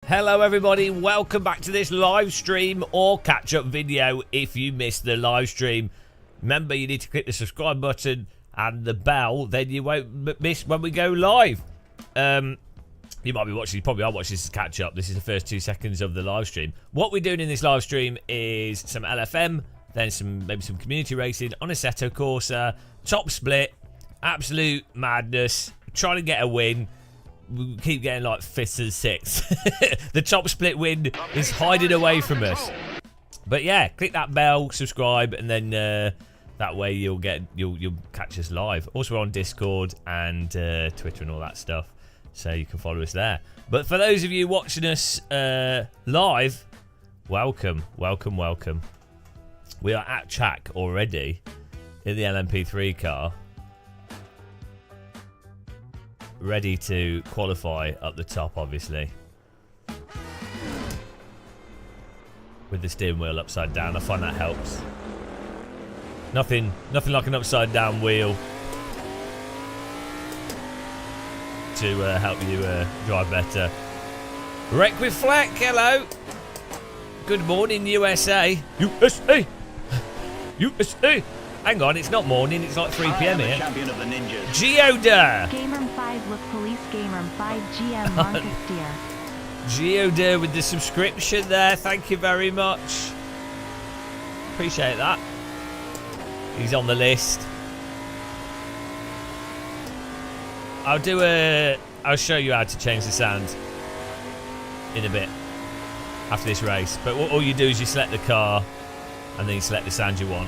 Hello everybody, welcome back to this live stream or catch-up video if you missed the live stream. Remember, you need to click the subscribe button and the bell, then you won't miss when we go live. You might be watching, you probably are watching this catch-up. This is the first 2 seconds of the live stream. What we're doing in this live stream is some LFM, then maybe some community racing on Assetto Corsa, top split, absolute madness, trying to get a win. We keep getting like 5th and 6th. The top split win is hiding away from us. But yeah, click that bell, subscribe, and then that way you'll catch us live. Also, we're on Discord and Twitter and all that stuff, so you can follow us there. But for those of you watching us live, welcome. We are at track already in the LMP3 car, ready to qualify up the top, obviously. With the steering wheel upside down, I find that helps. Nothing like an upside down wheel to help you drive better. Wreck with Fleck, hello. Good morning, USA. USA. USA. Hang on, it's not morning, it's like 3 PM here. Champion of the ninjas. Geoda! Gamer 5 look police gamer 5 GM Lancaster. Geoda with the subscription there, thank you very much. Appreciate that. He's on the list. I'll show you how to change the sound in a bit after this race. But all you do is you select the car and then you select the sound you want.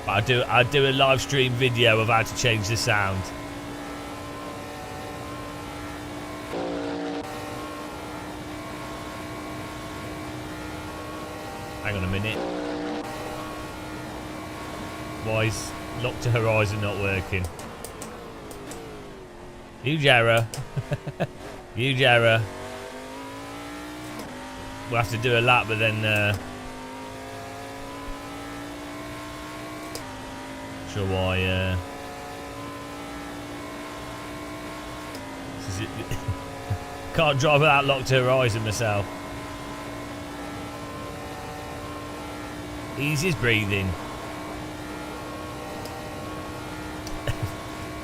I'll do a live stream video of how to change the sound. Hang on a minute. Why is lock to horizon not working? Huge error. Huge error. We'll have to do a lap, but then sure why can't drive without lock to horizon myself. Easy's breathing.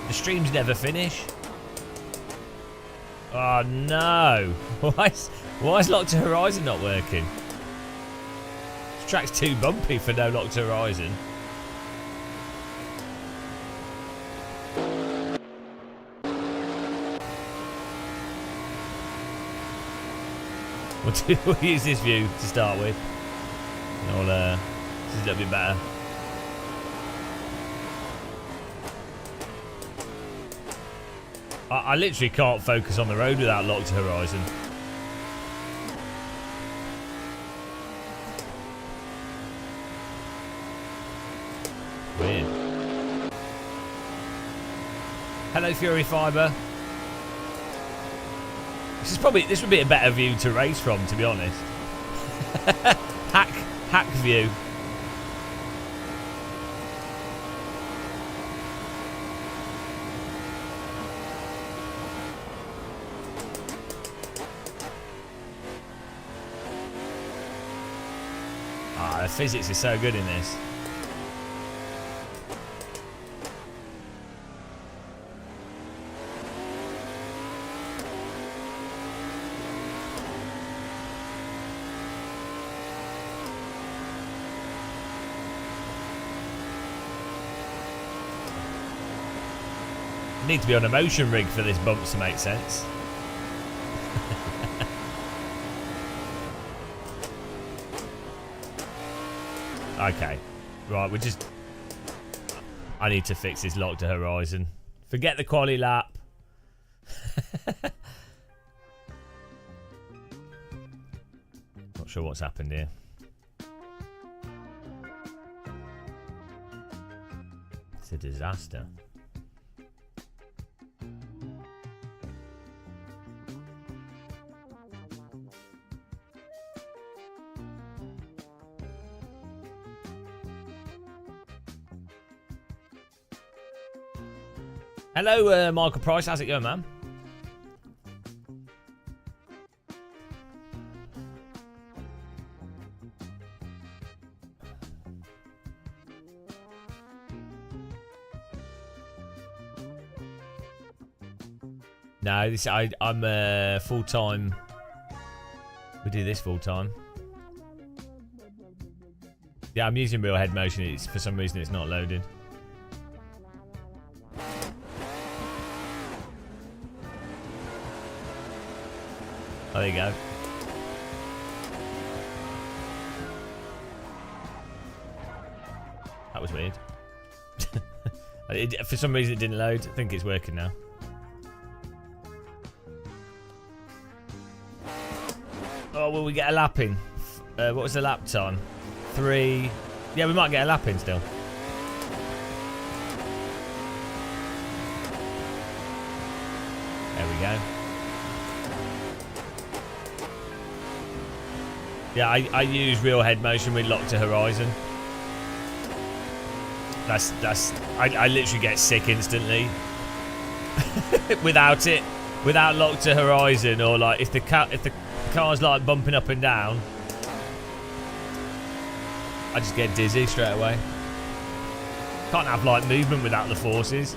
The streams never finish. Oh no. Why is lock to horizon not working? This track's too bumpy for no lock to horizon. We'll use this view to start with. This is a little bit better. I literally can't focus on the road without lock to horizon. Weird. Hello, Fury Fiber. This would be a better view to race from, to be honest. hack view. The physics is so good in this. Need to be on a motion rig for this bump to make sense. Okay, right, I need to fix this lock to horizon. Forget the quali lap. Not sure what's happened here. It's a disaster. Hello, Michael Price. How's it going, man? No, this I'm full time. We do this full time. Yeah, I'm using real head motion. It's for some reason it's not loaded. Oh, there you go. That was weird. For some reason it didn't load. I think it's working now. Oh, will we get a lap in? What was the lap time? 3. Yeah, we might get a lap in still. There we go. Yeah, I use real head motion with lock to horizon. I literally get sick instantly without it, without lock to horizon, or like if the car's like bumping up and down, I just get dizzy straight away. Can't have like movement without the forces.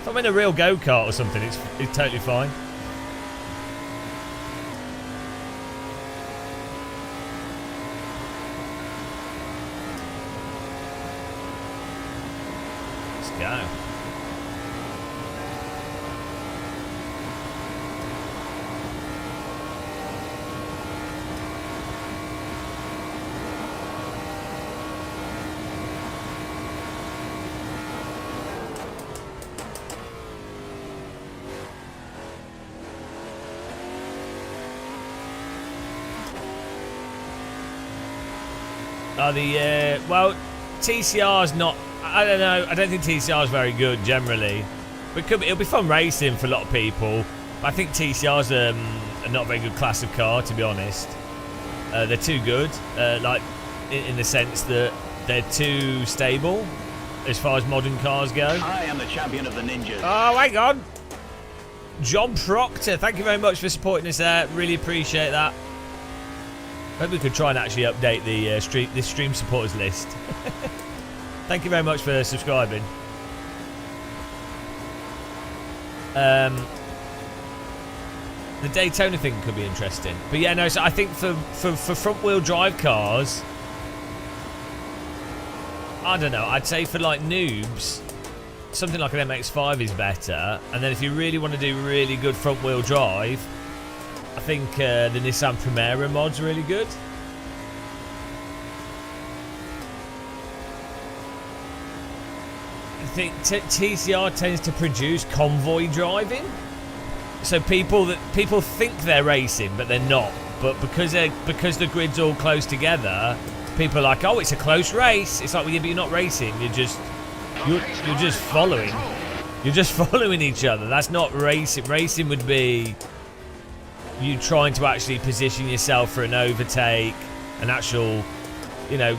If I'm in a real go-kart or something, it's totally fine. Let's go. Well, TCR's not. I don't know. I don't think TCR's very good generally, but it'll be fun racing for a lot of people. But I think TCR's a not very good class of car, to be honest. They're too good, like in the sense that they're too stable as far as modern cars go. I am the champion of the ninjas. Oh, hang on, John Proctor. Thank you very much for supporting us there. Really appreciate that. Maybe we could try and actually update the stream supporters list. Thank you very much for subscribing. The Daytona thing could be interesting, but yeah, no. So I think for front-wheel drive cars, I don't know. I'd say for like noobs, something like an MX-5 is better. And then if you really want to do really good front-wheel drive, I think the Nissan Primera mod's really good. I think TCR tends to produce convoy driving, so people think they're racing, but they're not. But because the grid's all close together, people are like, oh, it's a close race. It's like, well, yeah, but you're not racing. You're just following. You're just following each other. That's not racing. Racing would be you trying to actually position yourself for an overtake, an actual, you know,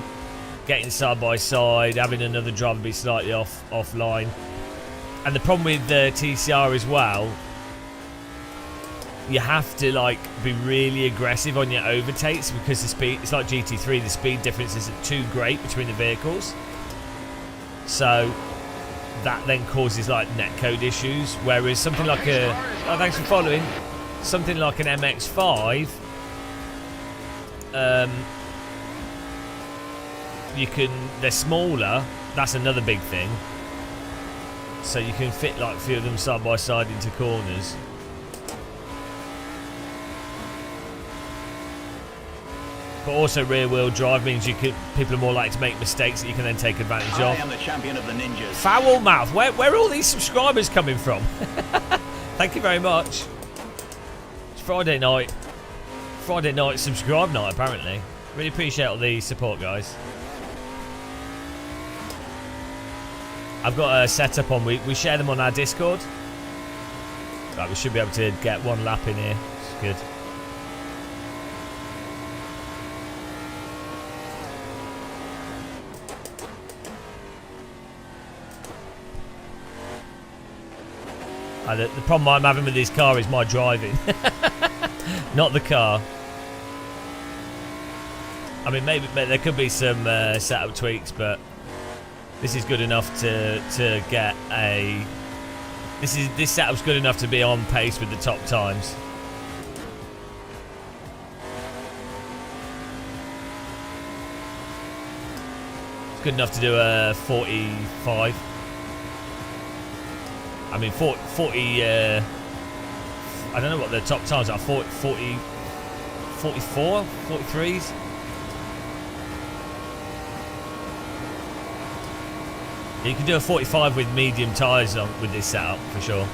getting side by side, having another driver be slightly offline. And the problem with the TCR as well, you have to like be really aggressive on your overtakes because the speed, it's like GT3, the speed difference isn't too great between the vehicles. So that then causes like netcode issues, whereas something like thanks for following. Something like an MX-5, they're smaller, that's another big thing. So you can fit like a few of them side by side into corners. But also rear wheel drive means people are more likely to make mistakes that you can then take advantage of. I am the champion of the ninjas. Foul mouth, where are all these subscribers coming from? Thank you very much. Friday night subscribe night, apparently. Really appreciate all the support, guys. I've got a setup on. We share them on our Discord. Right, we should be able to get one lap in here. It's good. The problem I'm having with this car is my driving, not the car. I mean, maybe there could be some setup tweaks, but this is good enough to get a This setup's good enough to be on pace with the top times. It's good enough to do a 45. I mean, 40 I don't know what the top times are. 40, 44, 43s. You can do a 45 with medium tyres on with this setup for sure.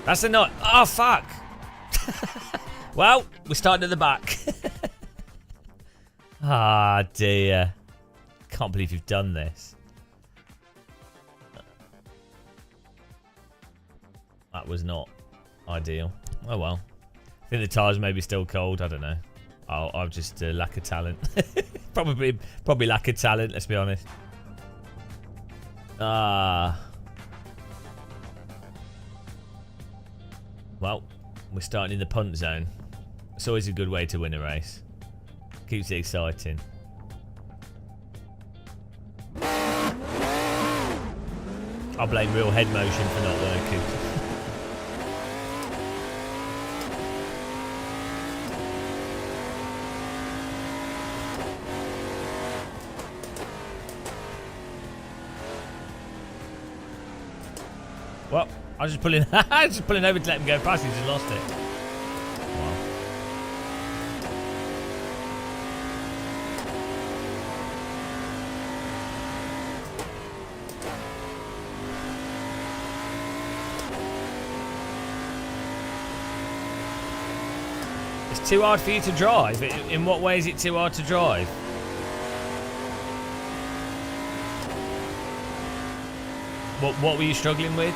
That's a nut. Oh fuck! Well, we're starting at the back. Ah dear! Can't believe you've done this. That was not ideal. Oh well. I think the tyres may be still cold. I don't know. I've just lack of talent. probably lack of talent. Let's be honest. Well, we're starting in the punt zone. It's always a good way to win a race. Keeps it exciting. I blame real head motion for not working. Well, I was just pulling, just pulling over to let him go past. He just lost it. Wow. It's too hard for you to drive. In what way is it too hard to drive? What were you struggling with?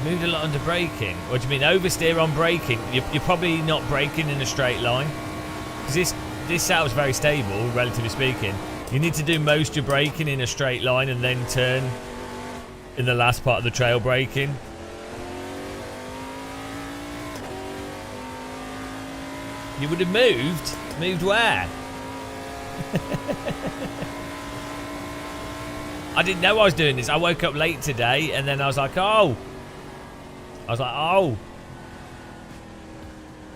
Moved a lot under braking. What do you mean oversteer on braking? You're probably not braking in a straight line because this setup's very stable, relatively speaking. You need to do most of your braking in a straight line and then turn in the last part of the trail braking. You would have moved. Moved where? I didn't know I was doing this. I woke up late today and then I was like, oh.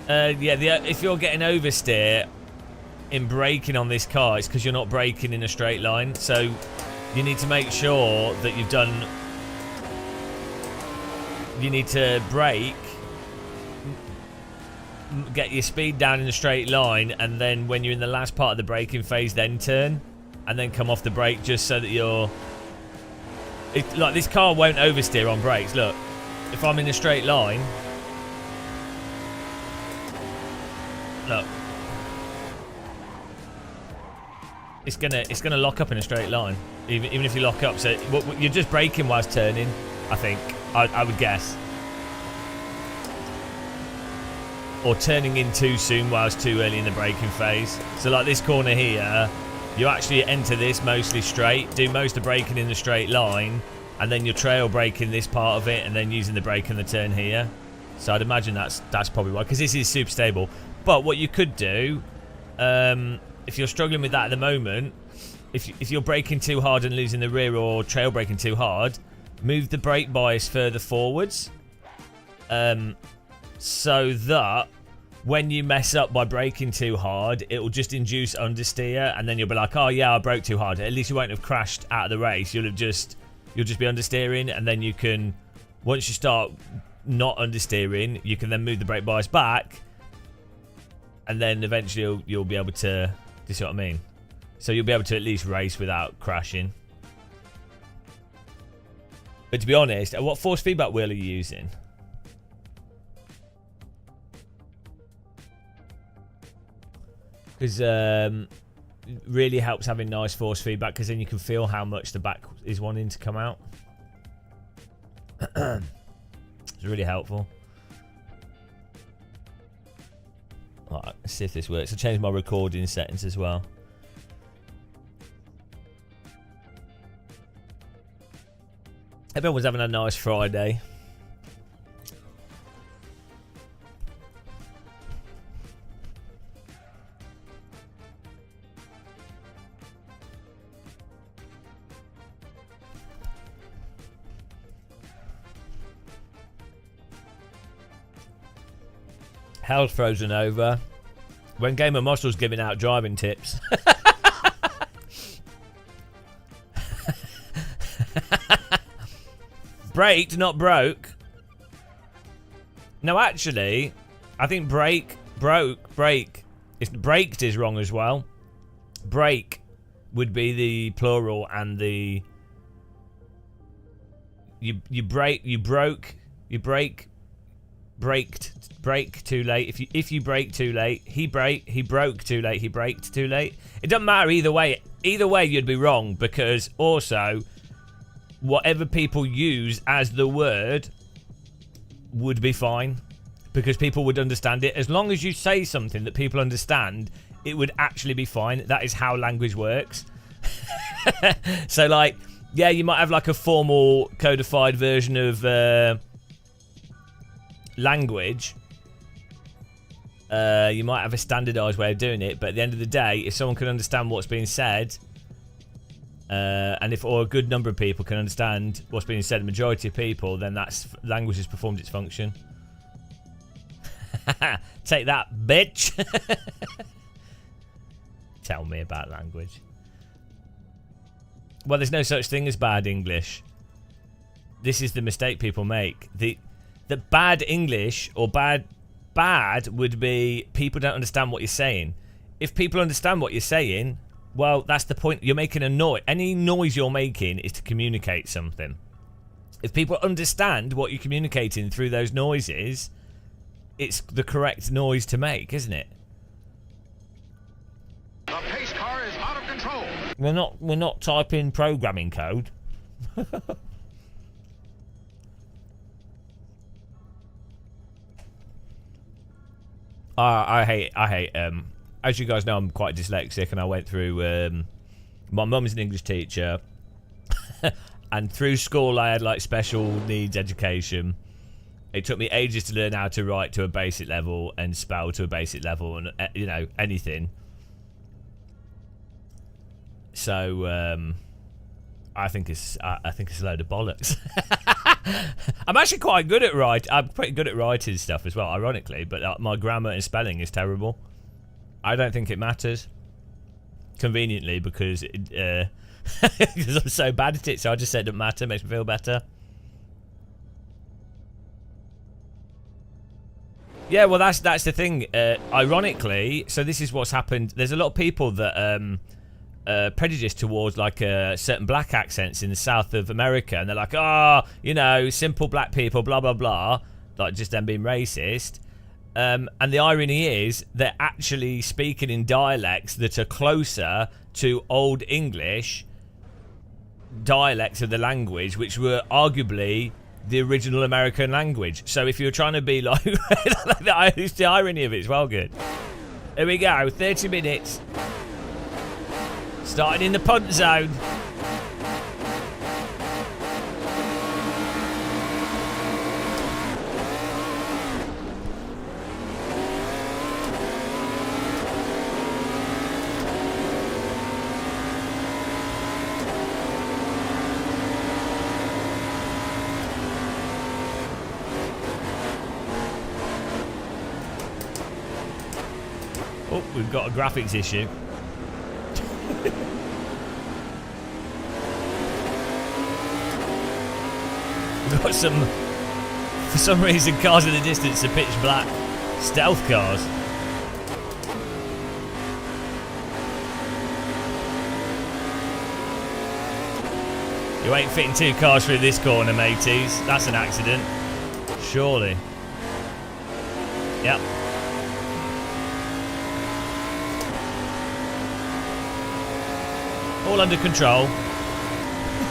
Yeah, if you're getting oversteer in braking on this car, it's because you're not braking in a straight line. So you need to make sure that you've done... You need to brake, get your speed down in a straight line, and then when you're in the last part of the braking phase, then turn, and then come off the brake just so that you're... like, this car won't oversteer on brakes. Look. If I'm in a straight line, look, it's gonna lock up in a straight line, even if you lock up. So you're just braking whilst turning. I think I would guess, or turning in too soon whilst too early in the braking phase. So like this corner here, you actually enter this mostly straight, do most of the braking in the straight line. And then you're trail braking this part of it and then using the brake and the turn here. So I'd imagine that's probably why, because this is super stable. But what you could do, if you're struggling with that at the moment, if you're braking too hard and losing the rear or trail braking too hard, move the brake bias further forwards. So that when you mess up by braking too hard, it will just induce understeer. And then you'll be like, oh yeah, I broke too hard. At least you won't have crashed out of the race. You'll just be understeering, and then you can, once you start not understeering, you can then move the brake bias back, and then eventually you'll be able to, do you see what I mean? So you'll be able to at least race without crashing. But to be honest, what force feedback wheel are you using? Because really helps having nice force feedback, because then you can feel how much the back is wanting to come out. It's really helpful. Alright, let's see if this works. I changed my recording settings as well. Everyone's having a nice Friday. Hell's frozen over. When Game of Muscle's giving out driving tips. Braked, not broke. No, actually, I think break. It's braked is wrong as well. Break would be the plural, and the you break too late. If you break too late, he broke too late, he braked too late. It doesn't matter either way. Either way, you'd be wrong, because also whatever people use as the word would be fine, because people would understand it. As long as you say something that people understand, it would actually be fine. That is how language works. So, like, yeah, you might have like a formal codified version of language. You might have a standardized way of doing it, but at the end of the day, if someone can understand what's being said, and if a good number of people can understand what's being said, the majority of people, then that's language has performed its function. Take that, bitch. Tell me about language. Well, there's no such thing as bad English. This is the mistake people make. The bad English, or bad would be people don't understand what you're saying. If people understand what you're saying, well, that's the point. You're making a noise. Any noise you're making is to communicate something. If people understand what you're communicating through those noises, it's the correct noise to make, isn't it? The pace car is out of control. We're not typing programming code. I hate as you guys know, I'm quite dyslexic, and I went through my mum's an English teacher, and through school I had like special needs education. It took me ages to learn how to write to a basic level and spell to a basic level, and you know, anything. So I think it's a load of bollocks. I'm actually quite good at I'm pretty good at writing stuff as well, ironically, but my grammar and spelling is terrible. I don't think it matters. Conveniently, because because I'm so bad at it, so I just say it doesn't matter. Makes me feel better. Yeah, well, that's the thing. Ironically, so this is what's happened. There's a lot of people that prejudiced towards like certain black accents in the South of America, and they're like, oh, you know, simple black people, blah blah blah, like just them being racist. And the irony is they're actually speaking in dialects that are closer to Old English dialects of the language, which were arguably the original American language. So if you're trying to be like, the irony of it is well good. Here we go, 30 minutes. Starting in the punt zone. Oh, we've got a graphics issue. We've got some, for some reason, cars in the distance are pitch black. Stealth cars. You ain't fitting two cars through this corner, mateys. That's an accident. Surely. Yep. All under control.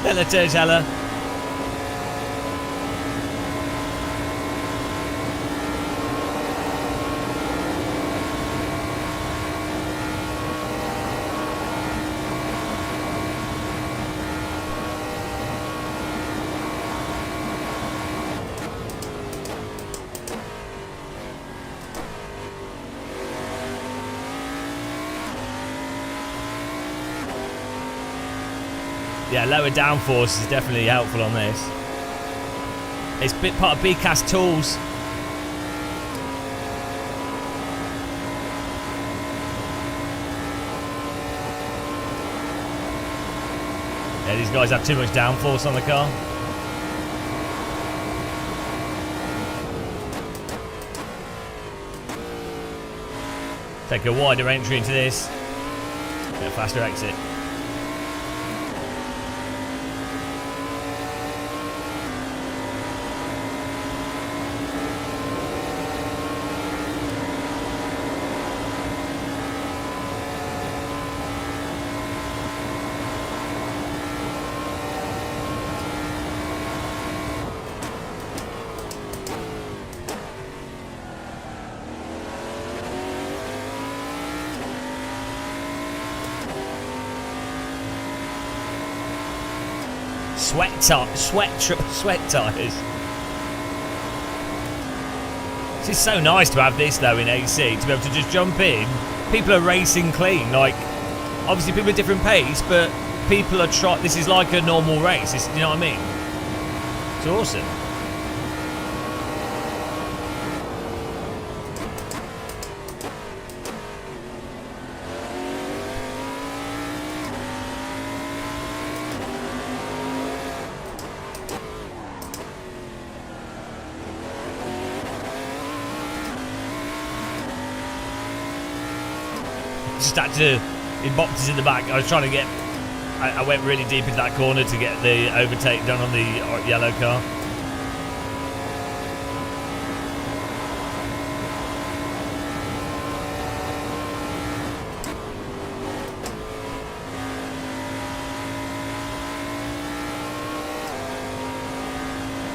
Hella turns hella. Yeah, lower downforce is definitely helpful on this. It's part of BCAS tools. Yeah, these guys have too much downforce on the car. Take a wider entry into this. Get a faster exit. Sweat tires. This is so nice to have this though in AC, to be able to just jump in. People are racing clean. Like, obviously people are different pace, but people are this is like a normal race. You know what I mean? It's awesome. Just had to, in boxes in the back, I was trying to get, I went really deep into that corner to get the overtake done on the yellow car.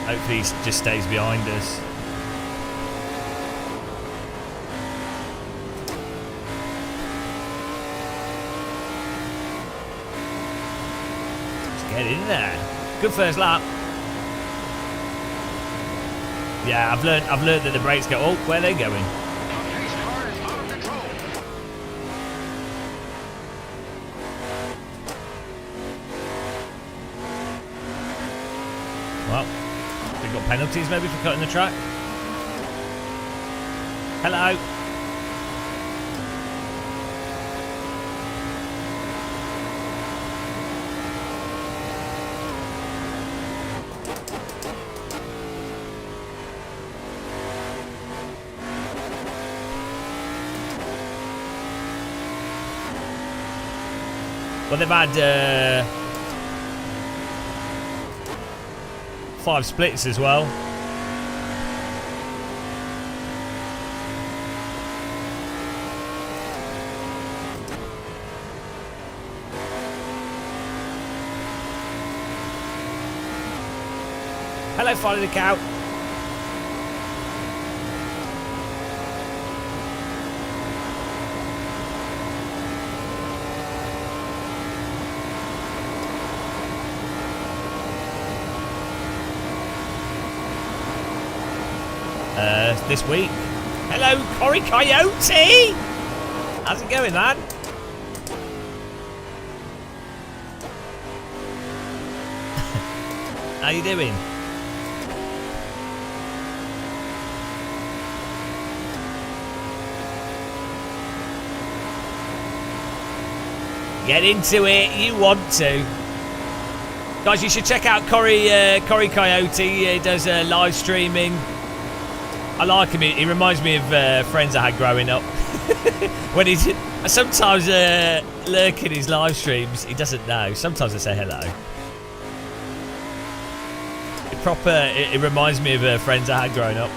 Hopefully he just stays behind us. Get in there. Good first lap. Yeah, I've learned that the brakes go. Oh, where are they going? The pace car is out of control. Well, we've got penalties maybe for cutting the track. Hello. Well, they've had 5 splits as well. Hello, Follow the Cow. This week. Hello, Cory Coyote! How's it going, man? How you doing? Get into it, you want to. Guys, you should check out Cory Coyote. He does live streaming. I like him. He reminds me of friends I had growing up. When he's sometimes lurk in his live streams, he doesn't know. Sometimes I say hello. It reminds me of friends I had growing up.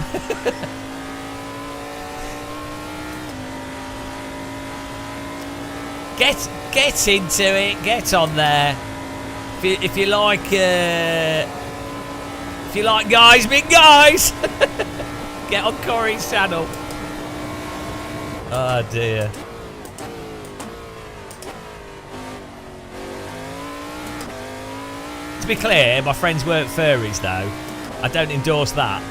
Get into it. Get on there. If you like guys, big guys. Get on Cory's channel. Oh dear. To be clear, my friends weren't furries though. I don't endorse that.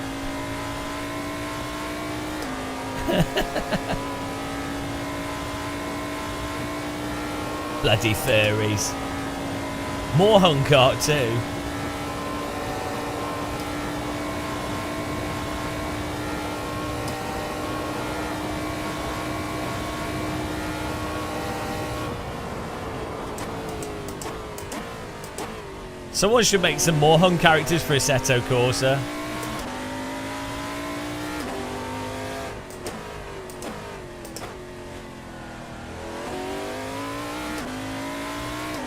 Bloody furries. More hunk art too. Someone should make some more hung characters for Assetto Corsa.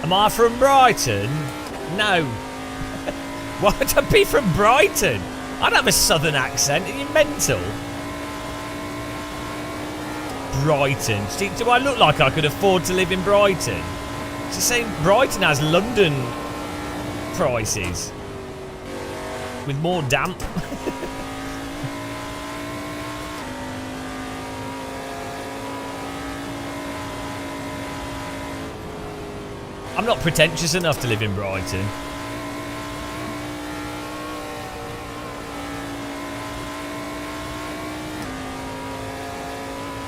Am I from Brighton? No. Why would I be from Brighton? I'd have a southern accent. Are you mental? Brighton. Do I look like I could afford to live in Brighton? It's the same. Brighton has London prices with more damp. I'm not pretentious enough to live in Brighton.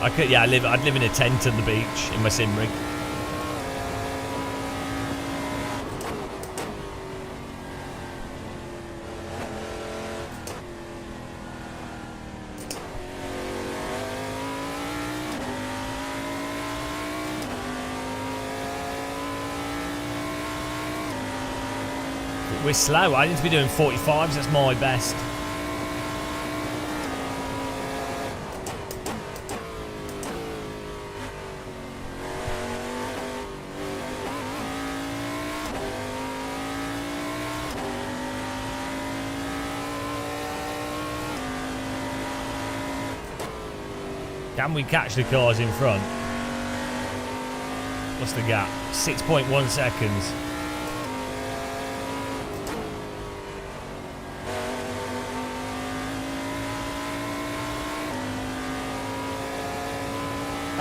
I could, yeah, I'd live in a tent on the beach in my sim rig. We're slow. I need to be doing 45s. That's my best. Can we catch the cars in front? What's the gap? 6.1 seconds.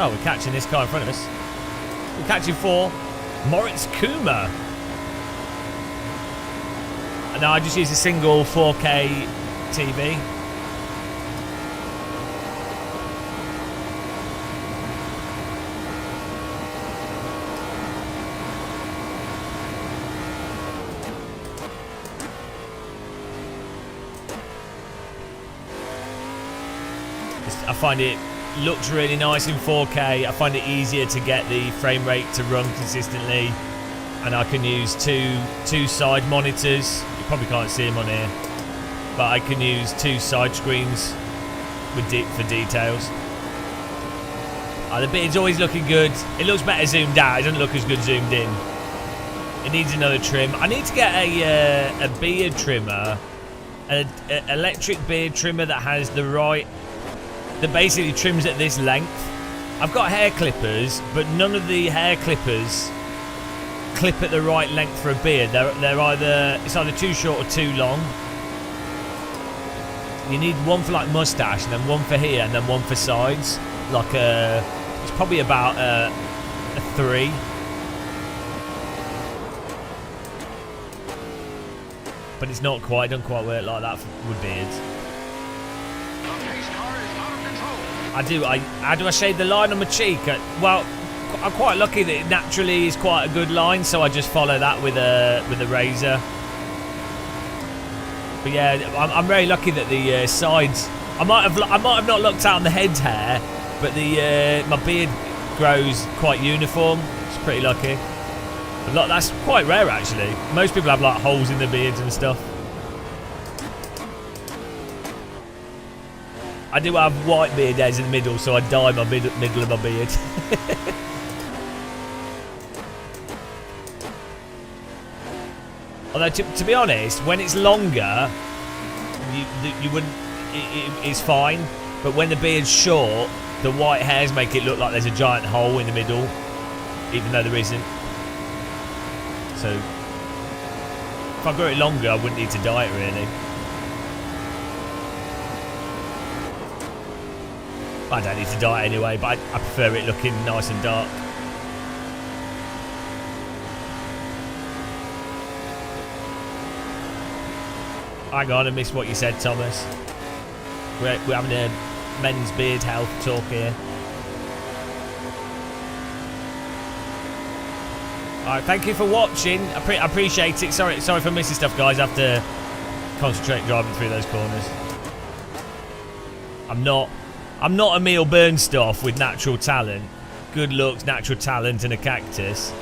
Oh, we're catching this car in front of us. We're catching 4. Moritz Kuma. And now I just use a single 4K TV. I find it looks really nice in 4K. I find it easier to get the frame rate to run consistently, and I can use two side monitors. You probably can't see them on here, but I can use 2 side screens with for details. The beard's always looking good. It looks better zoomed out. It doesn't look as good zoomed in. It needs another trim. I need to get a beard trimmer, an electric beard trimmer that has the right, that basically trims at this length. I've got hair clippers, but none of the hair clippers clip at the right length for a beard. They're either, it's either too short or too long. You need one for like mustache, and then one for here, and then one for sides. Like it's probably about a 3. But it's not quite, doesn't quite work like that with beards. How do I shade the line on my cheek? Well, I'm quite lucky that it naturally is quite a good line, so I just follow that with a razor. But yeah, I'm very lucky that the sides. I might have not looked out on the head's hair, but my beard grows quite uniform. It's pretty lucky. But that's quite rare actually. Most people have like holes in their beards and stuff. I do have white beard hairs in the middle, so I dye my middle of my beard. Although, to be honest, when it's longer, you wouldn't. It's fine. But when the beard's short, the white hairs make it look like there's a giant hole in the middle, even though there isn't. So, if I grew it longer, I wouldn't need to dye it really. I don't need to dye it anyway, but I prefer it looking nice and dark. Hang on, I missed what you said, Thomas. We're having a men's beard health talk here. Alright, thank you for watching. I appreciate it. Sorry for missing stuff, guys. I have to concentrate driving through those corners. I'm not Emil Bernstoff with natural talent. Good looks, natural talent, and a cactus.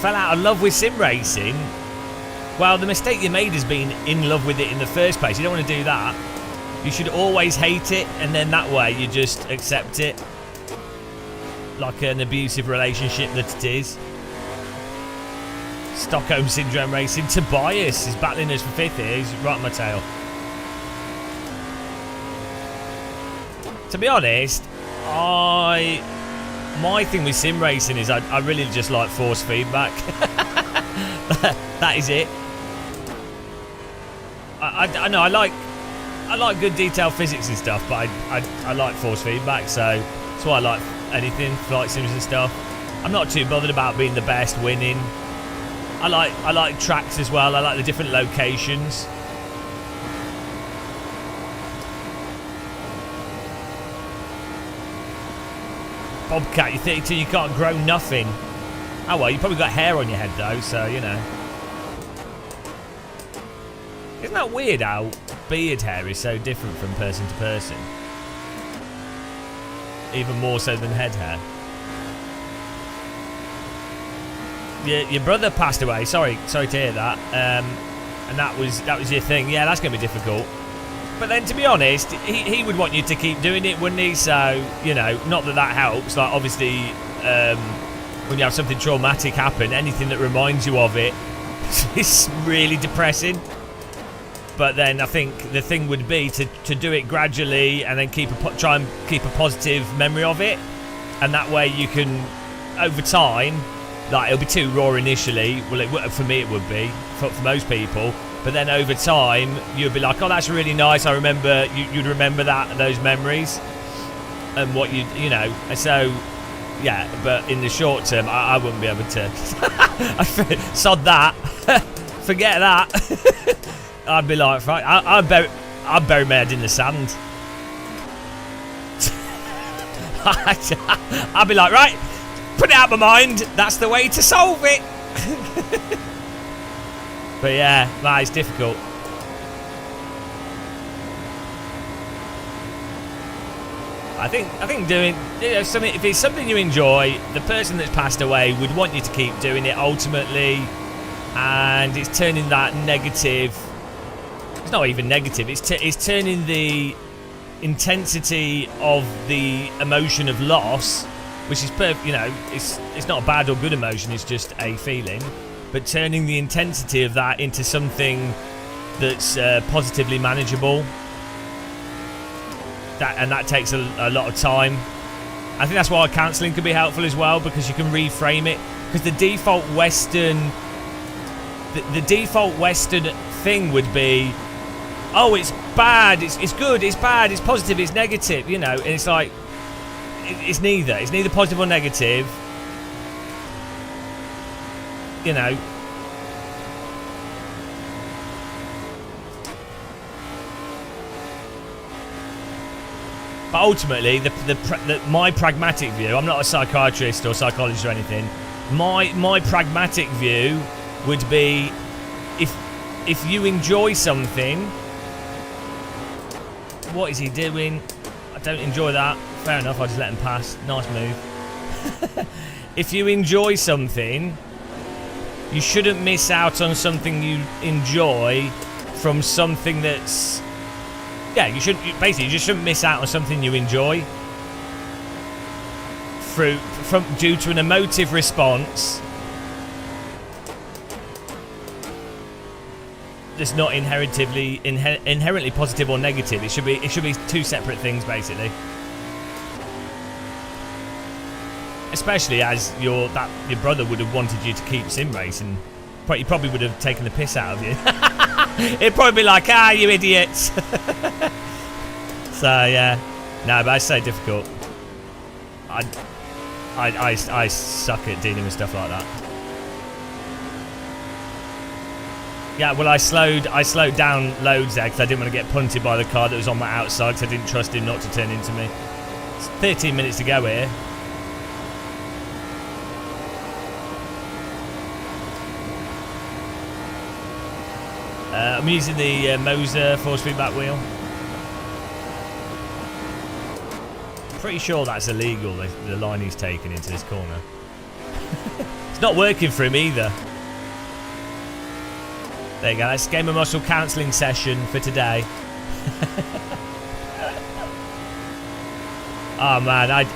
Fell out of love with sim racing. Well, the mistake you made is being in love with it in the first place. You don't want to do that. You should always hate it, and then that way you just accept it. Like an abusive relationship that it is. Stockholm Syndrome Racing. Tobias is battling us for 5th here. He's right on my tail. To be honest, my thing with sim racing is I really just like force feedback. That is it. I know I like good detailed physics and stuff, but I like force feedback, so that's why I like anything, flight sims and stuff. I'm not too bothered about being the best, winning. I like tracks as well. I like the different locations. Bobcat, you're 32, you can't grow nothing. Oh well, you probably got hair on your head though, so you know. Isn't that weird how beard hair is so different from person to person? Even more so than head hair. Your brother passed away. Sorry to hear that. And that was your thing. Yeah, that's going to be difficult. But then, to be honest, he would want you to keep doing it, wouldn't he? So, you know, not that helps. Like, obviously, when you have something traumatic happen, anything that reminds you of it is really depressing. But then I think the thing would be to do it gradually and then try and keep a positive memory of it. And that way you can, over time, like, it'll be too raw initially. Well, for me it would be, for most people. But then over time, you'd be like, oh, that's really nice. I remember, you'd remember those memories. And what you know. So, yeah, but in the short term, I wouldn't be able to. Sod that. Forget that. I'd be like, right, I'd bury my head in the sand. I'd be like, right, put it out of my mind. That's the way to solve it. But yeah, that is difficult. I think doing, you know, something, if it's something you enjoy, the person that's passed away would want you to keep doing it ultimately, and it's turning that negative. It's not even negative. It's turning the intensity of the emotion of loss, which is you know, it's not a bad or good emotion. It's just a feeling. But turning the intensity of that into something that's positively manageable, that takes a lot of time. I think that's why counselling could be helpful as well, because you can reframe it. Because the default Western, the default Western thing would be, oh, it's bad, it's good, it's bad, it's positive, it's negative, you know. And it's like, it's neither. It's neither positive or negative. You know, but ultimately, my pragmatic view. I'm not a psychiatrist or psychologist or anything. My pragmatic view would be, if you enjoy something, what is he doing? I don't enjoy that. Fair enough. I'll just let him pass. Nice move. If you enjoy something, you shouldn't miss out on something you enjoy from something that's... Yeah, you just shouldn't miss out on something you enjoy due to an emotive response that's not inherently positive or negative. It should be two separate things, basically. Especially as your brother would have wanted you to keep sim racing. He probably would have taken the piss out of you. He'd probably be like, ah, you idiots. So yeah, no, but it's so difficult. I suck at dealing with stuff like that. Yeah, well, I slowed down loads there because I didn't want to get punted by the car that was on my outside, because I didn't trust him not to turn into me. It's 13 minutes to go here. I'm using the Moza force feedback wheel. Pretty sure that's illegal, the line he's taken into this corner. It's not working for him either. There you go, that's game of muscle counselling session for today. Oh man,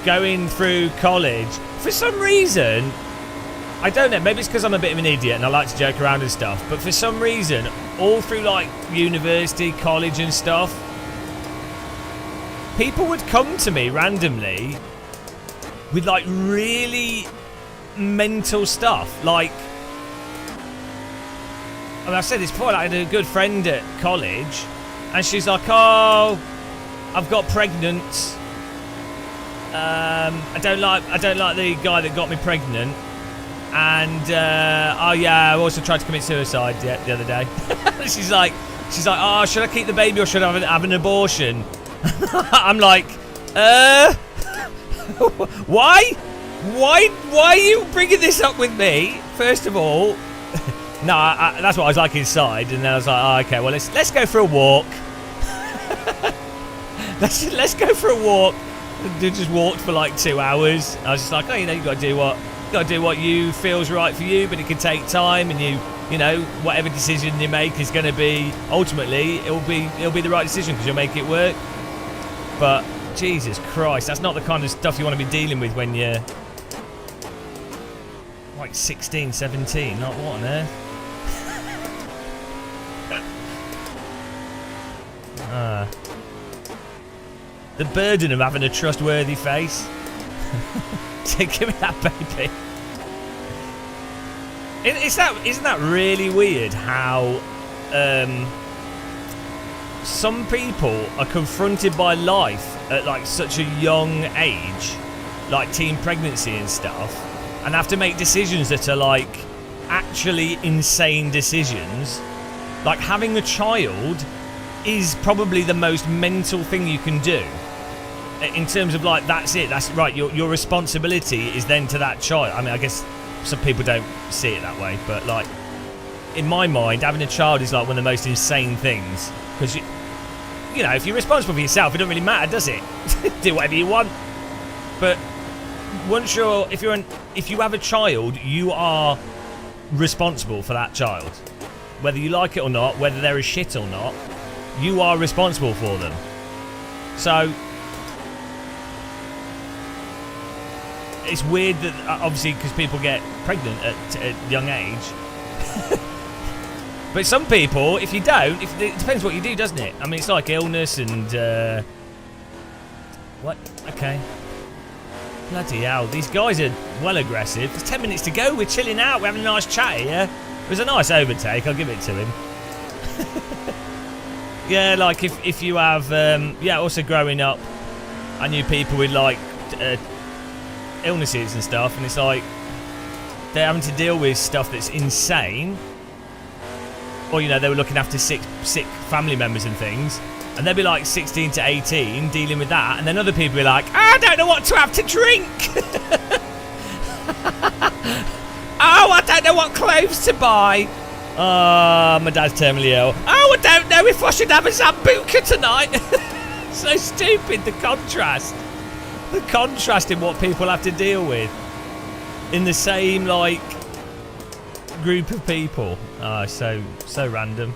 going through college, for some reason, I don't know, maybe it's because I'm a bit of an idiot and I like to joke around and stuff, but for some reason, all through like university, college and stuff, people would come to me randomly with like really mental stuff. Like, I mean, I've said this before, like, I had a good friend at college and she's like, oh, I've got pregnant. I don't like the guy that got me pregnant. And oh yeah, I also tried to commit suicide the other day. she's like, oh, should I keep the baby or should I have an abortion? I'm like, why are you bringing this up with me? First of all, no, that's what I was like inside, and then I was like, oh, okay, well let's go for a walk. let's go for a walk. We just walked for like 2 hours. I was just like, oh, you know, you got to do what you feels right for you, but it can take time, and you know, whatever decision you make is going to be ultimately it'll be the right decision because you'll make it work. But Jesus Christ, that's not the kind of stuff you want to be dealing with when you're like 16, 17. Like, what on earth? The burden of having a trustworthy face. Give me that baby. Isn't that really weird how some people are confronted by life at like such a young age, like teen pregnancy and stuff, and have to make decisions that are like actually insane decisions. Like having a child is probably the most mental thing you can do. In terms of like, that's it, that's right, your responsibility is then to that child. I mean, I guess some people don't see it that way, but like in my mind, having a child is like one of the most insane things, because you know, if you're responsible for yourself, it doesn't really matter, does it? Do whatever you want. But once if you have a child, you are responsible for that child, whether you like it or not, whether they're a shit or not. You are responsible for them. So it's weird that obviously because people get pregnant at young age. But some people, if you don't, it depends what you do, doesn't it? I mean, it's like illness and what? Okay. Bloody hell, these guys are well aggressive. There's 10 minutes to go. We're chilling out. We're having a nice chat here. It was a nice overtake. I'll give it to him. Yeah, like if you have, yeah, also growing up, I knew people with like illnesses and stuff, and it's like they're having to deal with stuff that's insane. Or, you know, they were looking after sick family members and things, and they'd be like 16 to 18 dealing with that, and then other people be like, I don't know what to have to drink. Oh, I don't know what clothes to buy. My dad's terminally ill. Oh, I don't know if I should have a Sambuca tonight. So stupid, the contrast. The contrast in what people have to deal with in the same, like, group of people. Oh, so random.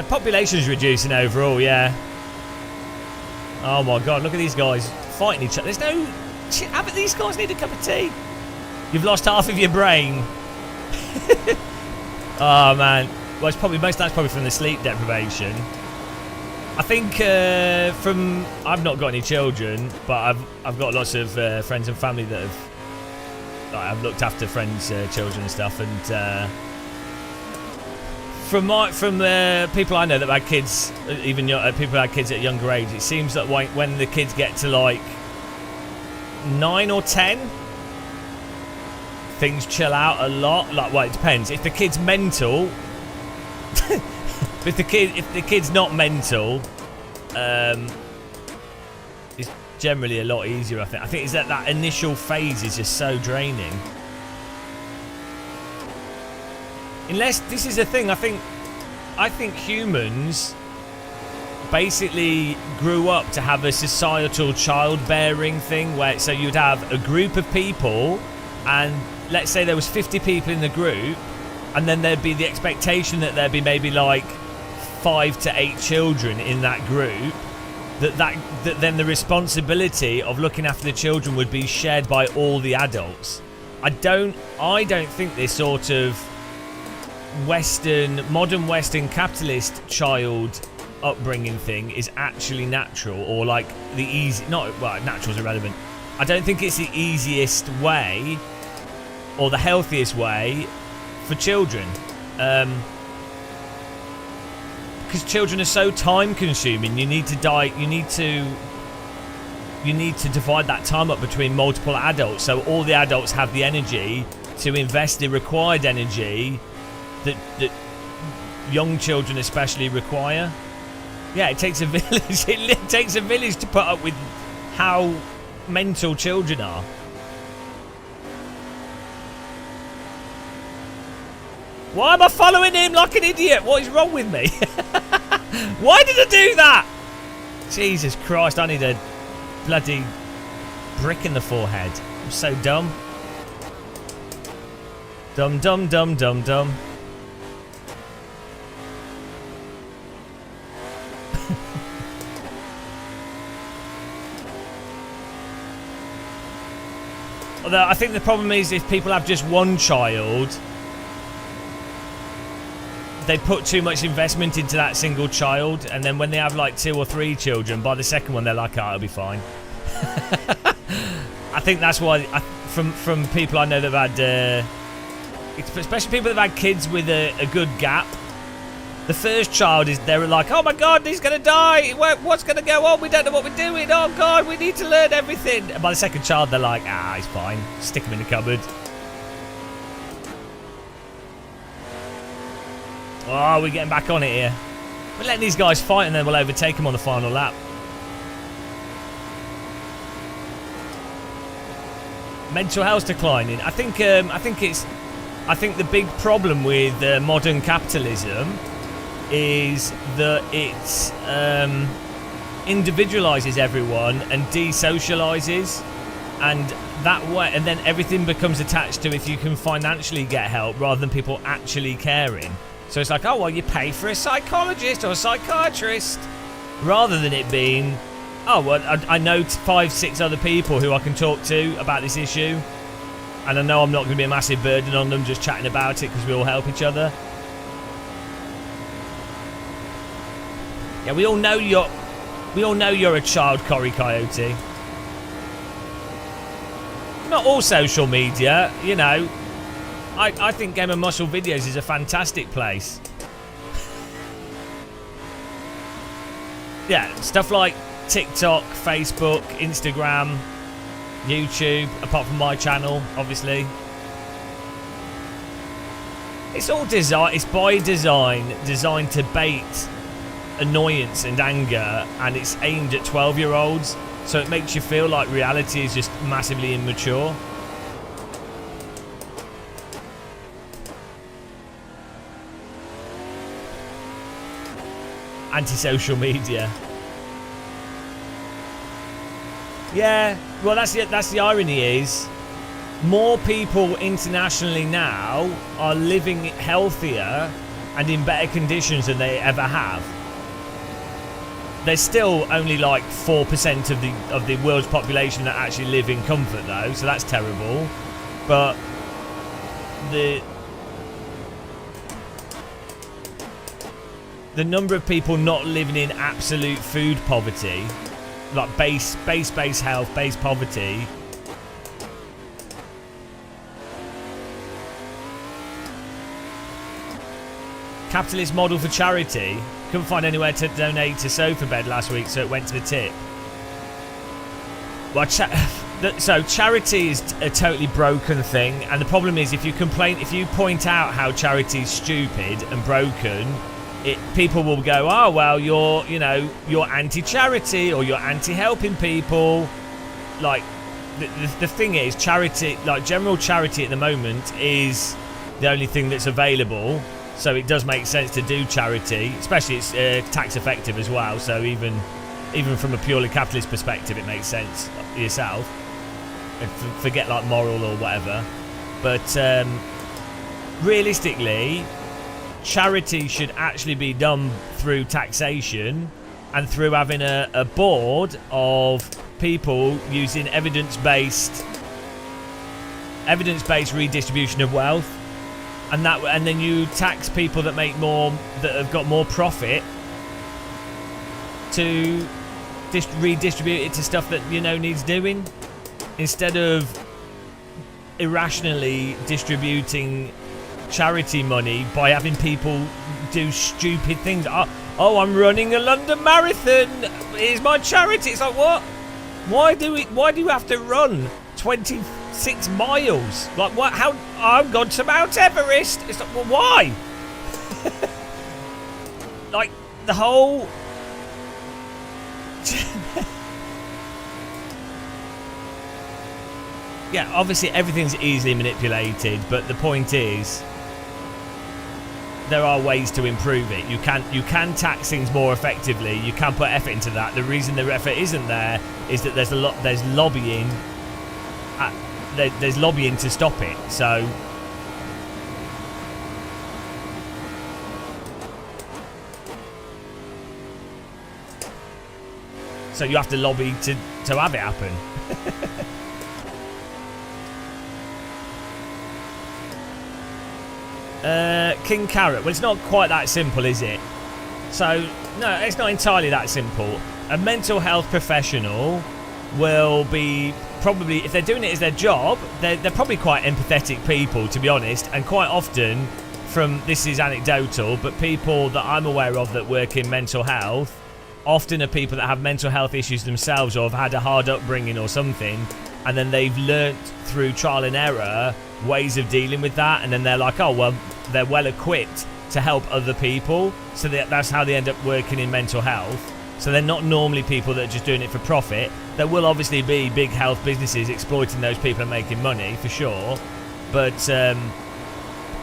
Population's reducing overall, yeah. Oh my god, look at these guys fighting each other. There's no... Haven't these guys need a cup of tea? You've lost half of your brain. Oh man. Well, it's probably that's probably from the sleep deprivation. I think from... I've not got any children, but I've got lots of friends and family that have... Like, I've looked after friends' children and stuff, and... From people I know that had kids, even people who had kids at a younger age, it seems that when the kids get to like 9 or 10, things chill out a lot. Like, well, it depends. If the kid's mental, if the kid's not mental, it's generally a lot easier. I think it's that initial phase is just so draining. Unless this is the thing, I think humans basically grew up to have a societal childbearing thing where so you'd have a group of people, and let's say there was 50 people in the group, and then there'd be the expectation that there'd be maybe like 5 to 8 children in that group, that then the responsibility of looking after the children would be shared by all the adults. I don't think this sort of modern Western capitalist child upbringing thing is actually natural, or like the easy, natural's irrelevant. I don't think it's the easiest way or the healthiest way for children, because children are so time consuming. You need to divide that time up between multiple adults, so all the adults have the energy to invest the required energy that young children especially require. Yeah, it takes a village. It takes a village to put up with how mental children are. Why am I following him like an idiot? What is wrong with me? Why did I do that? Jesus Christ, I need a bloody brick in the forehead. I'm so dumb. Dumb, dumb, dumb, dumb, dumb. Although I think the problem is if people have just one child, they put too much investment into that single child, and then when they have like 2 or 3 children, by the second one they're like, oh, it'll be fine. I think that's why, from people I know that have had, especially people that have had kids with a good gap, the first child they're like, oh my god, he's going to die, what's going to go on, we don't know what we're doing, oh god, we need to learn everything. And by the second child, they're like, he's fine, stick him in the cupboard. Oh, we're getting back on it here. We're letting these guys fight, and then we'll overtake them on the final lap. Mental health declining. I think the big problem with modern capitalism is that it individualizes everyone and desocializes, and that way, and then everything becomes attached to if you can financially get help rather than people actually caring. So it's like, oh, well, you pay for a psychologist or a psychiatrist, rather than it being, oh, well, I know 5, 6 other people who I can talk to about this issue, and I know I'm not going to be a massive burden on them just chatting about it because we all help each other. Yeah, we all know you're a child, Corey Coyote. Not all social media, you know. I think Game of Muscle Videos is a fantastic place. Yeah, stuff like TikTok, Facebook, Instagram, YouTube, apart from my channel, obviously. It's all design. It's by design, designed to bait annoyance and anger, and it's aimed at 12-year-olds, so it makes you feel like reality is just massively immature. Anti-social media. Yeah, well, that's the irony is more people internationally now are living healthier and in better conditions than they ever have. There's still only like 4% of the world's population that actually live in comfort, though, so that's terrible. But the number of people not living in absolute food poverty, like base health, base poverty, capitalist model for charity. Couldn't find anywhere to donate to sofa bed last week, so it went to the tip. Well, So charity is a totally broken thing, and the problem is if you point out how charity is stupid and broken, people will go, oh well, you're anti-charity or you're anti-helping people. Like the thing is, charity, like general charity at the moment, is the only thing that's available. So it does make sense to do charity, especially it's tax effective as well. So even from a purely capitalist perspective, it makes sense yourself. Forget like moral or whatever. But realistically, charity should actually be done through taxation and through having a board of people using evidence-based redistribution of wealth, and then you tax people that make more, that have got more profit, to redistribute it to stuff that needs doing, instead of irrationally distributing charity money by having people do stupid things. Oh, I'm running a London Marathon. Here's my charity. It's like, what? Why do you have to run 26 miles? Like, what? How? I've gone to Mount Everest. It's like, well, why? Like, the whole... Yeah, obviously everything's easily manipulated, but the point is, there are ways to improve it. You can tax things more effectively. You can put effort into that. The reason the effort isn't there is that there's lobbying. There's lobbying to stop it. So you have to lobby to have it happen. King Carrot. Well, it's not quite that simple, is it? So, no, it's not entirely that simple. A mental health professional will be probably, if they're doing it as their job, they're probably quite empathetic people, to be honest. And quite often, this is anecdotal, but people that I'm aware of that work in mental health often are people that have mental health issues themselves or have had a hard upbringing or something, and then they've learnt through trial and error ways of dealing with that, and then they're like, oh well, they're well equipped to help other people, so that's how they end up working in mental health. So they're not normally people that are just doing it for profit. There will obviously be big health businesses exploiting those people and making money, for sure, but a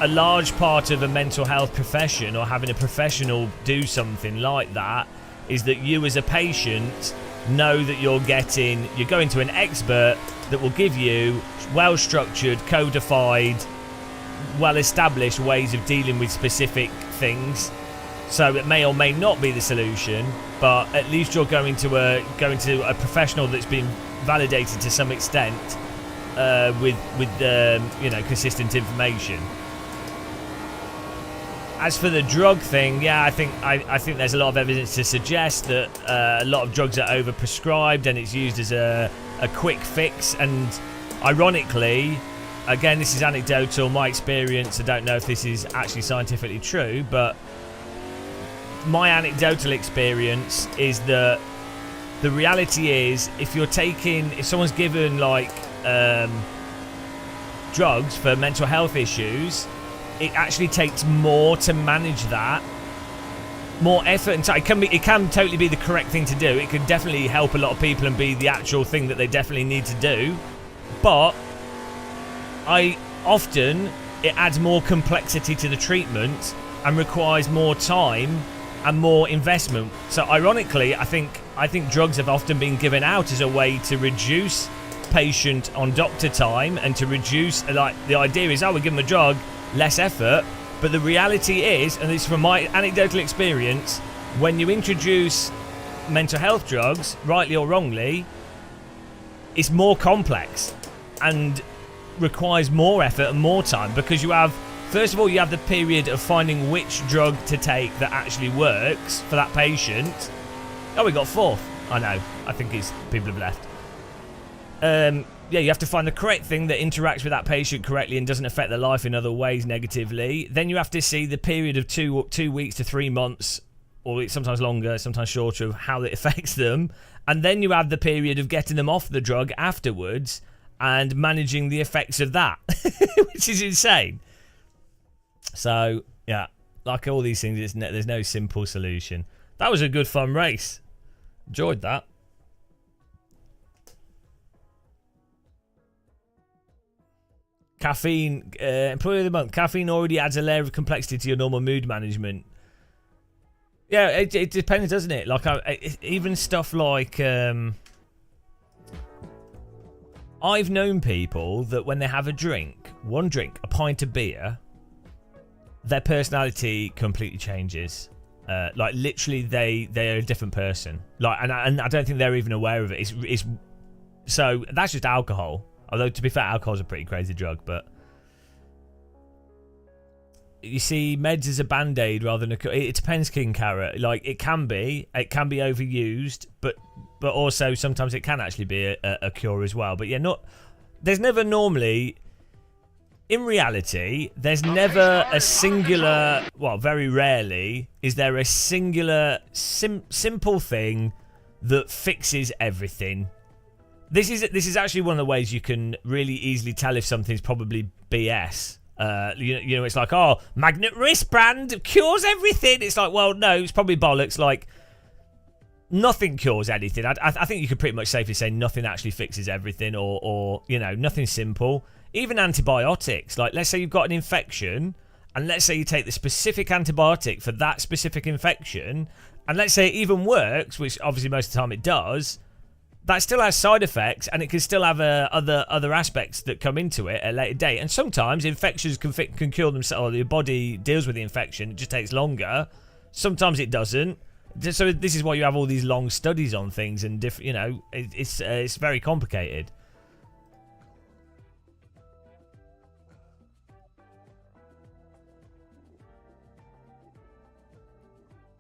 large part of a mental health profession, or having a professional do something like that, is that you as a patient know that you're going to an expert that will give you well-structured, codified, well-established ways of dealing with specific things. So it may or may not be the solution, but at least you're going to a professional that's been validated to some extent with consistent information. As for the drug thing, yeah, I think there's a lot of evidence to suggest that a lot of drugs are overprescribed and it's used as a quick fix. And ironically, again, this is anecdotal, my experience, I don't know if this is actually scientifically true, but my anecdotal experience is that the reality is, if someone's given like drugs for mental health issues, it actually takes more to manage that, more effort and time. It can totally be the correct thing to do. It can definitely help a lot of people and be the actual thing that they definitely need to do. But it adds more complexity to the treatment and requires more time and more investment. So ironically, I think drugs have often been given out as a way to reduce patient on doctor time and to reduce, like, the idea is, we give them a drug, less effort. But the reality is, and this is from my anecdotal experience, when you introduce mental health drugs, rightly or wrongly, it's more complex and requires more effort and more time, because first of all, you have the period of finding which drug to take that actually works for that patient. Oh, we got fourth. I know. I think people have left. Yeah, you have to find the correct thing that interacts with that patient correctly and doesn't affect their life in other ways negatively. Then you have to see the period of two weeks to 3 months or it's sometimes longer, sometimes shorter, of how it affects them. And then you have the period of getting them off the drug afterwards and managing the effects of that, which is insane. So, yeah, like all these things, there's no simple solution. That was a good, fun race. Enjoyed that. Caffeine, employee of the month. Caffeine already adds a layer of complexity to your normal mood management. Yeah, it depends, doesn't it? Like, even stuff like... I've known people that when they have a drink, one drink, a pint of beer, their personality completely changes. Like, literally, they are a different person. Like, and I don't think they're even aware of it. So, that's just alcohol. Although, to be fair, alcohol's a pretty crazy drug, but... You see, meds as a band-aid rather than a... It depends, King Carrot. Like, it can be overused, but also sometimes it can actually be a cure as well. But yeah, there's never normally... In reality, there's never a singular... Well, very rarely is there a singular simple thing that fixes everything. This is actually one of the ways you can really easily tell if something's probably BS. You know, it's like, oh, magnet wristband cures everything. It's like, well, no, it's probably bollocks. Like, nothing cures anything. I think you could pretty much safely say nothing actually fixes everything, or you know, nothing simple. Even antibiotics. Like, let's say you've got an infection, and let's say you take the specific antibiotic for that specific infection, and let's say it even works, which obviously most of the time it does. That still has side effects, and it can still have other aspects that come into it at a later date. And sometimes infections can cure themselves, or your body deals with the infection. It just takes longer. Sometimes it doesn't. So this is why you have all these long studies on things, and different. You know, it's very complicated.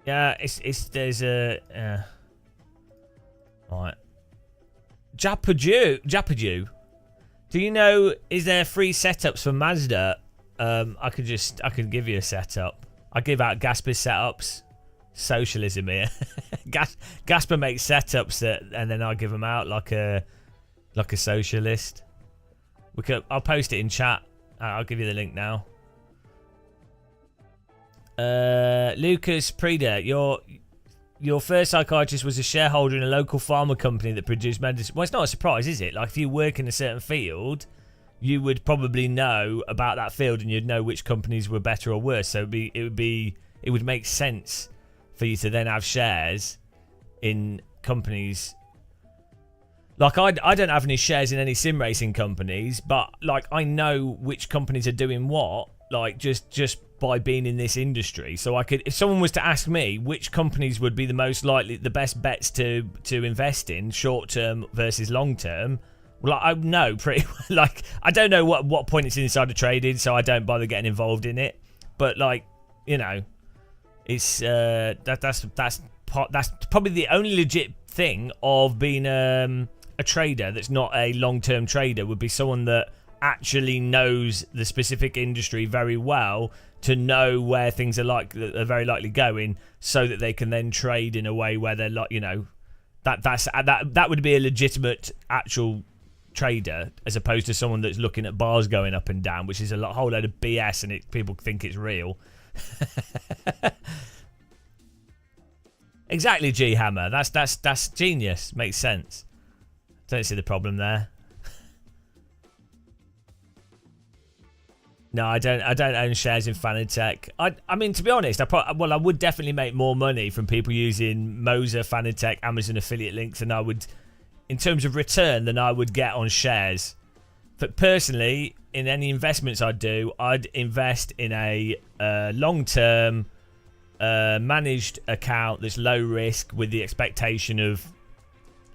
Yeah, there's a right. Japaju. Do you know, is there free setups for Mazda? I could give you a setup. I give out Gasper setups. Socialism here. Gasper makes setups and then I give them out like a socialist. I'll post it in chat. I'll give you the link now. Lucas Preda, your first psychiatrist was a shareholder in a local pharma company that produced medicine. Well, it's not a surprise, is it? Like, if you work in a certain field, you would probably know about that field, and you'd know which companies were better or worse. So it would make sense for you to then have shares in companies. Like, I don't have any shares in any sim racing companies, but like, I know which companies are doing what. Like, just by being in this industry. So I could, if someone was to ask me which companies would be the most likely, the best bets to invest in, short term versus long term, well, I know pretty like, I don't know what point it's inside of trading, so I don't bother getting involved in it. But like, you know, it's that's probably the only legit thing of being a trader that's not a long term trader, would be someone that actually knows the specific industry very well, to know where things are very likely going, so that they can then trade in a way where they're like, you know, that would be a legitimate actual trader, as opposed to someone that's looking at bars going up and down, which is a whole load of BS, and people think it's real. Exactly, G Hammer. That's genius. Makes sense. Don't see the problem there. No, I don't own shares in Fanatec. I mean, to be honest, I would definitely make more money from people using Moza, Fanatec, Amazon affiliate links than I would, in terms of return, than I would get on shares. But personally, in any investments I do, I'd invest in a long-term managed account that's low risk, with the expectation of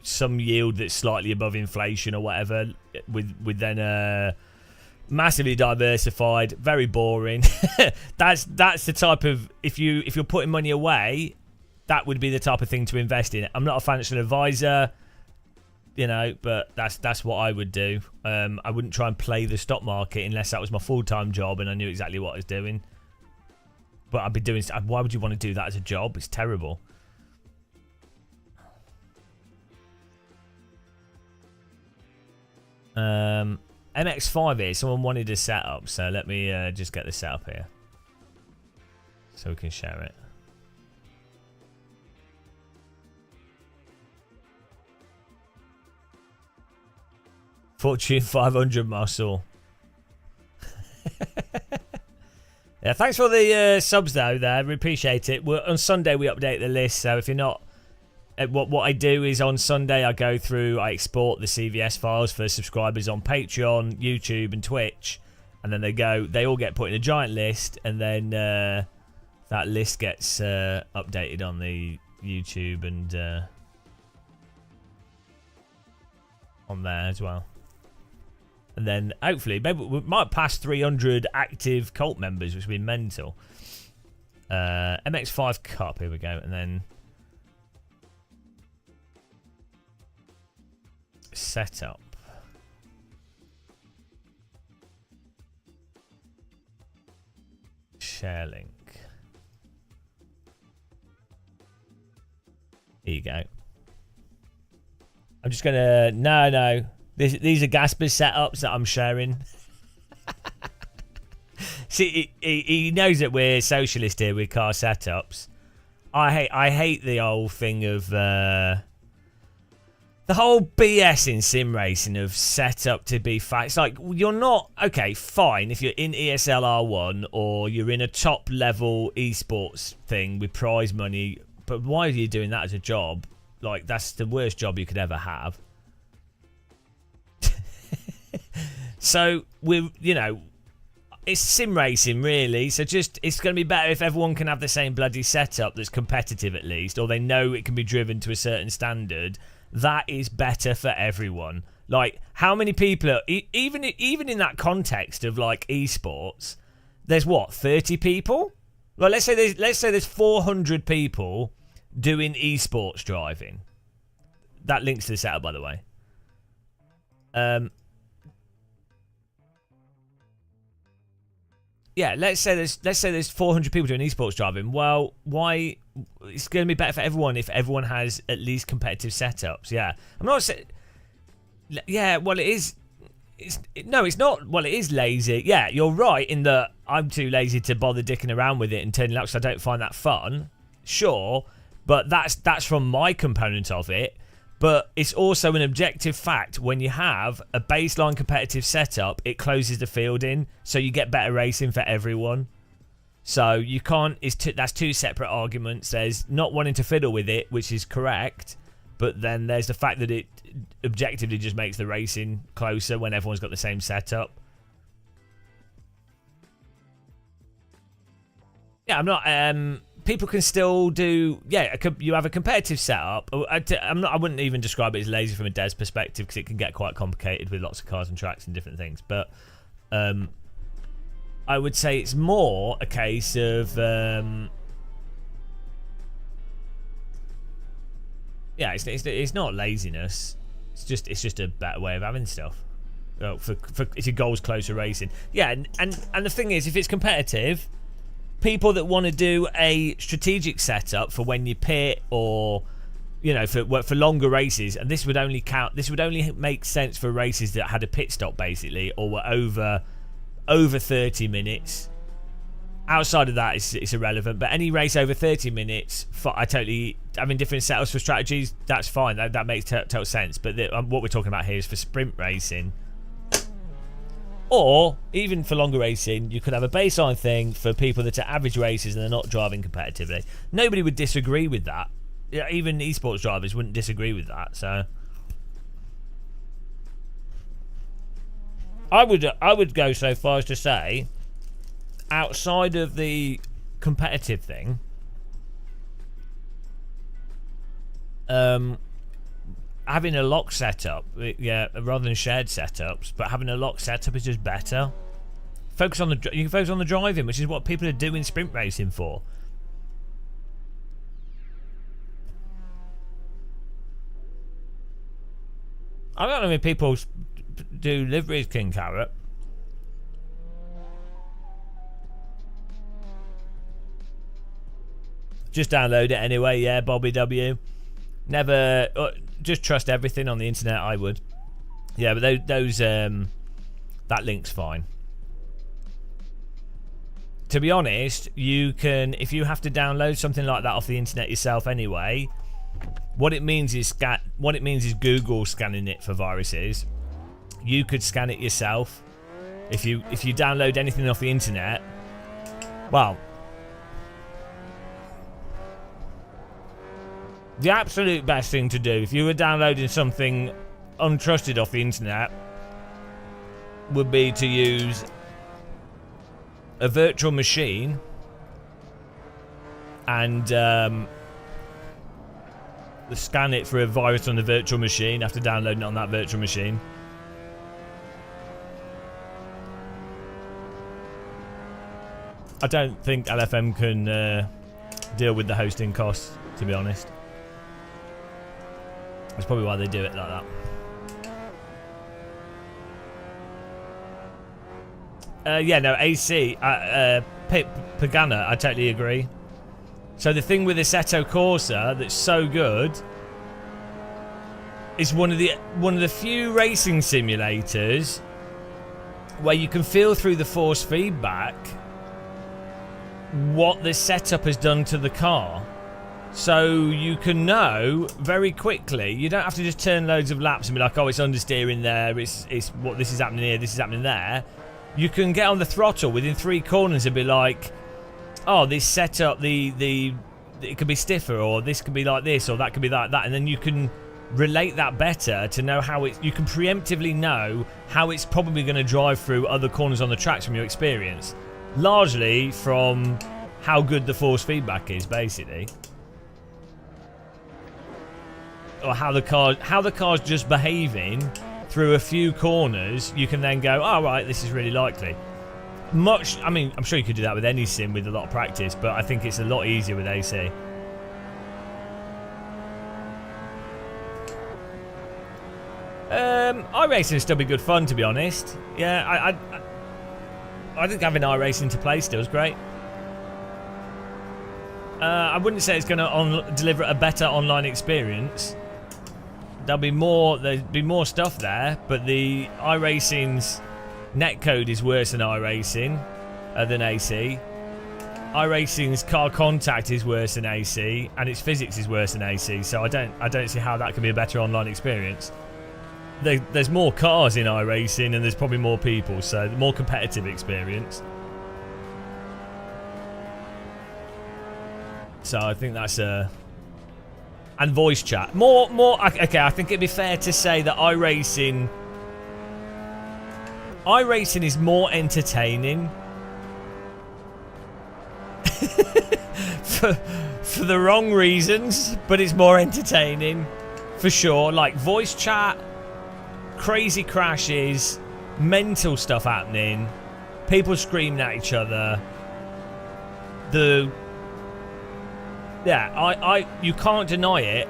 some yield that's slightly above inflation or whatever, with then massively diversified, very boring. that's the type of, if you're putting money away, that would be the type of thing to invest in. I'm not a financial advisor, you know, but that's what I would do. I wouldn't try and play the stock market unless that was my full-time job and I knew exactly what I was doing. But I'd be doing... Why would you want to do that as a job? It's terrible. MX5 here. Someone wanted a setup, so let me just get this set up here. So we can share it. Fortune 500 muscle. Yeah, thanks for the subs though. There, we appreciate it. On Sunday we update the list, so if you're not, what I do is on Sunday I go through, I export the CVS files for subscribers on Patreon, YouTube, and Twitch, and then they all get put in a giant list, and then that list gets updated on the YouTube and on there as well. And then hopefully, maybe we might pass 300 active cult members, which would be mental. MX5 Cup, here we go. And then setup. Share link. Here you go. I'm just going to... No. These are Gasper's setups that I'm sharing. See, he knows that we're socialist here with car setups. I hate the whole thing of the whole BS in sim racing of setup to be fat. It's like, you're not... Okay, fine if you're in ESL R1 or you're in a top level esports thing with prize money, but why are you doing that as a job? Like, that's the worst job you could ever have. So it's sim racing really, so just it's going to be better if everyone can have the same bloody setup that's competitive at least, or they know it can be driven to a certain standard. That is better for everyone. Like, how many people are even in that context of like esports, there's what, 30 people? Well, let's say there's 400 people doing esports driving. That links to the setup, by the way. Yeah, let's say there's 400 people doing esports driving. Well, why? It's going to be better for everyone if everyone has at least competitive setups. Yeah, I'm not saying. Yeah, well, it is. No, it's not. Well, it is lazy. Yeah, you're right in that I'm too lazy to bother dicking around with it and turning it up because I don't find that fun. Sure, but that's from my component of it. But it's also an objective fact, when you have a baseline competitive setup, it closes the field in, so you get better racing for everyone. So you can't... that's two separate arguments. There's not wanting to fiddle with it, which is correct, but then there's the fact that it objectively just makes the racing closer when everyone's got the same setup. Yeah, I'm not... people can still do... Yeah, you have a competitive setup. I wouldn't even describe it as lazy from a dev's perspective, because it can get quite complicated with lots of cars and tracks and different things. But I would say it's more a case of... yeah, it's not laziness. It's just a better way of having stuff. Well, for if your goal's closer racing. Yeah, and the thing is, if it's competitive... People that want to do a strategic setup for when you pit, or for longer races, and this would only make sense for races that had a pit stop basically, or were over 30 minutes. Outside of that, it's irrelevant. But any race over 30 minutes, having different setups for strategies, that's fine. That makes total sense. But what we're talking about here is for sprint racing. Or, even for longer racing, you could have a baseline thing for people that are average racers and they're not driving competitively. Nobody would disagree with that. Yeah, even esports drivers wouldn't disagree with that. So, I would go so far as to say, outside of the competitive thing, having a lock setup, yeah, rather than shared setups, but having a lock setup is just better. You can focus on the driving, which is what people are doing sprint racing for. I don't know if people do liveries, King Carrot. Just download it anyway, yeah, Bobby W. Never, just trust everything on the internet, I would. Yeah, but those that link's fine. To be honest, you can, if you have to download something like that off the internet yourself anyway, what it means is Google scanning it for viruses. You could scan it yourself. If you download anything off the internet, well, the absolute best thing to do if you were downloading something untrusted off the internet would be to use a virtual machine and scan it for a virus on the virtual machine after downloading it on that virtual machine. I don't think LFM can deal with the hosting costs, to be honest. That's probably why they do it like that. Yeah, no, AC, Pagana, I totally agree. So the thing with Assetto Corsa that's so good is one of the few racing simulators where you can feel through the force feedback what the setup has done to the car. So you can know very quickly. You don't have to just turn loads of laps and be like, oh, it's understeering there, it's what, this is happening here, this is happening there. You can get on the throttle within 3 corners and be like, oh, this setup, it could be stiffer, or this could be like this, or that could be like that, and then you can relate that better to know how you can preemptively know how it's probably going to drive through other corners on the tracks from your experience, largely from how good the force feedback is, basically. Or how the car's just behaving through a few corners. You can then go, oh right, this is really likely. I mean, I'm sure you could do that with any sim with a lot of practice, but I think it's a lot easier with AC. iRacing would still be good fun, to be honest. Yeah, I think having iRacing to play still is great. I wouldn't say it's going to deliver a better online experience. There'd be more stuff there, but the iRacing's netcode is worse than iRacing, than AC. iRacing's car contact is worse than AC, and its physics is worse than AC. So I don't see how that could be a better online experience. There's more cars in iRacing, and there's probably more people, so the more competitive experience. So I think that's a. And voice chat. More. Okay, I think it'd be fair to say that iRacing is more entertaining for the wrong reasons, but it's more entertaining for sure. Like voice chat, crazy crashes, mental stuff happening, people screaming at each other. Yeah, you can't deny it.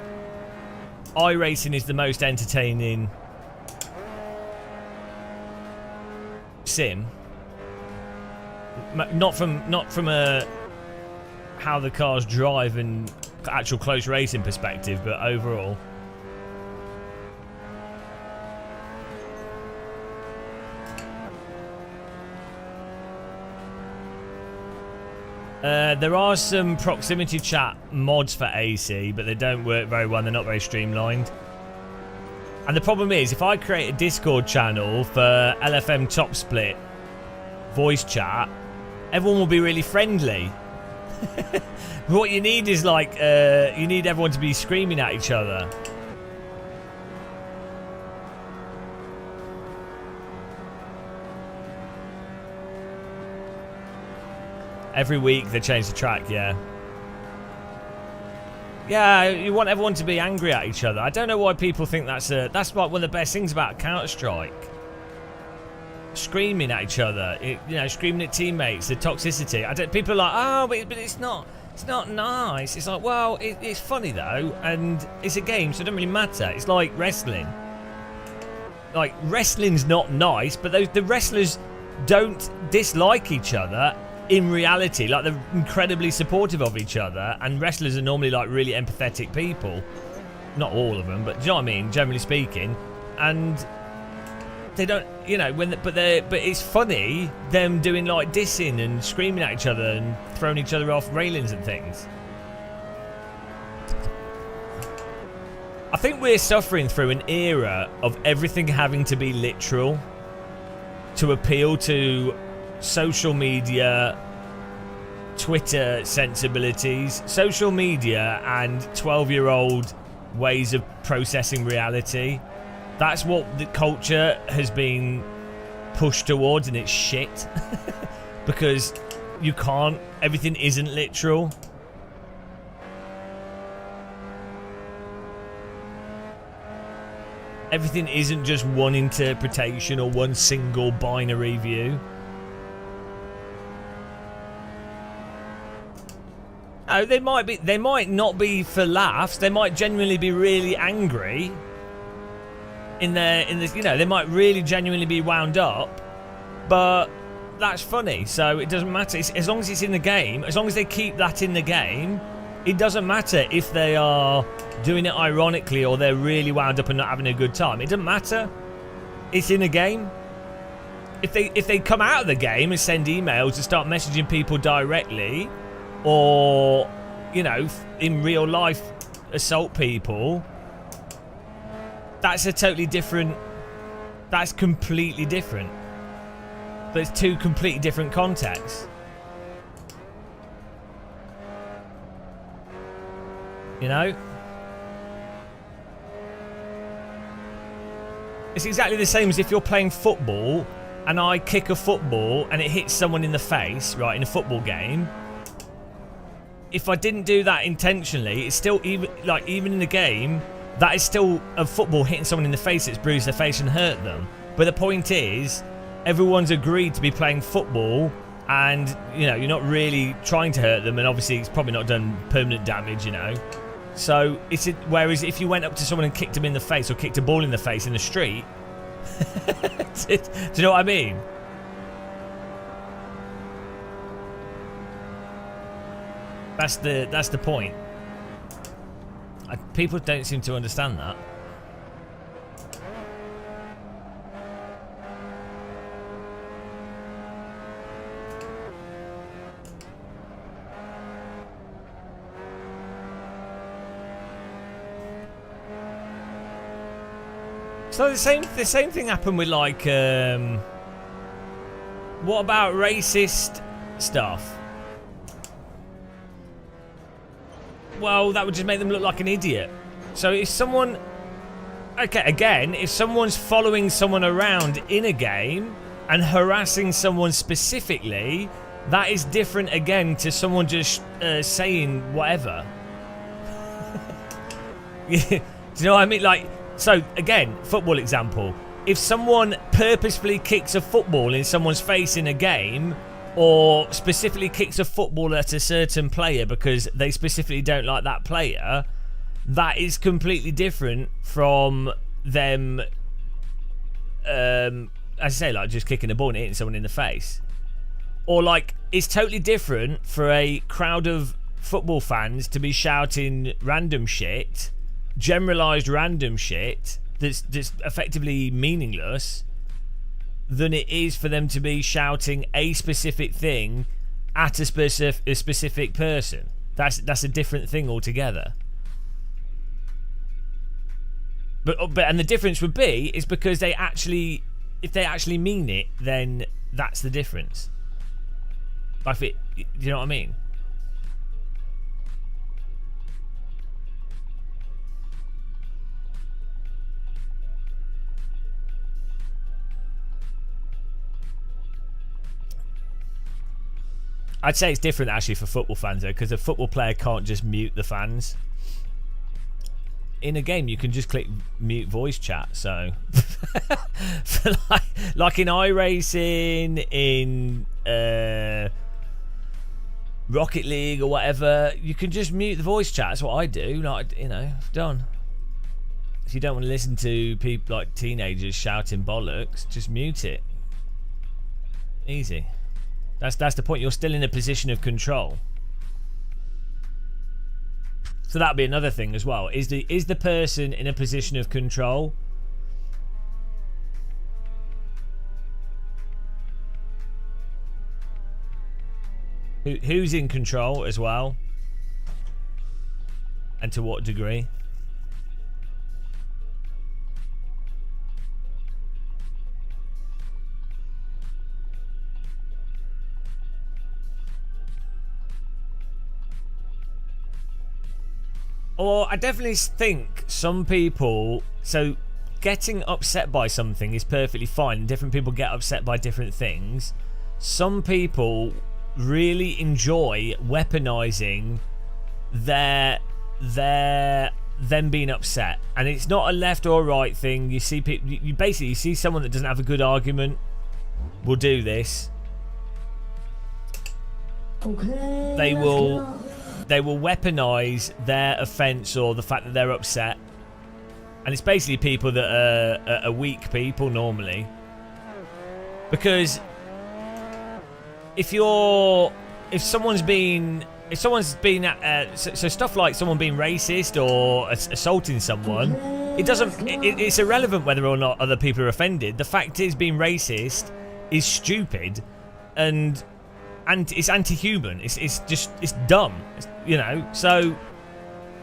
iRacing is the most entertaining sim. Not from a how the cars drive and actual close racing perspective, but overall. There are some proximity chat mods for AC, but they don't work very well. They're not very streamlined. And the problem is, if I create a Discord channel for LFM Top Split voice chat, everyone will be really friendly. What you need is like, you need everyone to be screaming at each other. Every week they change the track, yeah. Yeah, you want everyone to be angry at each other. I don't know why people think that's like one of the best things about Counter-Strike. Screaming at each other, screaming at teammates, the toxicity. People are like, oh, but it's not nice. It's like, well, it's funny though, and it's a game, so it doesn't really matter. It's like wrestling. Like, wrestling's not nice, but the wrestlers don't dislike each other. in reality, like, they're incredibly supportive of each other, and wrestlers are normally like really empathetic people. Not all of them, but do you know what I mean, generally speaking. And they don't, you know, but it's funny them doing like dissing and screaming at each other and throwing each other off railings and things. I think we're suffering through an era of everything having to be literal to appeal to social media, Twitter sensibilities, social media, and 12-year-old ways of processing reality. That's what the culture has been pushed towards, and it's shit. Because you can't, everything isn't literal. Everything isn't just one interpretation or one single binary view. Oh, they might not be for laughs. They might genuinely be really angry. In this, you know, they might really genuinely be wound up, but that's funny, so it doesn't matter. As long as it's in the game, as long as they keep that in the game, it doesn't matter if they are doing it ironically or they're really wound up and not having a good time. It doesn't matter. It's in a game. If they come out of the game and send emails and start messaging people directly, or, you know, in real life assault people, that's a totally different, that's completely different. But it's two completely different contexts. You know? It's exactly the same as if you're playing football and I kick a football and it hits someone in the face, right, in a football game. If I didn't do that intentionally, it's still, even in the game, that is still a football hitting someone in the face that's bruised their face and hurt them. But the point is, everyone's agreed to be playing football, and, you know, you're not really trying to hurt them, and obviously it's probably not done permanent damage, you know. So, whereas if you went up to someone and kicked them in the face, or kicked a ball in the face in the street, do you know what I mean? That's the point. People don't seem to understand that. So the same thing happened with, like, what about racist stuff? Well, that would just make them look like an idiot. So if someone... Okay, again, if someone's following someone around in a game and harassing someone specifically, that is different again to someone just saying whatever. Do you know what I mean? Like, so again, football example. If someone purposefully kicks a football in someone's face in a game, or specifically kicks a football at a certain player because they specifically don't like that player, that is completely different from them, as I say, like just kicking a ball and hitting someone in the face. Or, like, it's totally different for a crowd of football fans to be shouting random shit, generalised random shit that's effectively meaningless, than it is for them to be shouting a specific thing at a specific person. That's a different thing altogether. But and the difference would be is because if they actually mean it, then that's the difference. Like, do you know what I mean? I'd say it's different actually for football fans though, because a football player can't just mute the fans. In a game, you can just click mute voice chat. So, for like in iRacing, in Rocket League or whatever, you can just mute the voice chat. That's what I do. Like, you know, done. If you don't want to listen to people like teenagers shouting bollocks, just mute it. Easy. That's the point. You're still in a position of control. So that'd be another thing as well. Is the person in a position of control? Who's in control as well? And to what degree? Or I definitely think some people, so getting upset by something is perfectly fine. Different people get upset by different things. Some people really enjoy weaponizing them being upset, and it's not a left or right thing. You see people, you basically see someone that doesn't have a good argument will do this. Okay, They will weaponize their offense or the fact that they're upset, and it's basically people that are weak people normally, because if someone's been so stuff like someone being racist or assaulting someone, it's irrelevant whether or not other people are offended. The fact is, being racist is stupid and it's anti-human. It's dumb, you know. So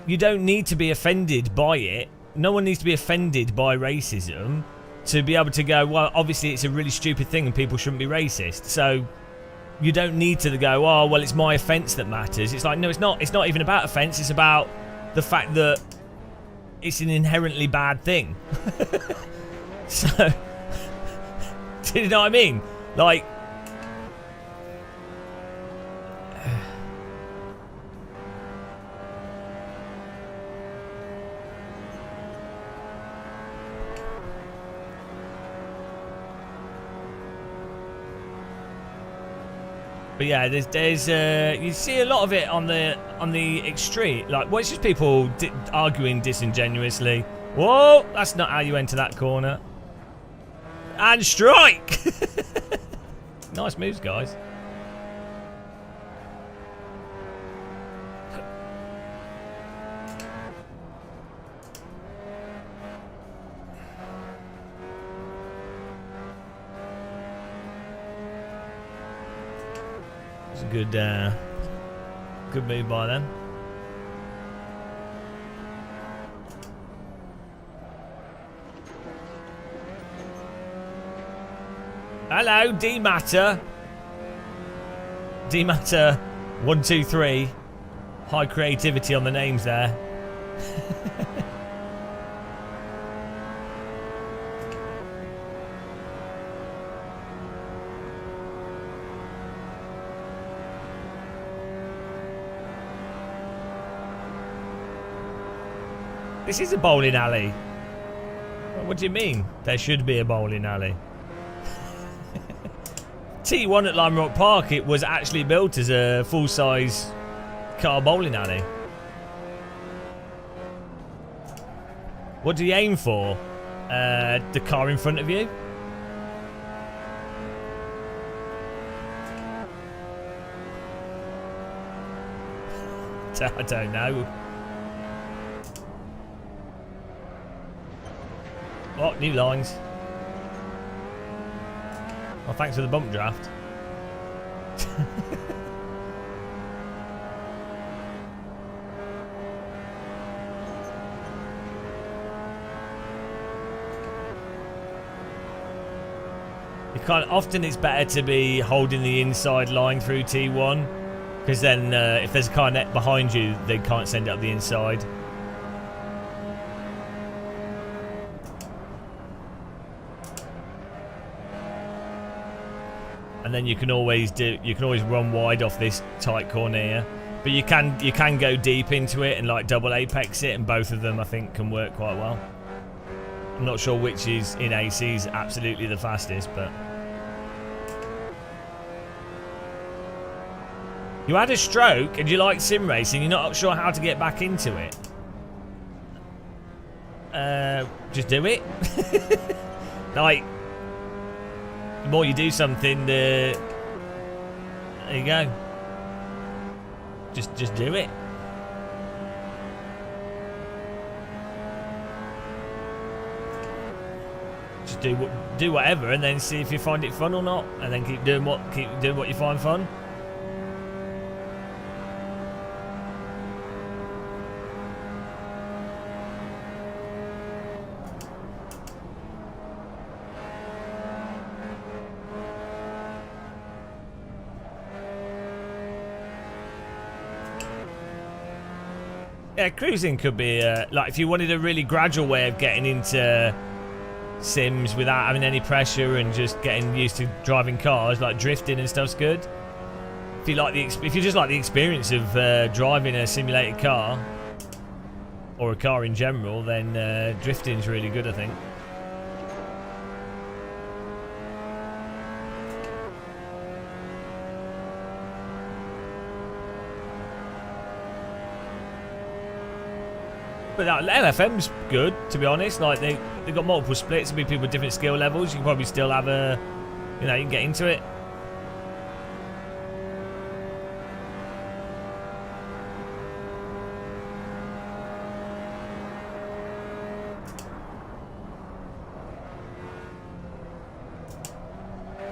you don't need to be offended by it. No one needs to be offended by racism to be able to go, well, obviously it's a really stupid thing and people shouldn't be racist. So you don't need to go, oh, well, it's my offence that matters. It's like, no, it's not. It's not even about offence. It's about the fact that it's an inherently bad thing. So, do you know what I mean? Like, but yeah, there's you see a lot of it on the extreme. Like, well, it's just people arguing disingenuously. Whoa, that's not how you enter that corner. And strike. Nice moves, guys. It's a good move by them. Hello, D-Matter. D-Matter 123. High creativity on the names there. This is a bowling alley. What do you mean? There should be a bowling alley. T1 at Lime Rock Park, it was actually built as a full-size car bowling alley. What do you aim for? The car in front of you? I don't know. Oh, new lines. Well, thanks for the bump draft. Often it's better to be holding the inside line through T1, because then if there's a car net behind you, they can't send it up the inside. And then you can always run wide off this tight corner here, but you can go deep into it and like double apex it, and both of them I think can work quite well. I'm not sure which is in AC is absolutely the fastest, but you had a stroke and you like sim racing. You're not sure how to get back into it. Just do it. Like, the more you do something, the you go. Just do it. Just do whatever, and then see if you find it fun or not, and then keep doing what you find fun. Yeah, cruising could be like if you wanted a really gradual way of getting into sims without having any pressure and just getting used to driving cars, like drifting and stuff's good. If you like if you just like the experience of driving a simulated car or a car in general, then drifting's really good, I think. But LFM's good, to be honest. Like they've got multiple splits. There'll be people with different skill levels. You can probably still have a, you know, you can get into it.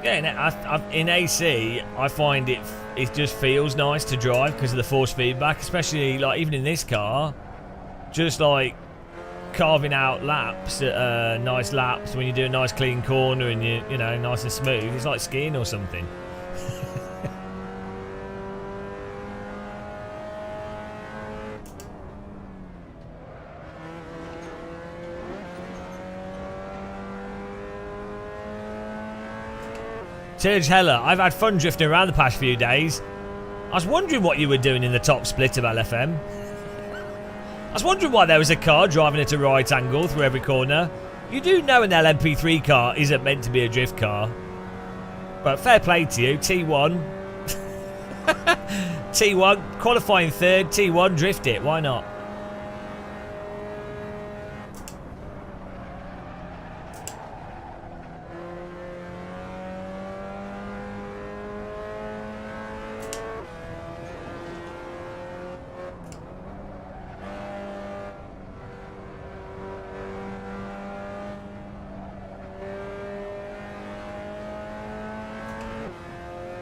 Yeah, in AC, I find it just feels nice to drive because of the force feedback, especially like even in this car. Just like carving out laps, nice laps when you do a nice clean corner and you know, nice and smooth. It's like skiing or something. Serge Heller, I've had fun drifting around the past few days. I was wondering what you were doing in the top split of LFM. I was wondering why there was a car driving at a right angle through every corner. You do know an LMP3 car isn't meant to be a drift car. But fair play to you, T1. T1, qualifying third, T1, drift it, why not?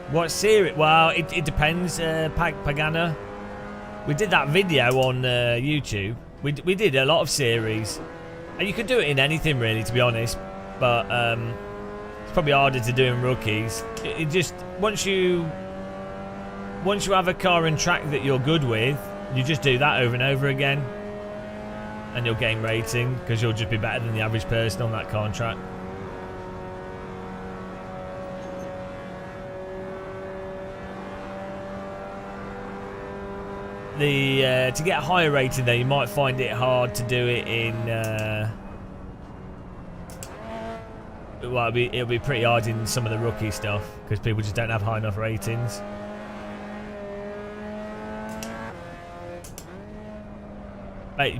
What series? Well, it depends, Pagana. We did that video on YouTube. We did a lot of series. And you could do it in anything, really, to be honest. But it's probably harder to do in rookies. It just, once you have a car and track that you're good with, you just do that over and over again. And you'll gain rating, because you'll just be better than the average person on that car and track. To get a higher rating though, you might find it hard to do it in well, it'll be pretty hard in some of the rookie stuff because people just don't have high enough ratings.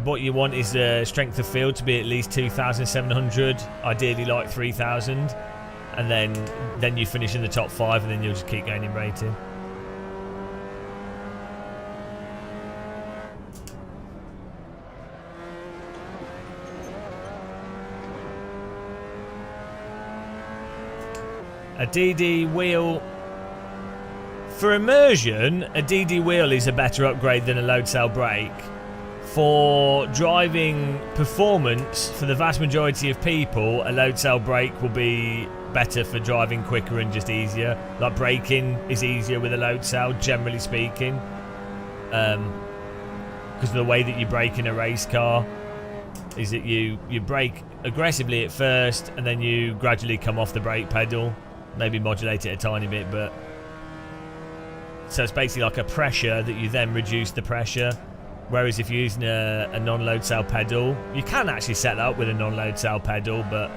What you want is strength of field to be at least 2,700, ideally like 3,000, and then you finish in the top 5 and then you'll just keep gaining rating. A DD wheel. For immersion, a DD wheel is a better upgrade than a load cell brake. For driving performance, for the vast majority of people, a load cell brake will be better for driving quicker and just easier. Like braking is easier with a load cell, generally speaking. Because of the way that you brake in a race car is that you brake aggressively at first and then you gradually come off the brake pedal. Maybe modulate it a tiny bit, but so it's basically like a pressure that you then reduce the pressure. Whereas if you're using a non-load cell pedal, you can actually set that up with a non-load cell pedal, but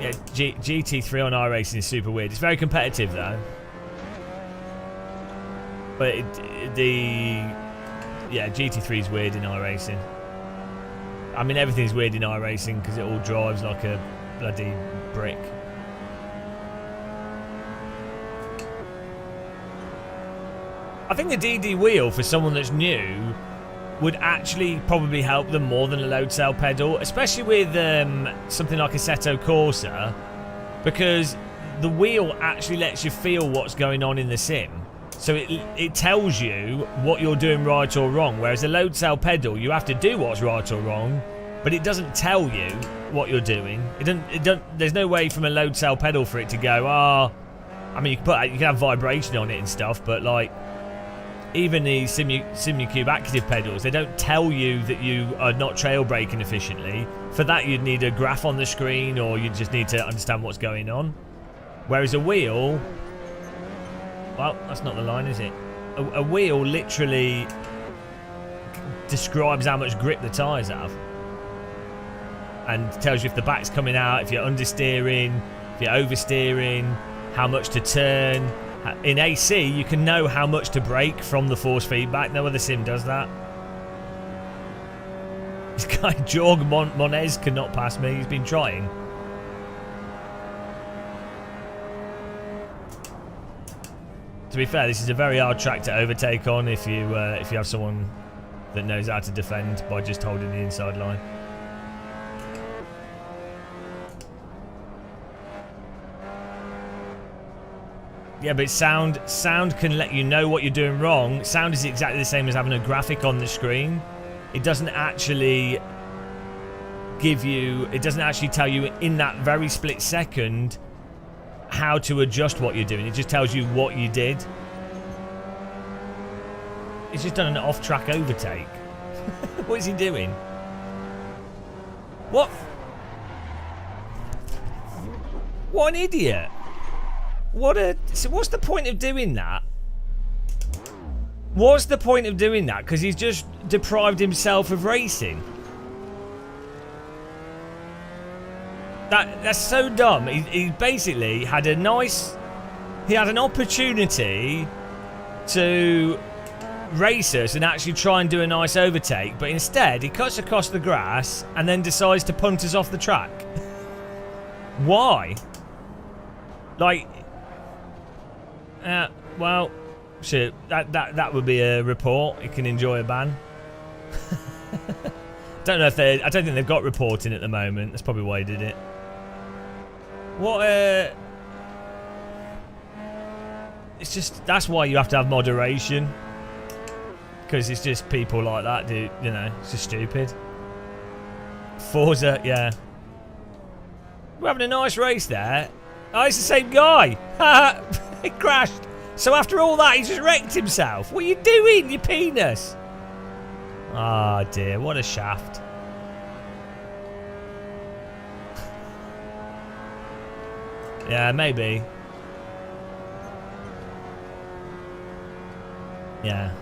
yeah, GT3 on iRacing is super weird. It's very competitive though, but yeah, GT3 is weird in iRacing. I mean, everything's weird in iRacing because it all drives like a bloody brick. I think the DD wheel for someone that's new would actually probably help them more than a load cell pedal, especially with something like Assetto Corsa, because the wheel actually lets you feel what's going on in the sim. So it tells you what you're doing right or wrong, whereas a load cell pedal, you have to do what's right or wrong, but it doesn't tell you what you're doing. There's no way from a load cell pedal for it to go, I mean, you can have vibration on it and stuff, but like, even the Simucube active pedals, they don't tell you that you are not trail braking efficiently. For that, you'd need a graph on the screen, or you just need to understand what's going on. Whereas a wheel, well, that's not the line, is it? A wheel literally describes how much grip the tyres have, and tells you if the back's coming out, if you're understeering, if you're oversteering, how much to turn. In AC, you can know how much to brake from the force feedback. No other sim does that. This guy, Jorg Monez, cannot pass me. He's been trying. To be fair, this is a very hard track to overtake on if you have someone that knows how to defend by just holding the inside line. Yeah, but sound can let you know what you're doing wrong. Sound is exactly the same as having a graphic on the screen. It doesn't actually give you, it doesn't actually tell you in that very split second how to adjust what you're doing. It just tells you what you did. He's just done an off-track overtake. What is he doing? What? What an idiot. So what's the point of doing that? What's the point of doing that? Because he's just deprived himself of racing. That's so dumb. He basically had a nice... He had an opportunity to race us and actually try and do a nice overtake, but instead he cuts across the grass and then decides to punt us off the track. Why? Like... well, shit. That would be a report. You can enjoy a ban. Don't know if I don't think they've got reporting at the moment. That's probably why he did it. What? It's just that's why you have to have moderation. Because it's just people like that, dude. You know, it's just stupid. Forza, yeah. We're having a nice race there. Oh, it's the same guy. He crashed. So after all that, he just wrecked himself. What are you doing, you penis? Ah, dear. What a shaft. Yeah, maybe. Yeah.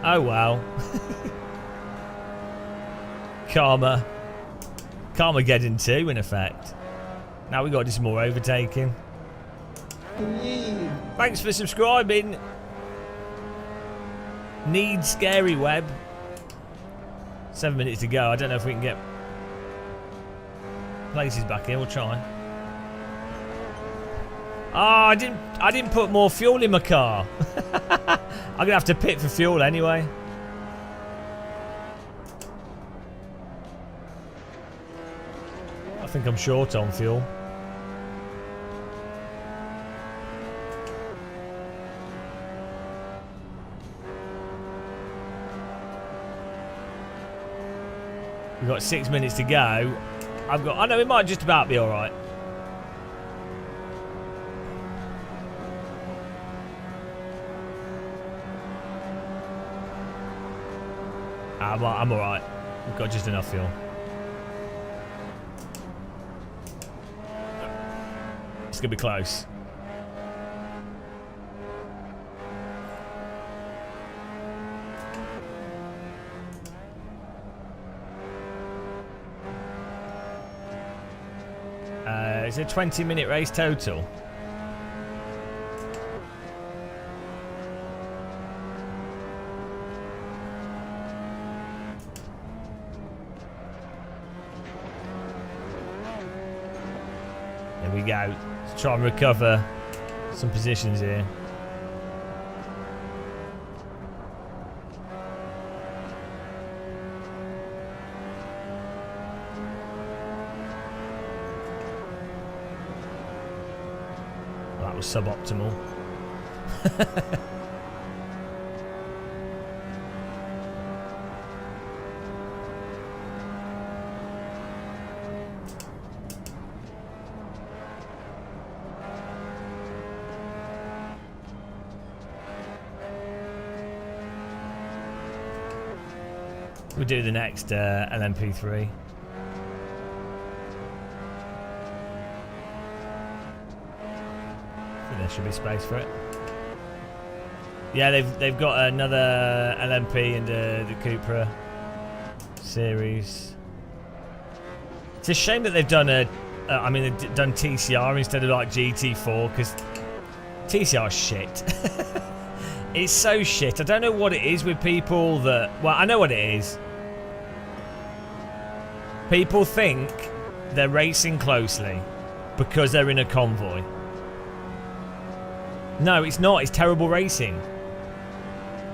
Oh, well. Karma. Carmageddon 2, in effect. Now we got to do some more overtaking. Thanks for subscribing. Need Scary Web. 7 minutes to go. I don't know if we can get places back here. We'll try. Oh, I didn't put more fuel in my car. I'm gonna have to pit for fuel anyway. I think I'm short on fuel. We've got 6 minutes to go. I know it might just about be alright. I'm alright. We've got just enough fuel. It's gonna be close. It's a 20-minute race total. There we go. Let's try and recover some positions here. Well, that was suboptimal. We'll do the next LMP3. I think there should be space for it. Yeah, they've got another LMP in the Cupra series. It's a shame that they've done they've done TCR instead of like GT4, because TCR is shit. It's so shit. I don't know what it is with people that... Well, I know what it is. People think they're racing closely because they're in a convoy. No, it's not. It's terrible racing.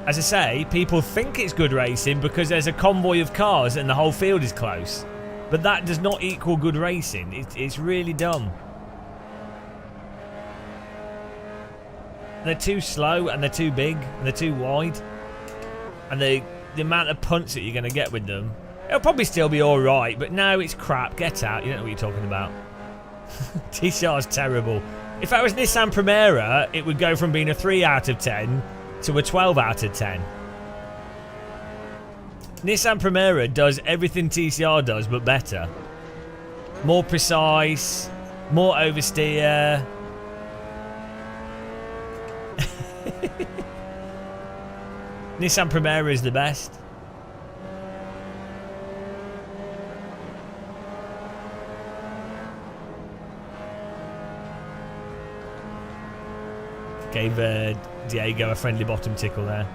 As I say, people think it's good racing because there's a convoy of cars and the whole field is close. But that does not equal good racing. It's really dumb. They're too slow and they're too big and they're too wide. And the amount of punts that you're going to get with them, it'll probably still be alright, but no, it's crap. Get out. You don't know what you're talking about. TCR's terrible. If that was Nissan Primera, it would go from being a 3 out of 10 to a 12 out of 10. Nissan Primera does everything TCR does, but better. More precise, more oversteer. Nissan Primera is the best. Gave Diego a friendly bottom tickle there.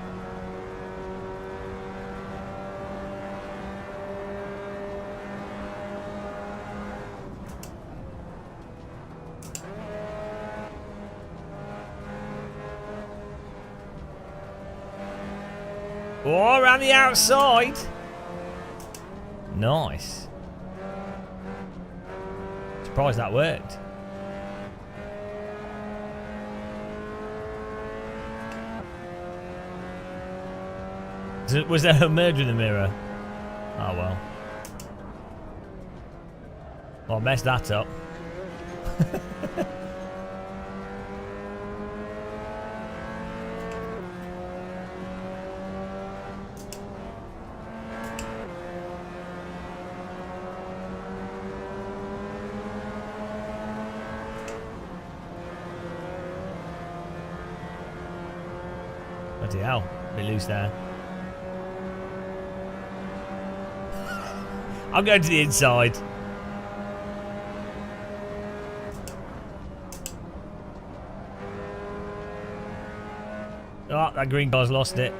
Oh, around the outside. Nice. Surprised that worked. Was there a merger in the mirror? Oh well. Well, I messed that up. Bloody hell, bit loose there. I'm going to the inside. Oh, that green car's lost it.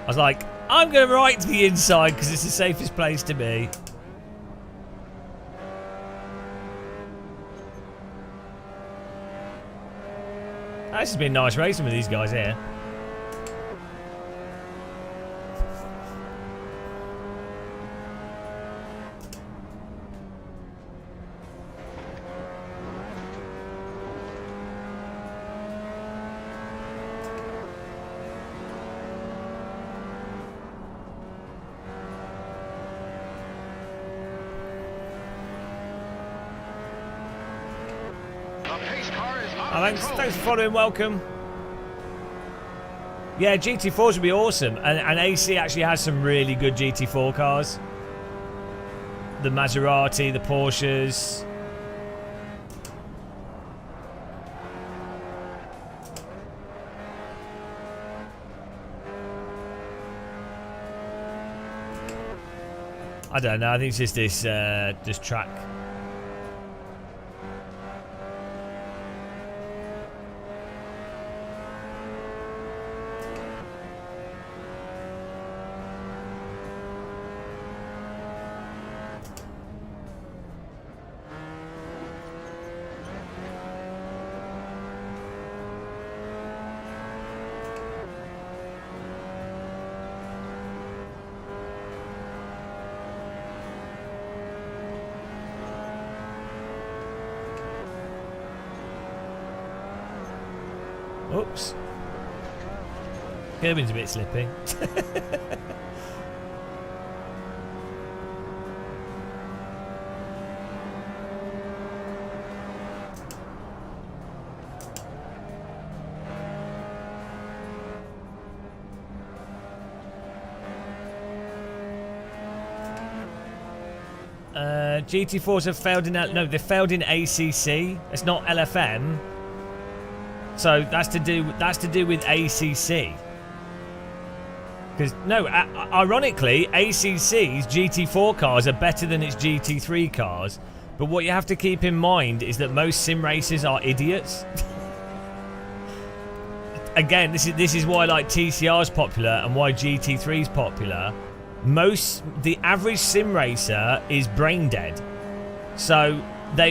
I was like, I'm going right to the inside because it's the safest place to be. This has been nice racing with these guys here. Thanks for following, welcome. Yeah, GT4s would be awesome. And AC actually has some really good GT4 cars. The Maserati, the Porsches. I don't know, I think it's just this track. Oops. Curbing's a bit slippy. GT4s have failed in... No, they failed in ACC. It's not LFM. So that's to do with ACC. Because, no, ironically, ACC's GT4 cars are better than its GT3 cars. But what you have to keep in mind is that most sim racers are idiots. Again, this is why like TCR's popular and why GT3's popular. The average sim racer is brain dead. So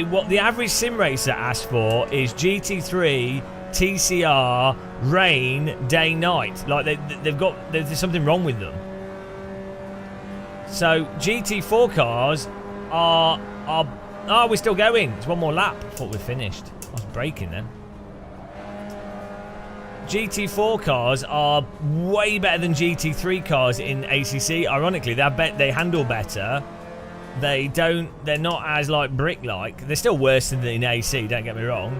what the average sim racer asks for is GT3, TCR, rain, day, night. Like there's something wrong with them. So GT4 cars are we're still going. It's one more lap. I thought we'd finished. I was braking then. GT4 cars are way better than GT3 cars in ACC. Ironically, they handle better. They're not as like brick-like. They're still worse than in AC, don't get me wrong.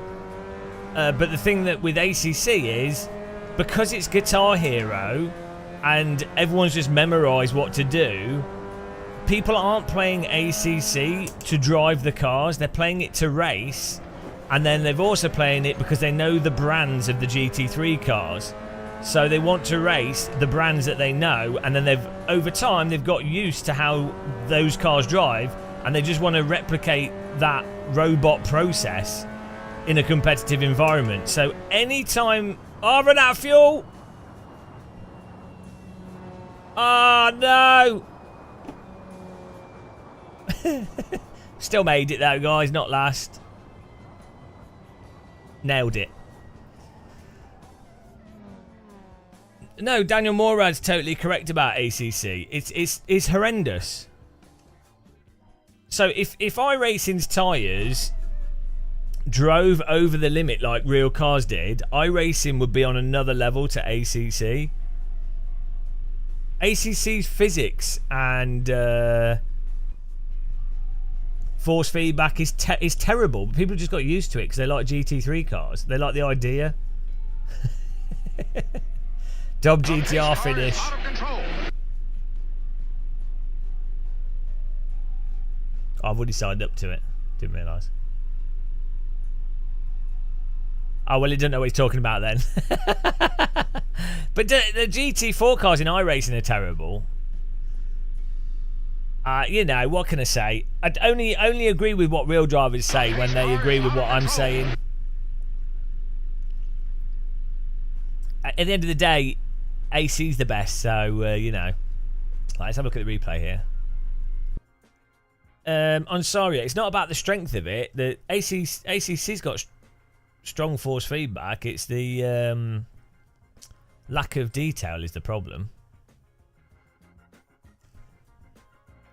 But the thing that with ACC is, because it's Guitar Hero and everyone's just memorised what to do, people aren't playing ACC to drive the cars. They're playing it to race. And then they've also playing it because they know the brands of the GT3 cars. So they want to race the brands that they know, and then over time they've got used to how those cars drive, and they just want to replicate that robot process in a competitive environment. So anytime... Oh, I've run out of fuel! Oh, no! Still made it though, guys, not last. Nailed it. No, Daniel Morad's totally correct about ACC. It's horrendous. So if iRacing's tyres drove over the limit like real cars did, iRacing would be on another level to ACC. ACC's physics and force feedback is terrible, but people just got used to it because they like GT3 cars. They like the idea. Dub GTR finish. I've already signed up to it. Didn't realise. Oh, well, he doesn't know what he's talking about then. But the GT4 cars in iRacing are terrible. You know, what can I say? I'd only agree with what real drivers say when they agree with what I'm saying. At the end of the day, AC's the best, so, you know. Let's have a look at the replay here. On Saria, it's not about the strength of it. The ACC's got strong force feedback. It's the lack of detail is the problem.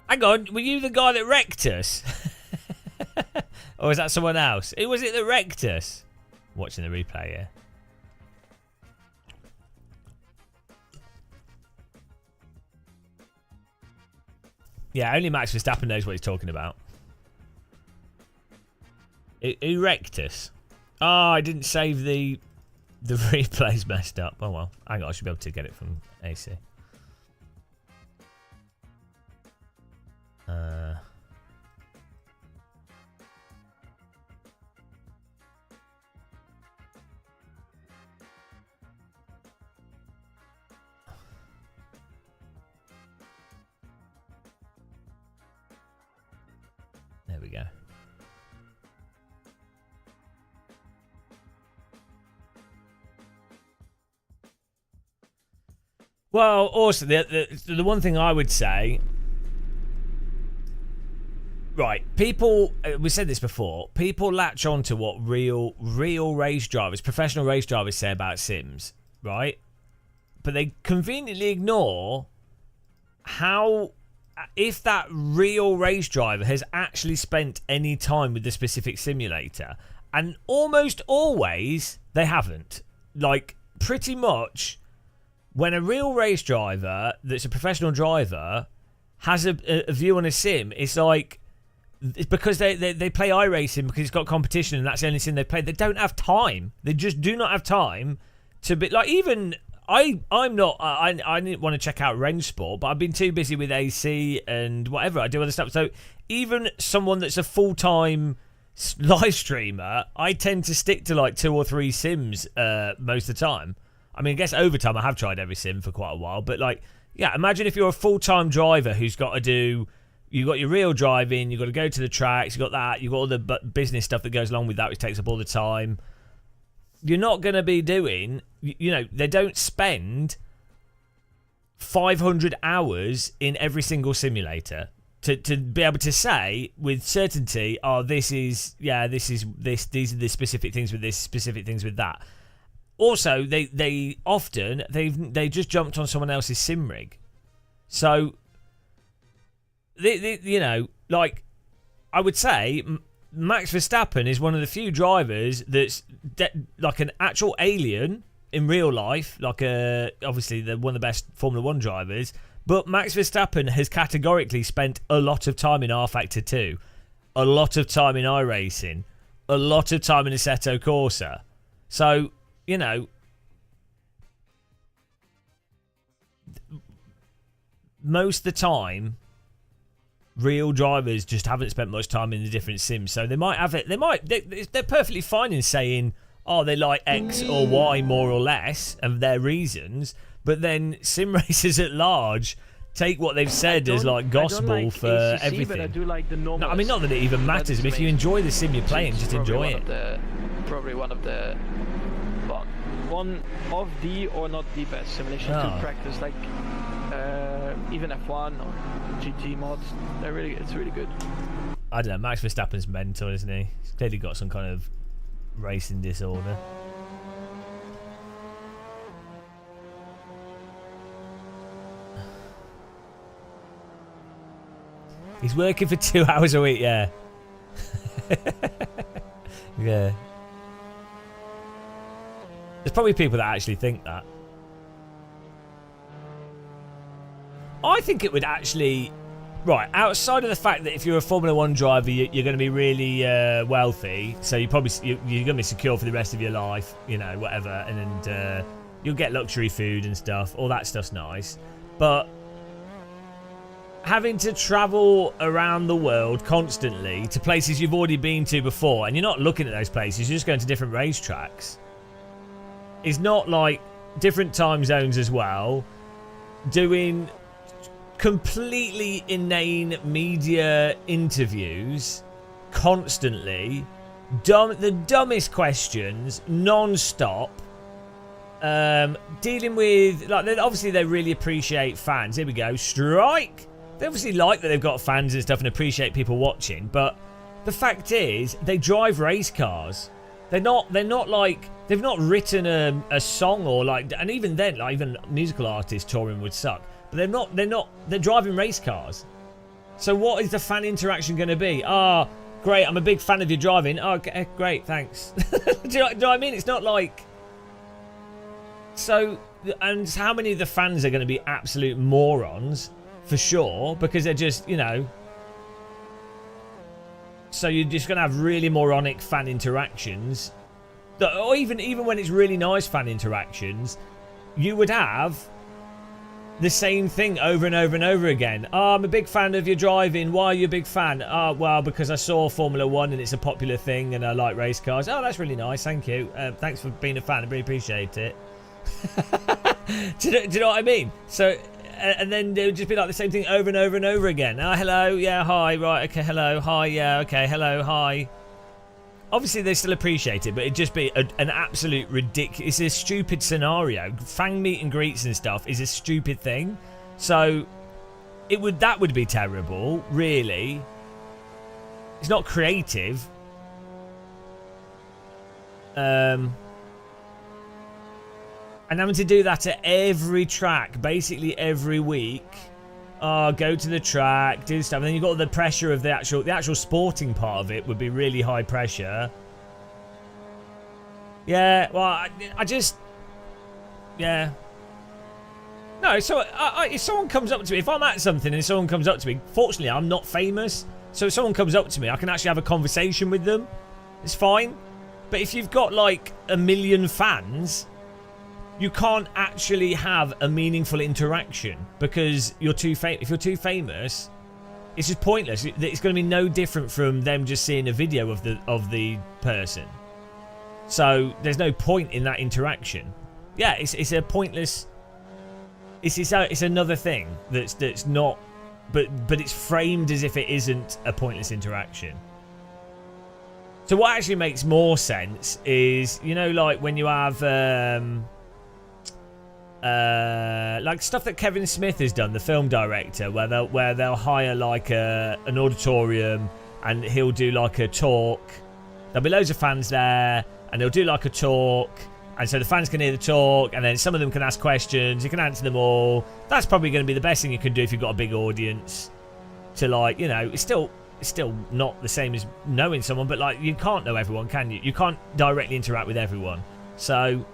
Hang on, were you the guy that wrecked us? Or was that someone else? Who was it that wrecked us? Watching the replay here. Yeah, only Max Verstappen knows what he's talking about. Who wrecked us? Oh, I didn't save the replay's messed up. Oh well, hang on, I should be able to get it from AC. There we go. Well, also the one thing I would say, right? People, we said this before. People latch on to what real race drivers, professional race drivers say about sims, right? But they conveniently ignore how, if that real race driver has actually spent any time with the specific simulator, and almost always they haven't. like pretty much when a real race driver that's a professional driver has a view on a sim, it's like it's because they play iRacing because it's got competition and that's the only sim they play. They don't have time. They just do not have time to be like even. I'm not. I didn't want to check out range sport, but I've been too busy with AC and whatever. I do other stuff. So even someone that's a full-time live streamer, I tend to stick to like 2 or 3 sims most of the time. I mean, I guess over time I have tried every sim for quite a while, but like, yeah, imagine if you're a full-time driver who's got to do. You've got your real driving, you've got to go to the tracks, you've got that, you've got all the business stuff that goes along with that, which takes up all the time. You're not going to be doing, they don't spend 500 hours in every single simulator to be able to say with certainty, oh, these are the specific things with this, specific things with that. Also, they often, they just jumped on someone else's sim rig. So, like, I would say Max Verstappen is one of the few drivers that's like an actual alien in real life, like obviously one of the best Formula 1 drivers, but Max Verstappen has categorically spent a lot of time in R Factor 2, a lot of time in iRacing, a lot of time in Assetto Corsa. So, most of the time, real drivers just haven't spent much time in the different sims, so they might have it. They're perfectly fine in saying, oh, they like X or Y more or less of their reasons, but then sim racers at large take what they've said as like gospel for ACC, everything. But I do like the normal. No, I mean, not that it even matters. But if you enjoy the sim you're playing, just enjoy it. Probably one of the or not the best simulation to practice, like even F1 or GT mods. It's really good. I don't know. Max Verstappen's mental, isn't he? He's clearly got some kind of racing disorder. He's working for 2 hours a week, yeah. Yeah. There's probably people that actually think that. I think it would actually... Right, outside of the fact that if you're a Formula 1 driver, you're going to be really wealthy, so you're going to be secure for the rest of your life, whatever, and you'll get luxury food and stuff. All that stuff's nice. But having to travel around the world constantly to places you've already been to before, and you're not looking at those places, you're just going to different racetracks, is not like different time zones as well, doing completely inane media interviews constantly, the dumbest questions non-stop, dealing with, like, obviously they really appreciate fans. Here we go, strike. They obviously like that they've got fans and stuff and appreciate people watching, but the fact is they drive race cars. They're not like, they've not written a song, or like, and even then, like, even musical artists touring would suck. But they're driving race cars. So what is the fan interaction going to be? Ah, great, I'm a big fan of your driving. Oh, okay, great, thanks. do you know what I mean? It's not like... So, and how many of the fans are going to be absolute morons, for sure, because they're just, So you're just going to have really moronic fan interactions. Or even when it's really nice fan interactions, you would have the same thing over and over and over again. Oh, I'm a big fan of your driving. Why are you a big fan? Oh, well, because I saw Formula 1 and it's a popular thing and I like race cars. Oh, that's really nice. Thank you. Thanks for being a fan. I really appreciate it. do you know what I mean? So, and then it would just be like the same thing over and over and over again. Oh, hello. Yeah, hi. Right. Okay, hello. Hi. Yeah, okay. Hello. Hi. Obviously, they still appreciate it, but it'd just be an absolute ridiculous... It's a stupid scenario. Fan meet and greets and stuff is a stupid thing. So, that would be terrible, really. It's not creative. And having to do that at every track, basically every week... go to the track, do stuff, and then you've got the pressure of the actual sporting part of it would be really high pressure. Yeah, well, I just... Yeah. No, so if someone comes up to me, if I'm at something and someone comes up to me, fortunately I'm not famous, so if someone comes up to me, I can actually have a conversation with them. It's fine. But if you've got like 1 million fans, you can't actually have a meaningful interaction because you're too if you're too famous, it's just pointless. It's going to be no different from them just seeing a video of the person. So there's no point in that interaction. Yeah, it's a pointless. It's another thing that's not, but it's framed as if it isn't a pointless interaction. So what actually makes more sense is, you know, like when you have like stuff that Kevin Smith has done, the film director, where they'll hire like an auditorium and he'll do like a talk. There'll be loads of fans there and they'll do like a talk. And so the fans can hear the talk, and then some of them can ask questions. You can answer them all. That's probably going to be the best thing you can do if you've got a big audience. To like, you know, it's still not the same as knowing someone, but like you can't know everyone, can you? You can't directly interact with everyone. So,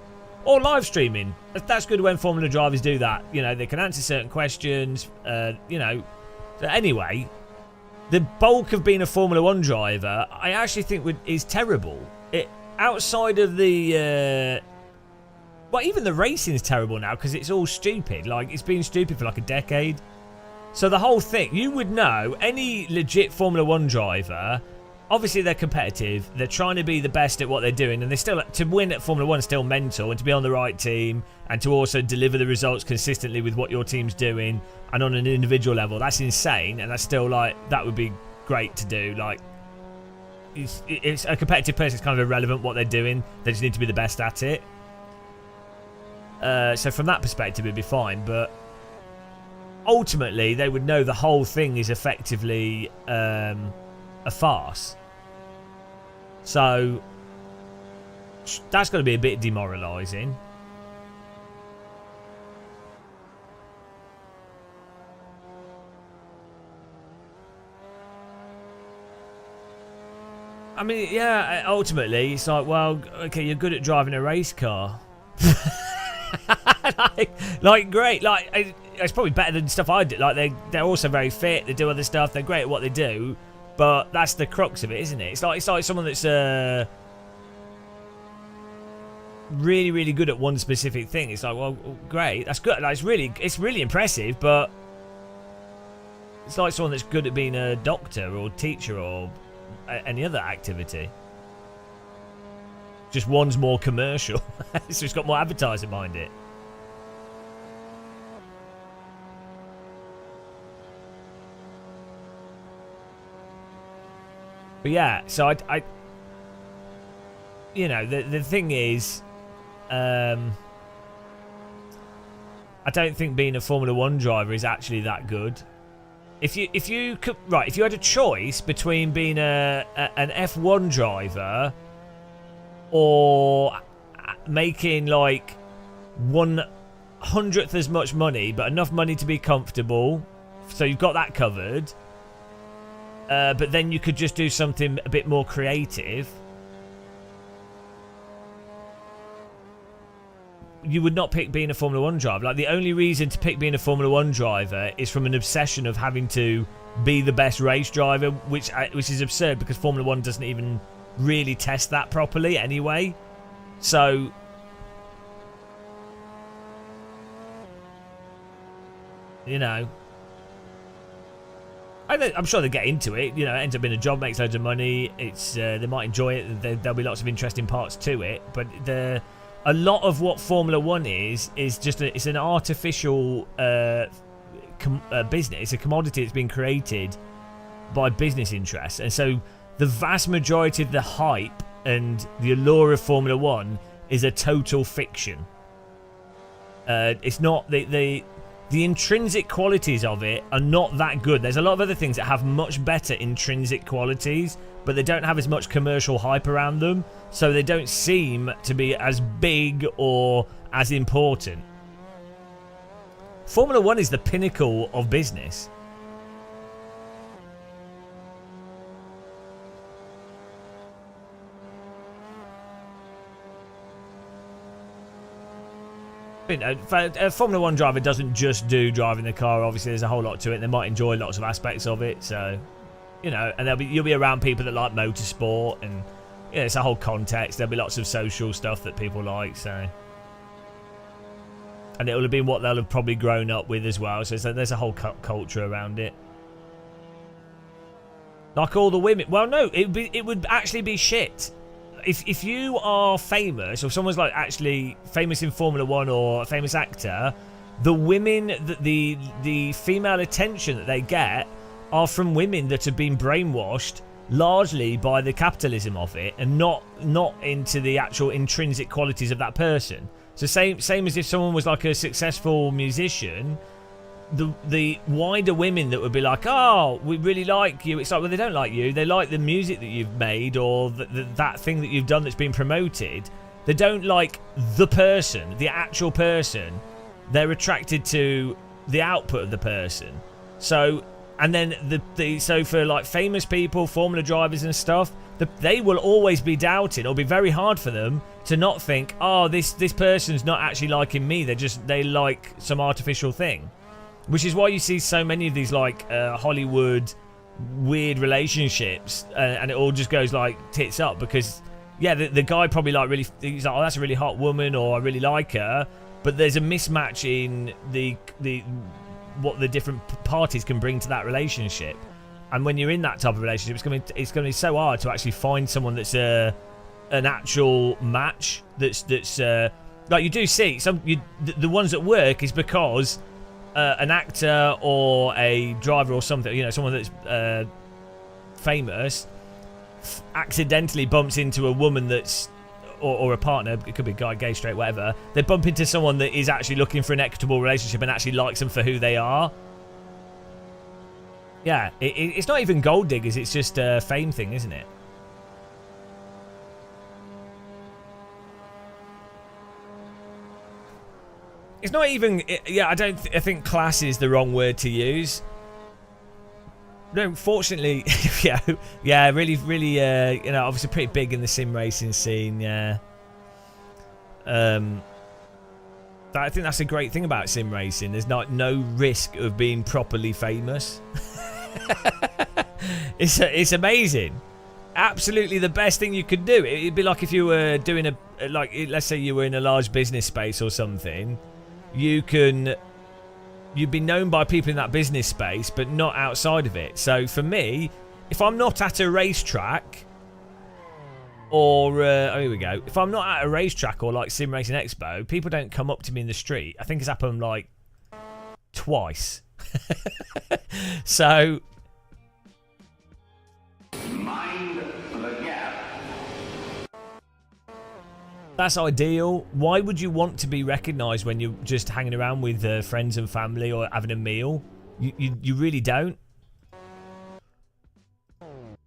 or live streaming. That's good when Formula drivers do that. You know, they can answer certain questions. You know, so anyway, the bulk of being a Formula 1 driver, I actually think is terrible. Outside of the well, even the racing's terrible now because it's all stupid. Like, it's been stupid for like a decade. So the whole thing, you would know, any legit Formula 1 driver, obviously they're competitive, they're trying to be the best at what they're doing, and they still, to win at Formula 1 is still mental, and to be on the right team, and to also deliver the results consistently with what your team's doing, and on an individual level, that's insane, and that's still like, that would be great to do. Like, it's a competitive person, it's kind of irrelevant what they're doing, they just need to be the best at it. So from that perspective it'd be fine, but ultimately they would know the whole thing is effectively a farce. So that's going to be a bit demoralising. I mean, yeah, ultimately, it's like, well, okay, you're good at driving a race car. like, great. Like, it's probably better than stuff I do. Like, they're also very fit. They do other stuff. They're great at what they do. But that's the crux of it, isn't it? It's like someone that's really, really good at one specific thing. It's like, well, great. That's good. Like, it's really impressive, but it's like someone that's good at being a doctor or teacher or any other activity. Just one's more commercial. So it's got more advertising behind it. But yeah, so I you know, the thing is, I don't think being a Formula 1 driver is actually that good. If you had a choice between being an F1 driver or making like 1/100th as much money, but enough money to be comfortable, so you've got that covered, but then you could just do something a bit more creative, you would not pick being a Formula 1 driver. Like, the only reason to pick being a Formula 1 driver is from an obsession of having to be the best race driver, which is absurd because Formula 1 doesn't even really test that properly anyway. So you know, I'm sure they get into it. You know, it ends up being a job, makes loads of money. It's they might enjoy it. There'll be lots of interesting parts to it. But a lot of what Formula 1 is just it's an artificial business. It's a commodity that's been created by business interests, and so the vast majority of the hype and the allure of Formula 1 is a total fiction. It's not the intrinsic qualities of it are not that good. There's a lot of other things that have much better intrinsic qualities, but they don't have as much commercial hype around them, so they don't seem to be as big or as important. Formula 1 is the pinnacle of business. A Formula 1 driver doesn't just do driving the car. Obviously, there's a whole lot to it. They might enjoy lots of aspects of it. So, you know, and you'll be around people that like motorsport, and yeah, it's a whole context. There'll be lots of social stuff that people like. So, and it will have been what they'll have probably grown up with as well. So there's a whole culture around it. Like all the women. Well, no, it would actually be shit. If you are famous, or someone's like actually famous in Formula 1 or a famous actor, the women, the female attention that they get are from women that have been brainwashed largely by the capitalism of it, and not into the actual intrinsic qualities of that person. So same as if someone was like a successful musician, the wider women that would be like, oh, we really like you. It's like, well, they don't like you. They like the music that you've made, or that thing that you've done that's been promoted. They don't like the person, the actual person. They're attracted to the output of the person. So, and then so for like famous people, Formula drivers and stuff, they will always be doubted. It'll be very hard for them to not think, oh, this person's not actually liking me. They like some artificial thing. Which is why you see so many of these like Hollywood weird relationships, and it all just goes like tits up, because yeah, the guy probably like really, he's like, oh, that's a really hot woman, or I really like her, but there's a mismatch in what the different parties can bring to that relationship. And when you're in that type of relationship, it's going to be so hard to actually find someone that's an actual match. That's like, you do see the ones that work is because an actor or a driver or something, you know, someone that's famous accidentally bumps into a woman that's, or a partner, it could be guy, gay, straight, whatever. They bump into someone that is actually looking for an equitable relationship and actually likes them for who they are. Yeah, it's not even gold diggers, it's just a fame thing, isn't it? It's not even, yeah, I think class is the wrong word to use. No, fortunately, yeah, really, you know, obviously pretty big in the sim racing scene, yeah. I think that's a great thing about sim racing. There's no risk of being properly famous. It's amazing. Absolutely the best thing you could do. It'd be like if you were doing let's say you were in a large business space or something. You'd be known by people in that business space, but not outside of it. So for me, if I'm not at a racetrack, or here we go. If I'm not at a racetrack or like Sim Racing Expo, people don't come up to me in the street. I think it's happened like twice. So Mind the gap. that's ideal. Why would you want to be recognised when you're just hanging around with friends and family or having a meal? You really don't.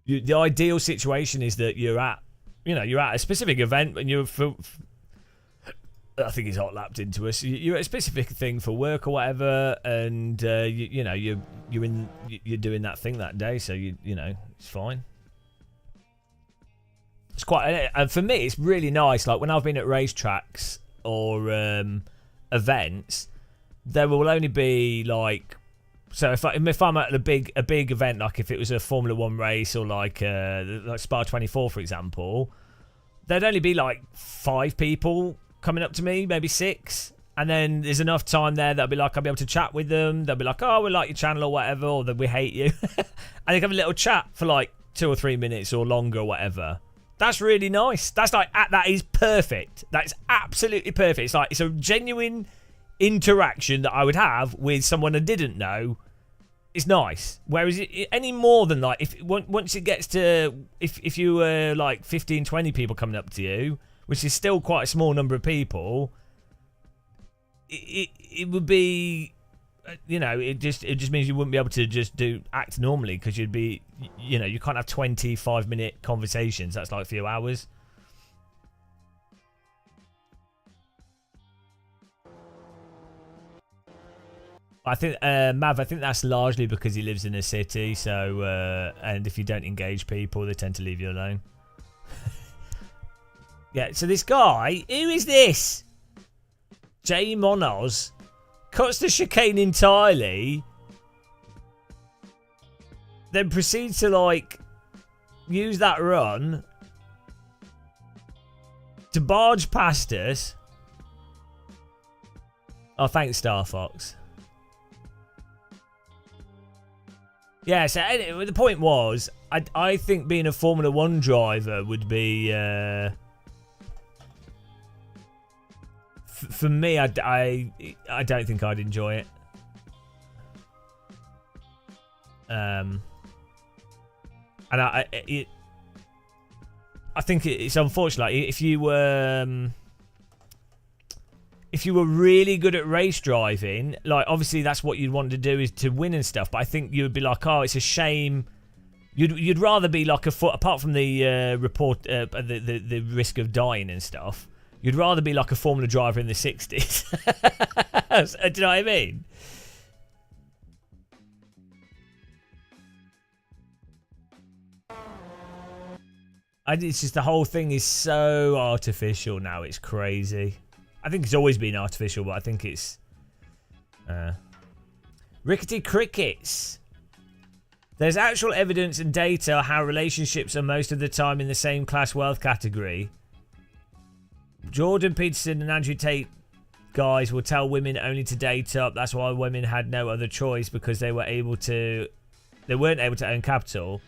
The ideal situation is that you're at a specific event and you're I think he's hot lapped into us. You're at a specific thing for work or whatever, and you're doing that thing that day, so you know it's fine. It's quite, and for me, it's really nice. Like when I've been at racetracks or events, there will only be like, so if I'm at a big event, like if it was a Formula 1 race or like Spa 24, for example, there'd only be like 5 people coming up to me, maybe 6, and then there's enough time there that I'll be able to chat with them. They'll be like, oh, we like your channel or whatever, or that we hate you, and they can have a little chat for like 2 or 3 minutes or longer or whatever. That's really nice. That's like, that is perfect. That's absolutely perfect. It's like, it's a genuine interaction that I would have with someone I didn't know. It's nice. Whereas any more than like, once it gets to, if you were like 15, 20 people coming up to you, which is still quite a small number of people, it would be, it just means you wouldn't be able to just act normally, because you'd be, you can't have 25-minute conversations. That's like a few hours. I think Mav, I think that's largely because he lives in a city, so and if you don't engage people, they tend to leave you alone. Yeah, so this guy, who is this? Jay Monos cuts the chicane entirely, then proceeds to like use that run to barge past us. Oh, thanks, Star Fox. Yeah, so anyway, the point was, I think being a Formula 1 driver would be... for me, I don't think I'd enjoy it. And I think it's unfortunate. Like, if you were really good at race driving, like obviously that's what you'd want to do, is to win and stuff. But I think you would be like, oh, it's a shame. You'd rather be like apart from the the risk of dying and stuff. You'd rather be like a Formula driver in the 60s. Do you know what I mean? It's just the whole thing is so artificial now. It's crazy. I think it's always been artificial, but I think it's... Rickety Crickets. There's actual evidence and data how relationships are most of the time in the same class wealth category. Jordan Peterson and Andrew Tate guys will tell women only to date up. That's why women had no other choice, because they weren't able to own capital.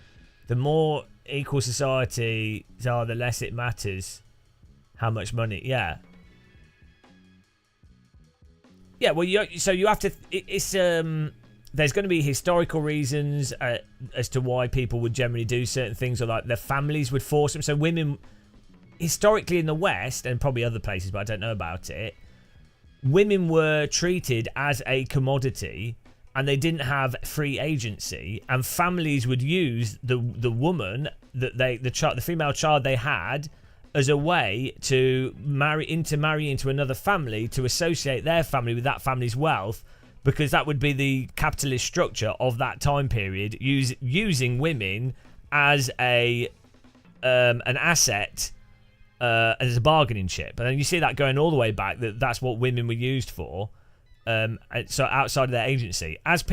The more equal societies are, the less it matters how much money. Yeah, well, so you have to... It's there's going to be historical reasons as to why people would generally do certain things, or like their families would force them. So women, historically in the West, and probably other places, but I don't know about it, women were treated as a commodity, and they didn't have free agency, and families would use the woman that the female child they had as a way to marry into another family, to associate their family with that family's wealth, because that would be the capitalist structure of that time period, using women as an asset, as a bargaining chip. And then you see that going all the way back, that's what women were used for. So outside of their agency, as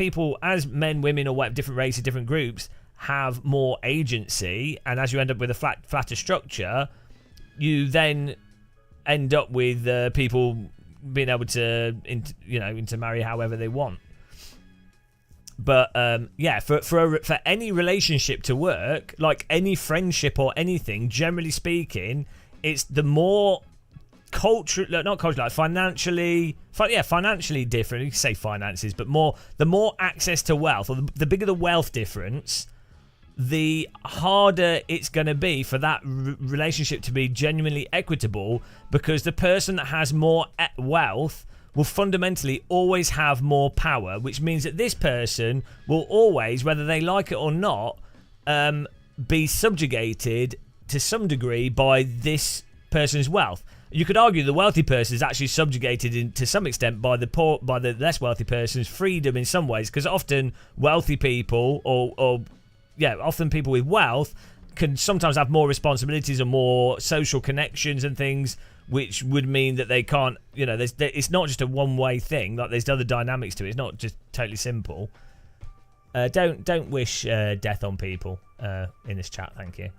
men, women, or different races, different groups have more agency, and as you end up with a flatter structure, you then end up with people being able to intermarry however they want. But for any relationship to work, like any friendship or anything, generally speaking, it's the more financially different. You can say finances, but the more access to wealth, or the bigger the wealth difference, the harder it's going to be for that relationship to be genuinely equitable, because the person that has more wealth will fundamentally always have more power, which means that this person will always, whether they like it or not, be subjugated to some degree by this person's wealth. You could argue the wealthy person is actually subjugated to some extent by the less wealthy person's freedom in some ways, because often wealthy people often people with wealth can sometimes have more responsibilities and more social connections and things, which would mean that they can't, it's not just a one-way thing. Like, there's other dynamics to it. It's not just totally simple. Don't wish death on people in this chat, thank you.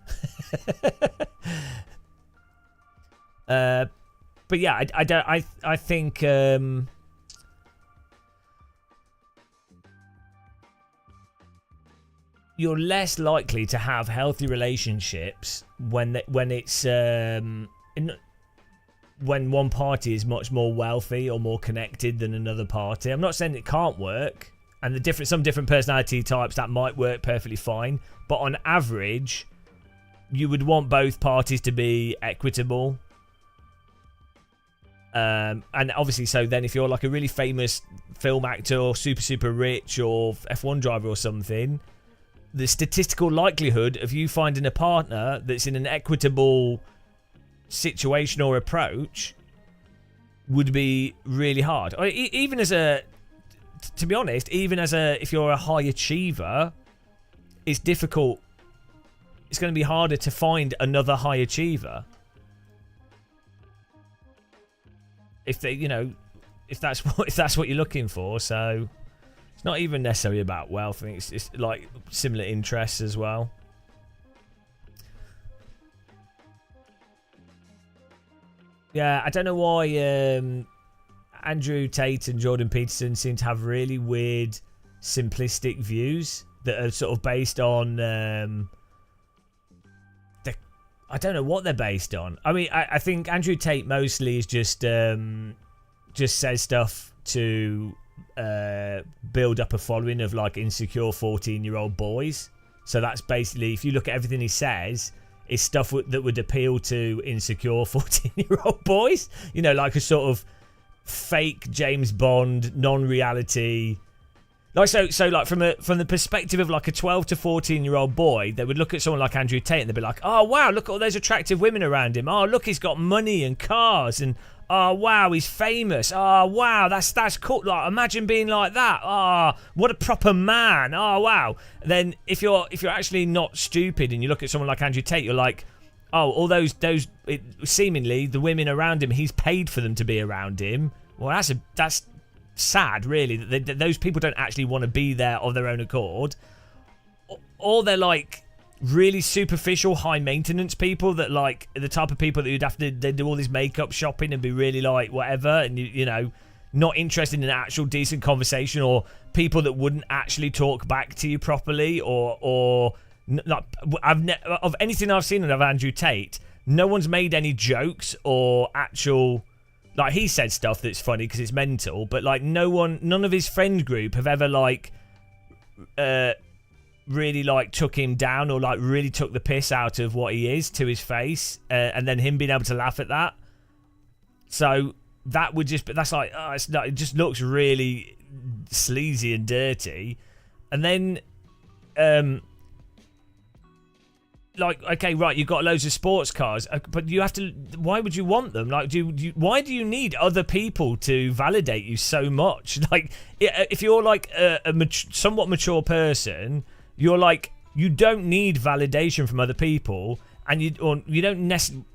But yeah, I think you're less likely to have healthy relationships when one party is much more wealthy or more connected than another party. I'm not saying it can't work, and some different personality types that might work perfectly fine, but on average, you would want both parties to be equitable. And obviously, so then if you're like a really famous film actor or super rich or F1 driver or something, the statistical likelihood of you finding a partner that's in an equitable situation or approach would be really hard. Even to be honest, if you're a high achiever, it's difficult. It's going to be harder to find another high achiever. If they, if that's what you're looking for. So it's not even necessarily about wealth. I think it's like similar interests as well. Yeah, I don't know why Andrew Tate and Jordan Peterson seem to have really weird, simplistic views that are sort of based on. I don't know what they're based on. I mean, I think Andrew Tate mostly is just says stuff to build up a following of like insecure 14-year-old boys. So that's basically, if you look at everything he says, it's stuff that would appeal to insecure 14-year-old boys. You know, like a sort of fake James Bond, non-reality. Like so like from the perspective of like a 12 to 14-year-old boy, they would look at someone like Andrew Tate and they'd be like, oh wow, look at all those attractive women around him. Oh look, he's got money and cars, and oh wow, he's famous. Oh wow, that's cool. Like imagine being like that. Oh, what a proper man. Oh wow. Then if you're actually not stupid and you look at someone like Andrew Tate, you're like, oh, all those seemingly the women around him, he's paid for them to be around him. Well, that's sad, really, that those people don't actually want to be there of their own accord, or they're like really superficial, high maintenance people that like the type of people that you'd have to they do all this makeup shopping and be really like whatever, and you know, not interested in an actual decent conversation, or people that wouldn't actually talk back to you properly, or like of anything I've seen of Andrew Tate, no one's made any jokes or actual. Like, he said stuff that's funny because it's mental, but like none of his friend group have ever like really like took him down or like really took the piss out of what he is to his face, and then him being able to laugh at that. So that would just, that's like, oh, it just looks really sleazy and dirty. And then like, okay, right, you've got loads of sports cars, but you have to, why would you want them? Like, why do you need other people to validate you so much? Like, if you're like a somewhat mature person, you're like, you don't need validation from other people, and you don't necessarily,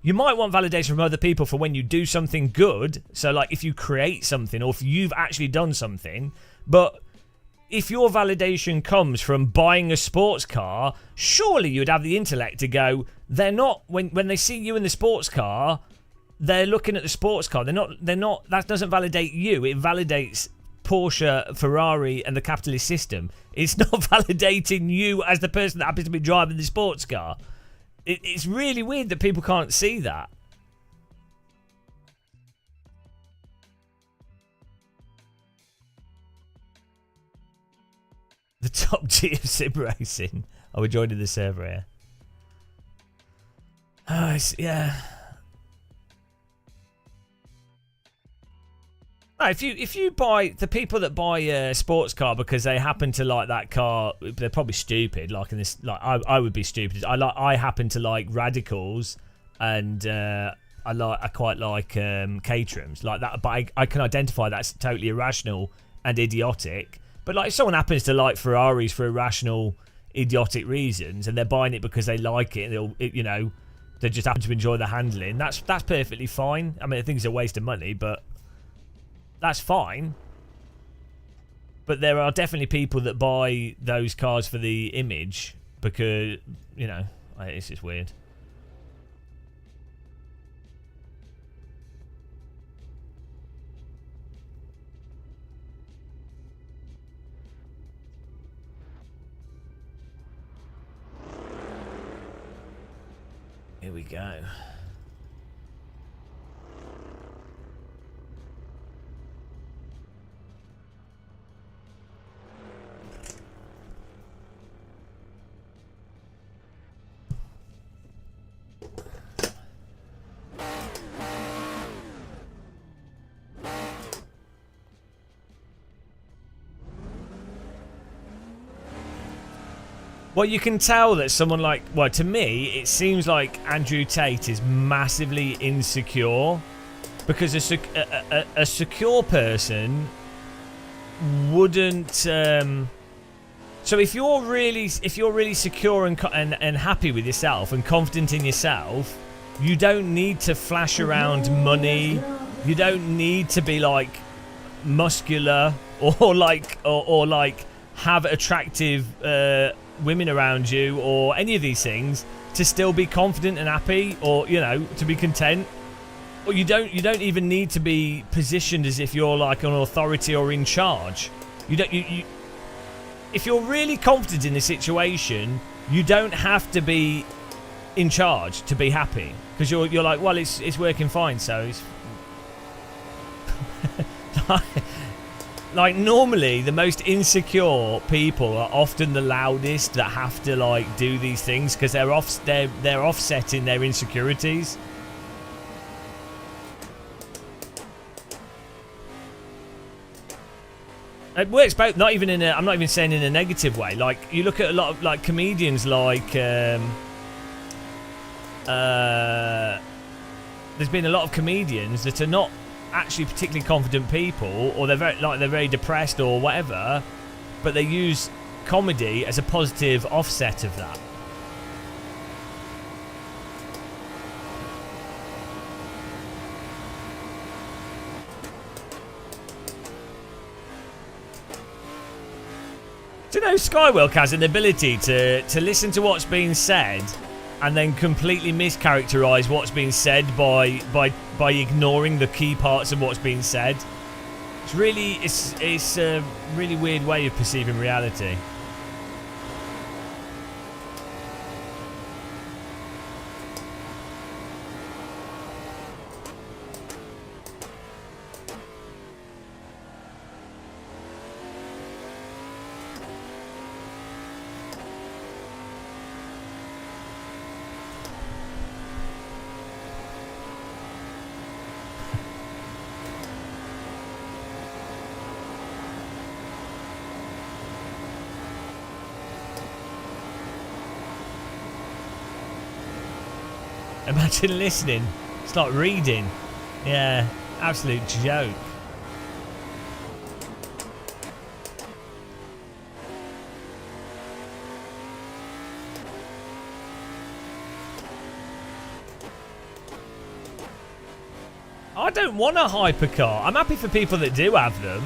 you might want validation from other people for when you do something good. So like if you create something or if you've actually done something, but if your validation comes from buying a sports car, surely you'd have the intellect to go, they're not, when they see you in the sports car, they're looking at the sports car. They're not, that doesn't validate you. It validates Porsche, Ferrari, and the capitalist system. It's not validating you as the person that happens to be driving the sports car. It's really weird that people can't see that. The top G of sim racing. Oh, we're joining the server here. Oh, yeah. No, if you buy, the people that buy a sports car because they happen to like that car, they're probably stupid. Like in this, like I would be stupid. I happen to like radicals, and I quite like Caterhams like that. But I can identify that's totally irrational and idiotic. But like if someone happens to like Ferraris for irrational, idiotic reasons, and they're buying it because they like it, and they just happen to enjoy the handling, that's perfectly fine. I mean, I think it's a waste of money, but that's fine. But there are definitely people that buy those cars for the image because, it's just weird. Here we go. Well, you can tell that someone like, well, to me, it seems like Andrew Tate is massively insecure, because a secure person wouldn't. So if you're really secure and happy with yourself and confident in yourself, you don't need to flash around money. You don't need to be like muscular or like have attractive women around you or any of these things to still be confident and happy, or you know, to be content. Or you don't even need to be positioned as if you're like an authority or in charge. You if you're really confident in the situation, you don't have to be in charge to be happy, because you're like, well, it's working fine, so it's like normally the most insecure people are often the loudest that have to like do these things, because they're offsetting their insecurities. It works both. Not even in a, I'm not even saying in a negative way. Like you look at a lot of like comedians, like there's been a lot of comedians that are not actually particularly confident people, or they're very depressed or whatever, but they use comedy as a positive offset of that. Do you know Skywalk has an ability to listen to what's being said and then completely mischaracterize what's being said by ignoring the key parts of what's being said? It's a really weird way of perceiving reality. Imagine listening. It's like reading. Yeah, absolute joke. I don't want a hypercar. I'm happy for people that do have them.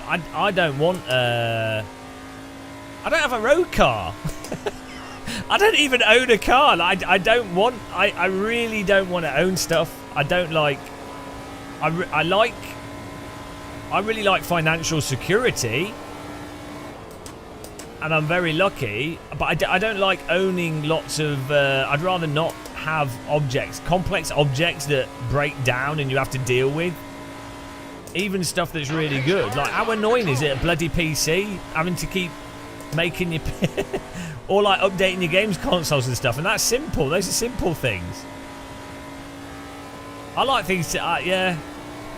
I don't want I don't have a road car. I don't even own a car. I don't want. I really don't want to own stuff. I don't like. I really like financial security, and I'm very lucky. But I don't like owning lots of. I'd rather not have objects, complex objects that break down and you have to deal with. Even stuff that's really good. Like, how annoying is it a bloody PC having to keep making your or like updating your games consoles and stuff, and that's simple. Those are simple things. I like things to yeah,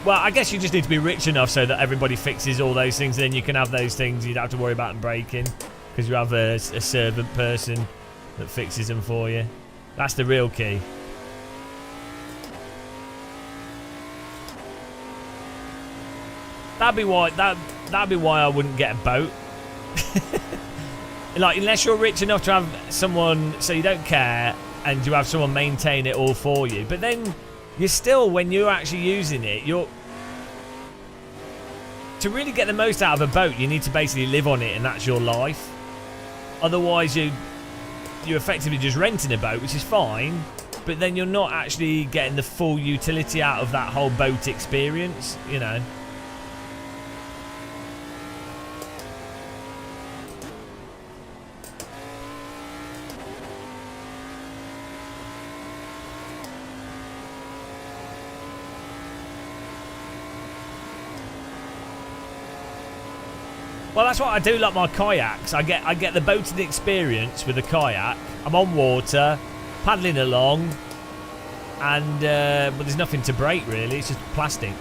well, I guess you just need to be rich enough so that everybody fixes all those things, and then you can have those things. You don't have to worry about them breaking because you have a servant person that fixes them for you. That's the real key. That'd be why I wouldn't get a boat. Like, unless you're rich enough to have someone, so you don't care, and you have someone maintain it all for you. But then you're still, when you're actually using it, to really get the most out of a boat, you need to basically live on it, and that's your life. Otherwise, you're effectively just renting a boat, which is fine, but then you're not actually getting the full utility out of that whole boat experience, you know. Well, that's what I do, like my kayaks. I get the boating experience with a kayak. I'm on water, paddling along, and but there's nothing to break really. It's just plastic.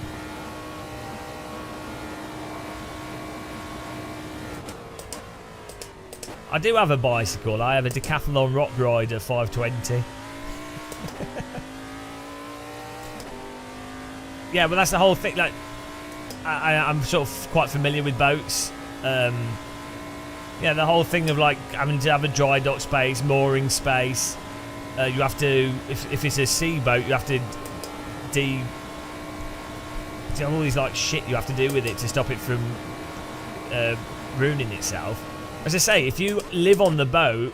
I do have a bicycle. I have a Decathlon Rock Rider 520. Yeah, but that's the whole thing. Like, I'm sort of quite familiar with boats. Yeah, the whole thing of like having to have a dry dock space, mooring space. You have to, if it's a sea boat, you have to all these like shit you have to do with it to stop it from ruining itself. As I say, if you live on the boat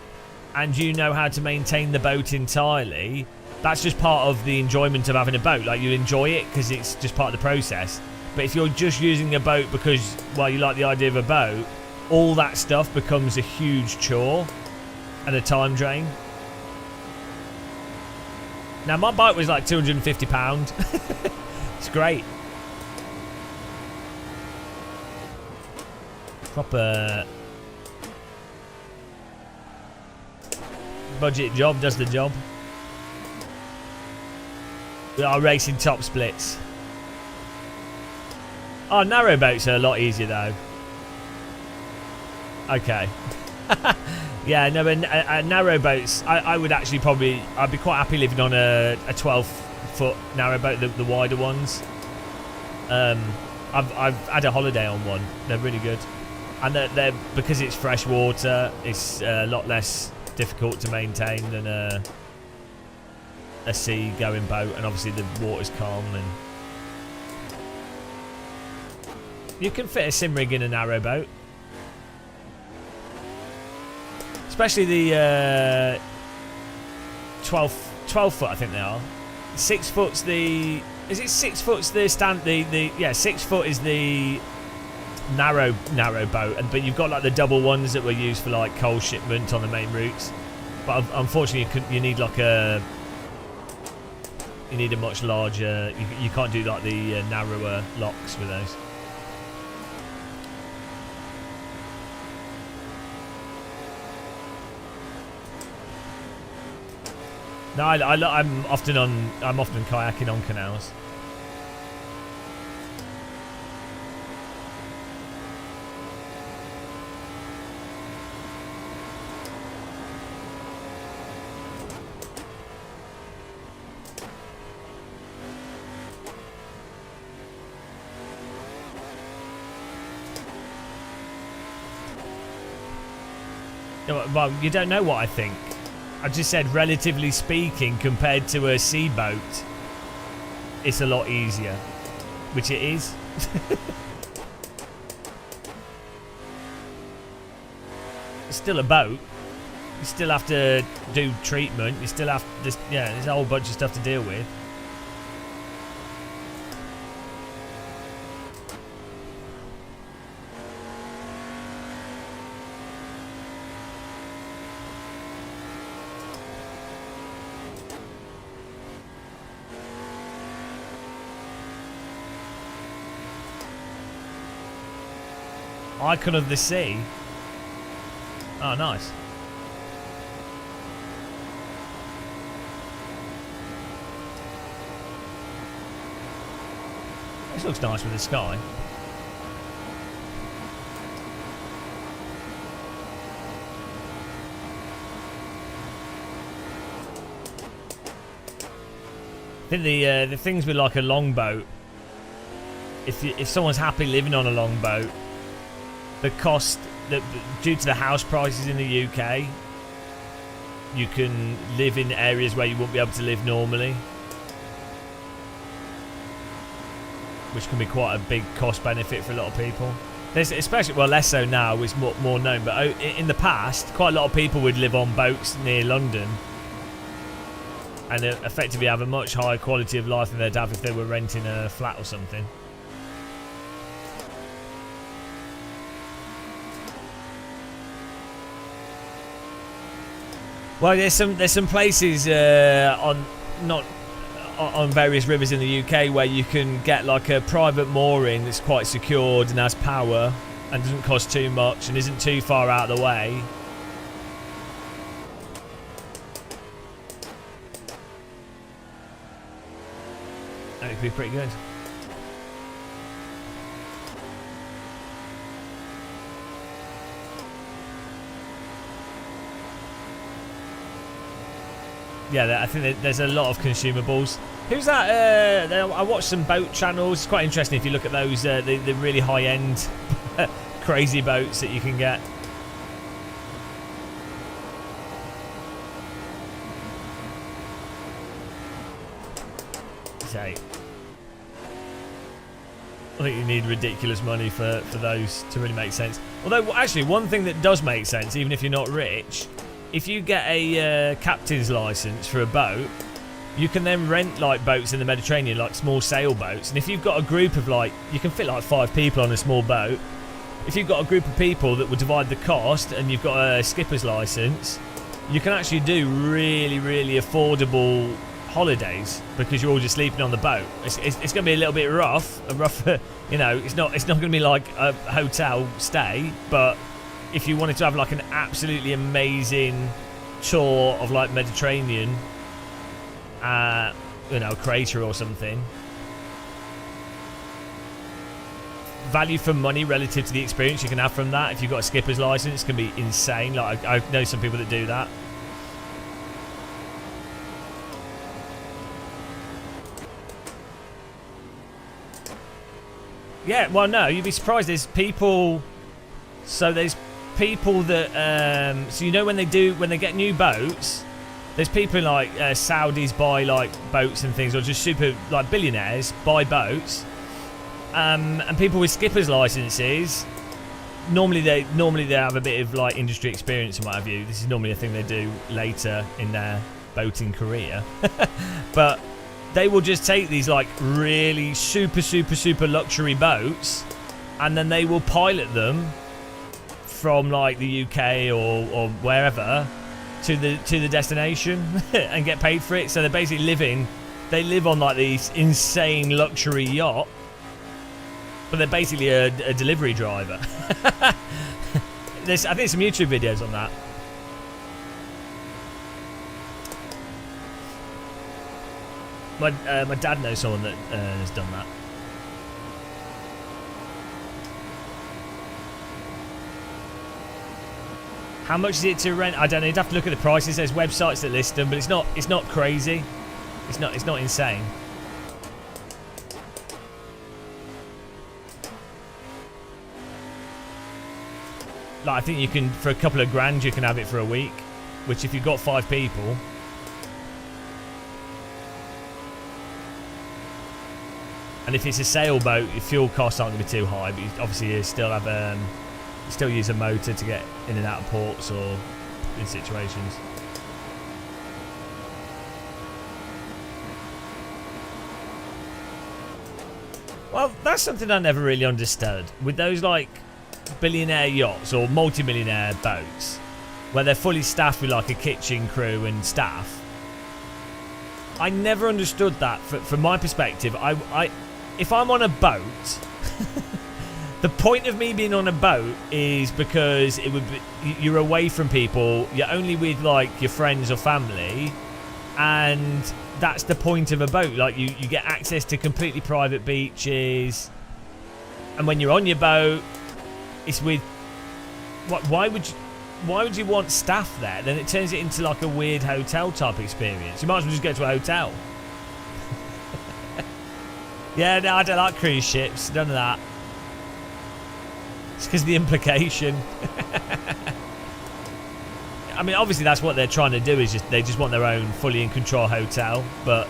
and you know how to maintain the boat entirely, that's just part of the enjoyment of having a boat. Like, you enjoy it because it's just part of the process. But if you're just using a boat because, well, you like the idea of a boat, all that stuff becomes a huge chore and a time drain. Now, my bike was like £250. It's great. Proper budget job, does the job. We are racing top splits. Oh, narrow boats are a lot easier though. Okay. Yeah, no, but narrow boats, I would actually probably, I'd be quite happy living on a 12-foot narrow boat, the wider ones. I've had a holiday on one. They're really good. And they're because it's fresh water, it's a lot less difficult to maintain than a sea-going boat, and obviously the water's calm, and you can fit a sim rig in a narrow boat. Especially the 12 foot, I think they are. 6 foot's the... Is it 6 foot's the stand... Yeah, 6 foot is the narrow boat, but you've got like the double ones that were used for like coal shipment on the main routes. But unfortunately, you need like a... You need a much larger... You can't do like the narrower locks with those. No, I'm often kayaking on canals. Well, you don't know what I think. I just said, relatively speaking, compared to a sea boat, it's a lot easier. Which it is. It's still a boat. You still have to do treatment. You still have to... Yeah, there's a whole bunch of stuff to deal with. Icon of the Sea. Oh, nice. This looks nice with the sky. I think the things with like a longboat, if someone's happy living on a longboat, the cost, due to the house prices in the UK, you can live in areas where you wouldn't be able to live normally, which can be quite a big cost benefit for a lot of people. There's especially, well, less so now, it's more known, but in the past, quite a lot of people would live on boats near London and effectively have a much higher quality of life than they'd have if they were renting a flat or something. Well, there's some places on various rivers in the UK where you can get like a private mooring that's quite secured and has power and doesn't cost too much and isn't too far out of the way. That could be pretty good. Yeah, I think there's a lot of consumables. Who's that? I watched some boat channels. It's quite interesting if you look at those, the really high-end crazy boats that you can get. So, I think you need ridiculous money for those to really make sense. Although, actually, one thing that does make sense, even if you're not rich, if you get a captain's license for a boat, you can then rent like boats in the Mediterranean, like small sailboats. And if you've got a group of like, you can fit like 5 people on a small boat. If you've got a group of people that will divide the cost and you've got a skipper's license, you can actually do really, really affordable holidays because you're all just sleeping on the boat. It's going to be a little bit rough, you know. It's not going to be like a hotel stay, but if you wanted to have like an absolutely amazing tour of like Mediterranean, you know, crater or something, value for money relative to the experience you can have from that, if you've got a skipper's license, can be insane. Like I know some people that do that. Yeah, well, no, you'd be surprised. There's people. So there's people that. So you know when they get new boats, there's people like Saudis buy like boats and things, or just super like billionaires buy boats. And people with skippers licenses, normally they have a bit of like industry experience and what have you. This is normally a thing they do later in their boating career, but they will just take these like really super luxury boats, and then they will pilot them from like the UK or wherever to the destination and get paid for it. So they're basically they live on like these insane luxury yacht, but they're basically a delivery driver. I think some YouTube videos on that. My dad knows someone that has done that. How much is it to rent? I don't know. You'd have to look at the prices. There's websites that list them, but it's not crazy. It's not insane. Like, I think you can, for a couple of grand, you can have it for a week, which if you've got 5 people. And if it's a sailboat, your fuel costs aren't going to be too high, but obviously you still have you still use a motor to get in and out of ports or in situations. Well, that's something I never really understood with those like billionaire yachts or multi-millionaire boats where they're fully staffed with like a kitchen crew and staff. I never understood that. From my perspective, if I'm on a boat, the point of me being on a boat is because it would be, you're away from people, you're only with like your friends or family, and that's the point of a boat. Like you get access to completely private beaches, and when you're on your boat, it's with why would you want staff there? Then it turns it into like a weird hotel type experience. You might as well just go to a hotel. Yeah, no, I don't like cruise ships. None of that. It's because of the implication. I mean, obviously that's what they're trying to do, is they just want their own fully in control hotel, but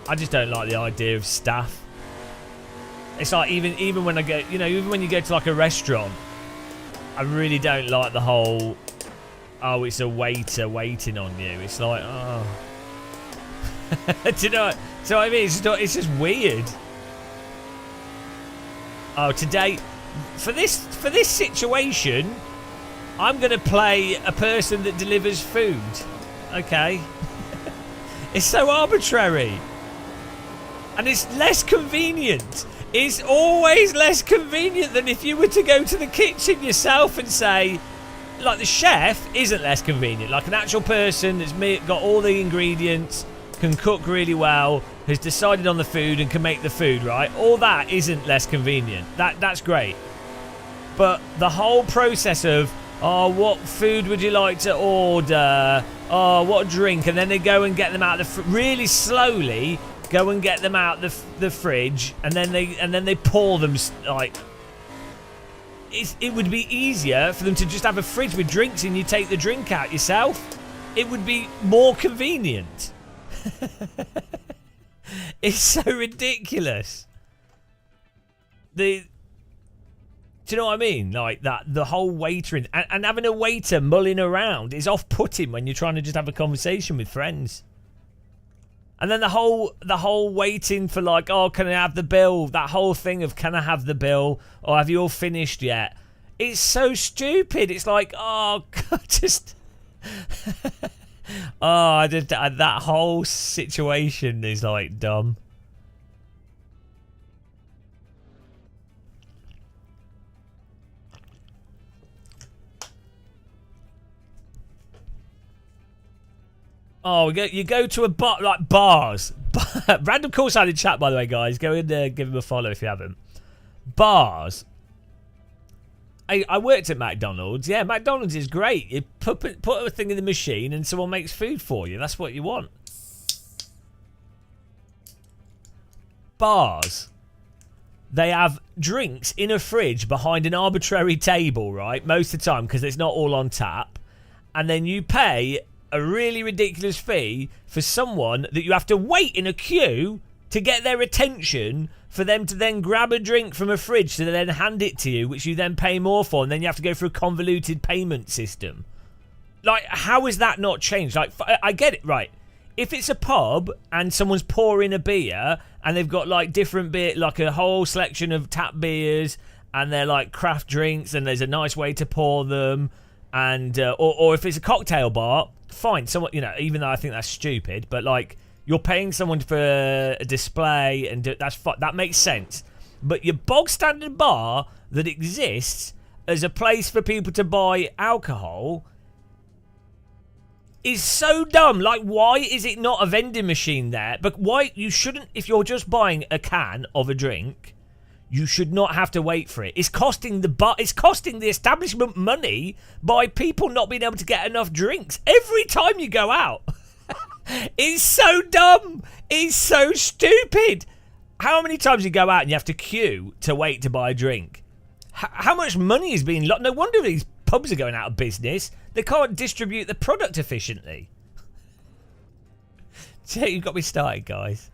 I just don't like the idea of staff. It's like even when I go, you know, even when you go to like a restaurant, I really don't like the whole, oh, it's a waiter waiting on you. It's like, oh. Do you know what I mean? It's just weird. Oh, today, for this situation, I'm going to play a person that delivers food. Okay. It's so arbitrary. And it's less convenient. It's always less convenient than if you were to go to the kitchen yourself and say, like, the chef isn't less convenient. Like an actual person that's got all the ingredients, can cook really well, has decided on the food and can make the food, right? All that isn't less convenient. That's great. But the whole process of, oh, what food would you like to order? Oh, what drink? And then they go and get them out of the really slowly go and get them out the fridge, and then they pour them like. It would be easier for them to just have a fridge with drinks and you take the drink out yourself. It would be more convenient. It's so ridiculous. Do you know what I mean? Like that, the whole waitering and having a waiter mulling around is off-putting when you're trying to just have a conversation with friends. And then the whole waiting for like, oh, can I have the bill? That whole thing of can I have the bill? Or have you all finished yet? It's so stupid. It's like, oh, God, just... oh, that whole situation is like dumb. Oh, you go to a bar, like bars. Random call sign in chat, by the way, guys. Go in there, give him a follow if you haven't. Bars. I worked at McDonald's. Yeah, McDonald's is great. You put a thing in the machine and someone makes food for you. That's what you want. Bars. They have drinks in a fridge behind an arbitrary table, right? Most of the time, because it's not all on tap. And then you pay a really ridiculous fee for someone that you have to wait in a queue to get their attention for them to then grab a drink from a fridge to then hand it to you, which you then pay more for, and then you have to go through a convoluted payment system. Like, how is that not changed? Like, I get it, right. If it's a pub and someone's pouring a beer and they've got like different beer, like a whole selection of tap beers and they're like craft drinks and there's a nice way to pour them, and or if it's a cocktail bar, fine, someone, you know, even though I think that's stupid, but like you're paying someone for a display and that makes sense. But your bog standard bar that exists as a place for people to buy alcohol is so dumb. Like, why is it not a vending machine there? But why you shouldn't, if you're just buying a can of a drink, you should not have to wait for it. It's costing the establishment money by people not being able to get enough drinks every time you go out. It's so dumb. It's so stupid. How many times you go out and you have to queue to wait to buy a drink? How much money is being lost? No wonder these pubs are going out of business. They can't distribute the product efficiently. So you've got me started, guys.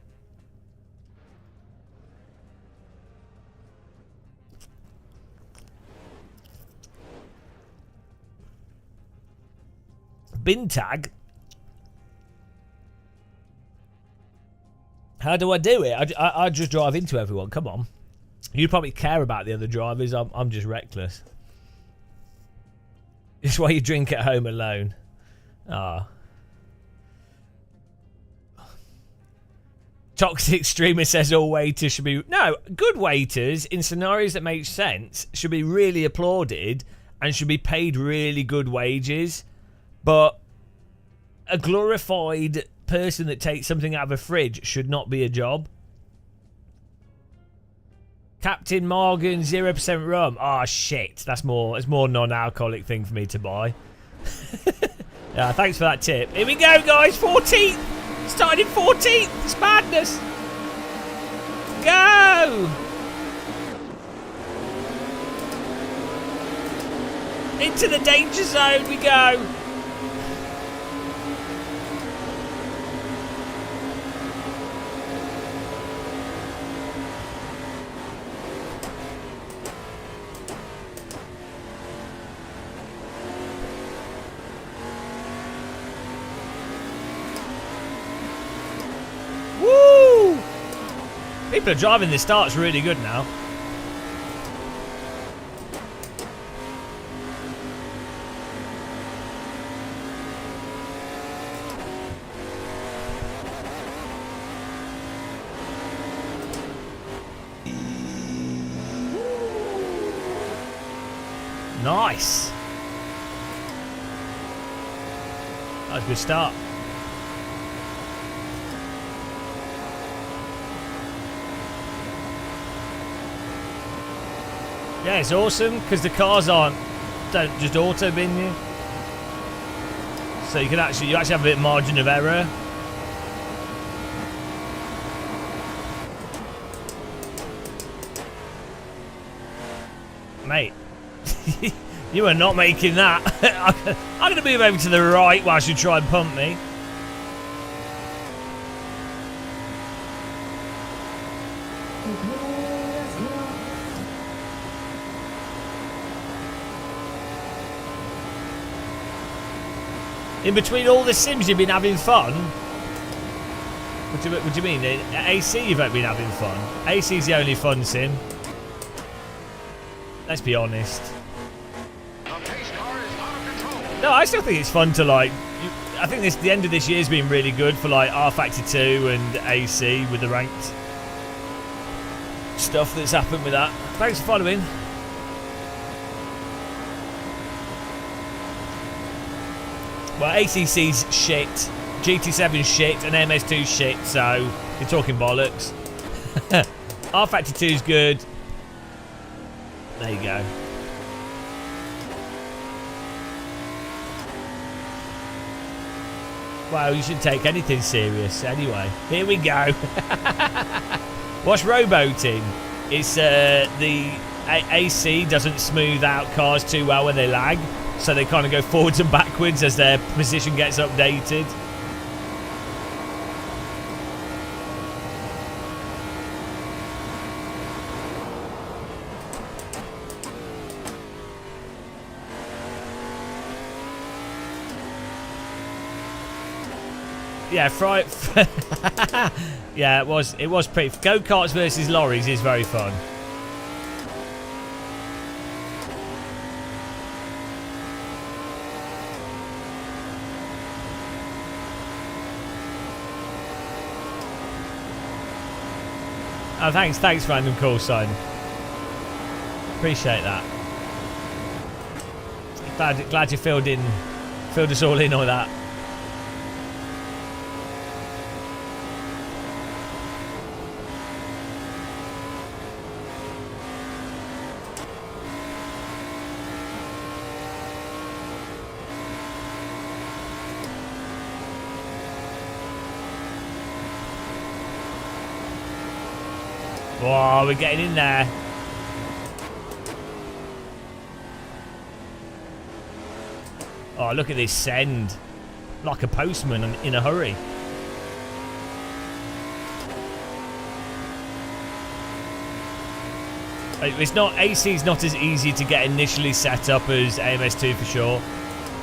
Bin tag. How do I do it? I just drive into everyone. Come on. You probably care about the other drivers. I'm just reckless. It's why you drink at home alone. Ah. Toxic streamer says all waiters should be... No, good waiters in scenarios that make sense should be really applauded and should be paid really good wages. But a glorified person that takes something out of a fridge should not be a job. Captain Morgan 0% rum. Oh shit, it's more non-alcoholic thing for me to buy. Yeah, thanks for that tip. Here we go, guys. 14th. Starting in 14th. It's madness. Go. Into the danger zone we go. People are driving. This start's really good now. Nice. That was a good start. Yeah, it's awesome because the cars don't just auto bin you, so you actually have a bit of margin of error. Mate, you are not making that. I'm going to move over to the right whilst you try and pump me. In between all the sims, you've been having fun? What do you mean? AC, you've been having fun? AC's the only fun sim. Let's be honest. No, I still think it's fun to like. I think the end of this year's been really good for like R Factor 2 and AC with the ranked stuff that's happened with that. Thanks for following. Well, ACC's shit, GT7's shit, and MS2's shit, so you're talking bollocks. R Factor 2's good. There you go. Wow, you shouldn't take anything serious. Anyway, here we go. What's rowboating? It's the AC doesn't smooth out cars too well when they lag, so they kind of go forwards and backwards as their position gets updated. Yeah, yeah, it was pretty. Go-karts versus lorries is very fun. Oh, thanks, random call sign. Appreciate that. Glad you filled us all in on that. Oh, we're getting in there. Oh, look at this send. Like a postman in a hurry. It's not, AC's not as easy to get initially set up as AMS2 for sure.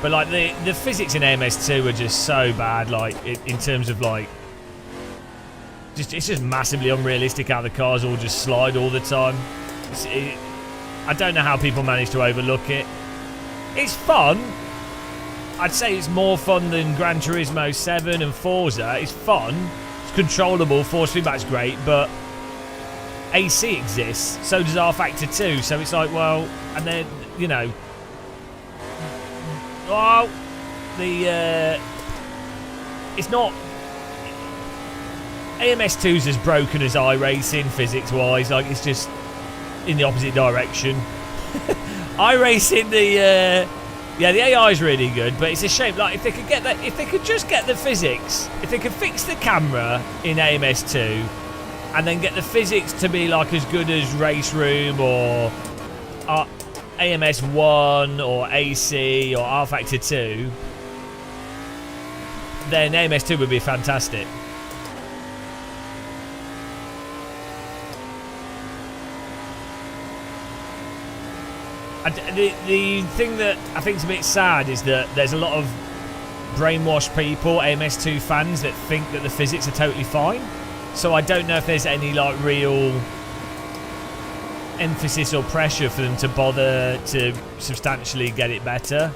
But like the physics in AMS2 are just so bad, like in terms of like it's just massively unrealistic how the cars all just slide all the time. I don't know how people manage to overlook it. It's fun. I'd say it's more fun than Gran Turismo 7 and Forza. It's fun. It's controllable. Force feedback's great, but AC exists. So does R Factor 2. So it's like, well, and then, you know, well, it's not. AMS2's as broken as iRacing physics-wise. Like, it's just in the opposite direction. iRacing, the AI is really good, but it's a shame. Like, if they could get that, if they could just get the physics, if they could fix the camera in AMS2, and then get the physics to be like as good as Race Room or AMS1 or AC or R Factor 2, then AMS2 would be fantastic. The thing that I think is a bit sad is that there's a lot of brainwashed people, AMS2 fans, that think that the physics are totally fine. So I don't know if there's any like real emphasis or pressure for them to bother to substantially get it better.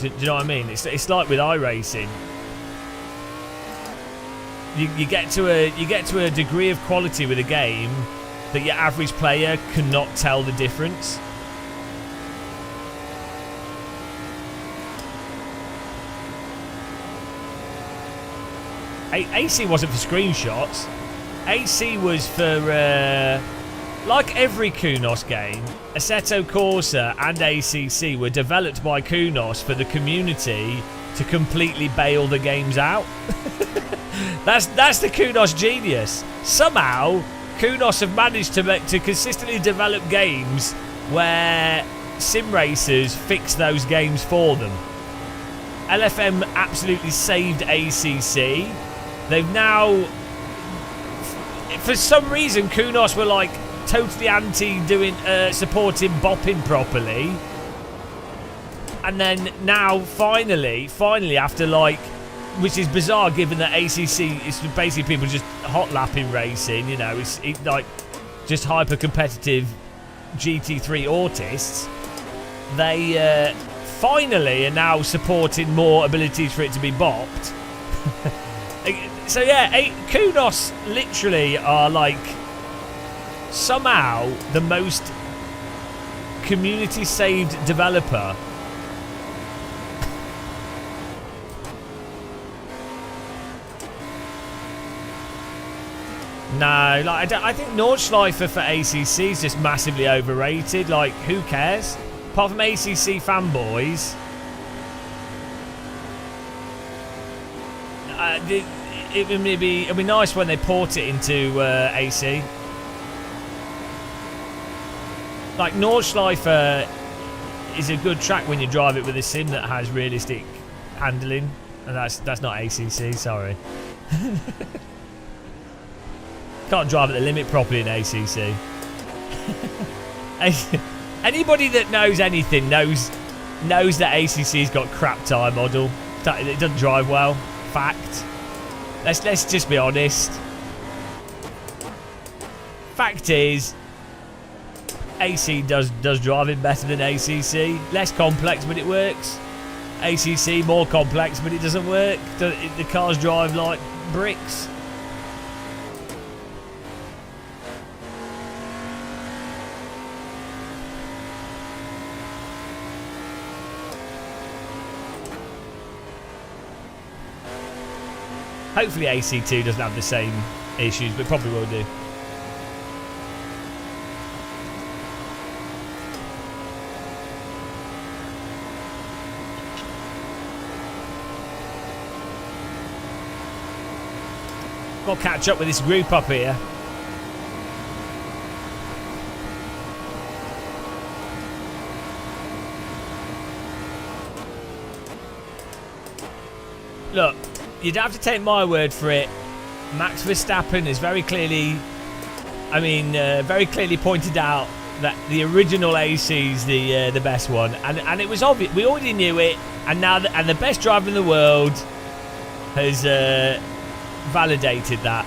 Do you know what I mean? It's like with iRacing. You get to a degree of quality with a game that your average player cannot tell the difference. AC wasn't for screenshots. AC was for, like every Kunos game, Assetto, Corsa and ACC were developed by Kunos for the community to completely bail the games out. That's the Kunos genius. Somehow, Kunos have managed to consistently develop games where sim racers fix those games for them. LFM absolutely saved ACC. They've now, for some reason, Kunos were like totally anti doing supporting bopping properly, And then now, finally, after like, which is bizarre given that ACC is basically people just hot lapping racing, you know, it's like just hyper competitive GT3 autists. They finally are now supporting more abilities for it to be bopped. So yeah, Kunos literally are like somehow the most community saved developer. No, like I think Nordschleifer for ACC is just massively overrated. Like, who cares? Apart from ACC fanboys, it'd be nice when they port it into AC. Like, Nordschleifer is a good track when you drive it with a sim that has realistic handling, and that's not ACC. Sorry. Can't drive at the limit properly in ACC. Anybody that knows anything knows that ACC's got crap tyre model. It doesn't drive well. Fact. Let's just be honest. Fact is, AC does driving better than ACC. Less complex, but it works. ACC more complex, but it doesn't work. The cars drive like bricks. Hopefully AC2 doesn't have the same issues, but probably will do. Got to catch up with this group up here. Look, you'd have to take my word for it. Max Verstappen is very clearly, very clearly pointed out that the original AC is the best one, and it was obvious. We already knew it, and now the best driver in the world has validated that.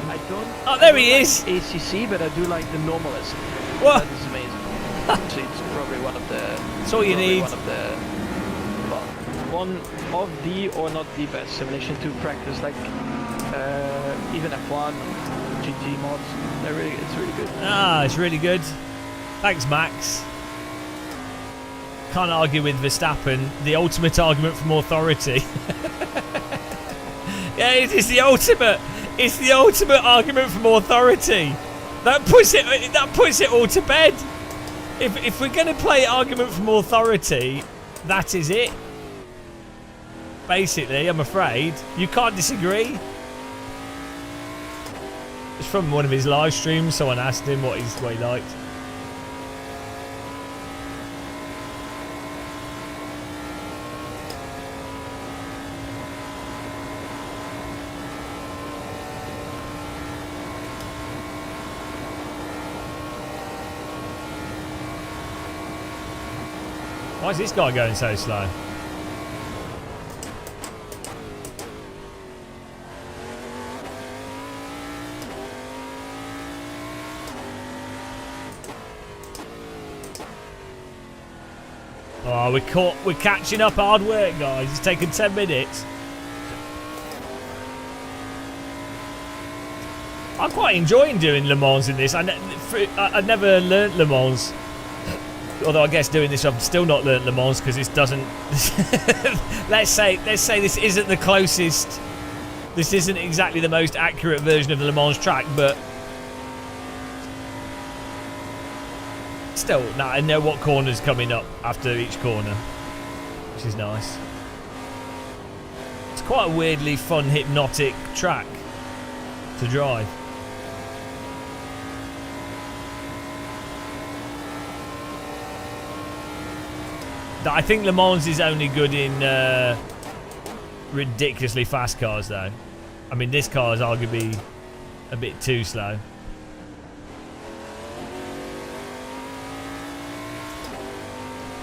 I don't. Oh, there he is. ACC, but I do like the normal AC. What? That is amazing. Actually, it's probably one of the. That's all you need. One of the or not the best simulation to practice, like even F1, GT mods. It's really good. Ah, it's really good. Thanks, Max. Can't argue with Verstappen. The ultimate argument from authority. Yeah, it is the ultimate. It's the ultimate argument from authority. That puts it all to bed. If we're going to play argument from authority, that is it. Basically, I'm afraid you can't disagree. It's from one of his live streams. Someone asked him what he liked. Why is this guy going so slow? Oh, we're catching up. Hard work, guys. It's taken 10 minutes. I'm quite enjoying doing Le Mans in this. I never learnt Le Mans. Although I guess doing this, I've still not learnt Le Mans because this doesn't. let's say this isn't the closest. This isn't exactly the most accurate version of the Le Mans track, but still, I know what corner's coming up after each corner, which is nice. It's quite a weirdly fun, hypnotic track to drive. I think Le Mans is only good in ridiculously fast cars, though. I mean, this car is arguably a bit too slow.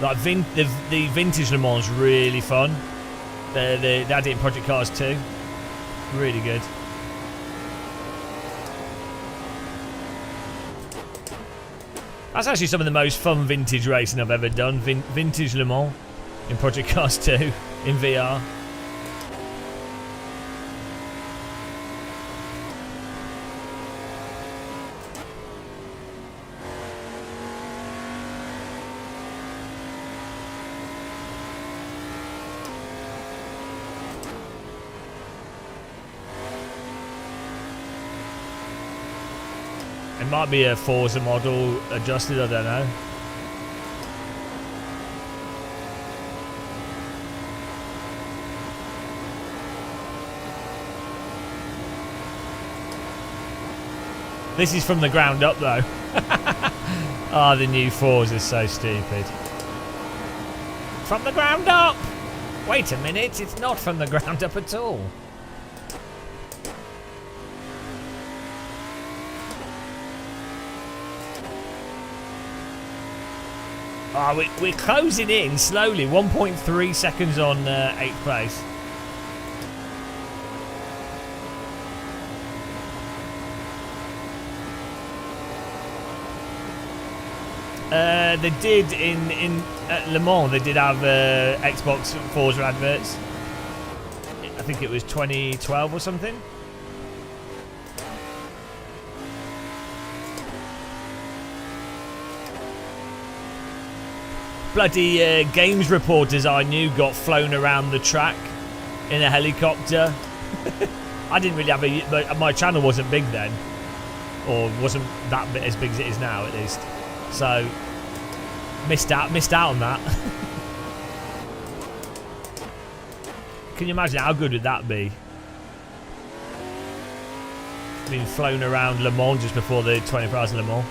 Like the vintage Le Mans is really fun. They had it in Project Cars 2. Really good. That's actually some of the most fun vintage racing I've ever done. Vintage Le Mans in Project Cars 2 in VR. It might be a Forza model adjusted, I don't know. This is from the ground up though. Oh, the new Forza is so stupid. From the ground up! Wait a minute, it's not from the ground up at all. Oh, we're closing in slowly. 1.3 seconds on 8th place. They did in Le Mans. They did have Xbox Forza adverts. I think it was 2012 or something. Bloody games reporters I knew got flown around the track in a helicopter. I didn't really have but my channel wasn't big then, or wasn't that bit as big as it is now at least. So missed out on that. Can you imagine how good would that be? Being flown around Le Mans just before the 24 Hours of Le Mans.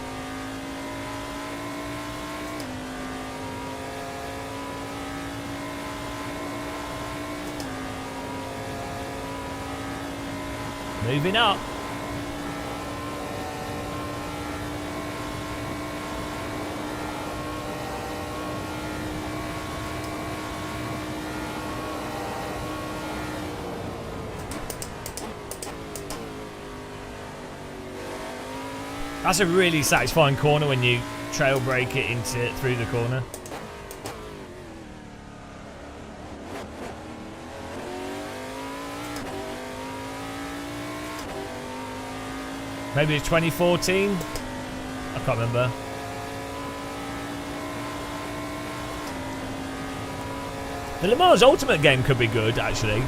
Moving up. That's a really satisfying corner when you trail brake it through the corner. Maybe it's 2014? I can't remember. The Le Mans Ultimate game could be good, actually.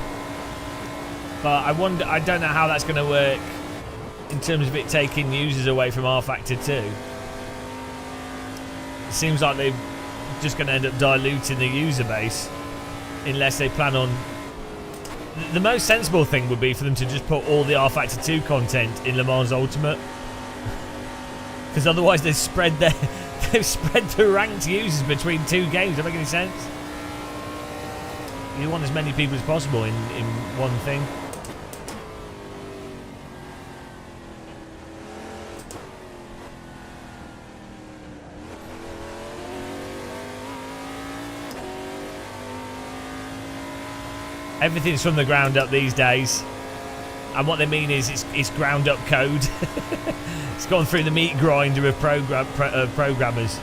But I don't know how that's going to work in terms of it taking users away from R Factor 2. It seems like they're just going to end up diluting the user base unless they plan on... The most sensible thing would be for them to just put all the R Factor 2 content in Le Mans Ultimate, because otherwise they've spread the ranked users between two games. Does that make any sense? You want as many people as possible in one thing. Everything's from the ground up these days, and what they mean is it's ground up code. It's gone through the meat grinder of programmers.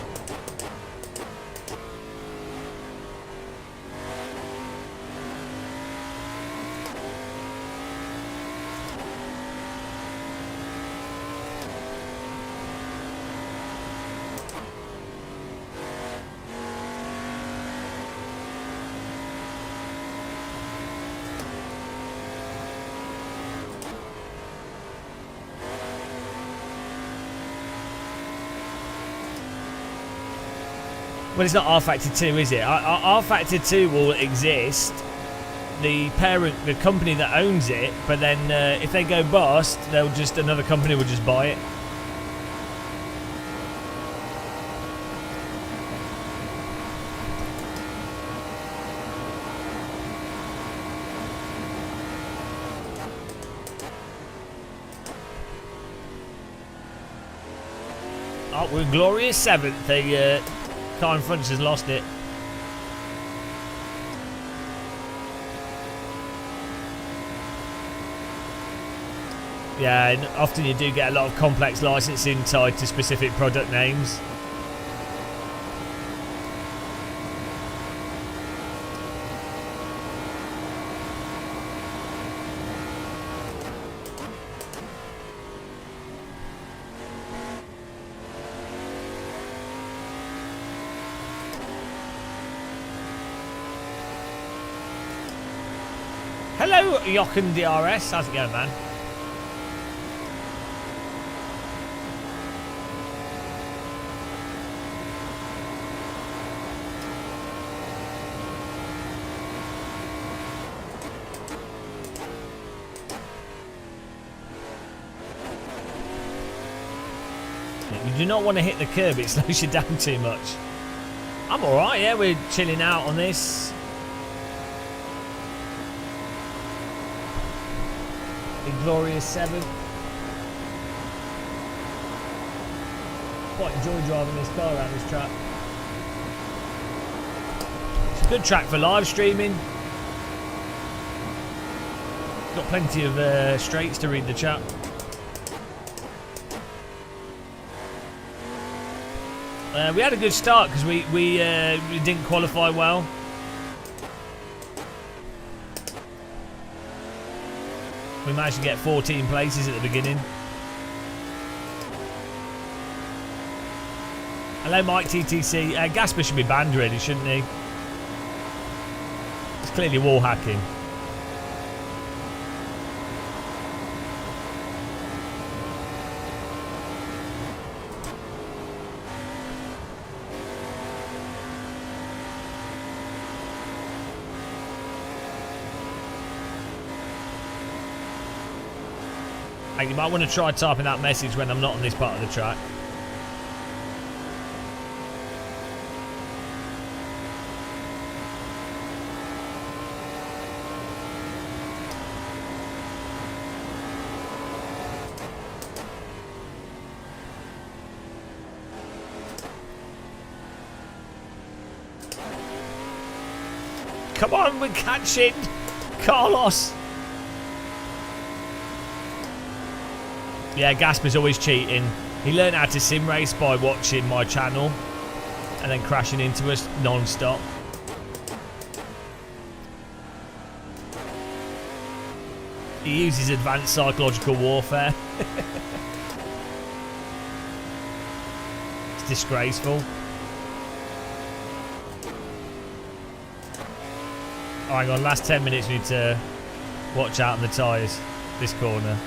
Well, it's not R Factor 2, is it? R Factor 2 will exist. The company that owns it, but then if they go bust, another company will just buy it. Oh, we're glorious 7th. The car in front of us has lost it. Yeah, and often you do get a lot of complex licensing tied to specific product names. Hello, Jochen DRS. How's it going, man? You do not want to hit the curb, it slows you down too much. I'm alright, yeah, we're chilling out on this. Inglorious 7. Quite enjoy driving this car around this track. It's a good track for live streaming. Got plenty of straights to read the chat. We had a good start because we didn't qualify well. We managed to get 14 places at the beginning. Hello, Mike TTC. Gasper should be banned really, shouldn't he? It's clearly wall hacking. You might want to try typing that message when I'm not on this part of the track. Come on, we're catching Carlos. Yeah, Gasper's always cheating. He learned how to sim race by watching my channel and then crashing into us non-stop. He uses advanced psychological warfare. It's disgraceful. Oh, hang on, last 10 minutes we need to watch out on the tyres this corner.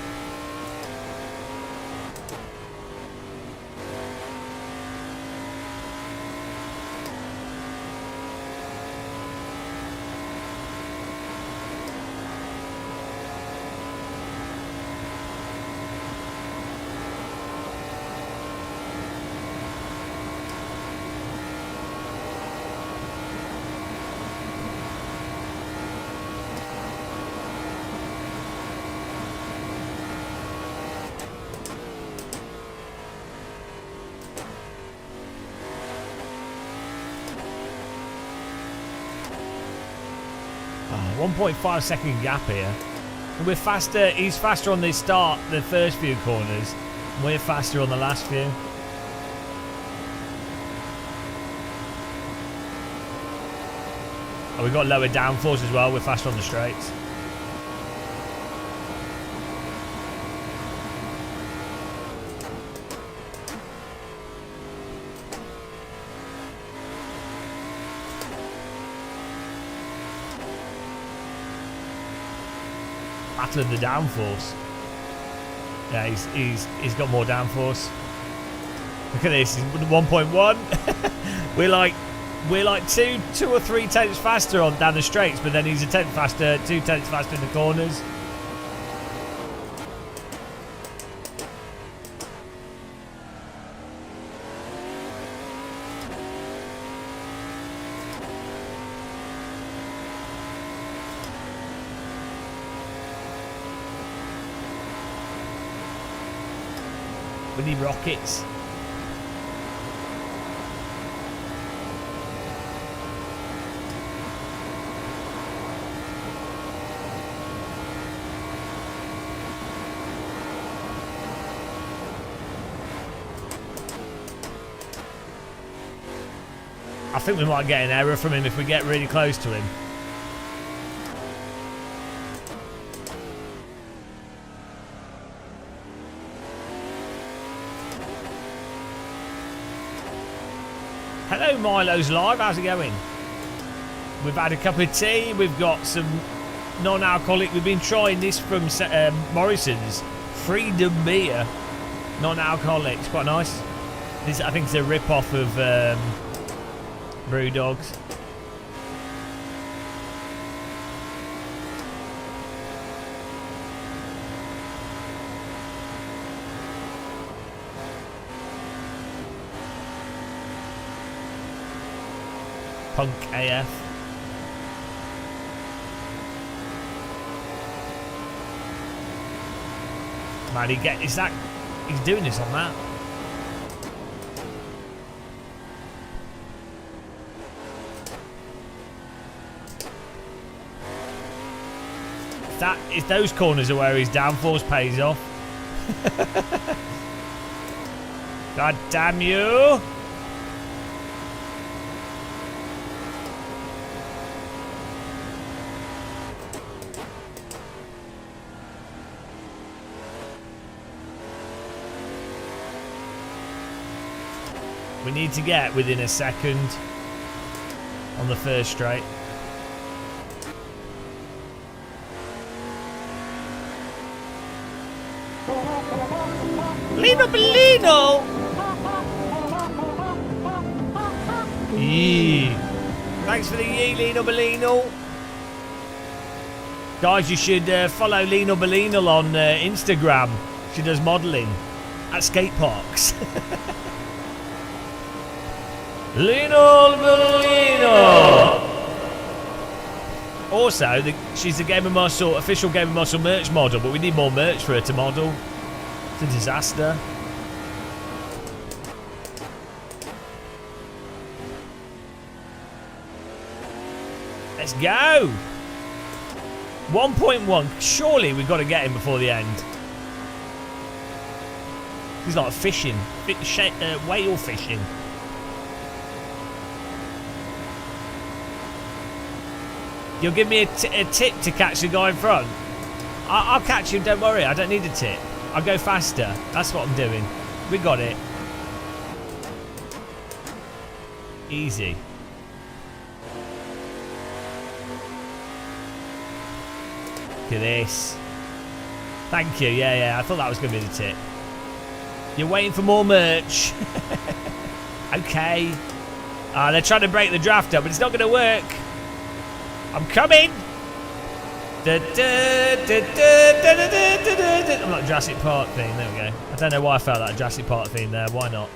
Oh, 1.5 second gap here. And we're faster. He's faster on the start, the first few corners. And we're faster on the last few. Oh, we've got lower downforce as well. We're faster on the straights. Battle of the downforce. Yeah, he's got more downforce. Look at this, 1.1. we're like two or three tenths faster on down the straights, but then he's a tenth faster, 2 tenths faster in the corners. We need rockets. I think we might get an error from him if we get really close to him. Hello Milo's Live, how's it going? We've had a cup of tea, we've got some non-alcoholic. We've been trying this from Morrison's Freedom Beer, non-alcoholic. It's quite nice. This, I think, it's a rip-off of Brewdog's. Punk AF. Man, he's doing this on that. Those corners are where his downforce pays off. God damn you! We need to get within a second on the first straight. Lino Bellino! Yee. Thanks for the yee, Lino Bellino. Guys, you should follow Lino Bellino on Instagram. She does modelling at skate parks. Lino Bellino! Also, she's the Game of Muscle, official Game of Muscle merch model, but we need more merch for her to model. It's a disaster. Let's go! 1.1. Surely we've got to get him before the end. He's like fishing. Whale fishing. You'll give me a tip to catch the guy in front? I'll catch him, don't worry. I don't need a tip. I'll go faster. That's what I'm doing. We got it. Easy. Look at this. Thank you. Yeah. I thought that was going to be the tip. You're waiting for more merch. Okay. They're trying to break the draft up, but it's not going to work. I'm coming. I'm not Jurassic Park theme. There we go. I don't know why I felt that Jurassic Park theme there. Why not?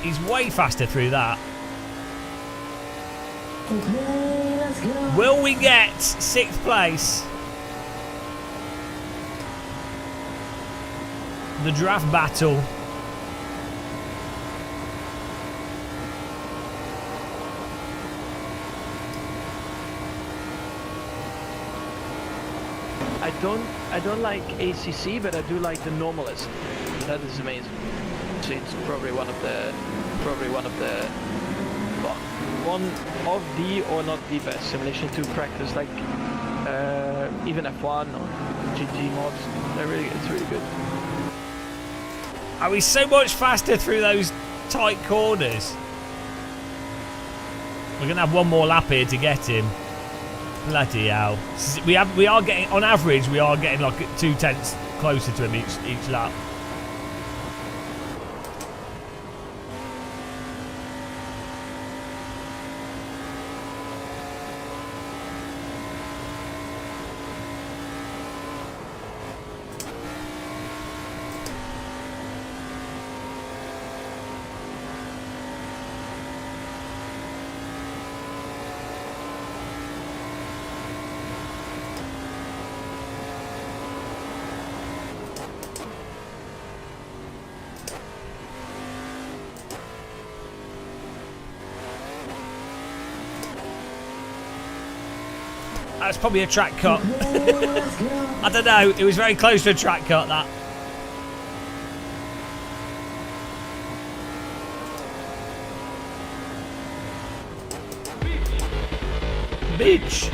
He's way faster through that. Okay, let's go. Will we get 6th place? The draft battle. I don't like ACC, but I do like the Normalist. That is amazing. So it's probably one of the or not the best simulation to practice, like even F1 or GT mods. It's really good. Are we so much faster through those tight corners? We're gonna have one more lap here to get him. Bloody hell. We are getting, on average, we are getting like 2/10 closer to him each lap. That's probably a track cut. I don't know. It was very close to a track cut, that. Beach.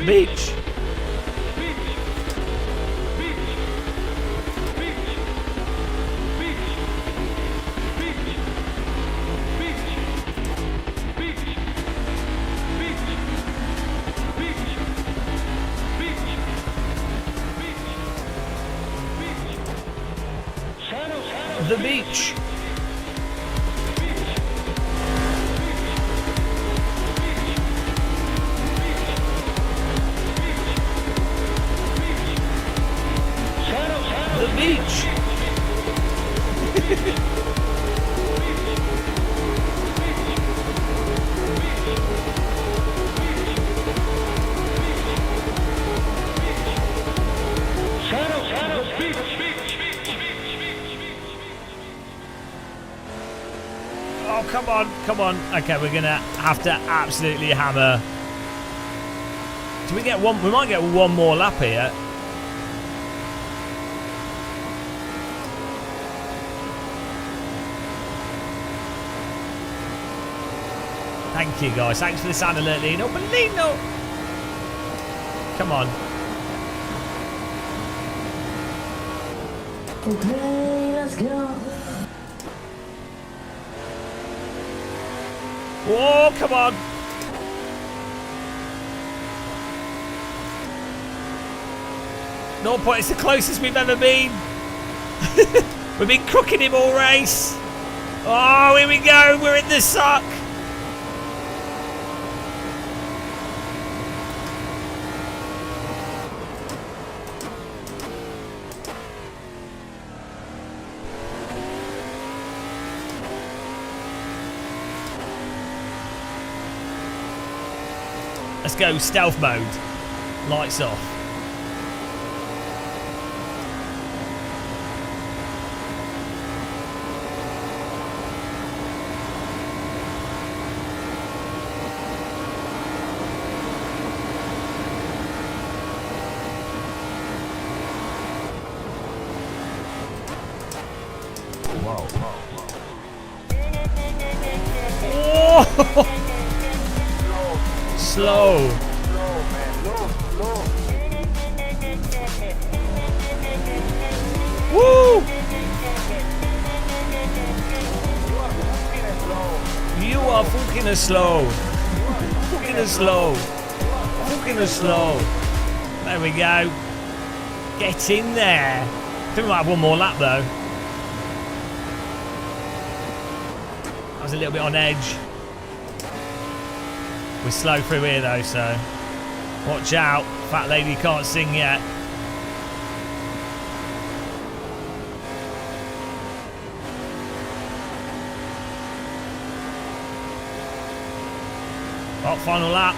Beach. The beach. The beach. Oh, come on, come on. Okay, we're gonna have to absolutely hammer. Do we get one? We might get one more lap here. Thank you, guys. Thanks for the sound alert, Lino. Bellino! Come on. Okay, let's go. Whoa, come on. No point, it's the closest we've ever been. We've been crooking him all race. Oh, here we go. We're in the suck. Let's go stealth mode. Lights off. Whoa. Oh! Slow. Woo! You are fucking slow. Fucking slow. Fucking slow. There we go. Get in there. I think we might have one more lap though. I was a little bit on edge. We're slow through here though, so watch out. Fat lady can't sing yet. Oh, final lap.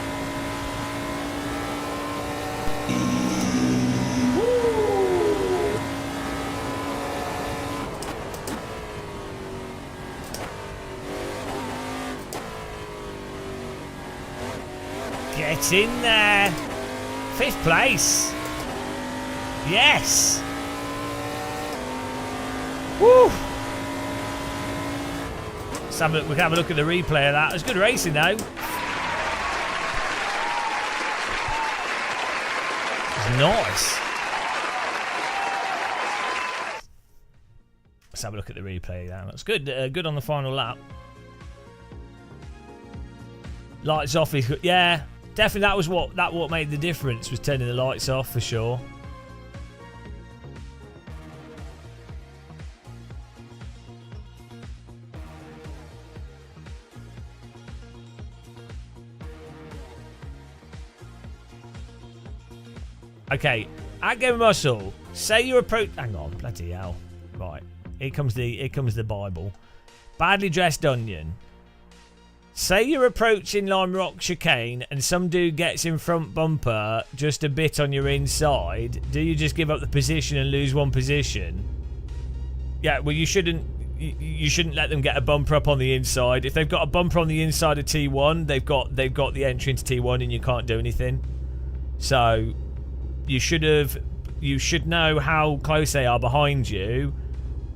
Get in there. 5th place. Yes. Woo. We can have a look at the replay of that. It was good racing though. It's nice. Let's have a look at the replay of that. That's good. Good on the final lap. Lights off is good. Yeah. Definitely, that what made the difference, was turning the lights off for sure. Okay, at Game Muscle, say you approach. Hang on, bloody hell! Right, here comes the Bible. Badly dressed onion. Say you're approaching Lime Rock chicane and some dude gets in front bumper just a bit on your inside. Do you just give up the position and lose one position? Yeah, well you shouldn't let them get a bumper up on the inside. If they've got a bumper on the inside of T1, they've got the entry into T1 and you can't do anything. So you should know how close they are behind you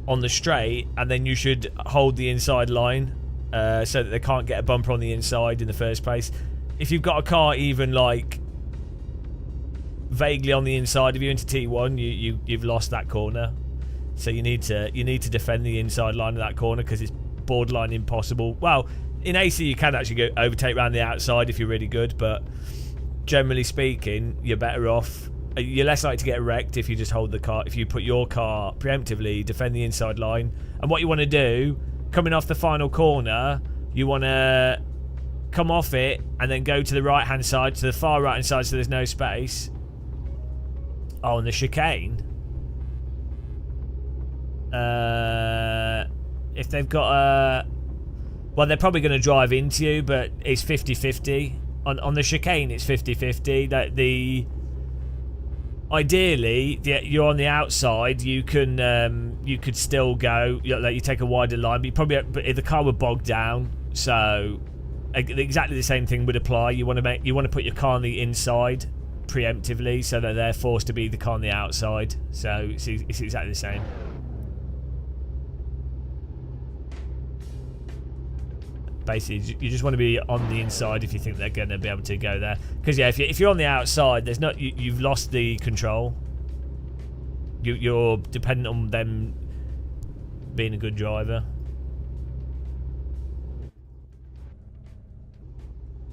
on the straight, and then you should hold the inside line. So that they can't get a bumper on the inside in the first place. if you've got a car even like vaguely on the inside of you into T1, you've lost that corner. So you need to defend the inside line of that corner because it's borderline impossible. Well, in AC you can actually go overtake around the outside if you're really good, but generally speaking, you're better off. You're less likely to get wrecked if you just hold the car. If you put your car preemptively, defend the inside line, and what you want to do, coming off the final corner, you want to come off it and then go to the right hand side, to the far right hand side, so there's no space. Oh, and the chicane. If they've got a... Well, they're probably going to drive into you, but it's 50-50. On the chicane, it's 50-50. Ideally, you're on the outside. You could still go. You take a wider line, but the car would bog down. So exactly the same thing would apply. You want to put your car on the inside preemptively, so that they're forced to be the car on the outside. So it's exactly the same. Basically, you just want to be on the inside if you think they're going to be able to go there. Because yeah, if you're on the outside, there's not you've lost the control. You're dependent on them being a good driver.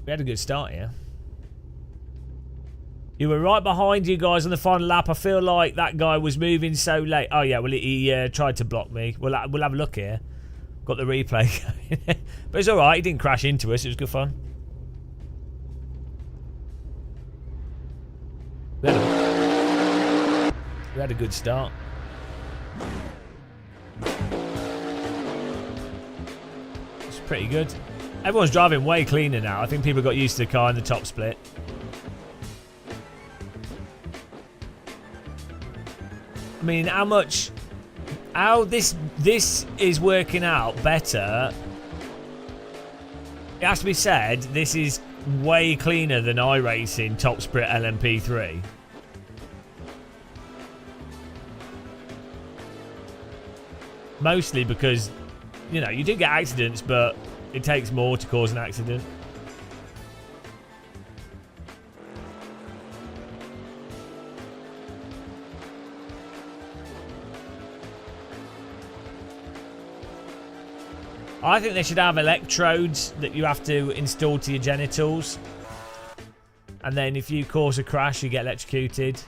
We had a good start here. You were right behind you guys on the final lap. I feel like that guy was moving so late. Oh yeah, well he tried to block me. We'll have a look here. Got the replay going. But it's alright, he didn't crash into us, it was good fun. We had a good start. It's pretty good. Everyone's driving way cleaner now. I think people got used to the car in the top split. I mean, how this is working out better. It has to be said, this is way cleaner than iRacing Top Split LMP3. Mostly because, you know, you do get accidents, but it takes more to cause an accident. I think they should have electrodes that you have to install to your genitals. And then if you cause a crash, you get electrocuted.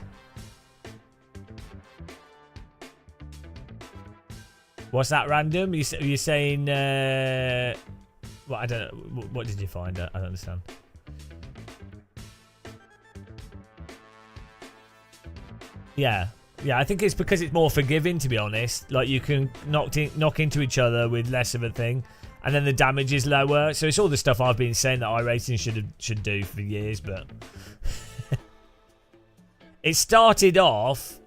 What's that, random? You're saying... well, I don't know. What did you find? I don't understand. Yeah. Yeah, I think it's because it's more forgiving, to be honest. Like, you can knock into each other with less of a thing, and then the damage is lower. So it's all the stuff I've been saying that iRacing should do for years, but it started off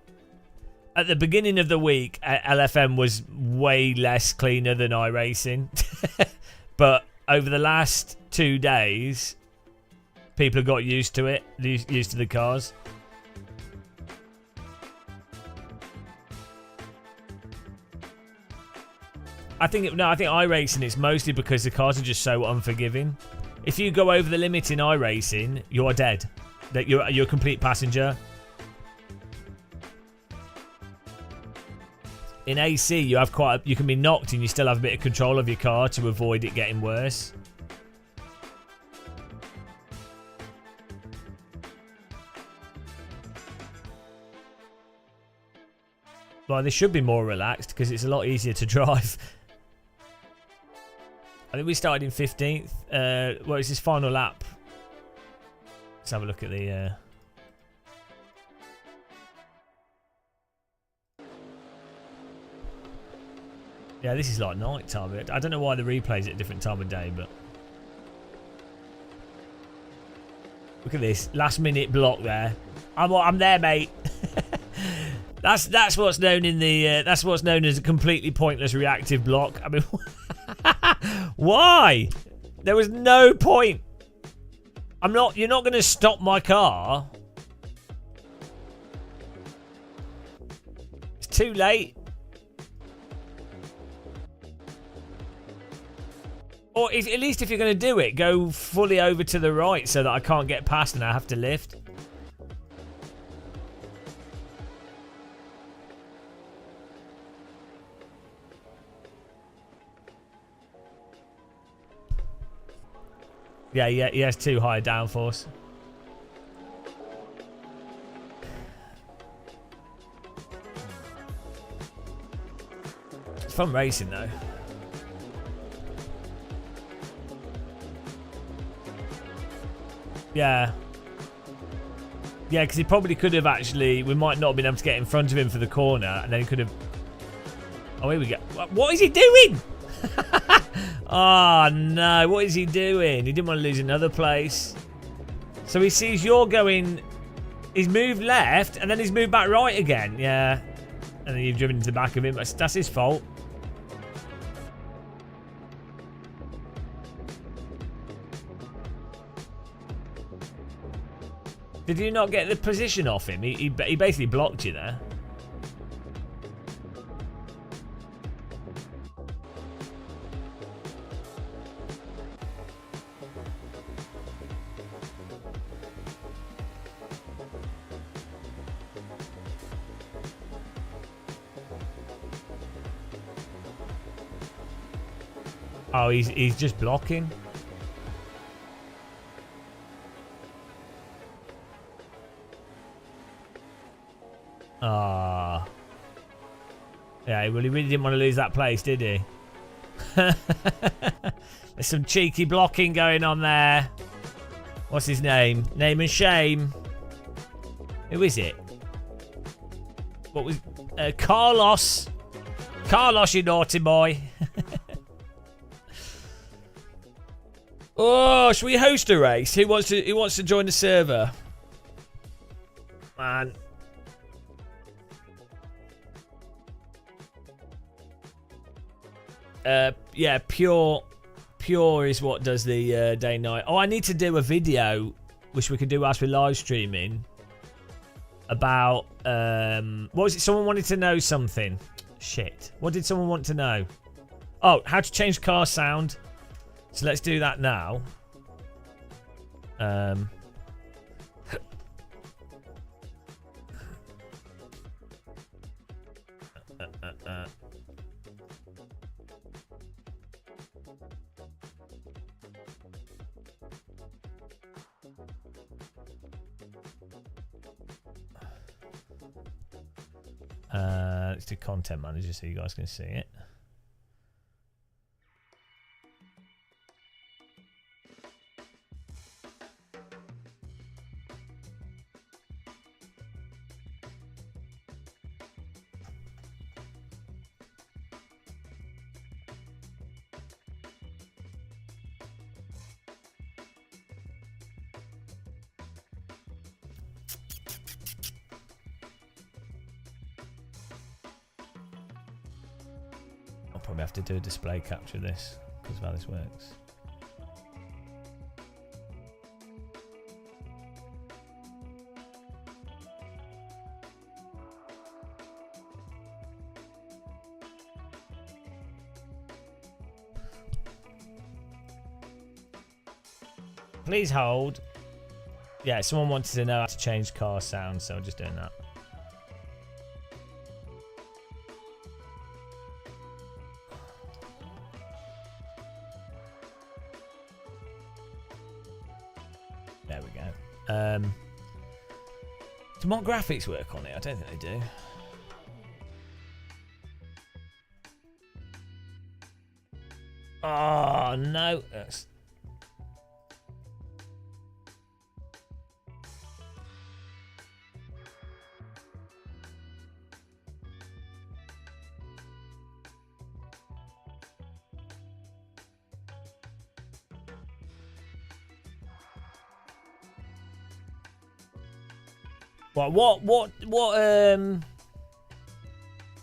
at the beginning of the week. LFM was way less cleaner than iRacing, but over the last 2 days, people have got used to it, used to the cars. I think iRacing is mostly because the cars are just so unforgiving. If you go over the limit in iRacing, you're dead. That you're a complete passenger. In AC, you can be knocked and you still have a bit of control of your car to avoid it getting worse. Well, they should be more relaxed because it's a lot easier to drive. I think we started in 15th. Well, it's his final lap. Let's have a look at the... Yeah, this is like night time. I don't know why the replay's at a different time of day, but... Look at this. Last minute block there. I'm there, mate. That's what's known in the... that's what's known as a completely pointless reactive block. I mean... Why? There was no point. You're not going to stop my car. It's too late. Or if, at least if you're going to do it, go fully over to the right so that I can't get past and I have to lift. Yeah, he has too high a downforce. It's fun racing though. Yeah. Yeah, because he probably could have actually... We might not have been able to get in front of him for the corner, and then he could have... Oh, here we go. What is he doing? Oh, no. What is he doing? He didn't want to lose another place. So he sees you're going... He's moved left, and then he's moved back right again. Yeah. And then you've driven into the back of him. That's his fault. Did you not get the position off him? He basically blocked you there. Oh, he's just blocking. Ah. Yeah, well, he really didn't want to lose that place, did he? There's some cheeky blocking going on there. What's his name? Name and shame. Who is it? What was... Carlos. Carlos, you naughty boy. Oh, should we host a race? Who wants to join the server? Man. Yeah, pure is what does the day night. Oh, I need to do a video, which we can do whilst we're live streaming. About what was it? Someone wanted to know something. Shit. What did someone want to know? Oh, how to change car sound. So let's do that now. Let's do content manager so you guys can see it. Probably have to do a display capture of this because of how this works. Please hold. Yeah, someone wanted to know how to change car sound, so I'm just doing that. There we go. Do more graphics work on it? I don't think they do. Oh, no. That's...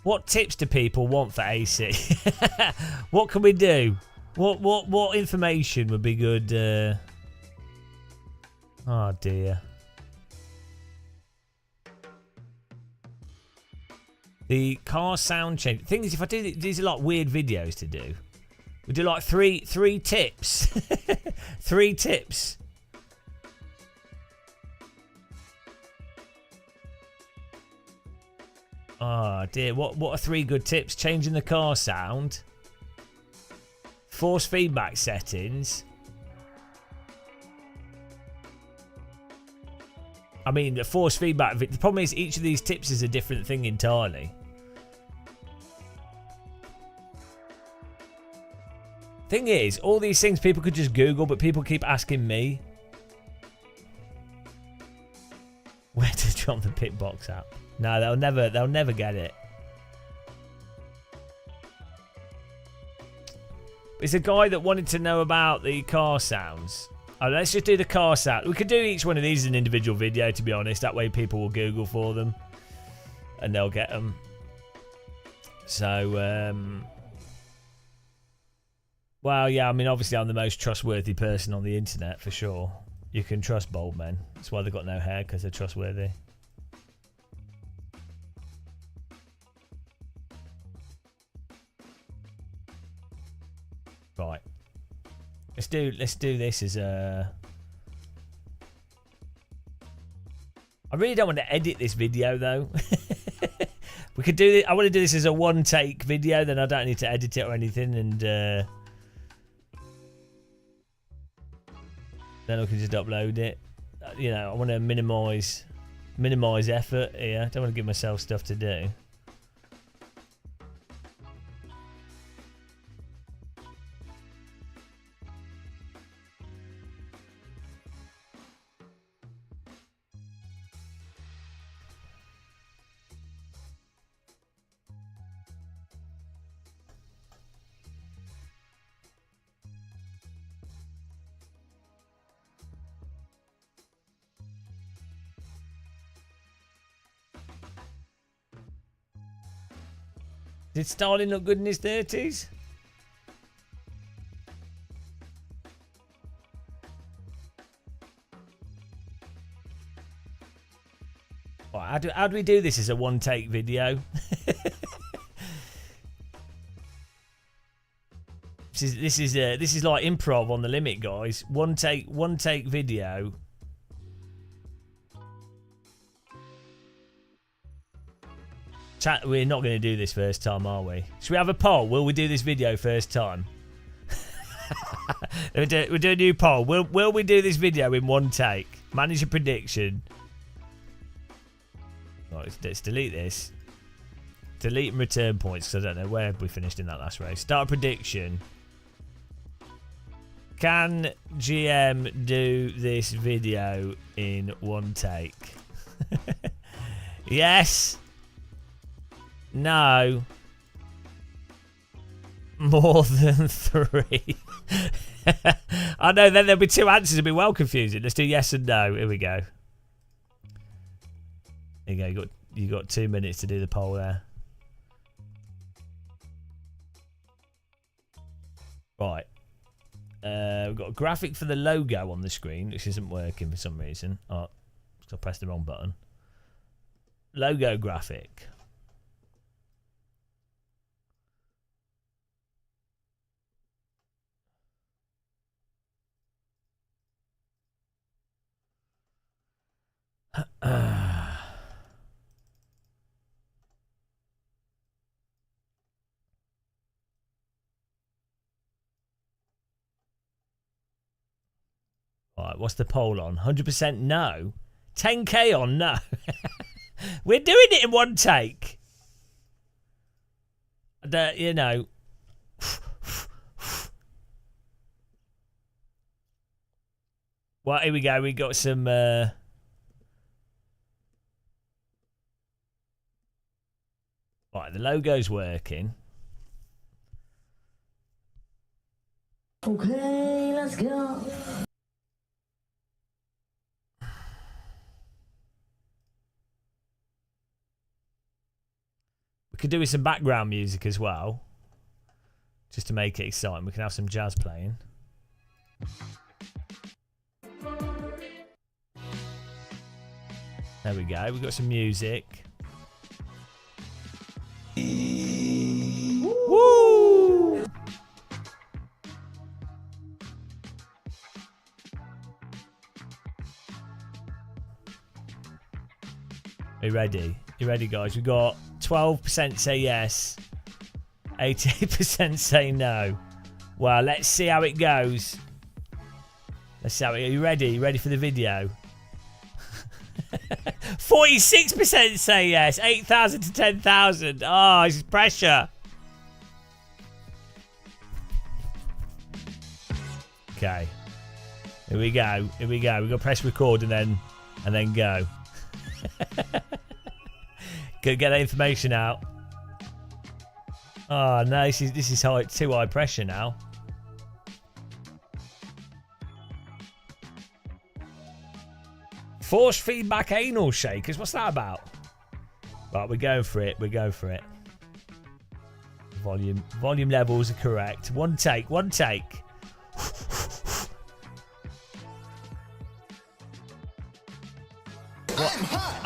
What tips do people want for AC? What can we do? What information would be good? Oh dear. The car sound change. The thing is, if I do these are like weird videos to do. We do like three tips. 3 tips. Oh dear, what are 3 good tips? Changing the car sound. Force feedback settings. I mean, the force feedback, the problem is each of these tips is a different thing entirely. Thing is, all these things people could just Google, but people keep asking me. Where to drop the pit box app? No, they'll never get it. It's a guy that wanted to know about the car sounds. Oh, let's just do the car sound. We could do each one of these as an individual video, to be honest. That way people will Google for them. And they'll get them. So, well, yeah, I mean, obviously I'm the most trustworthy person on the internet, for sure. You can trust bald men. That's why they've got no hair, because they're trustworthy. Right. Let's do this as a... I really don't want to edit this video, though. We could do this. I want to do this as a one-take video, then I don't need to edit it or anything, and then I can just upload it. You know, I want to minimise effort here. I don't want to give myself stuff to do. Did Stalin look good in his 30s? Right, how do we do this as a one-take video? This is like improv on the limit, guys. One take video. Chat, we're not going to do this first time, are we? Should we have a poll? Will we do this video first time? We'll do a new poll. Will we do this video in one take? Manage a prediction. Right, let's delete this. Delete and return points, because I don't know where we finished in that last race. Start a prediction. Can GM do this video in one take? Yes. No. More than 3. I know, then there'll be 2 answers. It'll be well confusing. Let's do yes and no. Here we go. There you go. You got 2 minutes to do the poll there. Right. We've got a graphic for the logo on the screen, which isn't working for some reason. Oh, I pressed the wrong button. Logo graphic. Right, what's the poll on? 100% no. 10k on no. We're doing it in one take. You know. Well, here we go. We got some. Right, the logo's working. Okay, let's go. We could do with some background music as well, just to make it exciting. We can have some jazz playing. There we go. We've got some music. Woo! you ready? You ready, guys? We got 12% say yes, 88% say no. Well, let's see how it goes. Let's see how it goes. You ready? You ready for the video? 46% say yes, 8,000 to 10,000. Oh, this is pressure. Okay. Here we go. Here we go. We've got to press record and then go. Go get that information out. Oh no, this is high, too high pressure now. Force feedback anal shakers. What's that about? Right, we're going for it. We're going for it. Volume levels are correct. One take. One take.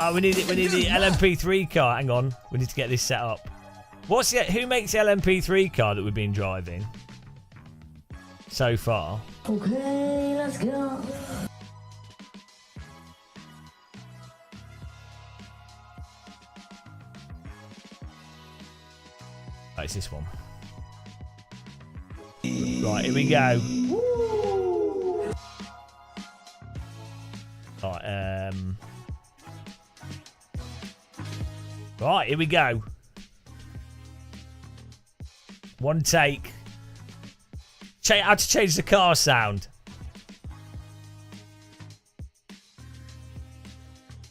Oh, we need it. We need the LMP3 car. Hang on. We need to get this set up. Who makes the LMP3 car that we've been driving so far? Okay, let's go. Oh, it's this one. Right, here we go. Right, right, here we go. One take. How to change the car sound.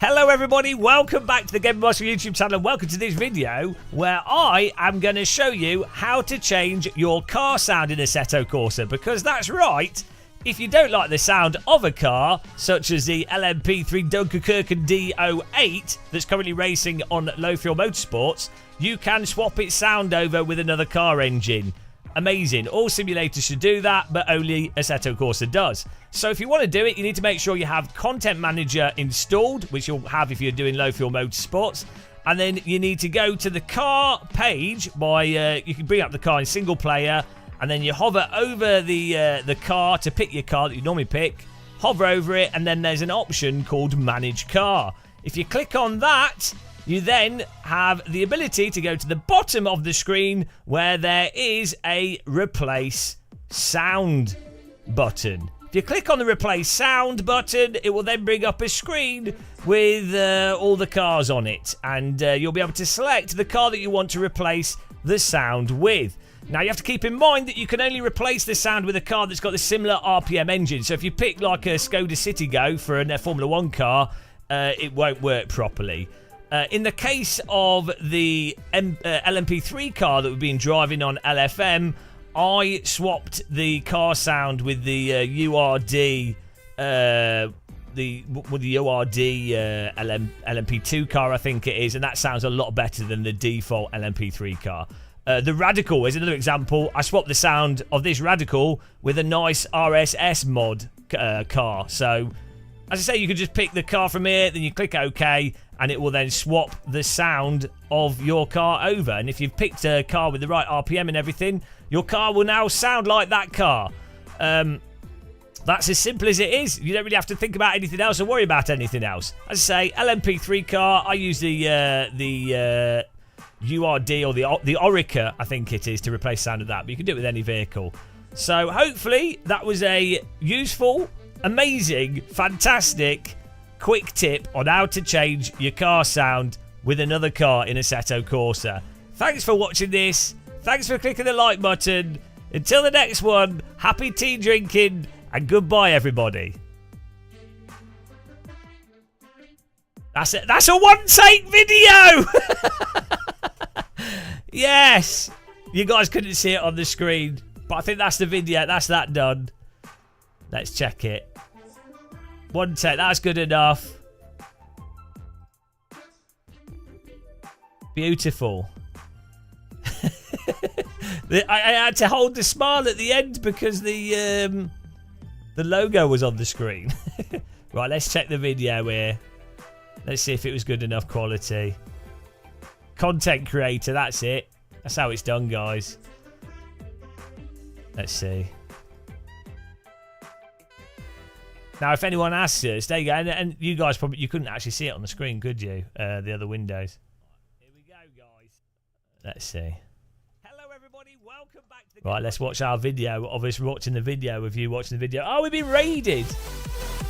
Hello everybody, welcome back to the Game Master YouTube channel and welcome to this video where I am going to show you how to change your car sound in Assetto Corsa, because that's right, if you don't like the sound of a car, such as the LMP3 Dunkerque D08 that's currently racing on Low Fuel Motorsports, you can swap its sound over with another car engine. Amazing. All simulators should do that, but only Assetto Corsa does. So if you want to do it, you need to make sure you have Content Manager installed, which you'll have if you're doing Low Fuel Motorsports. And then you need to go to the car page by, you can bring up the car in single player, and then you hover over the car to pick your car that you normally pick, hover over it, and then there's an option called Manage Car. If you click on that, you then have the ability to go to the bottom of the screen where there is a Replace Sound button. If you click on the Replace Sound button, it will then bring up a screen with all the cars on it, and you'll be able to select the car that you want to replace the sound with. Now, you have to keep in mind that you can only replace the sound with a car that's got the similar RPM engine. So if you pick like a Skoda Citigo for a Formula 1 car, it won't work properly. In the case of the LMP3 car that we've been driving on LFM, I swapped the car sound with the URD, LMP2 car, I think it is, and that sounds a lot better than the default LMP3 car. The Radical is another example. I swapped the sound of this Radical with a nice RSS mod car. So, as I say, you can just pick the car from here, then you click OK, and it will then swap the sound of your car over. And if you've picked a car with the right RPM and everything, your car will now sound like that car. That's as simple as it is. You don't really have to think about anything else or worry about anything else. As I say, LMP3 car, I use the URD or the Orica, I think it is, to replace sound of that. But you can do it with any vehicle. So hopefully that was a useful, amazing, fantastic, quick tip on how to change your car sound with another car in Assetto Corsa. Thanks for watching this. Thanks for clicking the like button. Until the next one, happy tea drinking and goodbye, everybody. That's it. That's a one-take video! Yes! You guys couldn't see it on the screen, but I think that's the video. That's that done. Let's check it. One take. That's good enough. Beautiful. I had to hold the smile at the end because the logo was on the screen. Right, let's check the video here. Let's see if it was good enough quality. Content creator, that's it. That's how it's done, guys. Let's see. Now, if anyone asks us, there you go. And you guys you couldn't actually see it on the screen, could you? The other windows. Here we go, guys. Let's see. Hello, everybody. Welcome back to the right, let's watch our video of us watching the video of you watching the video. Oh, we've been raided.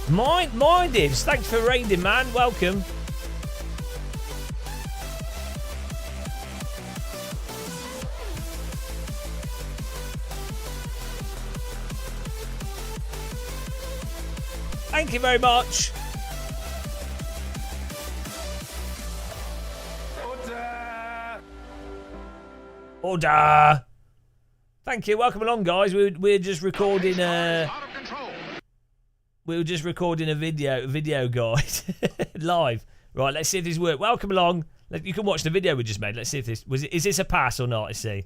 Minded. Thanks for raiding, man. Welcome. Thank you very much. Order. Thank you. Welcome along, guys. We're just recording we were just recording a video guide live. Right, let's see if this works. Welcome along. You can watch the video we just made. Let's see if this is this a pass or not. Let's see.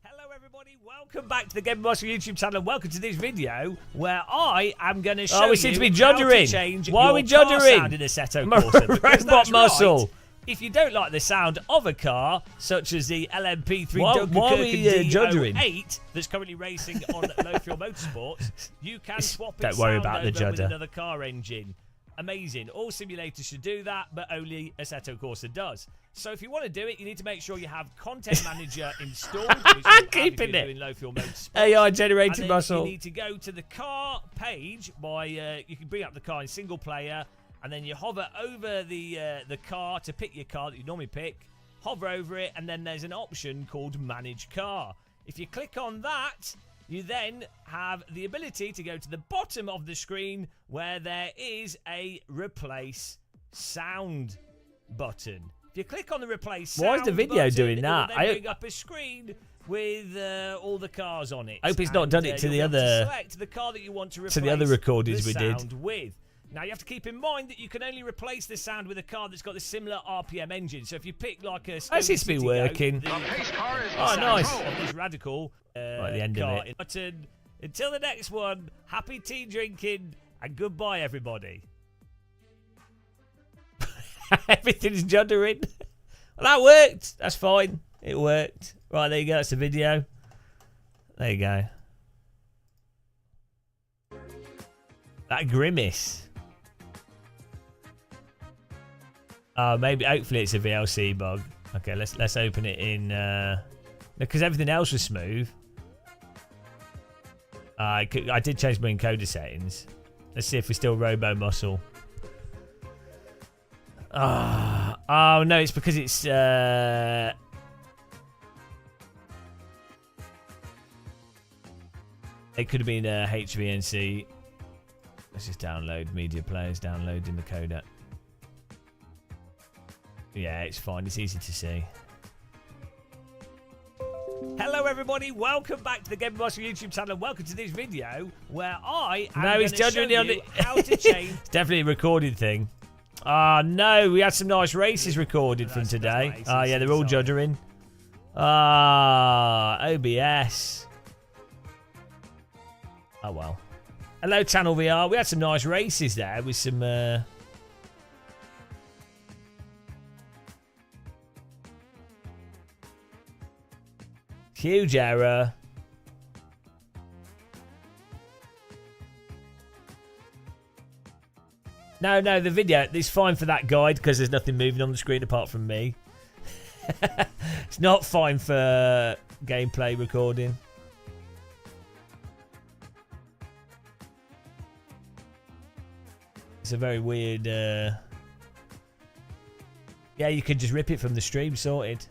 Hello, everybody. Welcome back to the Game Master YouTube channel. Welcome to this video where I am going to show you seem to be how juddering. to change Why are we your car juddering? sound in Assetto Corsa. Because Robot that's muscle. right. If you don't like the sound of a car, such as the LMP3 Why are we, juddering? D08 that's currently racing on Low Fuel Motorsports, you can swap Don't its worry sound about the over with judder. another car engine. Amazing. All simulators should do that, but only Assetto Corsa does. So if you want to do it, you need to make sure you have Content Manager installed, which you'll Keeping have if you're it. doing Low Fuel Motorsports. AI And generated then muscle. you need to go to the car page by you can bring up the car in single player, and then you hover over the car to pick your car that you normally pick. Hover over it, and then there's an option called Manage Car. If you click on that, you then have the ability to go to the bottom of the screen where there is a Replace Sound button. If you click on the Replace Sound Why is the video button, doing it that? will then bring up a screen with all the cars on it. I hope it's not done it to you'll the be able to other- select the car that you want to replace to the other recordings the we did. sound with. Now you have to keep in mind that you can only replace the sound with a car that's got a similar RPM engine. So if you pick like a That seems to be City working. Goat, Oh, sound nice. of this radical Right, the end of car. it. Button. Until the next one, happy tea drinking and goodbye, everybody. Everything's juddering. Well, that worked. That's fine. It worked. Right, there you go. That's the video. There you go. That grimace. Maybe, hopefully it's a VLC bug. Okay, let's open it in, because everything else was smooth. I did change my encoder settings. Let's see if we're still Robo Muscle. Oh no, it's because it's it could have been a HVNC. Let's just download media players, downloading the codec. Yeah, it's fine. It's easy to see. Hello, everybody. Welcome back to the Game Master YouTube channel. Welcome to this video where I am No, going he's to show juddering on you it. how to change. It's definitely a recorded thing. No, we had some nice races recorded from today. nice. Yeah, they're all Inside. juddering. OBS. Oh well. Hello, Channel VR. We had some nice races there with some. Huge error. No, the video, it's fine for that guide because there's nothing moving on the screen apart from me. It's not fine for gameplay recording. It's a very weird... Yeah, you could just rip it from the stream, sorted.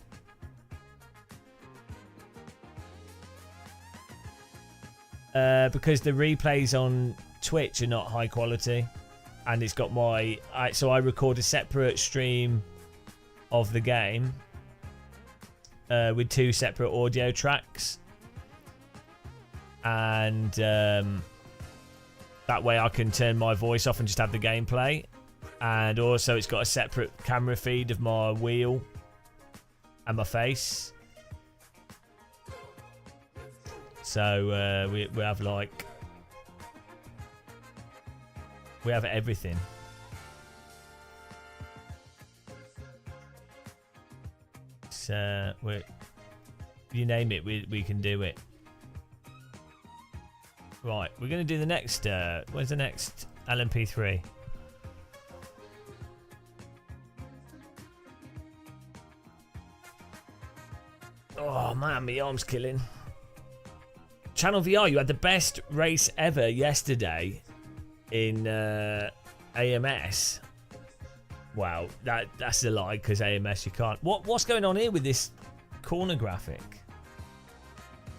Because the replays on Twitch are not high quality, and it's got my so I record a separate stream of the game with two separate audio tracks, and that way I can turn my voice off and just have the gameplay. And also it's got a separate camera feed of my wheel and my face. So we have like we have everything. So you name it, we can do it. Right, we're gonna do the next. Where's the next LMP3. Oh man, my arm's killing. Channel VR, you had the best race ever yesterday in AMS. Wow, that's a lie because AMS you can't. What's going on here with this corner graphic?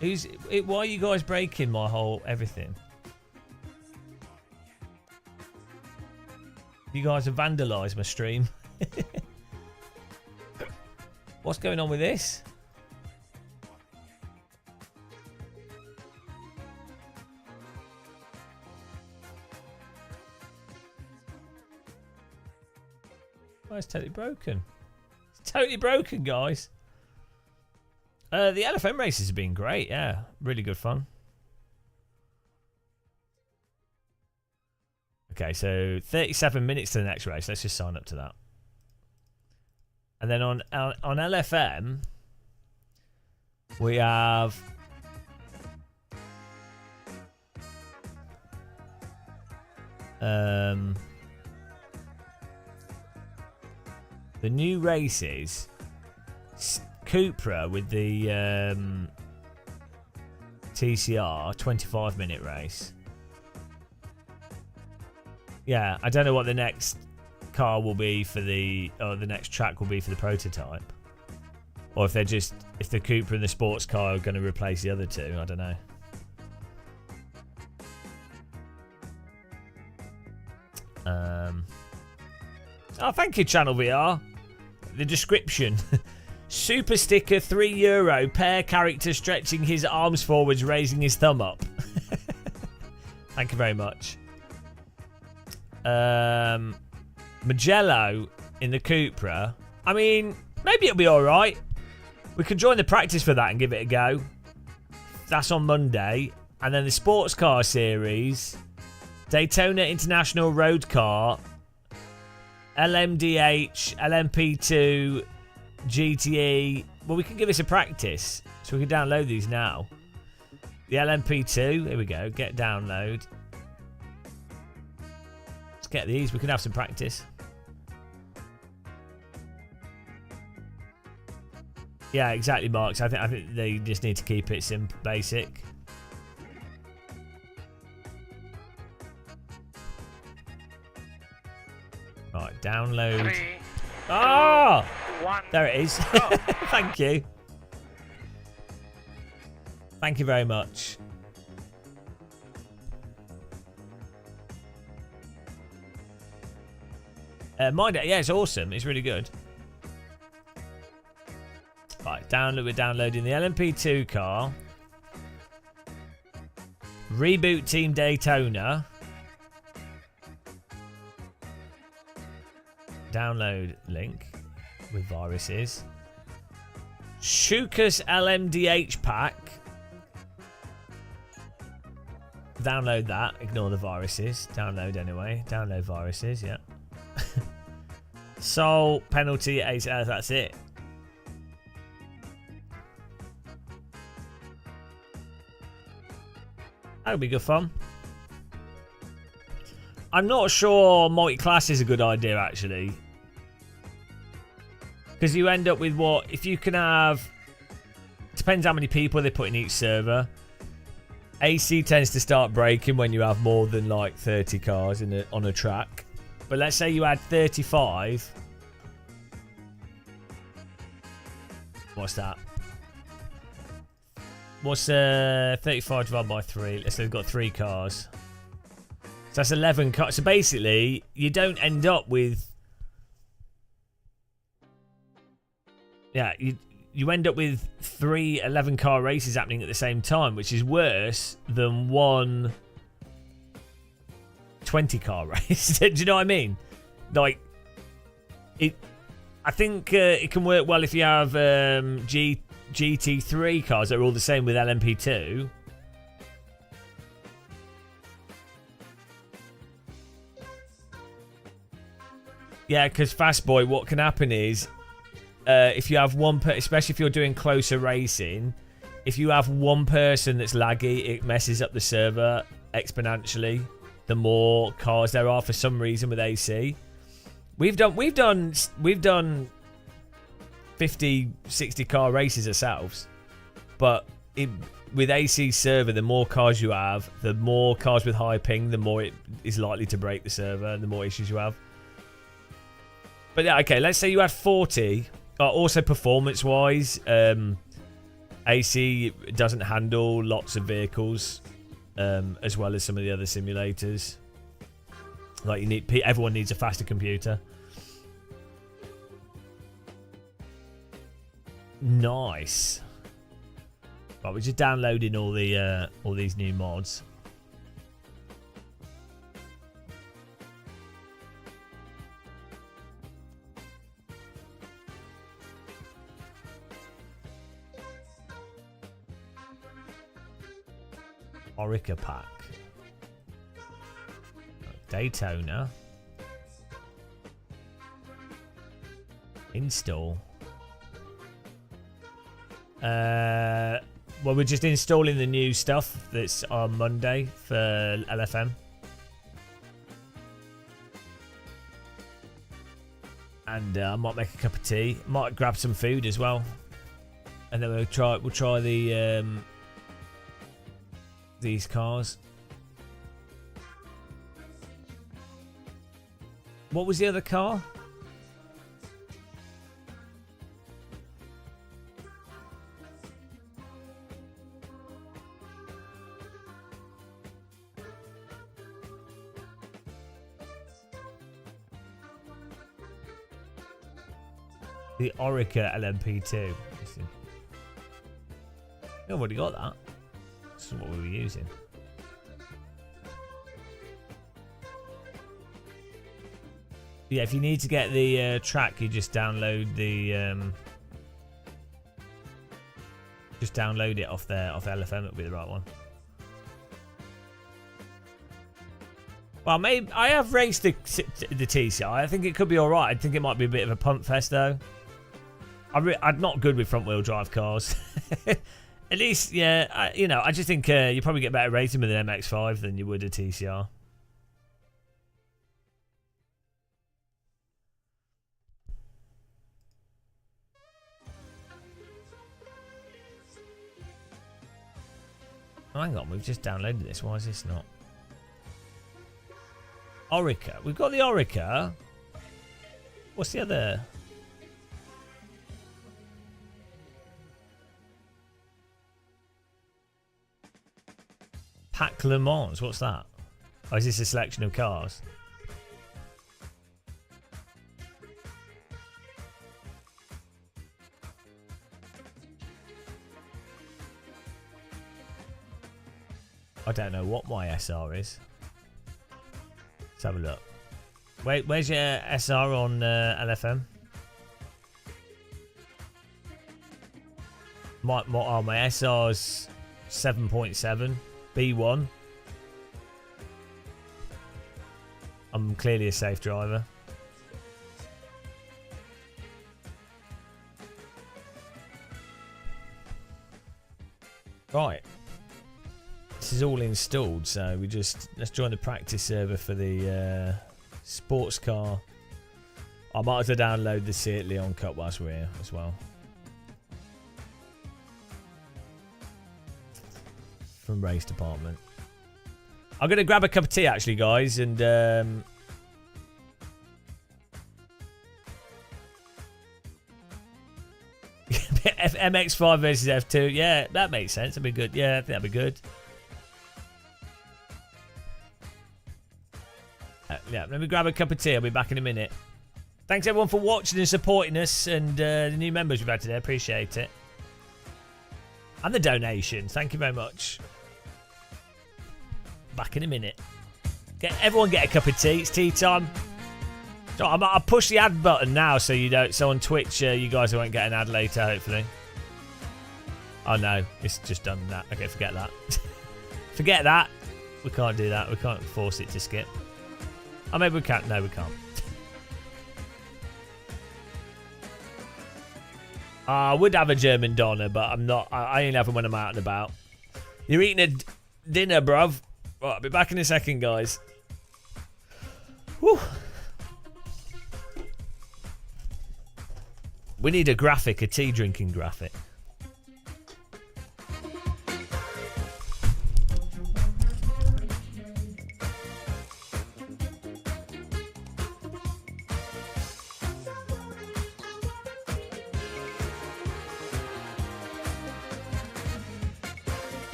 Why are you guys breaking my whole everything? You guys have vandalised my stream. What's going on with this? Oh, it's totally broken. It's totally broken, guys. The LFM races have been great, yeah. Really good fun. Okay, so 37 minutes to the next race. Let's just sign up to that. And then on LFM, we have... the new races, Cupra with the TCR 25-minute race. Yeah, I don't know what the next car will be for the next track will be for the prototype, or if the Cupra and the sports car are going to replace the other two. I don't know. Oh, thank you, Channel VR. The description. Super sticker, €3. Pair character stretching his arms forwards, raising his thumb up. Thank you very much. Magello in the Cupra. I mean, maybe it'll be alright. We could join the practice for that and give it a go. That's on Monday. And then the sports car series. Daytona International Road Car. LMDH, LMP2, GTE. Well, we can give this a practice. So we can download these now. The LMP2. Here we go. Get download. Let's get these. We can have some practice. Yeah, exactly, Marks. I think they just need to keep it simple, basic. Right, download. 3, Ah! 1. There it is. Thank you. Thank you very much. Mind it, yeah, it's awesome. It's really good. Right, we're downloading the LMP2 car. Reboot Team Daytona. Download link with viruses. Shukas LMDH pack. Download that. Ignore the viruses. Download anyway. Download viruses, yeah. Soul penalty 8 hours. That's it. That'll be good fun. I'm not sure multi-class is a good idea, actually. Because you end up with what... If you can have... Depends how many people they put in each server. AC tends to start breaking when you have more than, like, 30 cars on a track. But let's say you had 35. What's that? What's 35 divided by 3? Let's say we've got 3 cars. So that's 11 cars. So basically, you don't end up with... Yeah, you end up with 3 11-car races happening at the same time, which is worse than one 20-car race. Do you know what I mean? Like, I think it can work well if you have GT3 cars that are all the same with LMP2. Yeah, because Fast Boy, what can happen is if you have one, especially if you're doing closer racing, if you have one person that's laggy, it messes up the server exponentially. the more cars there are for some reason with AC. We've done 50, 60 car races ourselves, but with AC server, the more cars you have, the more cars with high ping, the more it is likely to break the server, and the more issues you have. But yeah, okay, let's say you had 40. Also, performance-wise, AC doesn't handle lots of vehicles, as well as some of the other simulators. Like everyone needs a faster computer. Nice. Right, we're just downloading all these new mods. Orica pack. Daytona. Install. Well, we're just installing the new stuff that's on Monday for LFM. And I might make a cup of tea. Might grab some food as well. And then we'll try the these cars. What was the other car? The Orica LMP2. I've already got that. This is what we were using. Yeah, if you need to get the track, you just download the just download it off LFM. It'll be the right one. Well, maybe I have raced the TCI. I think it could be all right. I think it might be a bit of a pump fest though. I'm not good with front wheel drive cars. At least, yeah, I just think you probably get better rating with an MX-5 than you would a TCR. Oh, hang on, we've just downloaded this. Why is this not? Orica. We've got the Orica. What's the other? Pack Le Mans. What's that? Oh, is this a selection of cars? I don't know what my SR is. Let's have a look. Wait, where's your SR on LFM? My SR's 7.7 B1. I'm clearly a safe driver. Right. This is all installed, so let's join the practice server for the sports car. I might as well download the Seat Leon Cup whilst we're here as well. From race department. I'm gonna grab a cup of tea actually, guys, and MX-5 versus F2. Yeah, that makes sense. That'd be good. Yeah, I think that'd be good. Yeah, let me grab a cup of tea. I'll be back in a minute. Thanks everyone for watching and supporting us, and the new members we've had today. Appreciate it. And the donations. Thank you very much. Back in a minute. Everyone get a cup of tea. It's tea time. So I'll push the ad button now so you don't. So on Twitch, you guys won't get an ad later, hopefully. Oh no, it's just done that. Okay, forget that. Forget that. We can't do that. We can't force it to skip. Oh, maybe we can't. No, we can't. I would have a German Donna, but I'm not. I only have them when I'm out and about. You're eating a dinner, bruv. Right, I'll be back in a second, guys. Whew. We need a graphic, a tea drinking graphic.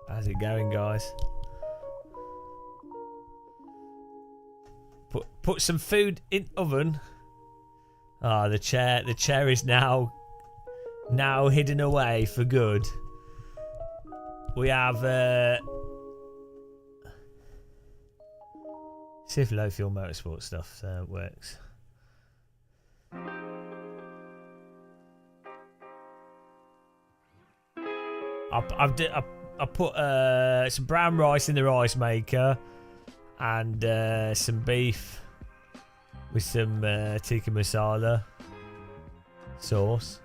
How's it going, guys? Put some food in oven. Ah, the chair is now hidden away for good. We have see if low fuel motorsport stuff works. I put some brown rice in the rice maker and some beef with some tikka masala sauce.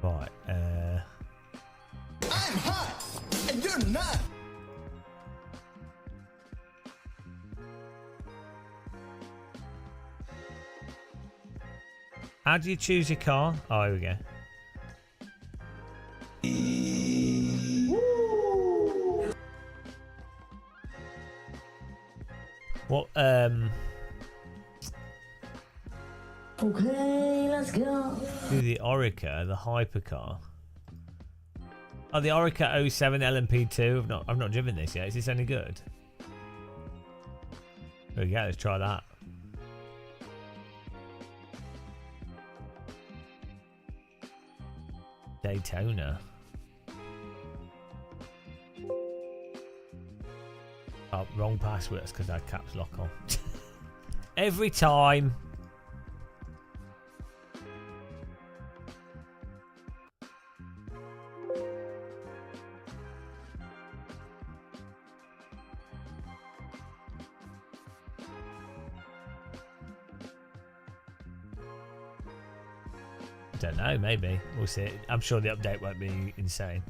Right. I'm hot, and you're not. How do you choose your car? Oh, here we go. What, Okay, let's go. do the Orica, the hypercar. Oh, the Orica 07 LMP2. I've not driven this yet. Is this any good? There we go. Let's try that. Daytona. Oh, wrong password. That's because I had caps lock on. Every time. Don't know, maybe. We'll see. I'm sure the update won't be insane.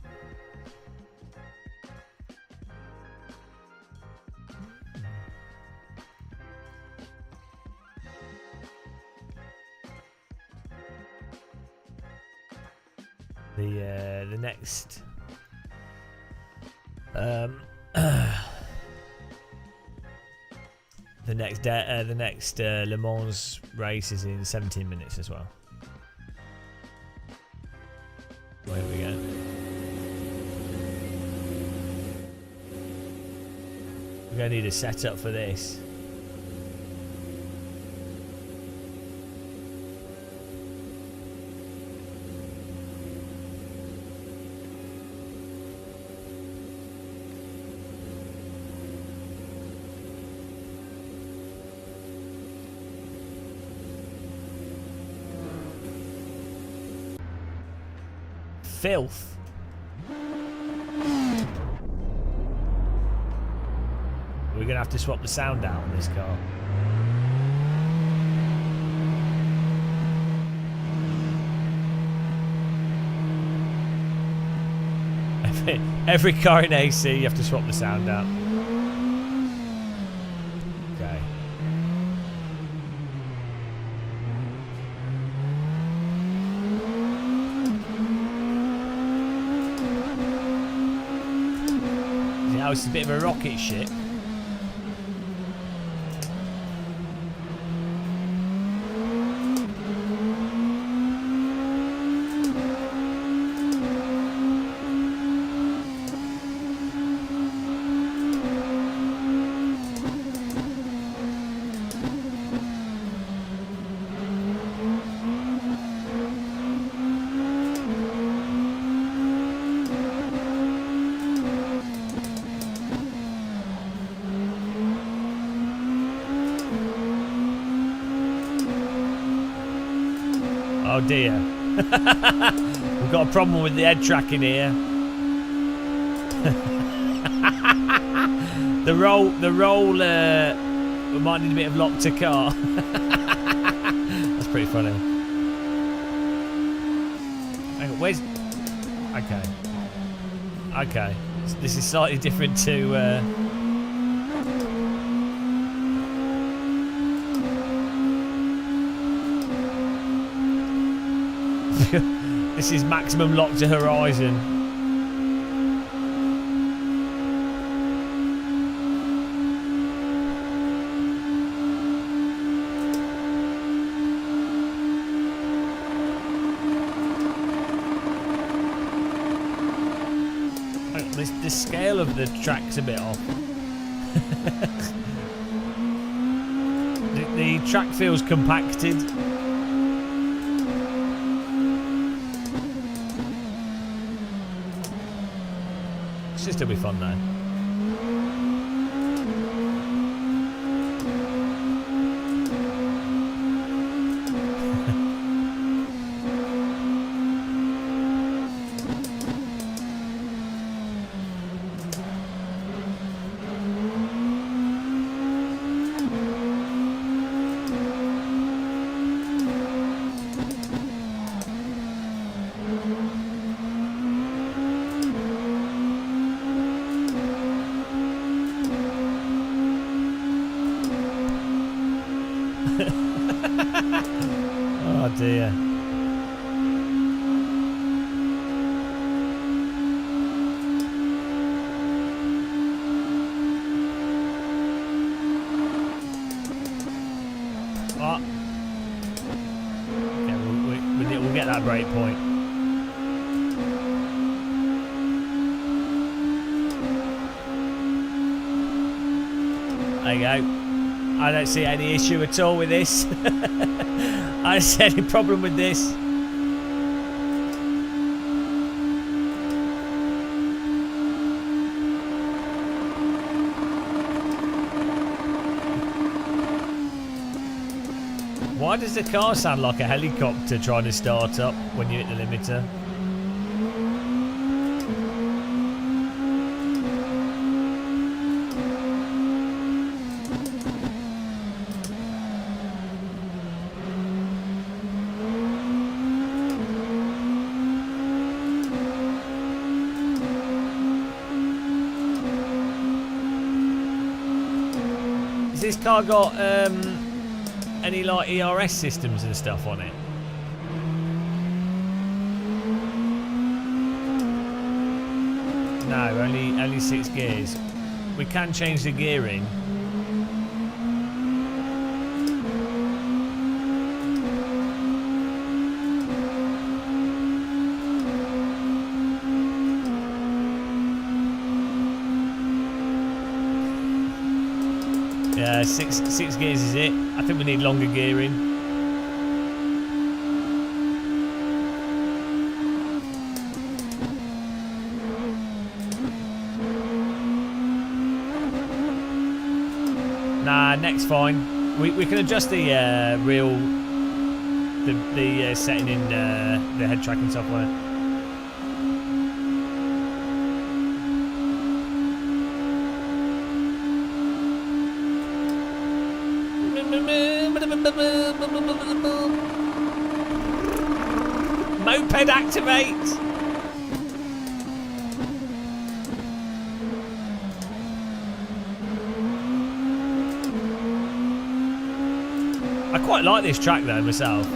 The next the next Le Mans race is in 17 minutes as well. There we go. We're gonna need a setup for this. Filth. We're gonna have to swap the sound out on this car. Every car in AC, you have to swap the sound out. Okay. Now it's a bit of a rocket ship. Oh dear. We've got a problem with the head tracking here. the roll we might need a bit of lock to car. That's pretty funny. Hang on, where's... Okay. Okay. This is slightly different to... This is maximum lock to horizon. The scale of the track's a bit off. the track feels compacted. Should still be fun though. Oh dear. What? Okay, we'll get that break point. There you go. I don't see any issue at all with this. I don't see any problem with this. Why does the car sound like a helicopter trying to start up when you hit the limiter? Has this car got any like ERS systems and stuff on it? No, only 6 gears. We can change the gearing. Yeah, six gears is it. I think we need longer gearing. Nah, neck's fine. We can adjust the setting in the head tracking software. Moped activate! I quite like this track though myself.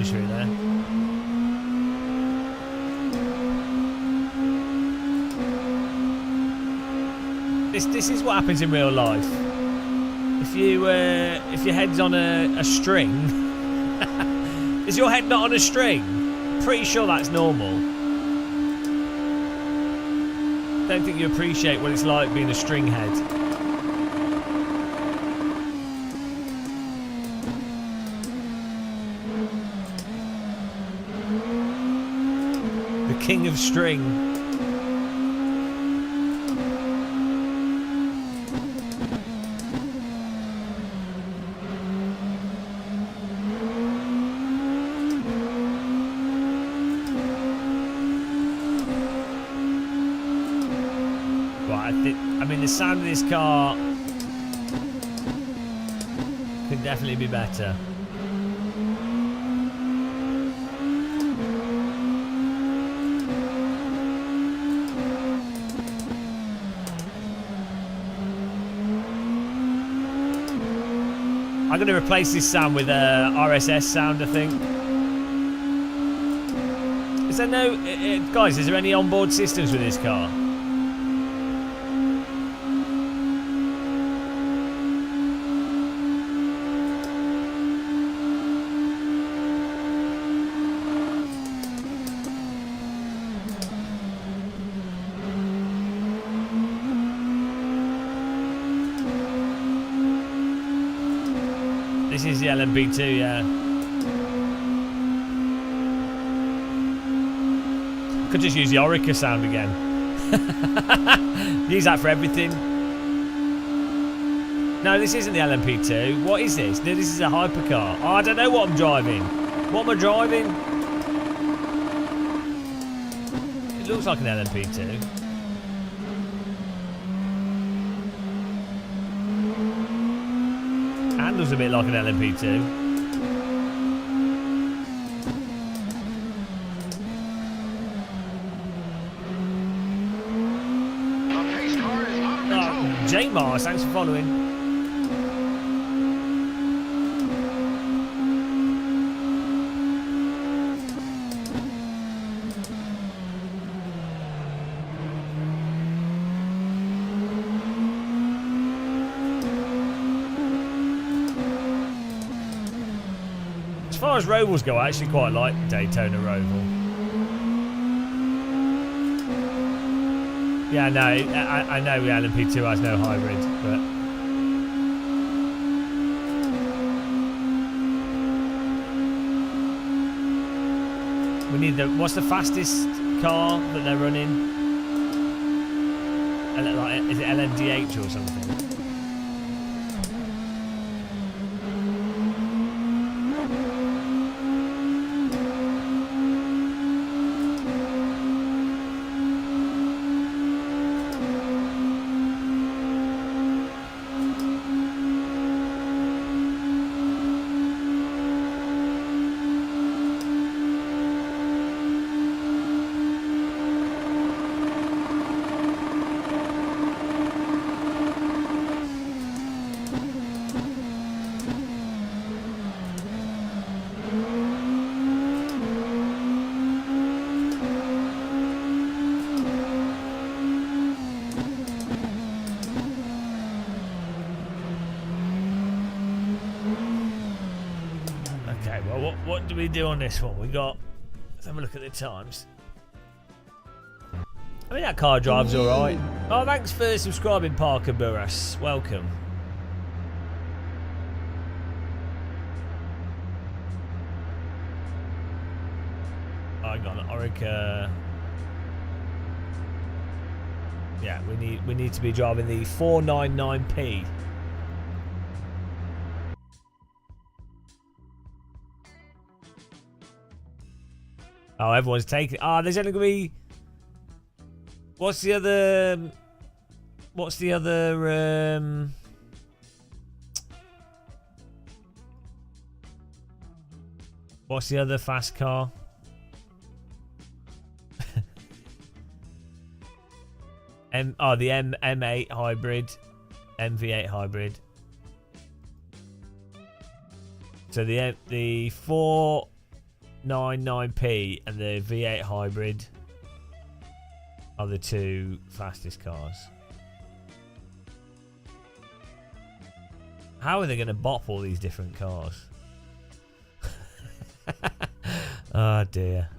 There. This is what happens in real life. If your head's on a string, is your head not on a string? Pretty sure that's normal. Don't think you appreciate what it's like being a string head. King of string. Right, I mean the sound of this car could definitely be better. I'm going to replace this sound with a RSS sound, I think. Is there no... guys, is there any onboard systems with this car? This is the LMP2, yeah. Could just use the Orica sound again. Use that for everything. No, this isn't the LMP2. What is this? No, this is a hypercar. Oh, I don't know what I'm driving. What am I driving? It looks like an LMP2. Handles a bit like an LMP2. J Mars, thanks for following. As far as Rovals go, I actually quite like Daytona Roval. Yeah, no, I know the LMP2 has no hybrid, but we need the. What's the fastest car that they're running? Is it LMDH or something? What do we do on this one? We got. Let's have a look at the times. I mean, that car drives alright. Oh, thanks for subscribing, Parker Burras. Welcome. I got an Orica. Yeah, we need to be driving the 499p. Oh, everyone's taking. Ah, there's only gonna be. What's the other? What's the other? What's the other fast car? The M8 hybrid, MV8 hybrid. So the 499p and the V8 hybrid are the two fastest cars. How are they going to bop all these different cars? Oh dear.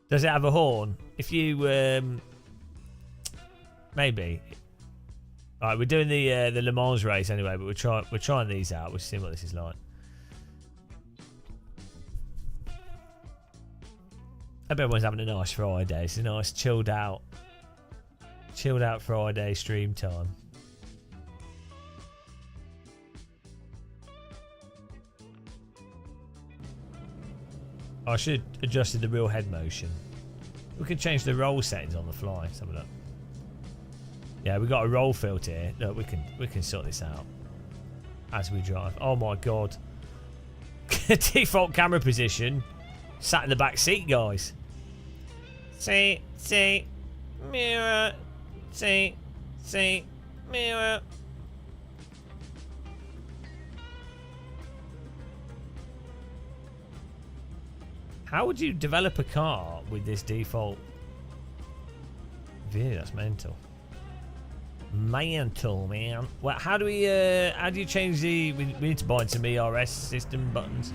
Does it have a horn? If you maybe. All right, we're doing the Le Mans race anyway, but we're trying these out. We're seeing what this is like. I hope everyone's having a nice Friday. It's a nice chilled out Friday stream time. I should have adjusted the real head motion. We can change the roll settings on the fly. Let's have a look. Yeah, we got a roll filter here. Look, we can sort this out as we drive. Oh my god. Default camera position. Sat in the back seat, guys. See, mirror. See, mirror. How would you develop a car with this default view? That's mental. Mental, man. Well, how do you change the? We need to bind some ERS system buttons.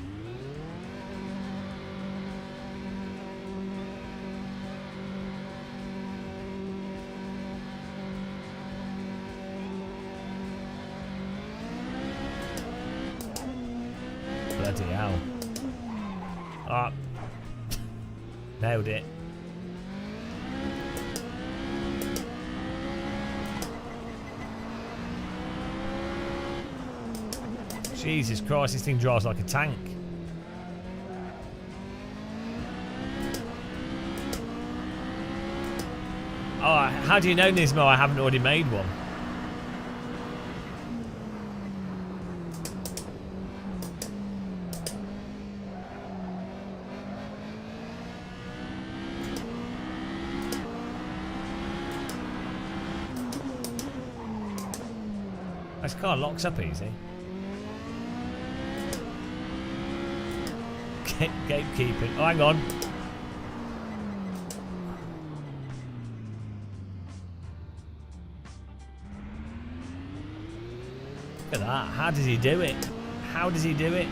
Bloody hell. Alright. Nailed it. Jesus Christ, this thing drives like a tank. Oh, how do you know, Nismo, I haven't already made one? This car locks up easy. Gatekeeping. Oh, hang on. Look at that. How does he do it? How does he do it?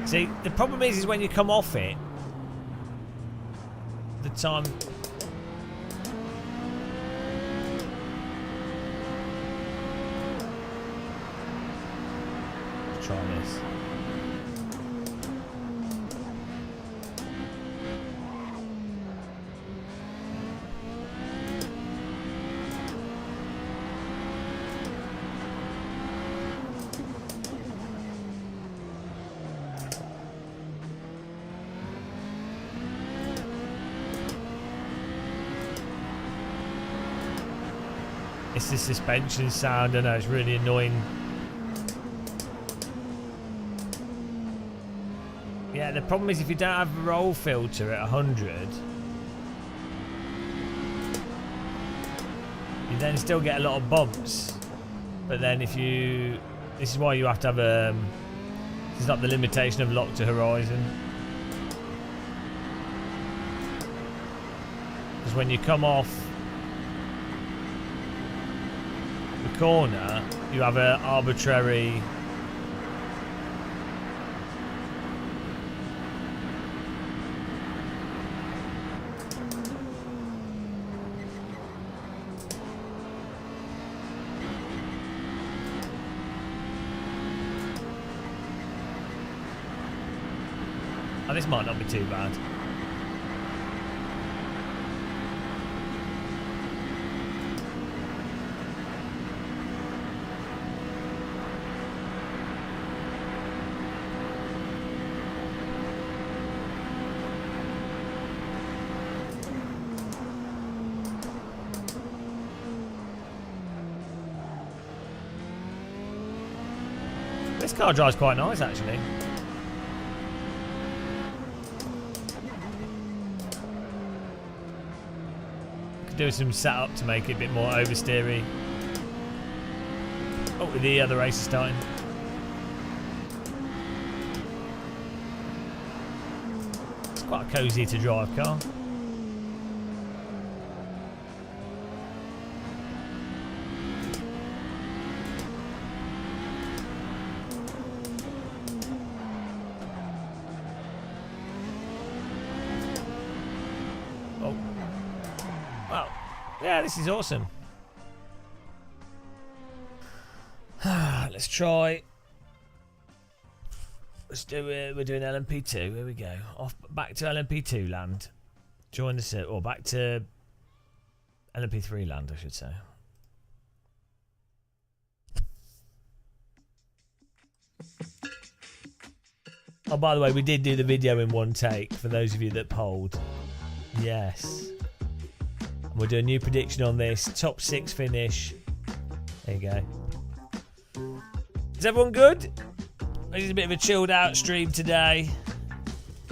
See, the problem is when you come off it, the time... Let's try this. It's the suspension sound, I know, it's really annoying. Yeah, the problem is if you don't have a roll filter at 100, you then still get a lot of bumps. But then if you... This is why you have to have a... This is not the limitation of lock to horizon. Because when you come off corner, you have an arbitrary oh, this might not be too bad. This car drives quite nice, actually. Could do some setup to make it a bit more oversteery. Oh, the other race is starting. It's quite a cosy to drive car. Yeah, this is awesome. Let's try. Let's do it. We're doing LMP2. Here we go. Off back to LMP2 land. Join the set, or back to LMP3 land, I should say. Oh, by the way, we did do the video in one take for those of you that polled. Yes. We'll do a new prediction on this. Top 6 finish. There you go. Is everyone good? This is a bit of a chilled out stream today.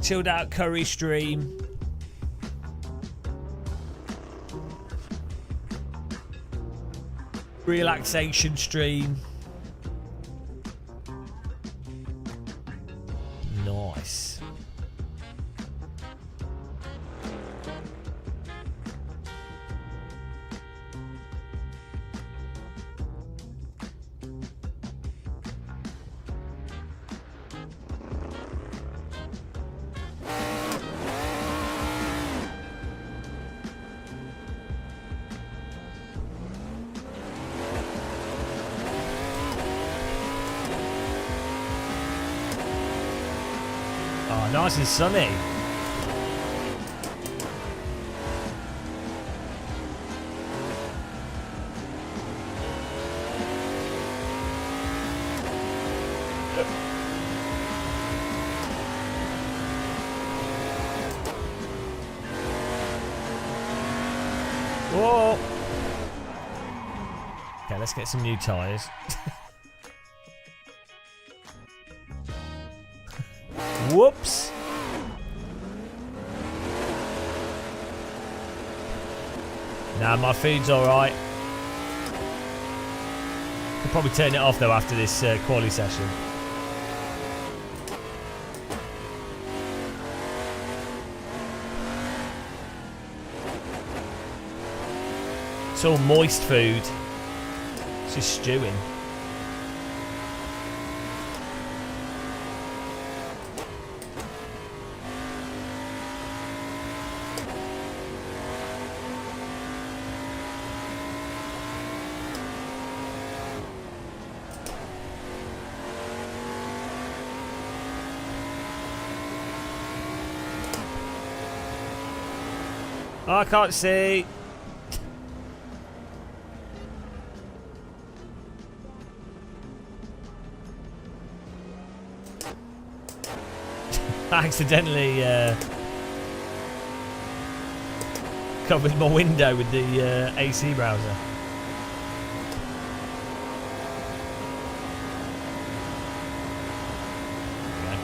Chilled out curry stream. relaxation stream. Nice. Oh, nice and sunny. Whoa. Okay, let's get some new tyres. Whoops. Nah, my feed's alright. Could probably turn it off though after this quali session. It's all moist food. It's just stewing. I can't see. I accidentally covered my window with the AC browser. Okay.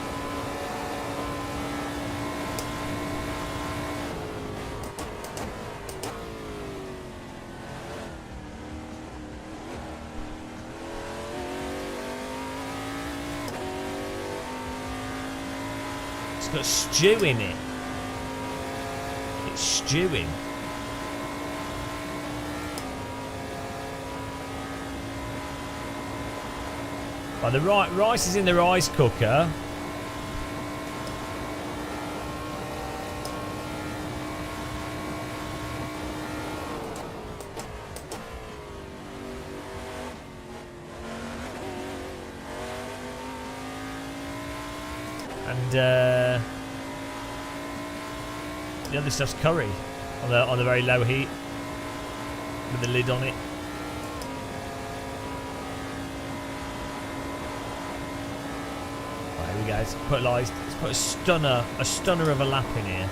It's got stew in it. It's stewing. Well, the rice is in the rice cooker. And the other stuff's curry on a very low heat with the lid on it. Right, here we go. Let's put a stunner of a lap in here.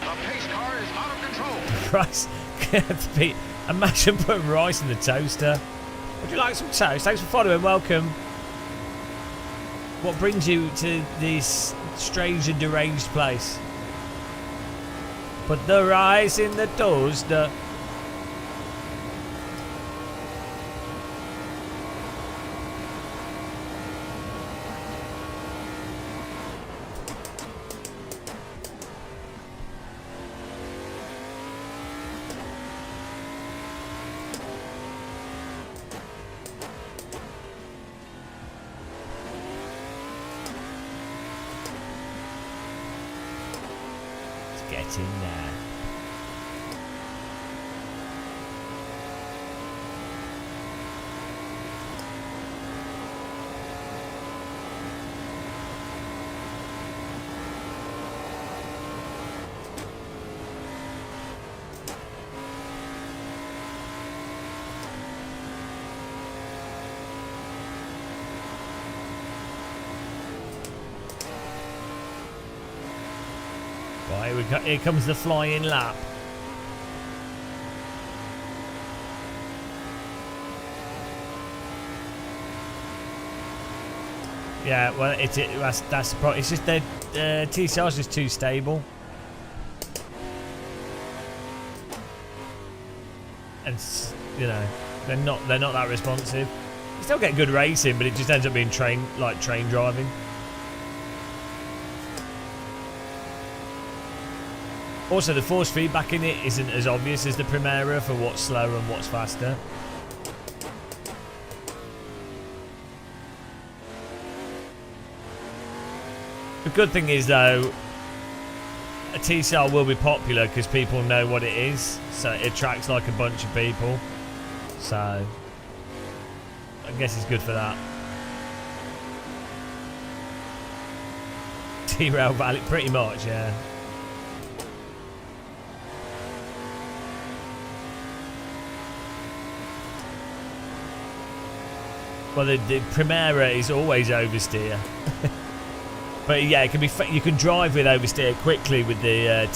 The pace car is out of control. Rice. Imagine putting rice in the toaster. Would you like some toast? Thanks for following. Welcome. What brings you to this strange and deranged place? Put the rice in the toaster. Get in there. Right, here comes the flying lap. Yeah, well, that's the problem. It's just the TCR's just too stable. And you know, they're not that responsive. You still get good racing, but it just ends up being train driving. Also, the force feedback in it isn't as obvious as the Primera for what's slower and what's faster. The good thing is, though, a TCR will be popular because people know what it is, so it attracts like a bunch of people. So, I guess it's good for that. T-Rail Valley, pretty much, yeah. Well, the Primera is always oversteer. But yeah, it can be. You can drive with oversteer quickly with the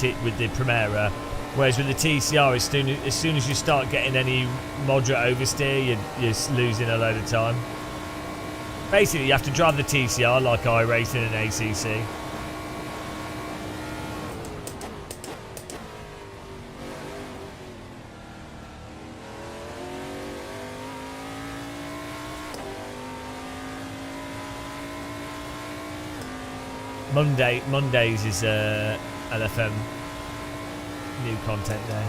Primera, whereas with the TCR, as soon as you start getting any moderate oversteer, you're losing a load of time. Basically, you have to drive the TCR like I race in an ACC. Mondays is LFM new content day.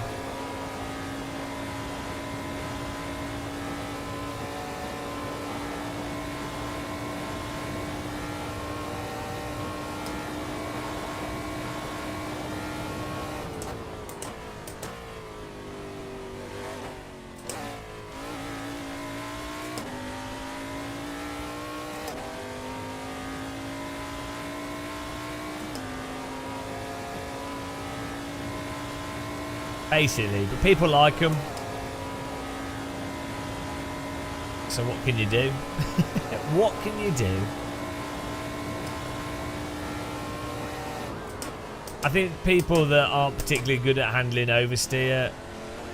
Basically, but people like them. So what can you do? What can you do? I think people that aren't particularly good at handling oversteer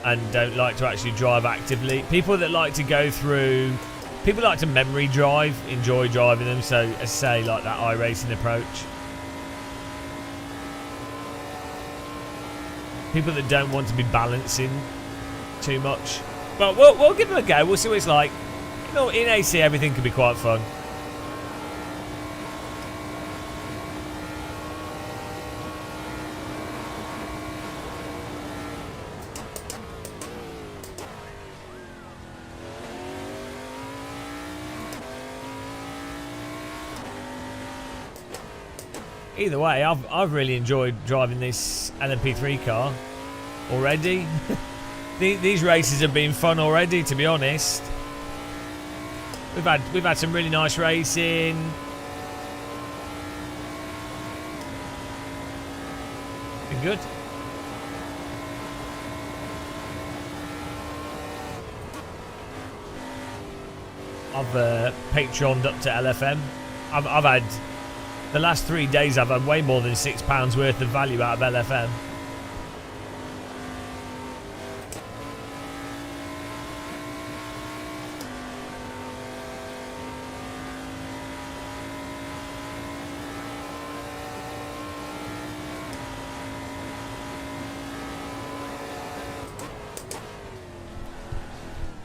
and don't like to actually drive actively, people that like to go through, people like to memory drive, enjoy driving them. So, as say, like that iRacing approach. People that don't want to be balancing too much. But we'll give them a go. We'll see what it's like. You know, in AC, everything can be quite fun. Either way, I've really enjoyed driving this LMP3 car already. These races have been fun already, to be honest. We've had some really nice racing. Been good. I've Patreoned up to LFM. I've had. The last 3 days I've had way more than £6 worth of value out of LFM.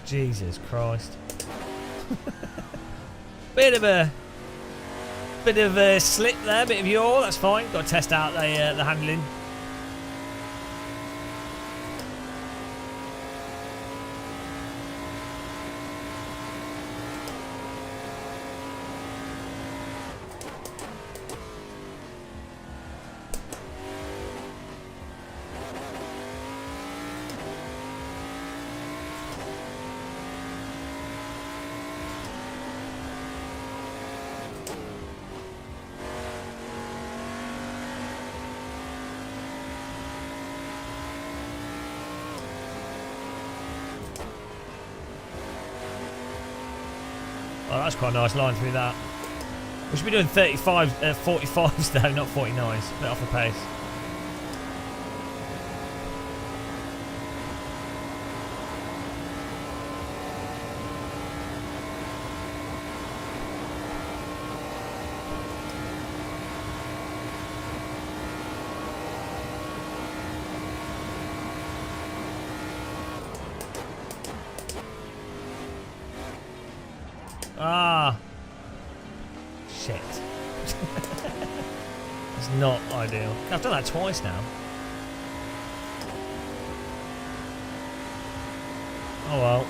Jesus Christ. Bit of a slip there, bit of yaw, that's fine. Got to test out the handling. Oh, that's quite a nice line through that. We should be doing 45s though, not 49s. Bit off the pace. Shit. It's not ideal. I've done that twice now. Oh well.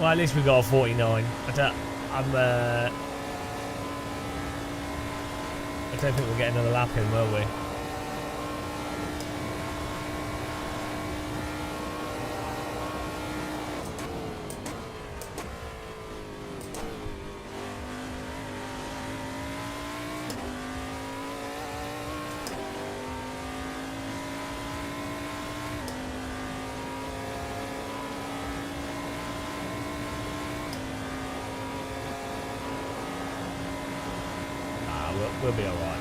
Well, at least we got a 49. I don't think we'll get another lap in, will we? We'll be alright.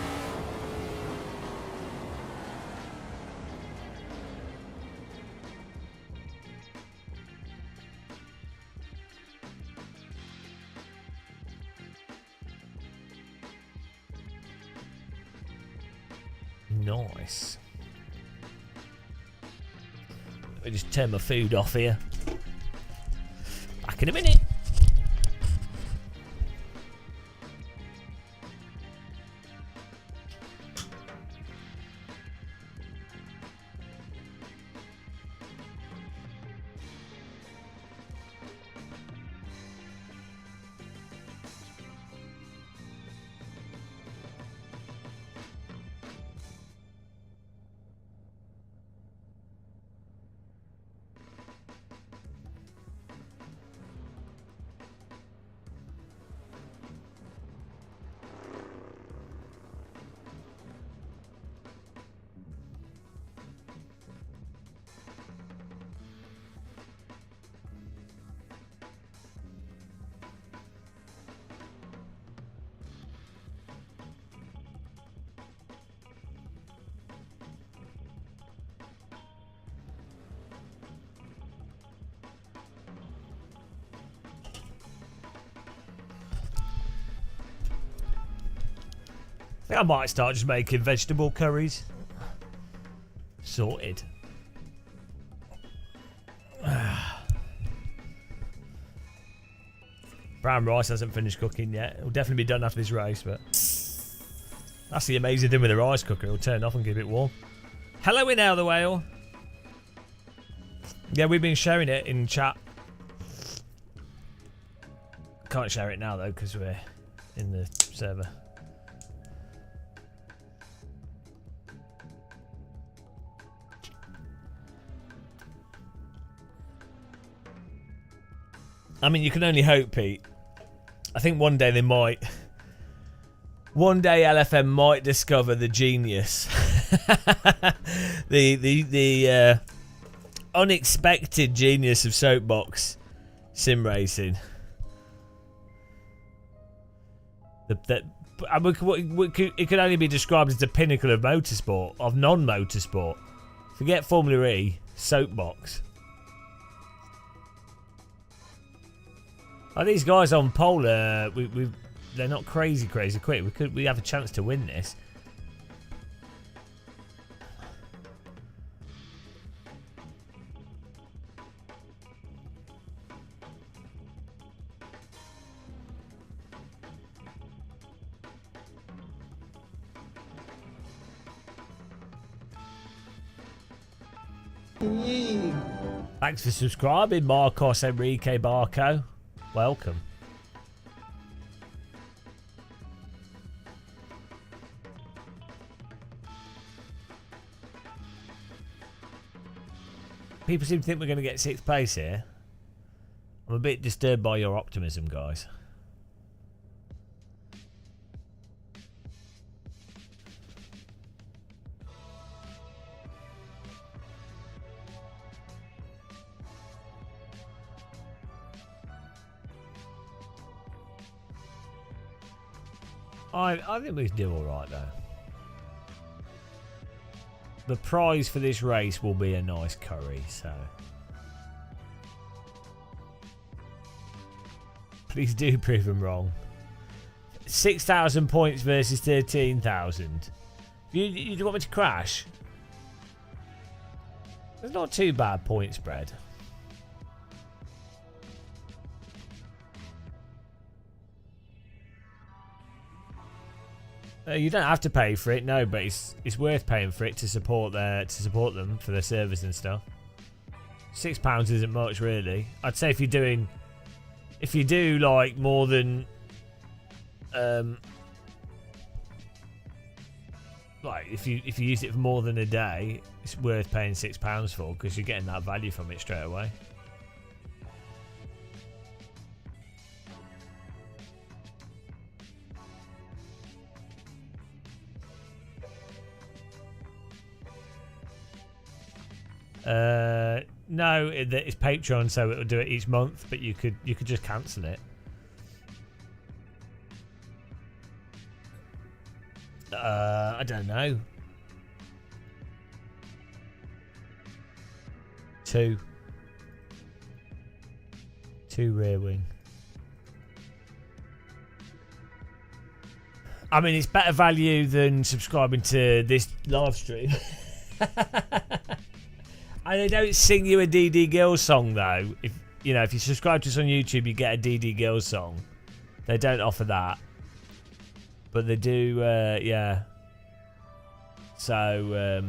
Nice. Let me just turn my food off here. Back in a minute. I think I might start just making vegetable curries. Sorted. Brown rice hasn't finished cooking yet. It'll definitely be done after this race, but that's the amazing thing with the rice cooker. It'll turn off and keep it warm. Hello in there, the whale. Yeah, we've been sharing it in chat. Can't share it now though because we're in the server. I mean, you can only hope, Pete. I think one day they might. One day LFM might discover the genius, the unexpected genius of soapbox sim racing. It can only be described as the pinnacle of motorsport, of non-motorsport. Forget Formula E, soapbox. These guys on pole, they're not crazy quick. We have a chance to win this. Thanks for subscribing, Marcos Enrique Barco. Welcome. People seem to think we're going to get 6th place here. I'm a bit disturbed by your optimism, guys. I think we can do alright though. The prize for this race will be a nice curry, so please do prove them wrong. 6,000 points versus 13,000. You want me to crash? It's not too bad point spread. You don't have to pay for it, no, but it's worth paying for it to support them for their service and stuff. £6 isn't much, really. I'd say if you do like more than like if you use it for more than a day, it's worth paying £6 for, because you're getting that value from it straight away. No, it's Patreon, so it'll do it each month, but you could just cancel it. I don't know. 2 rear wing. I mean, it's better value than subscribing to this live stream. And they don't sing you a DD Girls song, though. If you subscribe to us on YouTube, you get a DD Girls song. They don't offer that, but they do. Yeah. So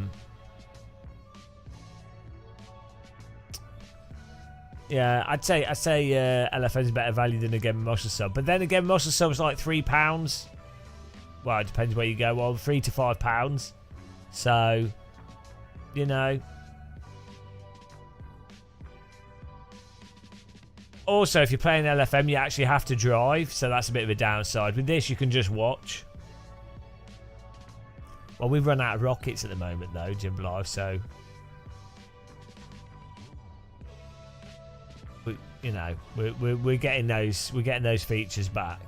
yeah, I'd say LFN's better value than a Game Muscle sub. But then again, Muscle sub's like £3. Well, it depends where you go on. £3 to £5. So, you know. Also, if you're playing LFM, you actually have to drive, so that's a bit of a downside. With this, you can just watch. Well, we've run out of rockets at the moment, though, Jim Live, so we're getting those features back.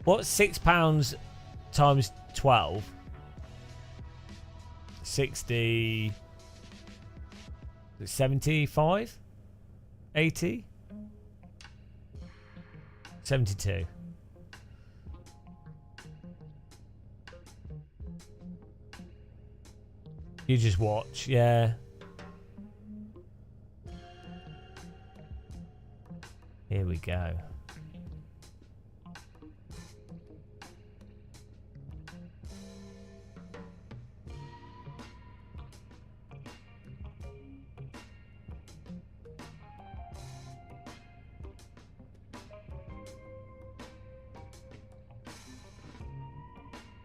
What's £6 times 12? 60, 75, 80, 72. You just watch, yeah. Here we go.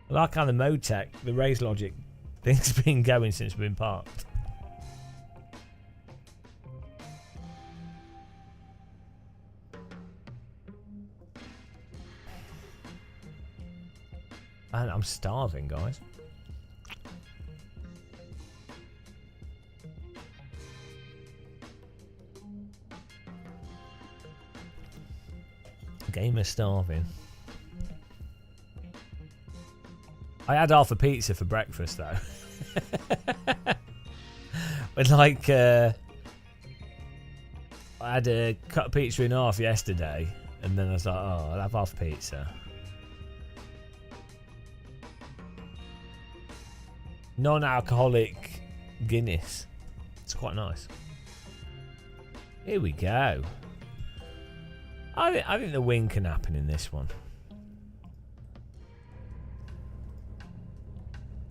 I like how the Motec, the race logic thing's been going since we've been parked. Man, I'm starving, guys. Gamer starving. I had half a pizza for breakfast, though. But like, I had a cut pizza in half yesterday, and then I was like, oh, I'll have half pizza. Non-alcoholic Guinness. It's quite nice. Here we go. I think the win can happen in this one.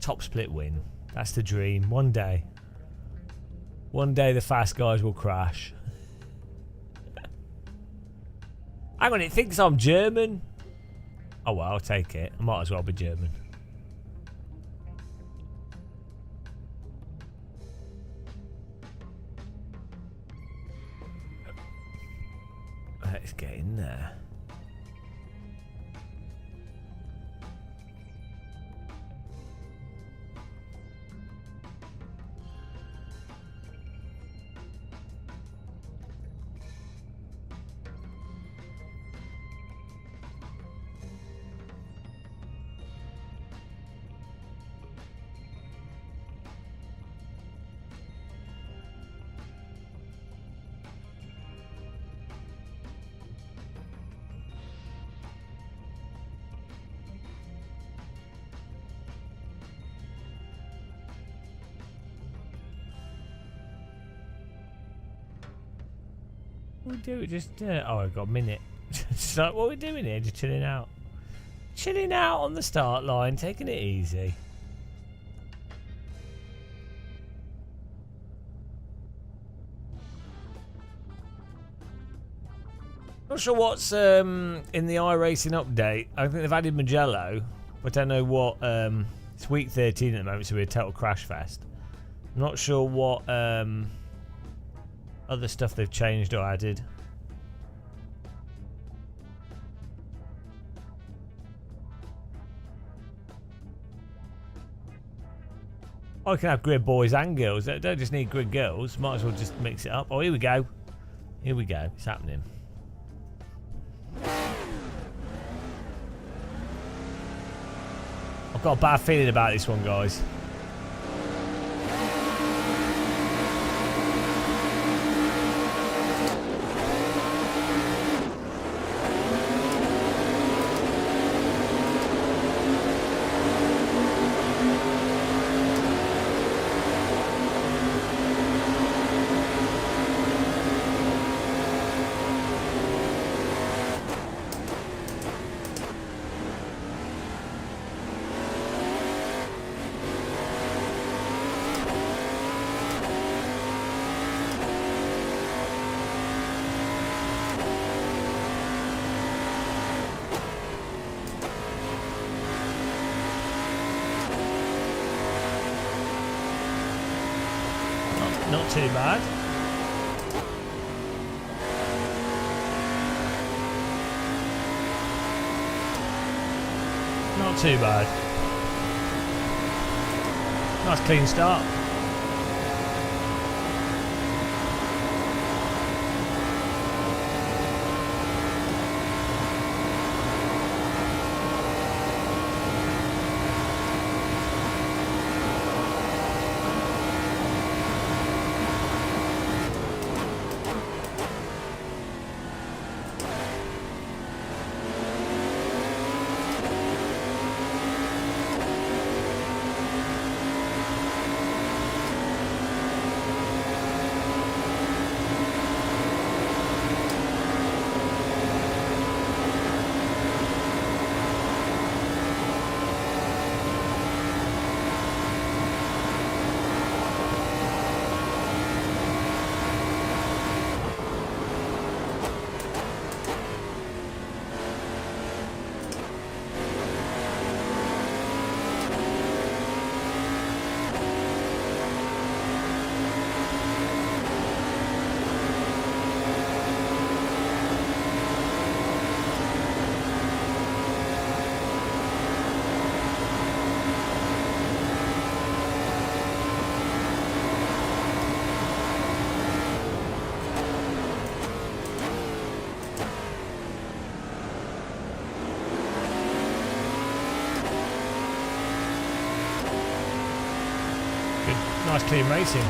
Top split win. That's the dream. One day the fast guys will crash. Hang on, it thinks I'm German. Oh well, I'll take it. I might as well be German. Let's get in there. we do? Just oh, I've got a minute. It's like, what are we doing here? Just chilling out. Chilling out on the start line, taking it easy. Not sure what's in the iRacing update. I think they've added Mugello, but I don't know what. It's week 13 at the moment, so we're a total crash fest. I'm not sure what other stuff they've changed or added. I can have grid boys and girls. They don't just need grid girls. Might as well just mix it up. Oh, here we go. Here we go. It's happening. I've got a bad feeling about this one, guys. Not too bad. Not too bad. Nice clean start. Nice clean racing.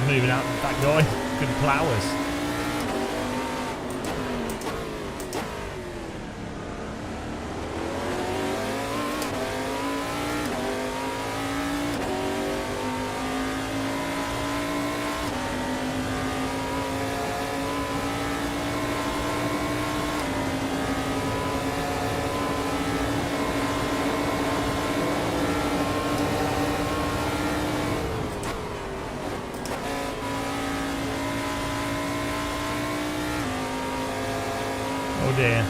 Moving out that guy. Good flowers. Oh dear.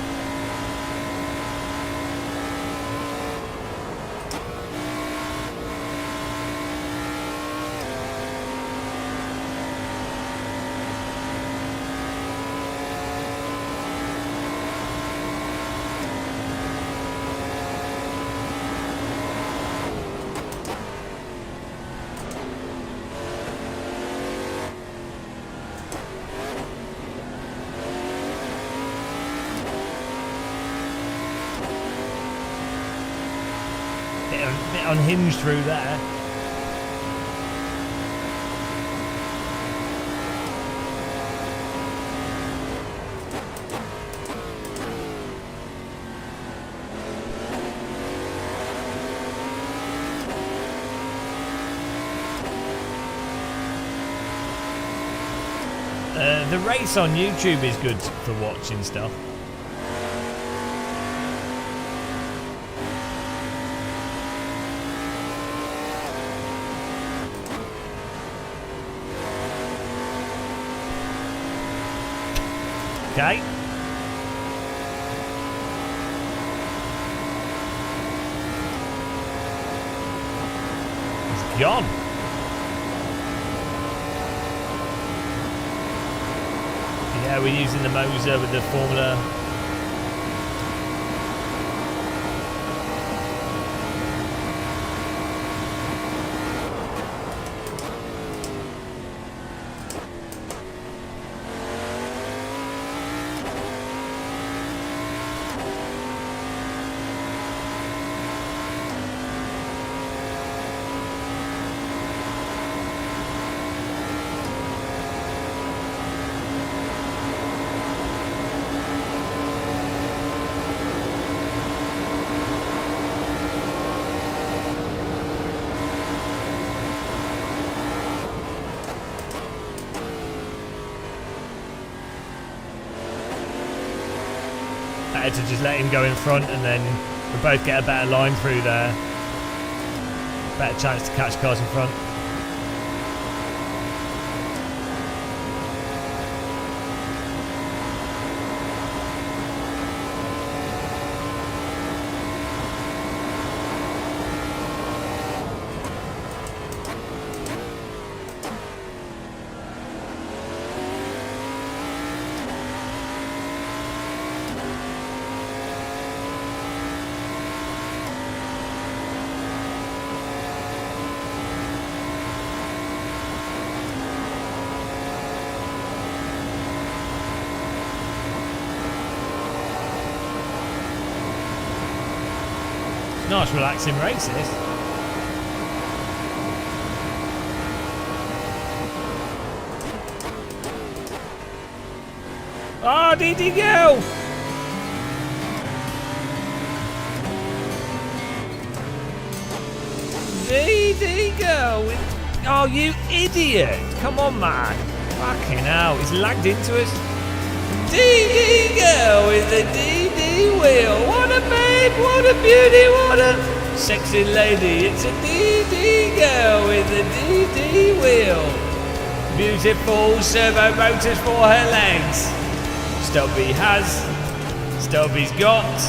unhinged through there. The race on YouTube is good for watching stuff. Okay. He's gone. Yeah, we're using the Moza with the Formula. Better to just let him go in front and then we both get a better line through there. Better chance to catch cars in front. Nice relaxing race this. Oh, did he go? Did he go? Oh, you idiot. Come on, man. Fucking hell, he's lagged into us. Did he go with the DD wheel? What a babe, what a beauty, what a sexy lady. It's a DD girl with the DD wheel. Beautiful servo motors for her legs. Stubby has, Stubby's got,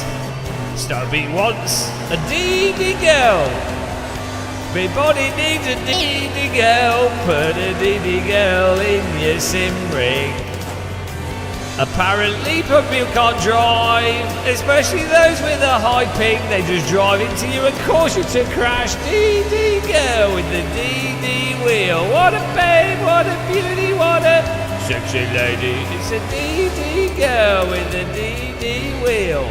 Stubby wants a DD girl. My body needs a DD girl. Put a DD girl in your sim rig. Apparently, people can't drive, especially those with a high ping. They just drive into you and cause you to crash. DD girl with the DD wheel. What a babe, what a beauty, what a sexy lady. It's a DD girl with the DD wheel.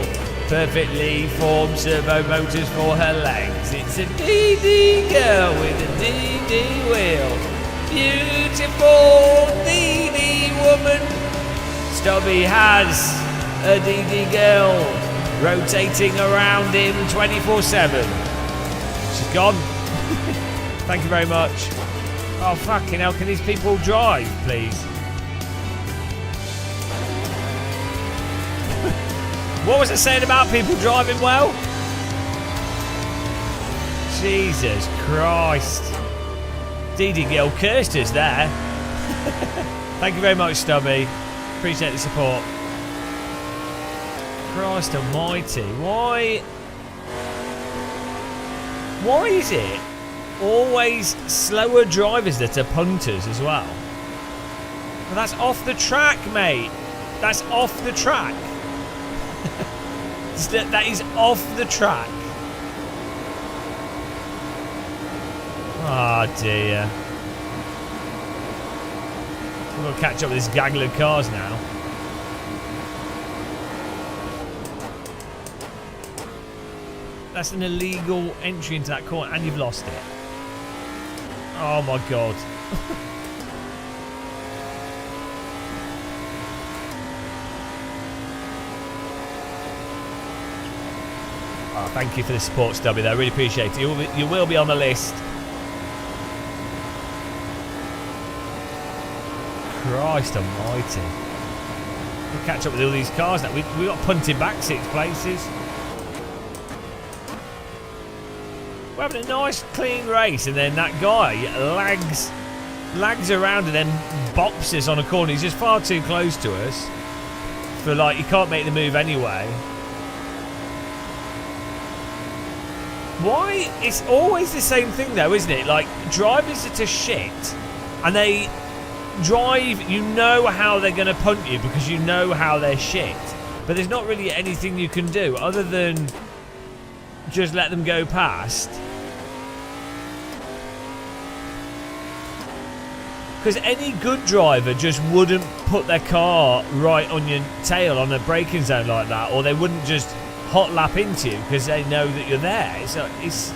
Perfectly formed servo motors for her legs. It's a DD girl with a DD wheel. Beautiful DD woman. Stubby has a DD girl rotating around him 24/7. She's gone. Thank you very much. Oh, fucking hell, can these people drive, please? What was it saying about people driving well? Jesus Christ. DD girl cursed us there. Thank you very much, Stubby. Appreciate the support. Christ almighty, why is it always slower drivers that are punters as well? Well, that's off the track, mate. That's off the track. That is off the track. Oh dear. We'll catch up with this gaggle of cars now. That's an illegal entry into that corner, and you've lost it. Oh my god. Oh, thank you for the support, Stubby. I really appreciate it. You will be on the list. Christ almighty. We'll catch up with all these cars now. We got punted back 6 places. We're having a nice clean race, and then that guy lags around and then bops us on a corner. He's just far too close to us. For like, he can't make the move anyway. Why? It's always the same thing though, isn't it? Like, drivers are to shit, and they drive, you know how they're going to punt you because you know how they're shit. But there's not really anything you can do other than just let them go past. Because any good driver just wouldn't put their car right on your tail on a braking zone like that, or they wouldn't just hot lap into you because they know that you're there. It's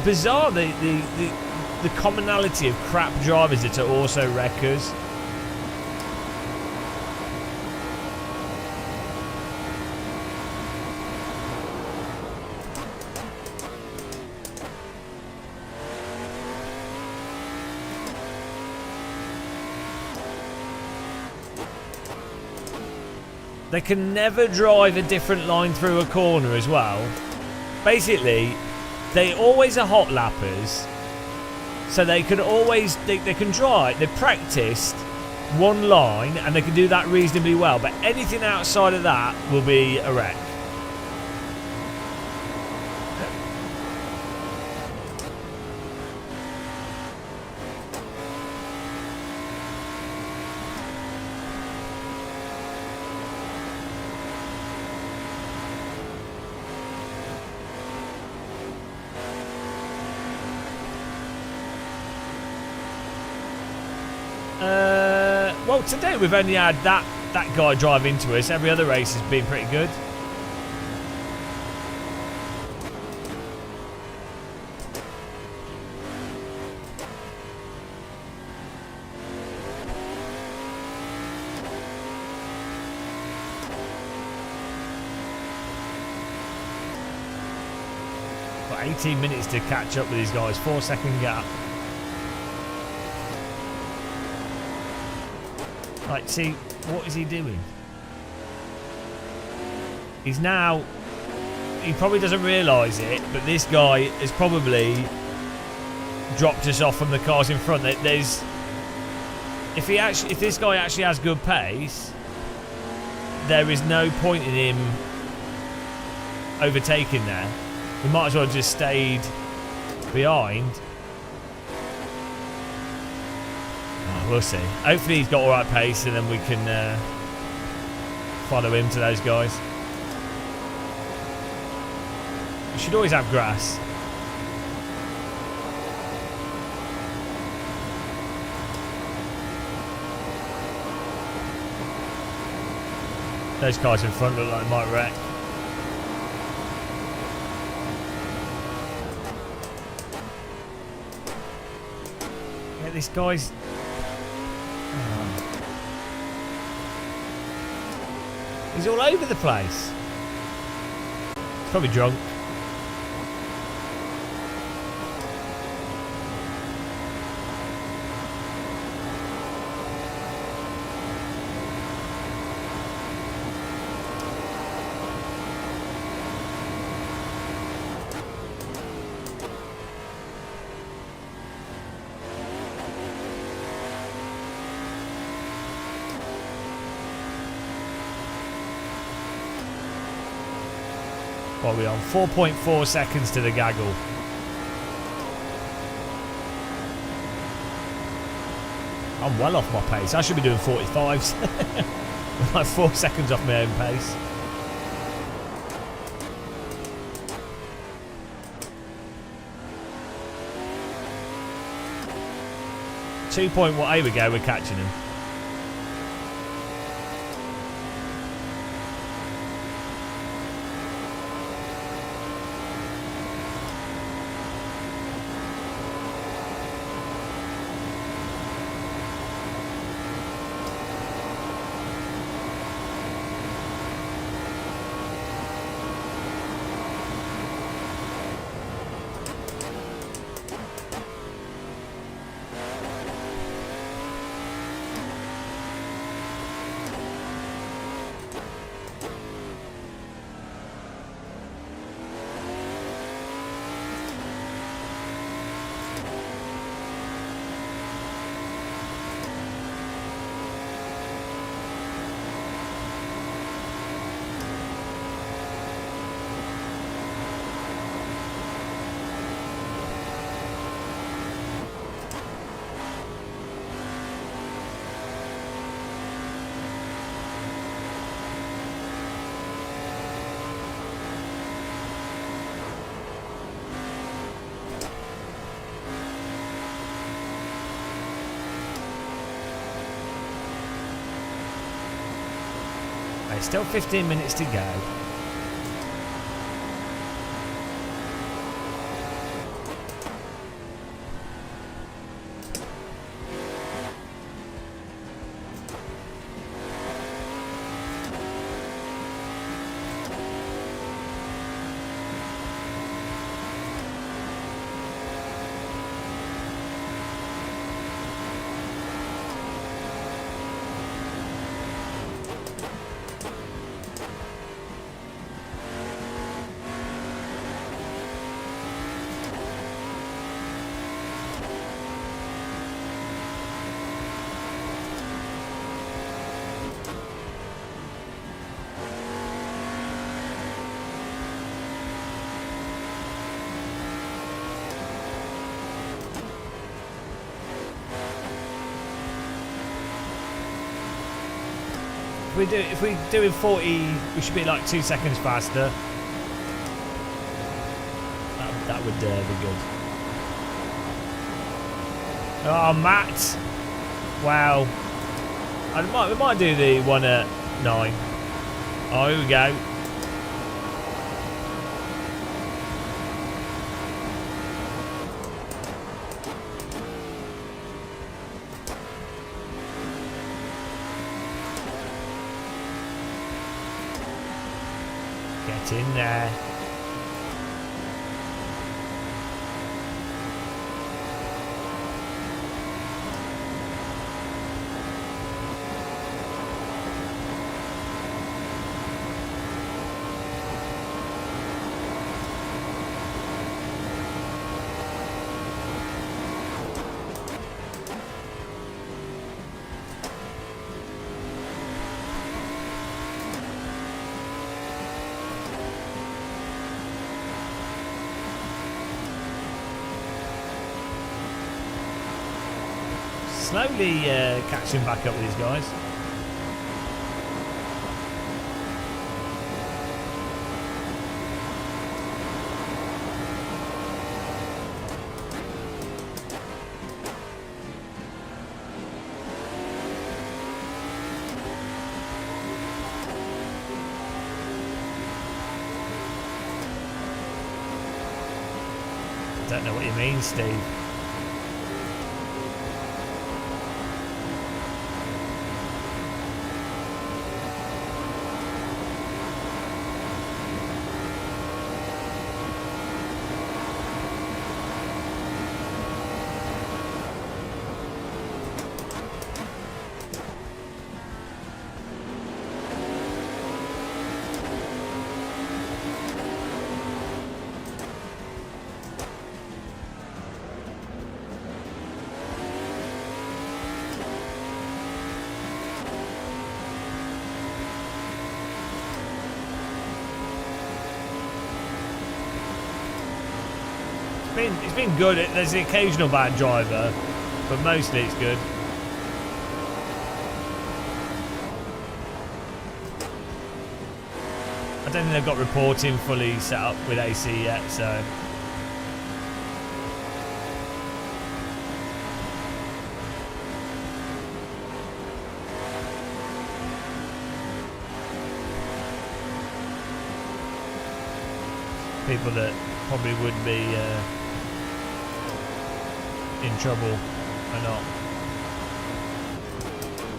bizarre the commonality of crap drivers that are also wreckers. They can never drive a different line through a corner as well. Basically, they always are hot lappers. So they can always, they can drive, they've practiced one line and they can do that reasonably well. But anything outside of that will be a wreck. Well, today we've only had that guy drive into us. Every other race has been pretty good. Got 18 minutes to catch up with these guys. 4-second gap. Like, see, what is he doing? He's now... He probably doesn't realise it, but this guy has probably dropped us off from the cars in front. There's... If this guy actually has good pace, there is no point in him overtaking there. He might as well have just stayed behind. We'll see. Hopefully he's got alright pace and then we can follow him to those guys. You should always have grass. Those cars in front look like they might wreck. Yeah, this guy's... He's all over the place. He's probably drunk. What are we on? 4.4 seconds to the gaggle. I'm well off my pace. I should be doing 45s. I'm like 4 seconds off my own pace. Here we go, we're catching him. Yeah, still 15 minutes to go. If we do in 40, we should be like 2 seconds faster. That would be good. Oh, Matt! Wow. We might do the one at 9. Oh, here we go. Get in there. Slowly catching back up with these guys. Don't know what you mean, Steve. It's been good. There's the occasional bad driver, but mostly it's good. I don't think they've got reporting fully set up with AC yet, so. People that probably would be in trouble or not.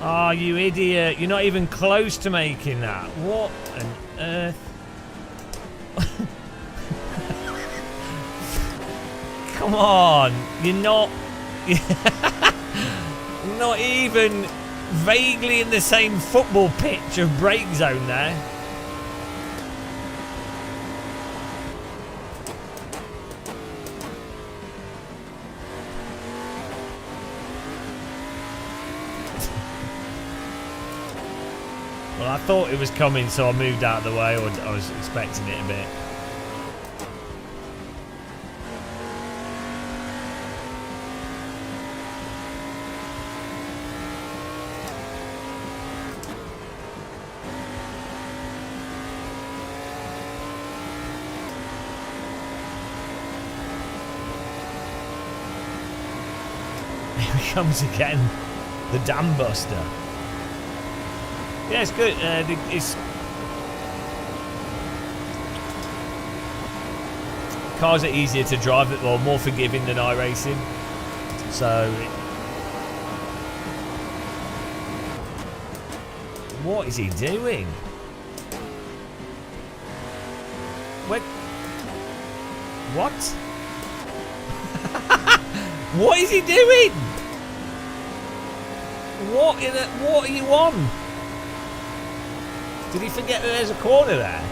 Oh, you idiot. You're not even close to making that. What on earth? Come on. You're not... not even vaguely in the same football pitch of break zone there. Well, I thought it was coming, so I moved out of the way, or I was expecting it a bit. Here he comes again, the dam buster. Yeah, it's good. It's cars are easier to drive, or more forgiving than iRacing. So, what is he doing? What? What is he doing? What are you on? Did he forget that there's a corner there?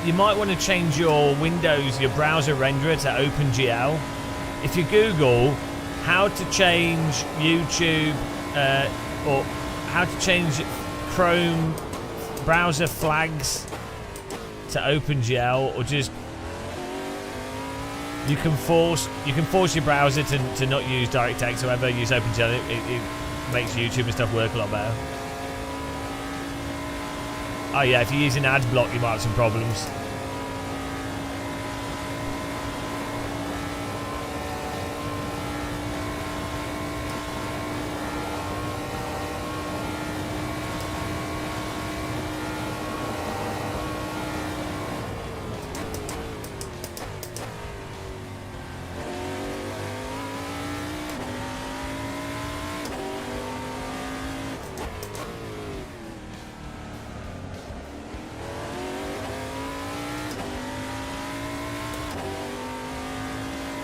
You might want to change your Windows, your browser renderer to OpenGL. If you Google how to change YouTube or how to change Chrome browser flags to OpenGL, or just you can force your browser to not use DirectX or whatever, use OpenGL. It makes YouTube and stuff work a lot better. Oh yeah, if you're using AdBlock, you might have some problems.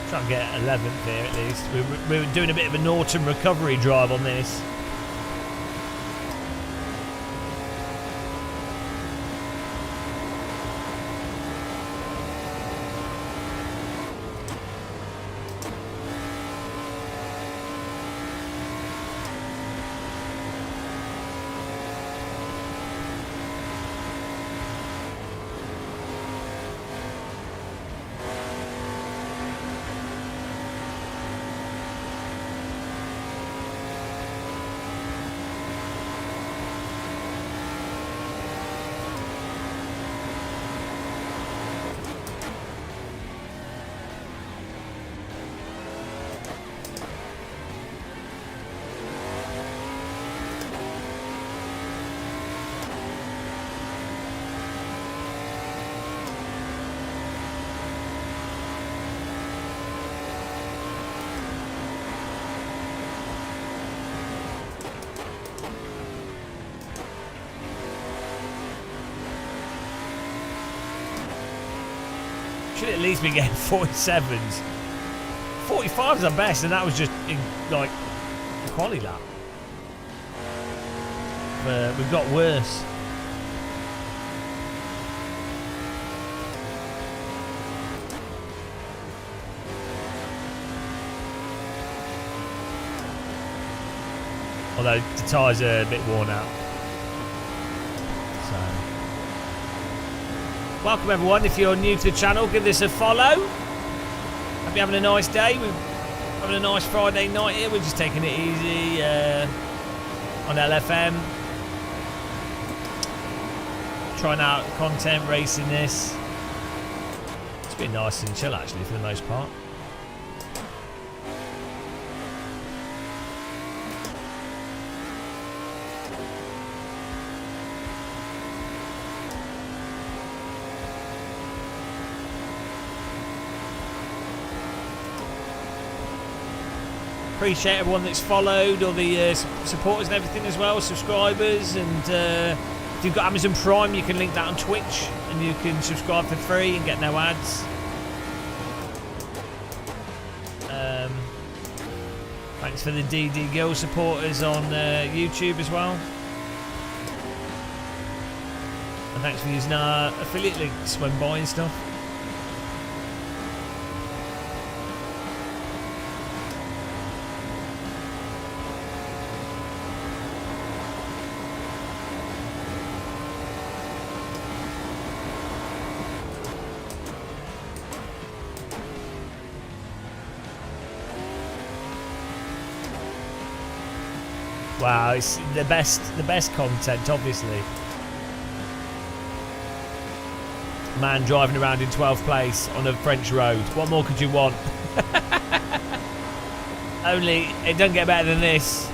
Try and get 11th here at least. We were doing a bit of an autumn recovery drive on this. Should at least be getting 47s. 45's the best, and that was just in, like, a quality lap. But we've got worse. Although the tyres are a bit worn out. Welcome everyone. If you're new to the channel, give this a follow. Hope you're having a nice day. We're having a nice Friday night here. We're just taking it easy on LFM. Trying out content, racing this. It's been nice and chill actually for the most part. Appreciate everyone that's followed, all the supporters and everything as well, subscribers, and if you've got Amazon Prime, you can link that on Twitch and you can subscribe for free and get no ads. Thanks for the DD Girl supporters on YouTube as well, and thanks for using our affiliate links when buying stuff. Wow, it's the best content, obviously. Man driving around in 12th place on a French road. What more could you want? Only it doesn't get better than this.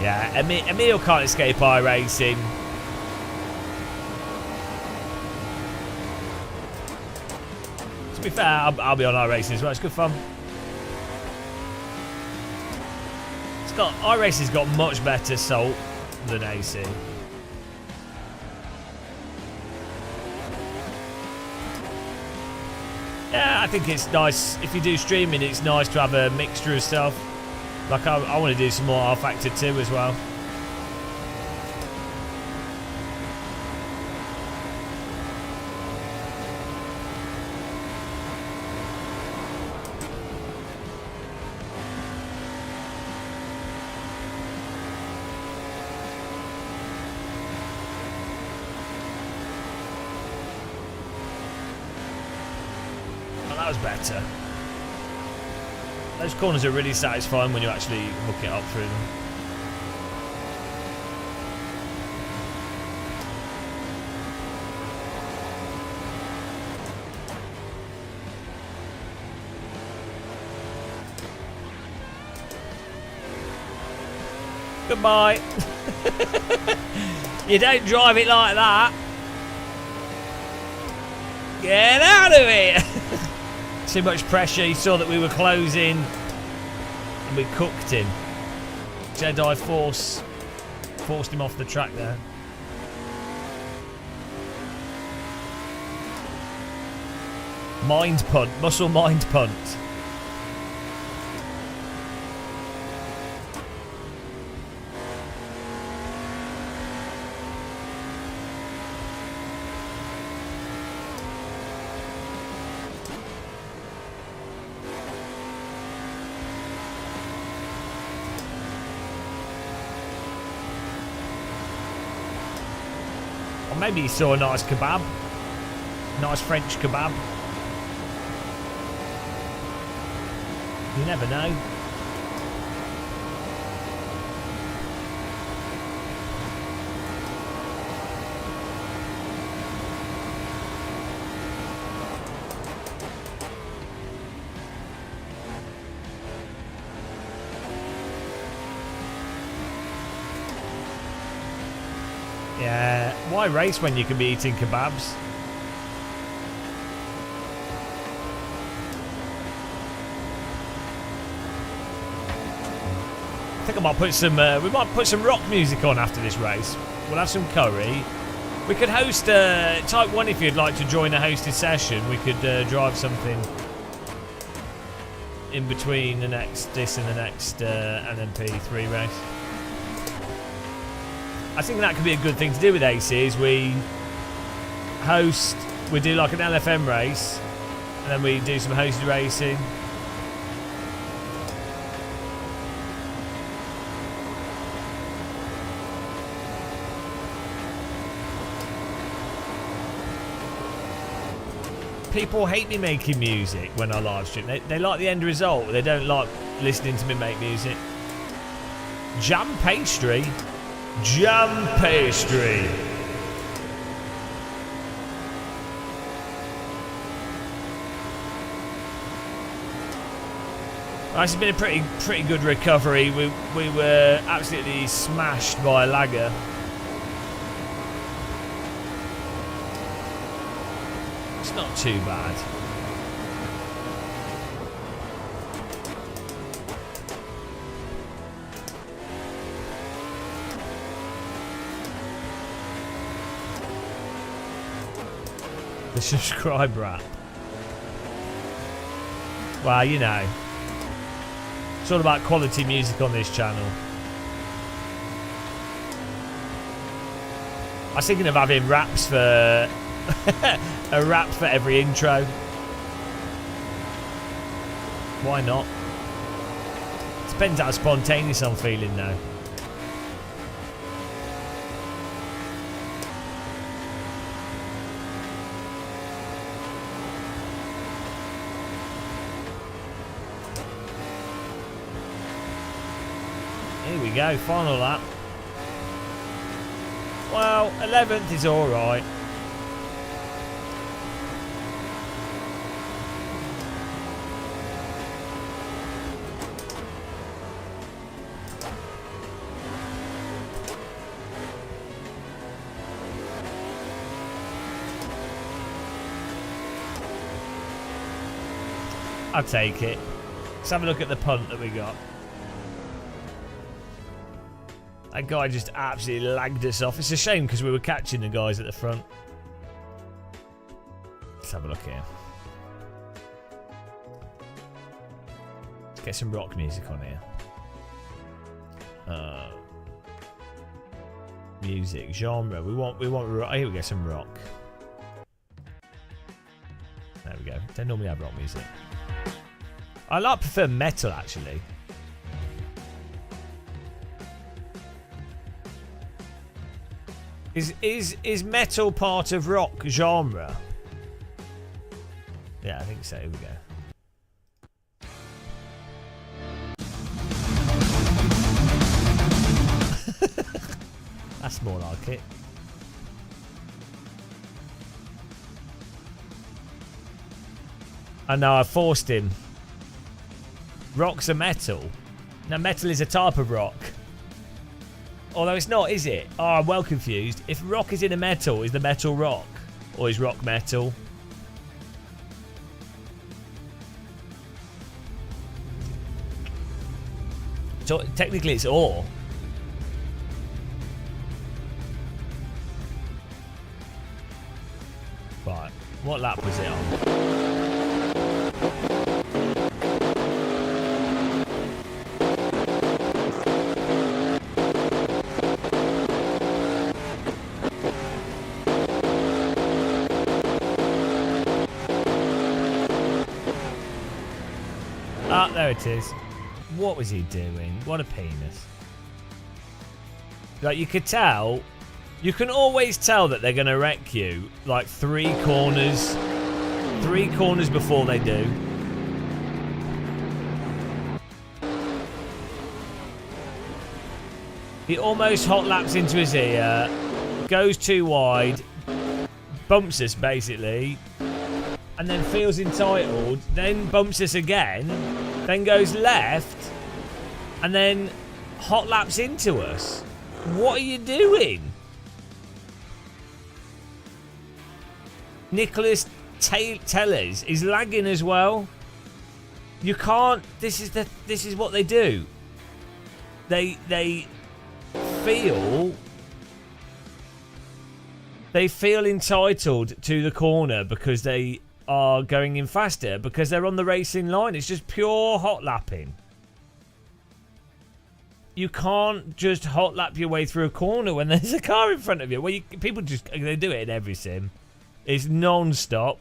Yeah, Emil can't escape iRacing. To be fair, I'll be on iRacing as well. It's good fun. iRacing's got much better salt than AC. Yeah, I think it's nice. If you do streaming, it's nice to have a mixture of stuff. Like, I want to do some more R Factor 2 as well. That was better. Those corners are really satisfying when you actually hook it up through them. Goodbye. You don't drive it like that. Get out of it. Too much pressure. He saw that we were closing and we cooked him. Jedi forced him off the track there. Mind punt, muscle mind punt. Maybe he saw a nice kebab. Nice French kebab. You never know. Yeah, why race when you can be eating kebabs? I think I might put some. We might put some rock music on after this race. We'll have some curry. We could host Type 1 if you'd like to join a hosted session. We could drive something in between this and the next LMP3 race. I think that could be a good thing to do with AC is we do like an LFM race and then we do some hosted racing. People hate me making music when I live stream. They like the end result. They don't like listening to me make music. Jam pastry. Jam pastry. This has been a pretty good recovery. We were absolutely smashed by a lagger. It's not too bad. The subscribe wrap. Well, you know, it's all about quality music on this channel. I was thinking of having raps for a rap for every intro. Why not? Depends how spontaneous I'm feeling now. Here we go, final lap. Well, 11th is alright. I'll take it. Let's have a look at the punt that we got. That guy just absolutely lagged us off. It's a shame because we were catching the guys at the front. Let's have a look here. Let's get some rock music on here. Music genre. We want rock. Here we go. Some rock. There we go. Don't normally have rock music. I prefer metal actually. Is metal part of rock genre? Yeah, I think so. Here we go. That's more like it. I know, I forced him. Rock's a metal. Now, metal is a type of rock. Although it's not, is it? Oh, I'm well confused. If rock is in a metal, is the metal rock? Or is rock metal? So, technically it's ore. Right. What lap was it on? Ah, there it is. What was he doing? What a penis. Like, you could tell. You can always tell that they're going to wreck you. Like, 3 corners. 3 corners before they do. He almost hot laps into his ear. Goes too wide. Bumps us, basically. And then feels entitled. Then bumps us again. Then goes left. And then hot laps into us. What are you doing? Nicholas Tellers is lagging as well. You can't. This is what they do. They feel entitled to the corner because they are going in faster because they're on the racing line. It's just pure hot lapping. You can't just hot lap your way through a corner when there's a car in front of you. Well, people just, they do it in every sim. It's non-stop.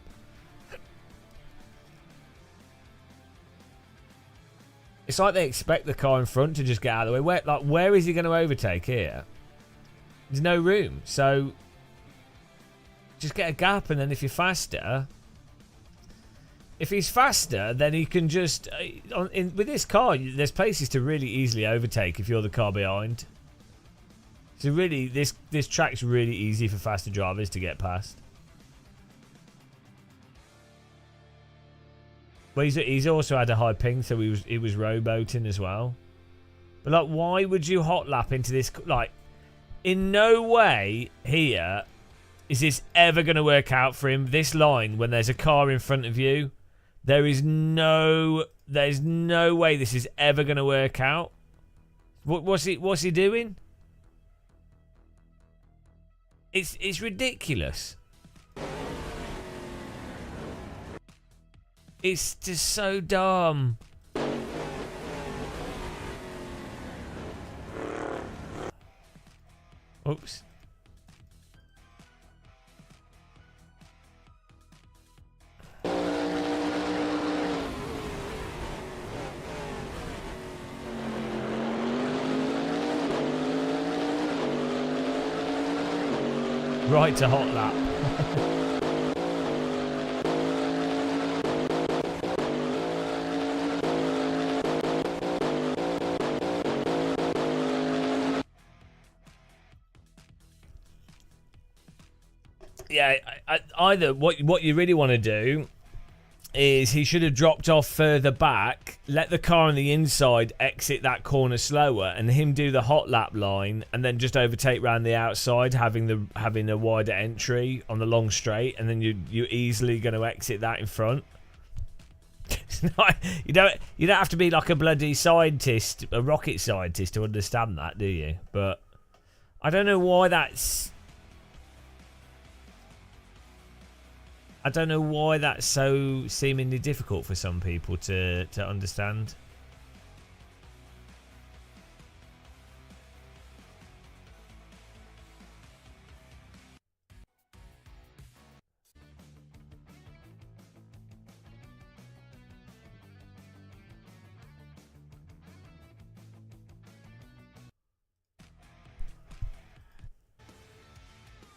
It's like they expect the car in front to just get out of the way. Where is he going to overtake here? There's no room. So just get a gap, and then if you're faster, if he's faster, then he can just with this car, there's places to really easily overtake if you're the car behind. So really, this track's really easy for faster drivers to get past. Well, he's also had a high ping, so he was rowboating as well. But like, why would you hot lap into this? Like, in no way here is this ever going to work out for him. This line, when there's a car in front of you, there's no way this is ever going to work out. What's he doing? It's ridiculous. It's just so dumb. Oops. Right to hot lap. Yeah, either what you really want to do is he should have dropped off further back, let the car on the inside exit that corner slower, and him do the hot lap line, and then just overtake round the outside, having a wider entry on the long straight, and then you're easily going to exit that in front. You don't have to be like a bloody scientist, a rocket scientist, to understand that, do you? But I don't know why that's. I don't know why that's so seemingly difficult for some people to understand.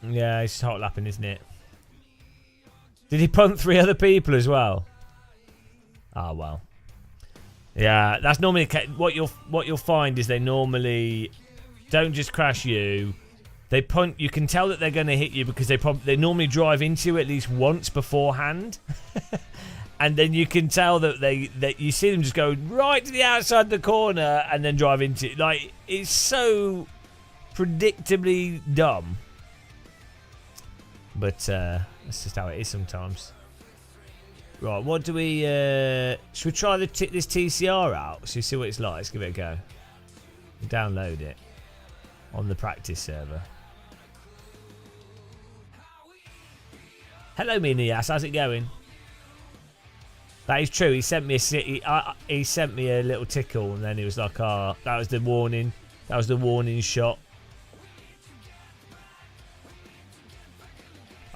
Yeah, it's hot lapping, isn't it? Did he punt 3 other people as well? Ah, well. Yeah, that's normally what you'll find is they normally don't just crash you. They punt. You can tell that they're going to hit you because they normally drive into you at least once beforehand, and then you can tell that you see them just go right to the outside the corner and then drive into it. Like, it's so predictably dumb. But that's just how it is sometimes. Right, what do we... should we try this TCR out? Should we see what it's like? Let's give it a go. Download it on the practice server. Hello, Minias. How's it going? That is true. He sent me he sent me a little tickle, and then he was like, "Oh, that was the warning. That was the warning shot."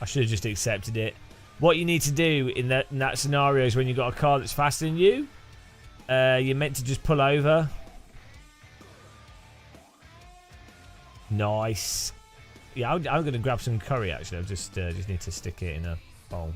I should have just accepted it. What you need to do in that scenario is when you've got a car that's faster than you, you're meant to just pull over. Nice. Yeah, I'm going to grab some curry, actually. I just need to stick it in a bowl.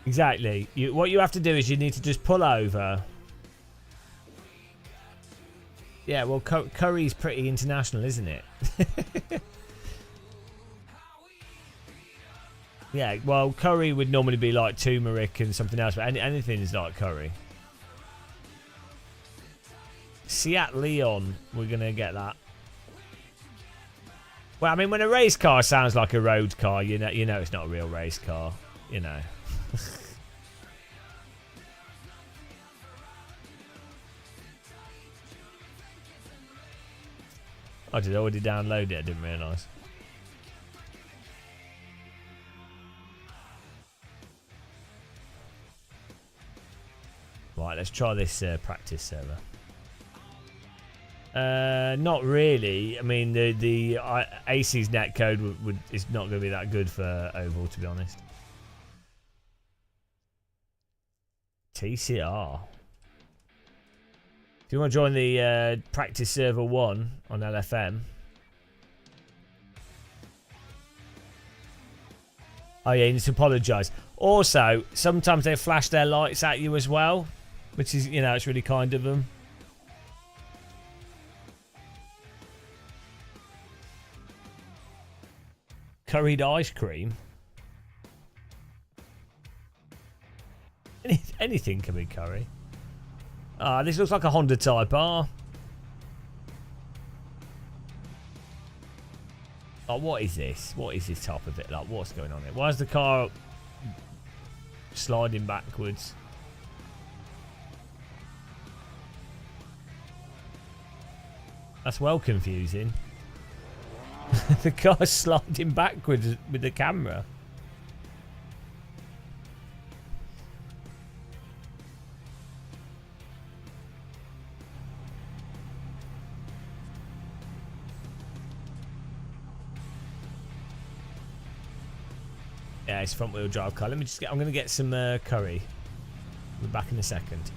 Exactly. What you have to do is you need to just pull over. Yeah, well, curry's pretty international, isn't it? Yeah, well, curry would normally be like turmeric and something else, but anything is like curry. Seat Leon, we're going to get that. Well, I mean, when a race car sounds like a road car, you know it's not a real race car, you know. I did already download it, I didn't realise. Right, let's try this practice server. Not really. I mean, the AC's netcode is not going to be that good for Oval, to be honest. TCR. Do you want to join the practice server 1 on LFM? Oh yeah, you need to apologise. Also, sometimes they flash their lights at you as well, which is, it's really kind of them. Curried ice cream. Anything can be curry. Ah, this looks like a Honda Type R. Oh, what is this? What is this top of it? Like, what's going on here? Why is the car sliding backwards? That's well confusing. The car's sliding backwards with the camera. Yeah, it's front wheel drive car. Let me just I'm going to get some curry. We're back in a second.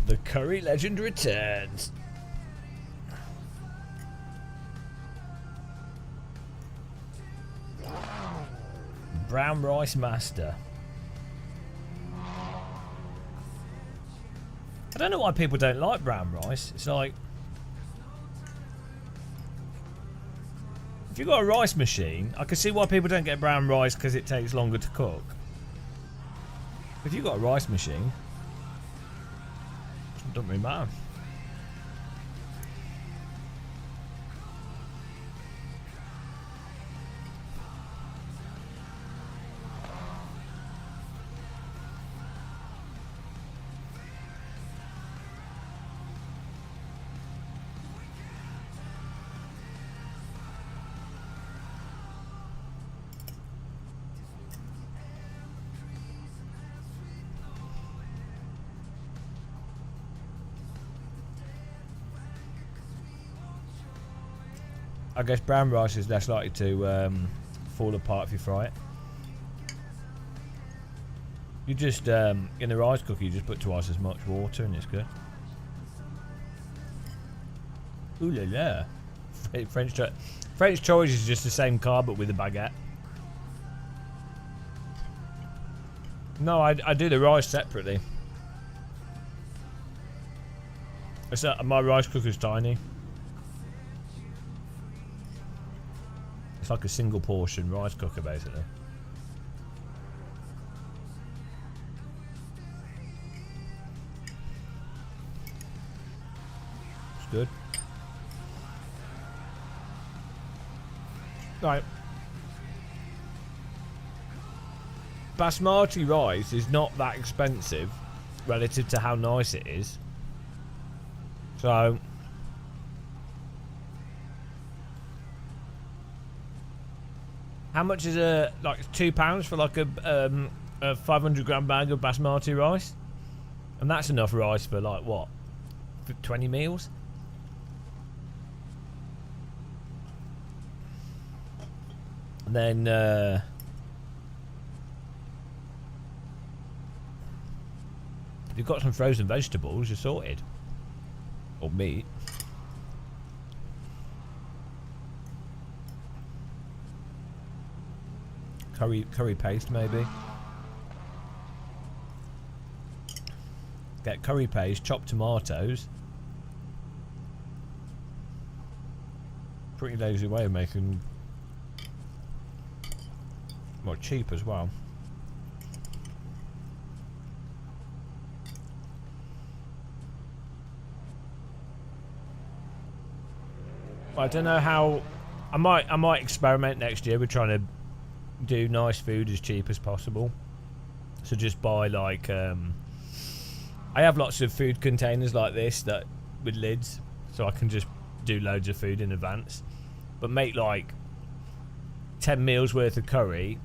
The curry legend returns. Brown rice master. I don't know why people don't like brown rice. It's like, if you've got a rice machine, I can see why people don't get brown rice because it takes longer to cook. If you've got a rice machine, it doesn't really matter. I guess brown rice is less likely to fall apart if you fry it. You just, in the rice cooker, you just put twice as much water and it's good. Ooh la la. French toast is just the same carb but with a baguette. No, I do the rice separately. My rice cooker's tiny. It's like a single portion rice cooker basically. It's good. Right. Basmati rice is not that expensive relative to how nice it is. So how much is like £2 for like a 500 gram bag of basmati rice? And that's enough rice for like what? For 20 meals? And then if you've got some frozen vegetables, you're sorted. Or meat. Curry paste maybe. Get curry paste, chopped tomatoes. Pretty lazy way of making, well, cheap as well. I don't know how. I might experiment next year with trying to do nice food as cheap as possible. So just buy like I have lots of food containers like this that with lids, so I can just do loads of food in advance. But make like 10 meals worth of curry.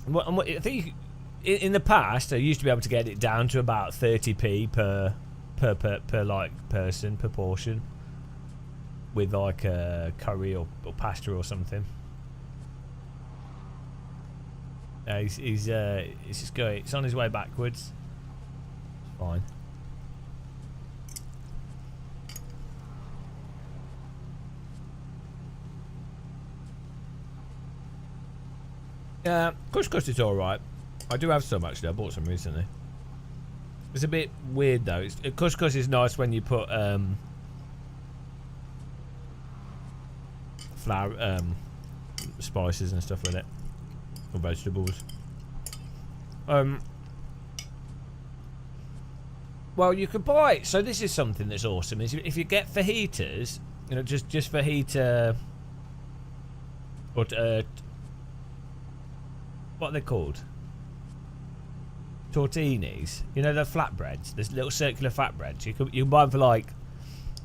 I think in the past I used to be able to get it down to about 30p per like person per portion, with like a curry or pasta or something. He's just going. It's on his way backwards. It's fine. Yeah, couscous is all right. I do have some actually. I bought some recently. It's a bit weird though. Couscous is nice when you put flour, spices and stuff with it, or vegetables. Well, you could buy. So this is something that's awesome. Is if you get fajitas, you know, just fajita, or what are they called? Tortinis. You know, the flatbreads. There's little circular flatbreads. You can buy them for like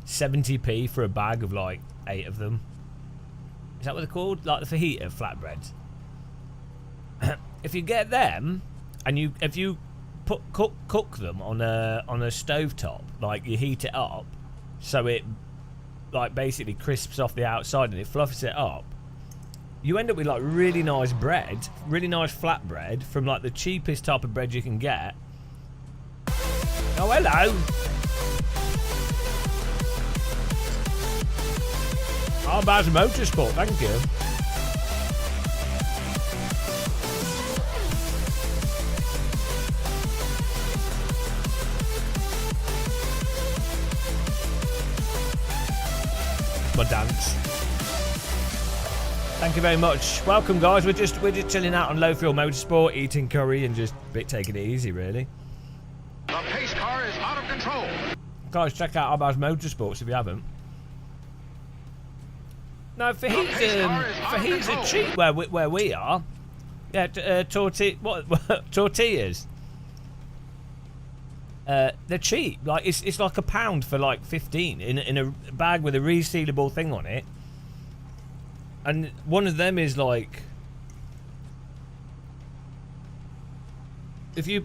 70p for a bag of like 8 of them. Is that what they're called? Like the fajita flatbreads. If you get them and if you cook them on a stovetop, like you heat it up so it like basically crisps off the outside and it fluffs it up, you end up with like really nice bread, really nice flatbread from like the cheapest type of bread you can get. Oh, hello. Arbaz Motorsport, thank you. My dance. Thank you very much. Welcome, guys. We're just chilling out on Low Fuel Motorsport, eating curry and just taking it easy, really. The pace car is out of control. Guys, check out Arbaz Motorsports if you haven't. No, for he's a cheap where we are. Yeah, tortillas. They're cheap. Like it's like £1 for like 15 in a bag with a resealable thing on it. And one of them is like, if you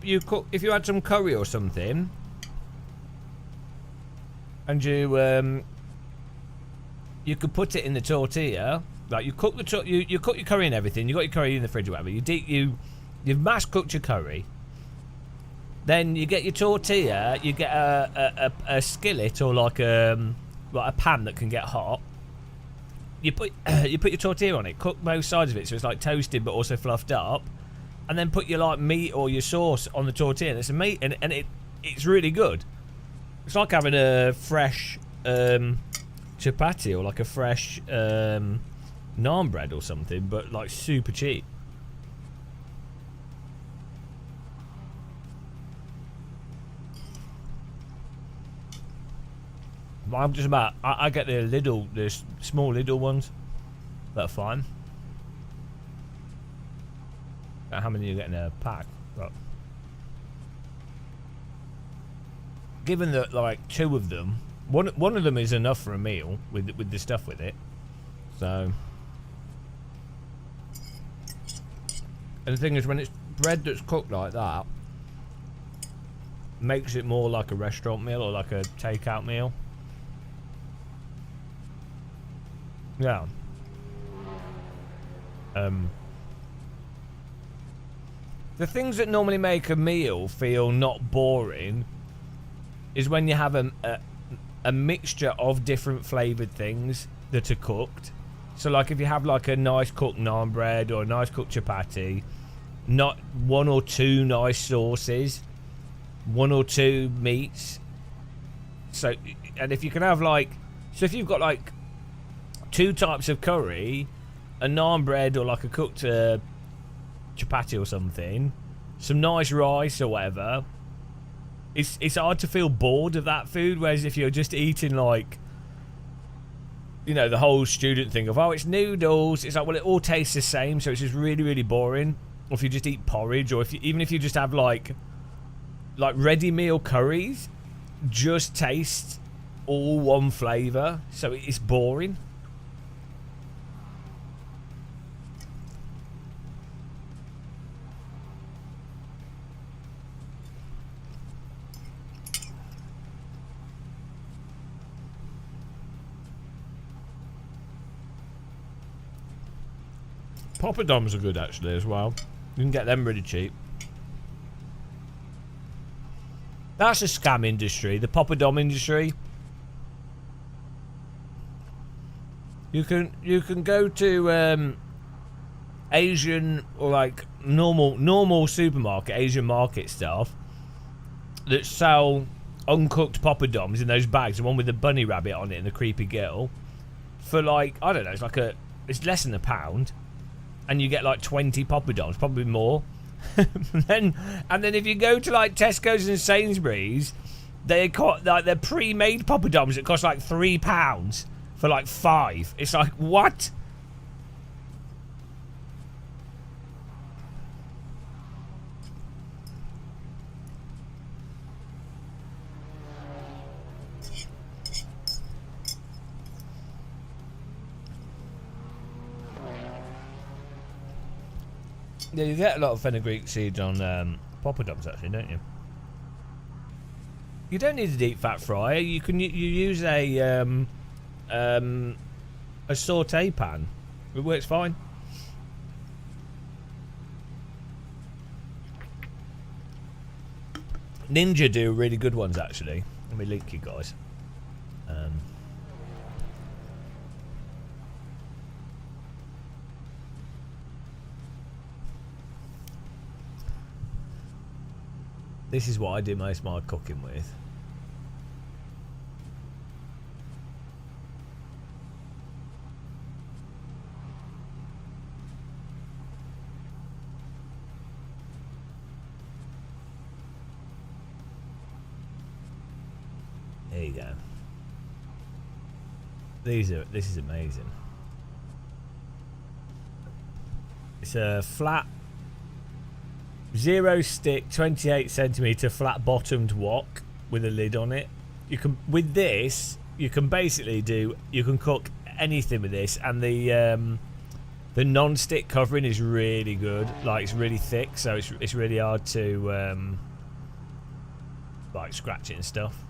had some curry or something, and you could put it in the tortilla. Like you cook you cook your curry and everything. You got your curry in the fridge or whatever. You've mash cooked your curry. Then you get your tortilla. You get a skillet or like a pan that can get hot. You put your tortilla on it. Cook both sides of it so it's like toasted but also fluffed up. And then put your like meat or your sauce on the tortilla. And it's a meat and it's really good. It's like having a fresh chapati or like a fresh naan bread or something, but like super cheap. I'm just about. I get the small little ones. That are fine. How many you get in a pack? But given that like 2 of them. One of them is enough for a meal with the stuff with it. So, and the thing is, when it's bread that's cooked like that, makes it more like a restaurant meal or like a takeout meal. Yeah. The things that normally make a meal feel not boring is when you have a mixture of different flavoured things that are cooked. So like if you have like a nice cooked naan bread or a nice cooked chapati, not 1 or 2 nice sauces, 1 or 2 meats. So, and if you can have like, so if you've got like 2 types of curry, a naan bread or like a cooked chapati or something, some nice rice or whatever, it's hard to feel bored of that food. Whereas if you're just eating like, you know, the whole student thing of, oh, it's noodles, it's like, well, it all tastes the same, so it's just really, really boring. Or if you just eat porridge, or even if you just have like ready meal curries, just taste all one flavour, so it's boring. Poppadoms are good actually as well. You can get them really cheap. That's a scam industry, the poppadom industry. You can go to Asian or like normal supermarket, Asian market stuff that sell uncooked poppadoms in those bags, the one with the bunny rabbit on it and the creepy girl, for like, I don't know, it's less than £1. And you get like 20 poppadoms, probably more. and then if you go to like Tesco's and Sainsbury's, they're pre-made poppadoms that cost like £3 for like 5. It's like, what? Yeah, you get a lot of fenugreek seeds on poppadoms, actually, don't you? You don't need a deep fat fryer. You can you use a saute pan. It works fine. Ninja do really good ones, actually. Let me link you guys. This is what I do most of my cooking with. There you go. This is amazing. It's a flat 0 stick 28 centimeter flat bottomed wok with a lid on it. You can, with this, you can basically you can cook anything with this, and the non-stick covering is really good. Like, it's really thick, so it's really hard to like scratch it and stuff.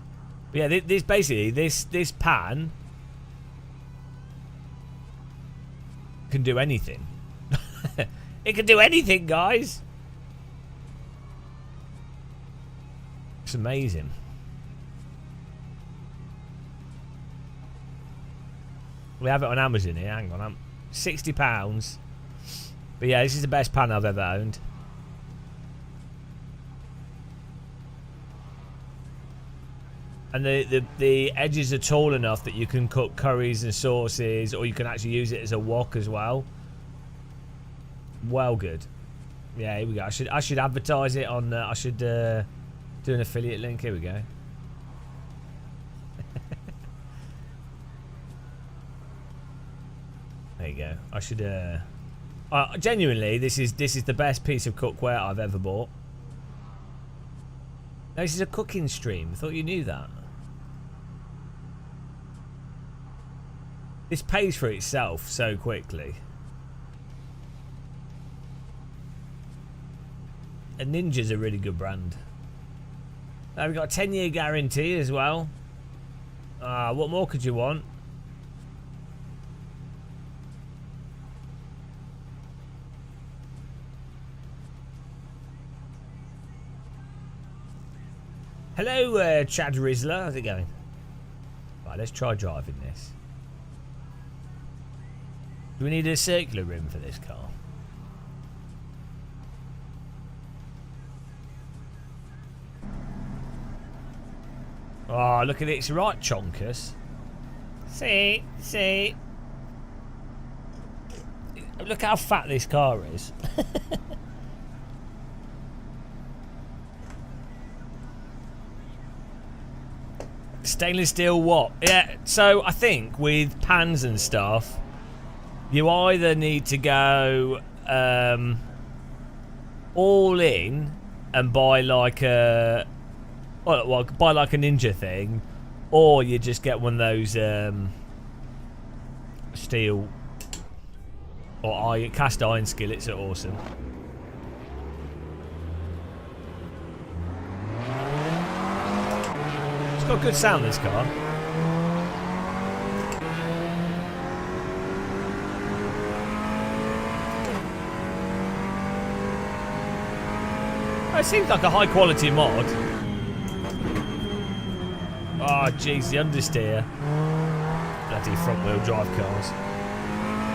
But yeah, this basically this pan can do anything. It can do anything, guys. It's amazing. We have it on Amazon here. Hang on, £60. But yeah, this is the best pan I've ever owned. And the edges are tall enough that you can cook curries and sauces, or you can actually use it as a wok as well. Well good. Yeah, here we go. I should advertise it on. I should do an affiliate link. Here we go. There you go. I should. Genuinely, this is the best piece of cookware I've ever bought. No, this is a cooking stream. I thought you knew that. This pays for itself so quickly. And Ninja's a really good brand. We've got a 10-year guarantee as well. What more could you want? Hello, Chad Rizzler. How's it going? Right, let's try driving this. Do we need a circular rim for this car? Oh, look at it. It's right chonkers. See? Look how fat this car is. Stainless steel what? Yeah, so I think with pans and stuff, you either need to go all in and buy like a... Well, buy like a Ninja thing, or you just get one of those steel or cast iron skillets. Are awesome. It's got good sound, this car. It seems like a high quality mod. Oh, jeez, the understeer. Bloody front wheel drive cars.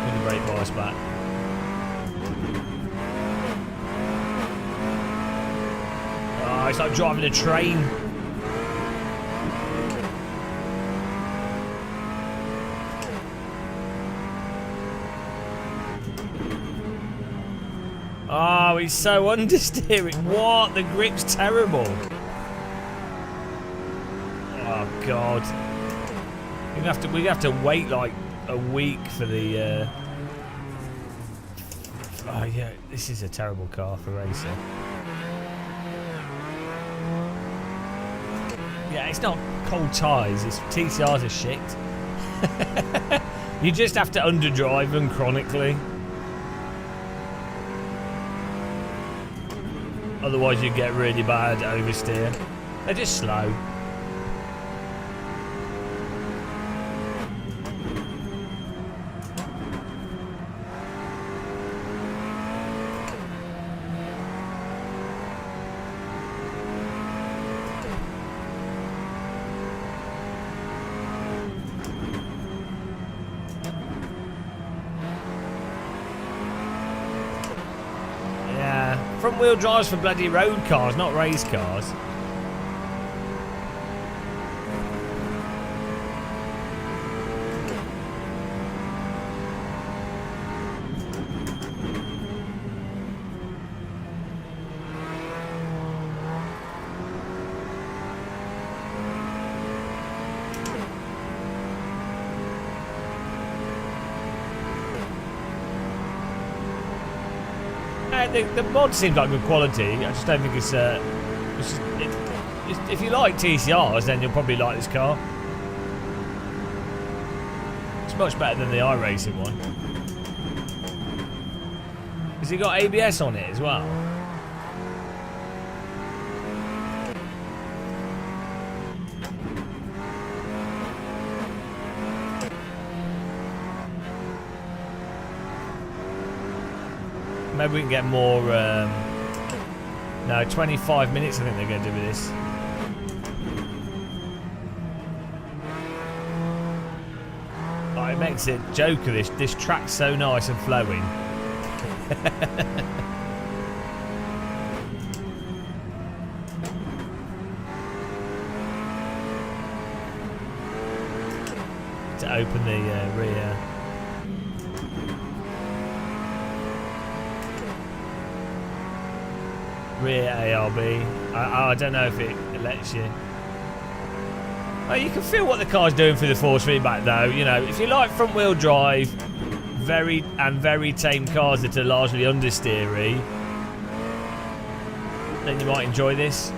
With the brake bias back. Oh, it's like driving a train. Oh, he's so understeering. What? The grip's terrible. Oh God! We have to wait like a week for the. Oh yeah, this is a terrible car for racing. Yeah, it's not cold tyres. It's TCRs are shit. You just have to underdrive them chronically. Otherwise, you get really bad oversteer. They're just slow. Front wheel drives for bloody road cars, not race cars. The mod seems like good quality. I just don't think it's if you like TCRs, then you'll probably like this car. It's much better than the iRacing one. Has it got ABS on it as well? Maybe we can get more. No, 25 minutes. I think they're going to do with this. Oh, it makes it joke of this. This track's so nice and flowing. To open the rear. Rear ARB. I don't know if it lets you. Oh, you can feel what the car's doing through the force feedback, though. You know, if you like front-wheel drive, very tame cars that are largely understeery, then you might enjoy this.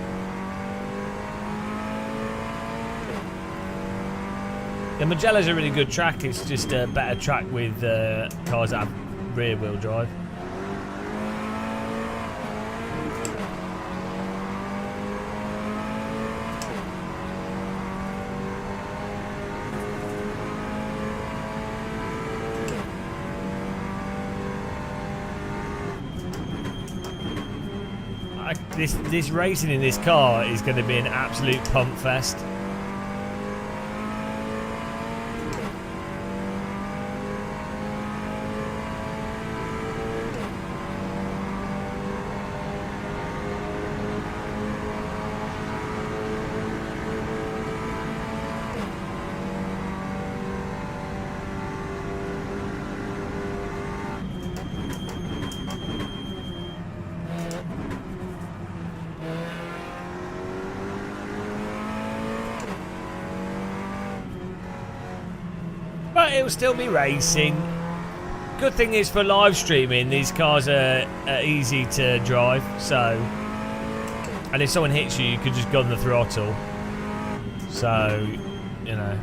The Mugello's a really good track. It's just a better track with cars that have rear-wheel drive. This racing in this car is going to be an absolute pump fest. But it'll still be racing. Good thing is for live streaming, these cars are easy to drive. So, and if someone hits you, you could just go on the throttle. So, you know.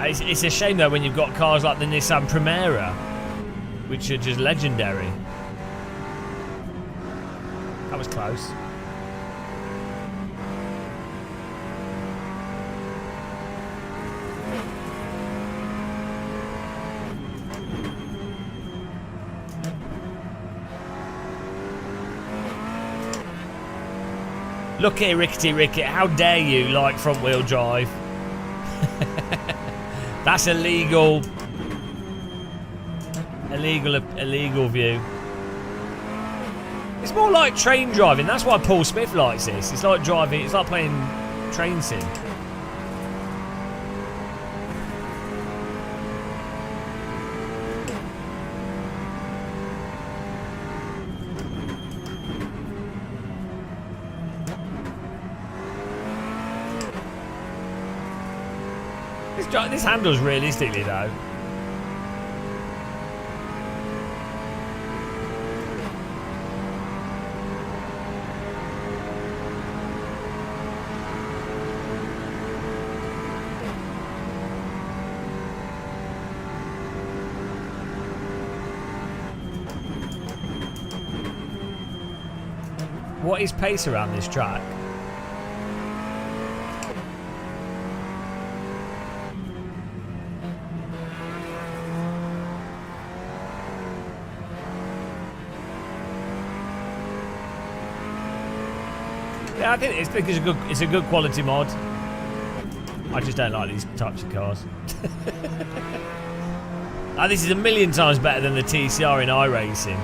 It's a shame though when you've got cars like the Nissan Primera, which are just legendary. That was close. Look here, Rickety Ricket, how dare you like front wheel drive? That's illegal view. It's more like train driving. That's why Paul Smith likes this. It's like driving. It's like playing train sim. This handles realistically though. What is pace around this track? Yeah, I think it's a good quality mod. I just don't like these types of cars. This is a million times better than the TCR in iRacing.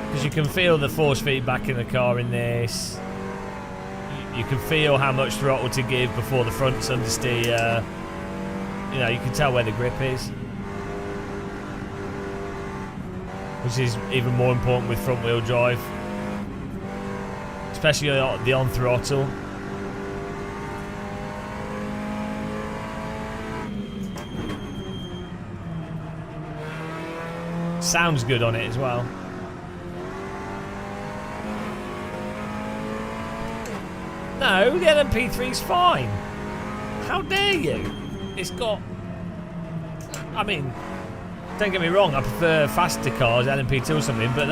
Because you can feel the force feedback in the car in this. You can feel how much throttle to give before the front's understeer. You know, you can tell where the grip is. Which is even more important with front wheel drive. Especially the on throttle. Sounds good on it as well. No, the LMP3's fine. How dare you? It's got... I mean, don't get me wrong, I prefer faster cars, LMP2 or something, but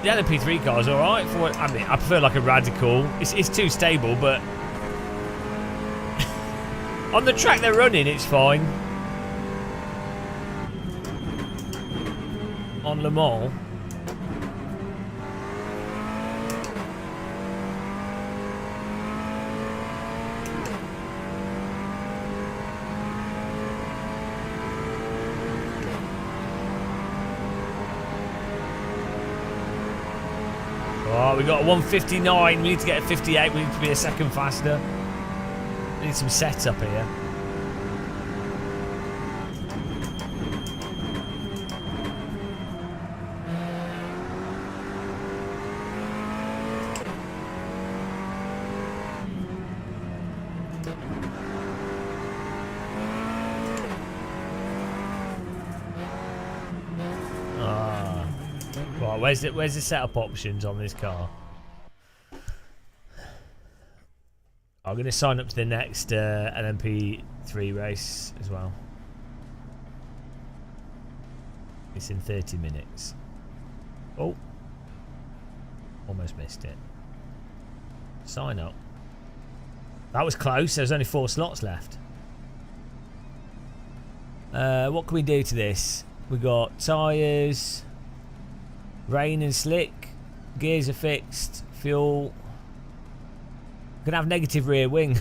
the LMP3 car's alright for it. I mean, I prefer like a Radical. It's too stable, but on the track they're running, it's fine. On Le Mans. Oh, we got a 159. We need to get a 58. We need to be a second faster. We need some setup here. Where's the setup options on this car? I'm going to sign up to the next LMP3 race as well. It's in 30 minutes. Oh. Almost missed it. Sign up. That was close. There's only 4 slots left. What can we do to this? We got tyres. Rain and slick, gears are fixed, fuel. We're gonna have negative rear wing.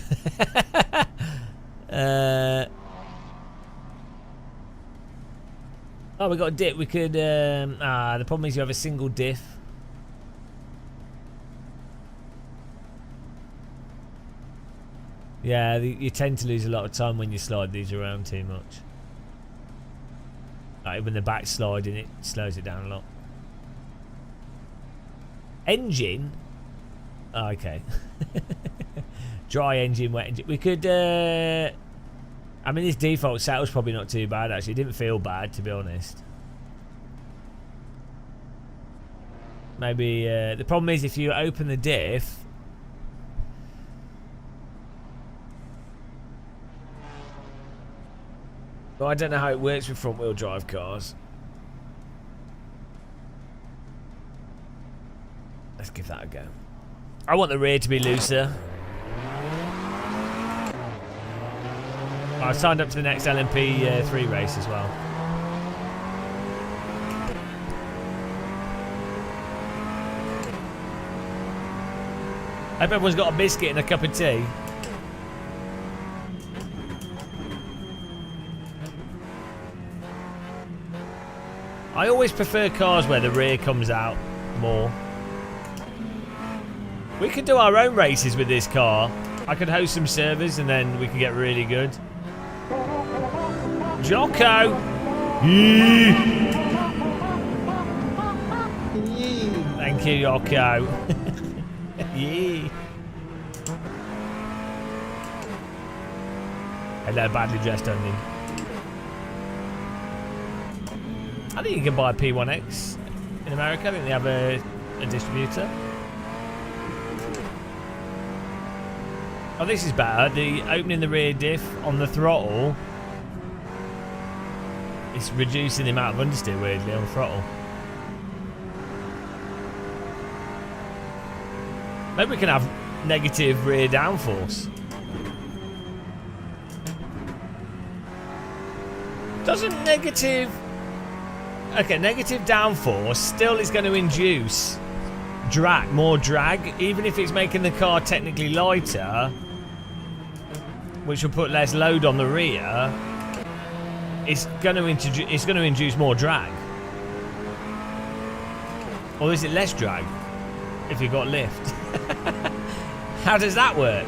Oh, we got a dip. We could. The problem is you have a single diff. Yeah, you tend to lose a lot of time when you slide these around too much. Like when the back's sliding, it slows it down a lot. Engine. Oh, okay. Dry engine, wet engine. We could. I mean, this default setup probably not too bad. Actually, it didn't feel bad, to be honest. Maybe the problem is if you open the diff. Well, I don't know how it works with front-wheel drive cars. Let's give that a go. I want the rear to be looser. I've signed up to the next LMP3 race as well. I hope everyone's got a biscuit and a cup of tea. I always prefer cars where the rear comes out more. We could do our own races with this car. I could host some servers and then we could get really good. Jocko! Yee. Thank you, Jocko. Yee. Hello, badly dressed onion. I think you can buy a P1X in America. I think they have a distributor. Oh, this is better. The opening the rear diff on the throttle, it's reducing the amount of understeer weirdly on the throttle. Maybe we can have negative rear downforce. Doesn't negative okay, negative downforce still is going to induce drag, more drag, even if it's making the car technically lighter, which will put less load on the rear. It's going to induce more drag. Or is it less drag if you've got lift? How does that work?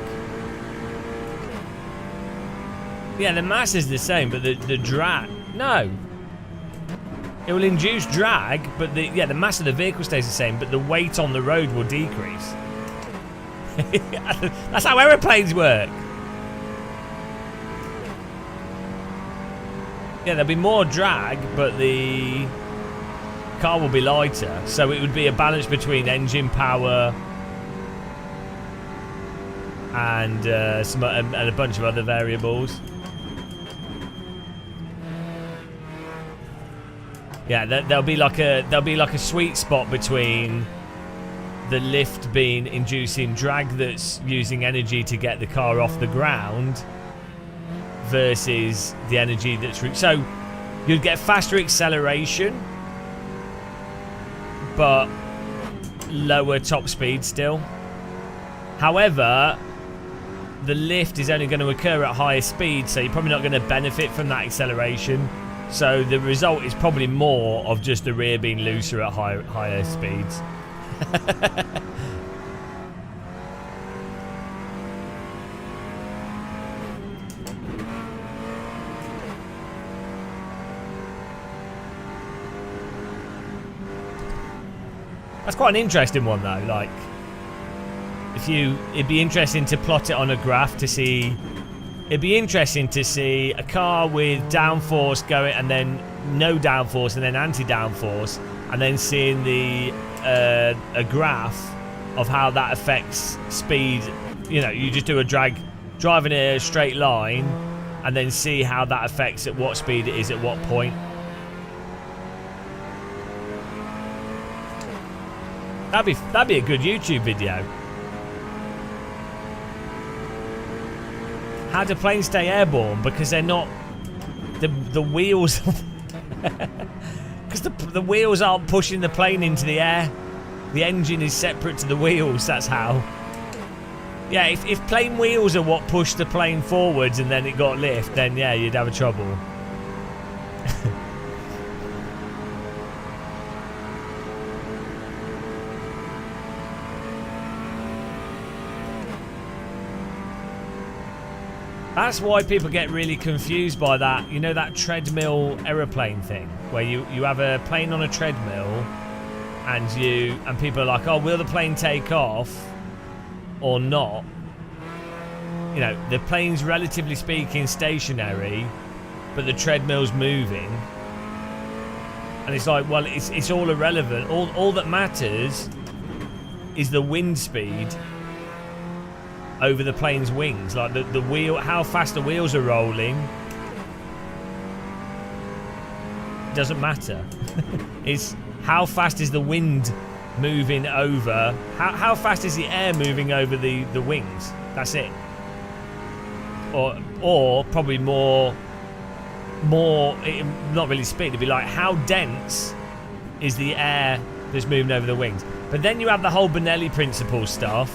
Yeah, the mass is the same, but the drag... No. It will induce drag, but the mass of the vehicle stays the same, but the weight on the road will decrease. That's how aeroplanes work. Yeah, there'll be more drag, but the car will be lighter. So it would be a balance between engine power and a bunch of other variables. Yeah, there'll be like a sweet spot between the lift being inducing drag that's using energy to get the car off the ground versus the energy that's so you'd get faster acceleration but lower top speed still. However, the lift is only going to occur at higher speed, so you're probably not going to benefit from that acceleration. So the result is probably more of just the rear being looser at higher speeds. That's quite an interesting one though. Like, it'd be interesting to plot it on a graph to see. It'd be interesting to see a car with downforce going, and then no downforce, and then anti-downforce, and then seeing a graph of how that affects speed. You know, you just do a driving a straight line, and then see how that affects at what speed it is at what point. That'd be a good YouTube video. How do planes stay airborne? Because they're not the wheels. Because the wheels aren't pushing the plane into the air. The engine is separate to the wheels. That's how. Yeah, if plane wheels are what pushed the plane forwards and then it got lift, then yeah, you'd have a trouble. That's why people get really confused by that. You know that treadmill aeroplane thing, where you have a plane on a treadmill, and people are like, oh, will the plane take off or not? You know, the plane's relatively speaking stationary, but the treadmill's moving, and it's like, well, it's all irrelevant. All that matters is the wind speed over the plane's wings, like the wheel, how fast the wheels are rolling doesn't matter. It's how fast is the wind moving over, how fast is the air moving over the wings. That's it. Or probably more not really speed, it'd be like how dense is the air that's moving over the wings. But then you have the whole Benelli principle stuff,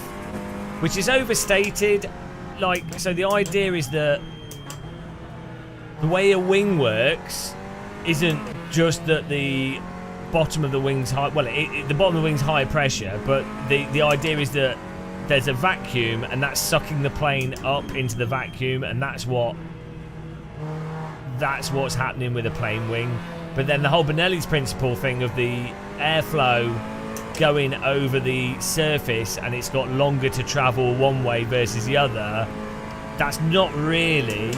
which is overstated. Like, so the idea is that the way a wing works isn't just that the bottom of the wing's high. Well, the bottom of the wing's high pressure, but the idea is that there's a vacuum, and that's sucking the plane up into the vacuum, and that's what's happening with a plane wing. But then the whole Benelli's principle thing of the airflow going over the surface, and it's got longer to travel one way versus the other, that's not really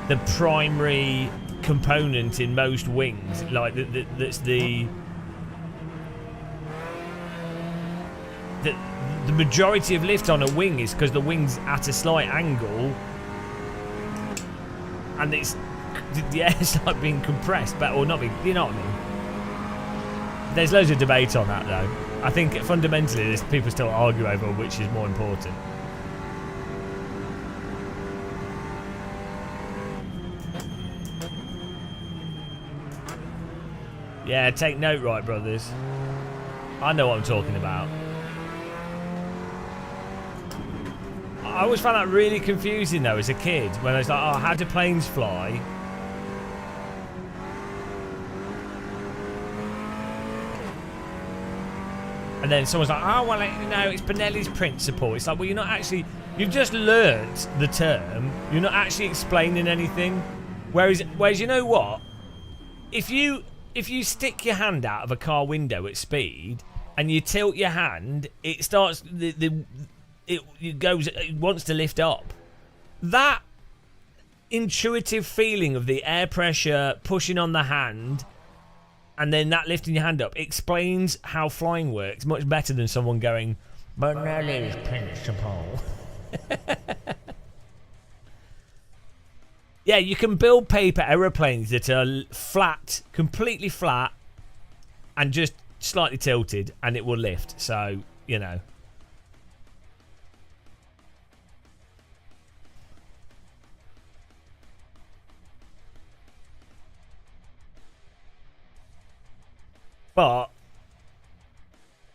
the primary component in most wings. Like that's the majority of lift on a wing is because the wing's at a slight angle, and the air's like being compressed, but or not being, you know what I mean? There's loads of debate on that though. I think fundamentally people still argue over which is more important. Yeah, take note, right, brothers. I know what I'm talking about. I always found that really confusing, though, as a kid, when I was like, oh, how do planes fly? And then someone's like, oh, well, you know, it's Benelli's principle. It's like, well, you're not actually... You've just learnt the term. You're not actually explaining anything. Whereas you know what? If you stick your hand out of a car window at speed and you tilt your hand, it starts... It wants to lift up. That intuitive feeling of the air pressure pushing on the hand and then that lifting your hand up explains how flying works much better than someone going, Benelli's principle. Yeah, you can build paper aeroplanes that are flat, completely flat, and just slightly tilted, and it will lift. So, you know. But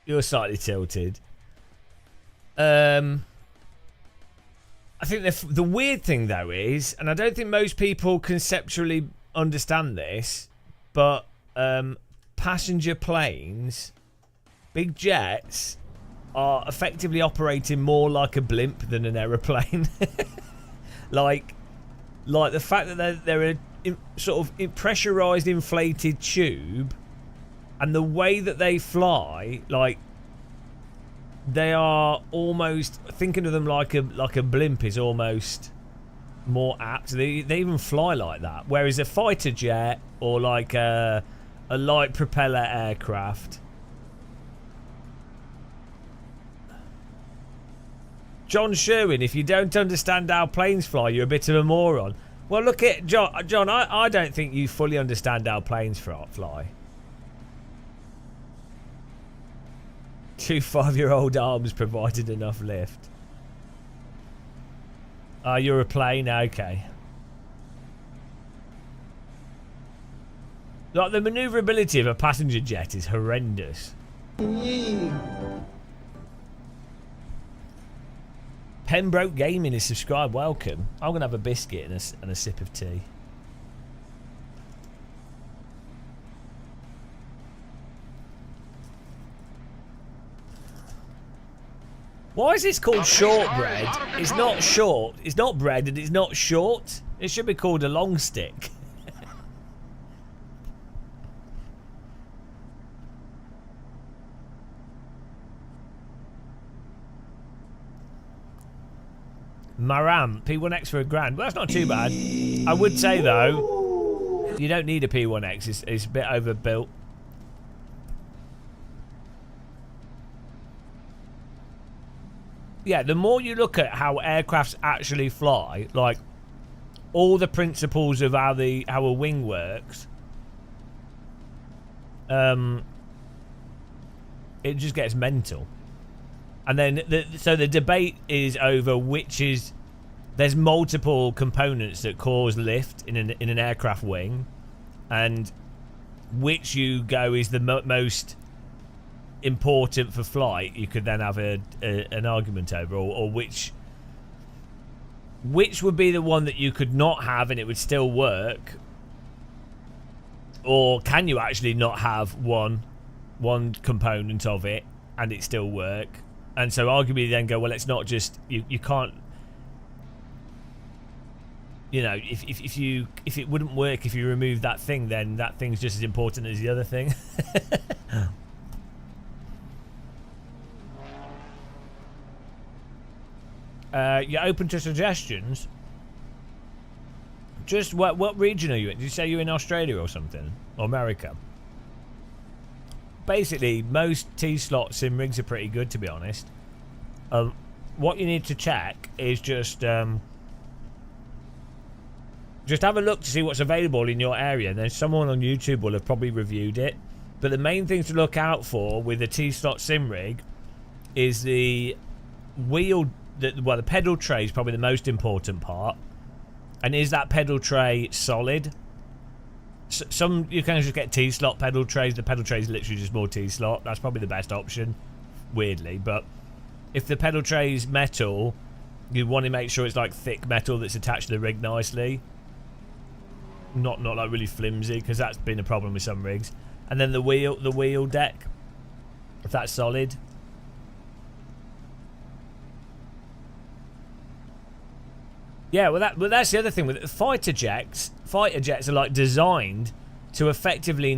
you're slightly tilted. I think the weird thing, though, is, and I don't think most people conceptually understand this, but passenger planes, big jets, are effectively operating more like a blimp than an aeroplane. like the fact that they're a sort of pressurized, inflated tube, and the way that they fly, like, they are almost, thinking of them like a blimp is almost more apt. They even fly like that. Whereas a fighter jet or like a light propeller aircraft. John Sherwin, if you don't understand how planes fly, you're a bit of a moron. Well, look at John. I don't think you fully understand how planes fly. 2 5-year-old arms provided enough lift. You're a plane? Okay. Like, the manoeuvrability of a passenger jet is horrendous. Pembroke Gaming is subscribed. Welcome. I'm going to have a biscuit and a sip of tea. Why is this called shortbread? It's not short. It's not bread and it's not short. It should be called a long stick. Maram, P1X for $1,000. Well, that's not too bad. I would say, though, you don't need a P1X. It's a bit overbuilt. Yeah, the more you look at how aircrafts actually fly, like all the principles of how a wing works, it just gets mental. And then so the debate is over there's multiple components that cause lift in an aircraft wing, and which you go is the most important for flight. You could then have an argument over, or which would be the one that you could not have and it would still work, or can you actually not have one component of it and it still work? And so arguably then go, well, it's not just you can't, you know, if it wouldn't work if you remove that thing, then that thing's just as important as the other thing. You're open to suggestions. Just what region are you in? Did you say you're in Australia or something? Or America? Basically, most T-slot sim rigs are pretty good, to be honest. What you need to check is just have a look to see what's available in your area. And then someone on YouTube will have probably reviewed it. But the main thing to look out for with a T-slot sim rig is the wheel. The pedal tray is probably the most important part. And is that pedal tray solid? Some you can just get T-slot pedal trays. The pedal tray is literally just more T-slot. That's probably the best option, weirdly. But if the pedal tray is metal, you want to make sure it's like thick metal that's attached to the rig nicely. Not like really flimsy, because that's been a problem with some rigs. And then the wheel deck, if that's solid. Yeah, well that's the other thing with fighter jets. Fighter jets are like designed to effectively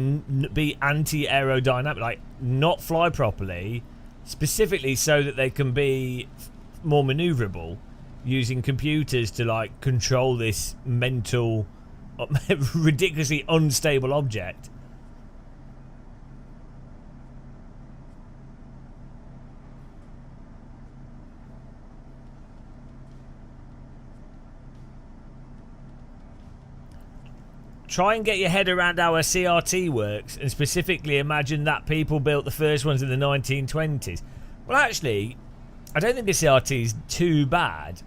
be anti-aerodynamic, like not fly properly, specifically so that they can be more maneuverable, using computers to like control this mental, ridiculously unstable object. Try and get your head around how a CRT works, and specifically imagine that people built the first ones in the 1920s. Well, actually, I don't think the CRT is too bad.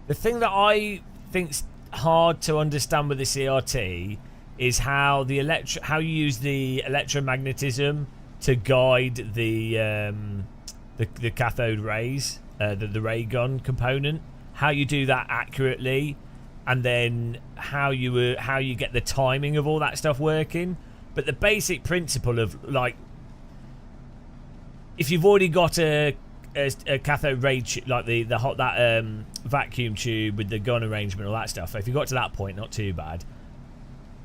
The thing that I think's hard to understand with the CRT is how you use the electromagnetism to guide the cathode rays, the ray gun component. How you do that accurately. And then how you get the timing of all that stuff working. But the basic principle of, like, if you've already got a cathode ray like that vacuum tube with the gun arrangement, all that stuff, if you got to that point, not too bad.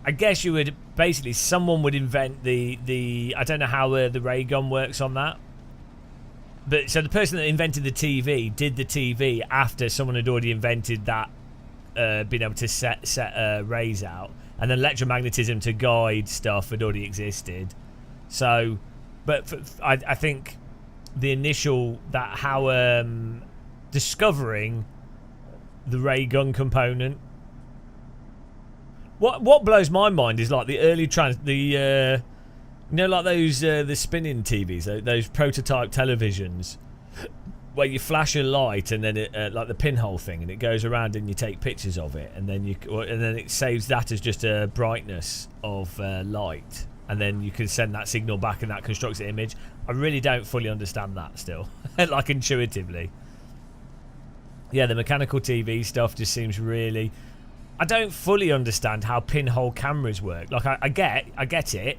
I guess you would basically, someone would invent the I don't know how the ray gun works on that. But so the person that invented the TV did the TV after someone had already invented that. Being able to set rays out, and then electromagnetism to guide stuff had already existed. So, but I think the initial discovering the ray gun component. What blows my mind is like the early like those the spinning TVs, those prototype televisions. Where you flash a light and then it like the pinhole thing, and it goes around and you take pictures of it, and then it saves that as just a brightness of light, and then you can send that signal back and that constructs the image. I really don't fully understand that still, like intuitively. Yeah, the mechanical TV stuff just seems really. I don't fully understand how pinhole cameras work. Like I get it,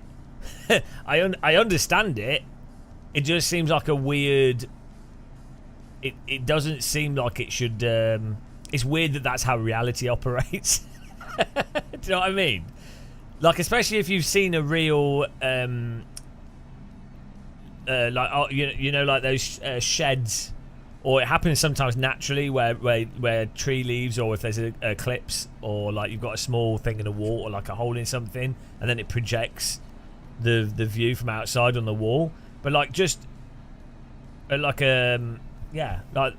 I understand it. It just seems like a weird. It doesn't seem like it should. It's weird that that's how reality operates. Do you know what I mean? Like, especially if you've seen a real, like those sheds, or it happens sometimes naturally where tree leaves, or if there's a eclipse, or like you've got a small thing in a wall, or like a hole in something, and then it projects the view from outside on the wall. But like just like yeah, like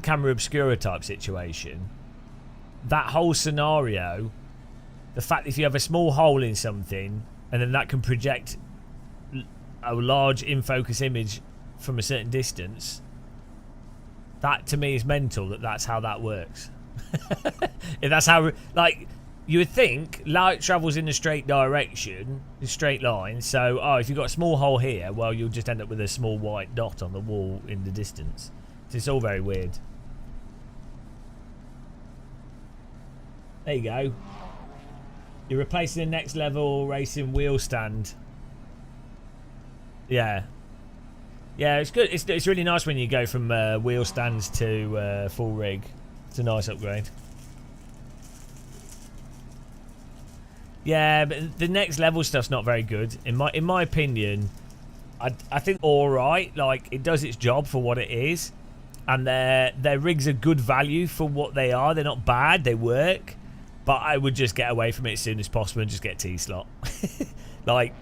camera obscura type situation. That whole scenario, the fact that if you have a small hole in something and then that can project a large in-focus image from a certain distance, that to me is mental. That's how that works. If that's how, like, you would think light travels in a straight direction, a straight line. So, if you've got a small hole here, well, you'll just end up with a small white dot on the wall in the distance. So it's all very weird. There you go. You're replacing the next level racing wheel stand. Yeah. Yeah, it's good. It's really nice when you go from wheel stands to full rig. It's a nice upgrade. Yeah, but the next level stuff's not very good in my opinion. I think all right, like it does its job for what it is, and their rigs are good value for what they are. They're not bad, they work, but I would just get away from it as soon as possible and just get T-slot. Like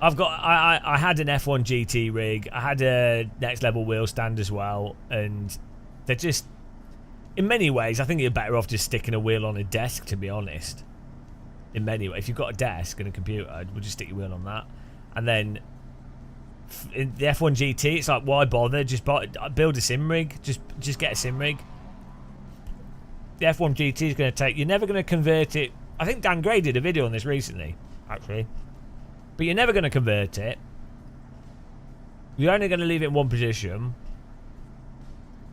I had an F1 GT rig, I had a next level wheel stand as well, and they're just, in many ways, I think you're better off just sticking a wheel on a desk, to be honest. In many ways, if you've got a desk and a computer, we'll just stick your wheel on that. And then in the F1 GT, it's like, why bother? Just build a sim rig. Just get a sim rig. The F1 GT is going to take. You're never going to convert it. I think Dan Gray did a video on this recently, actually. But you're never going to convert it. You're only going to leave it in one position.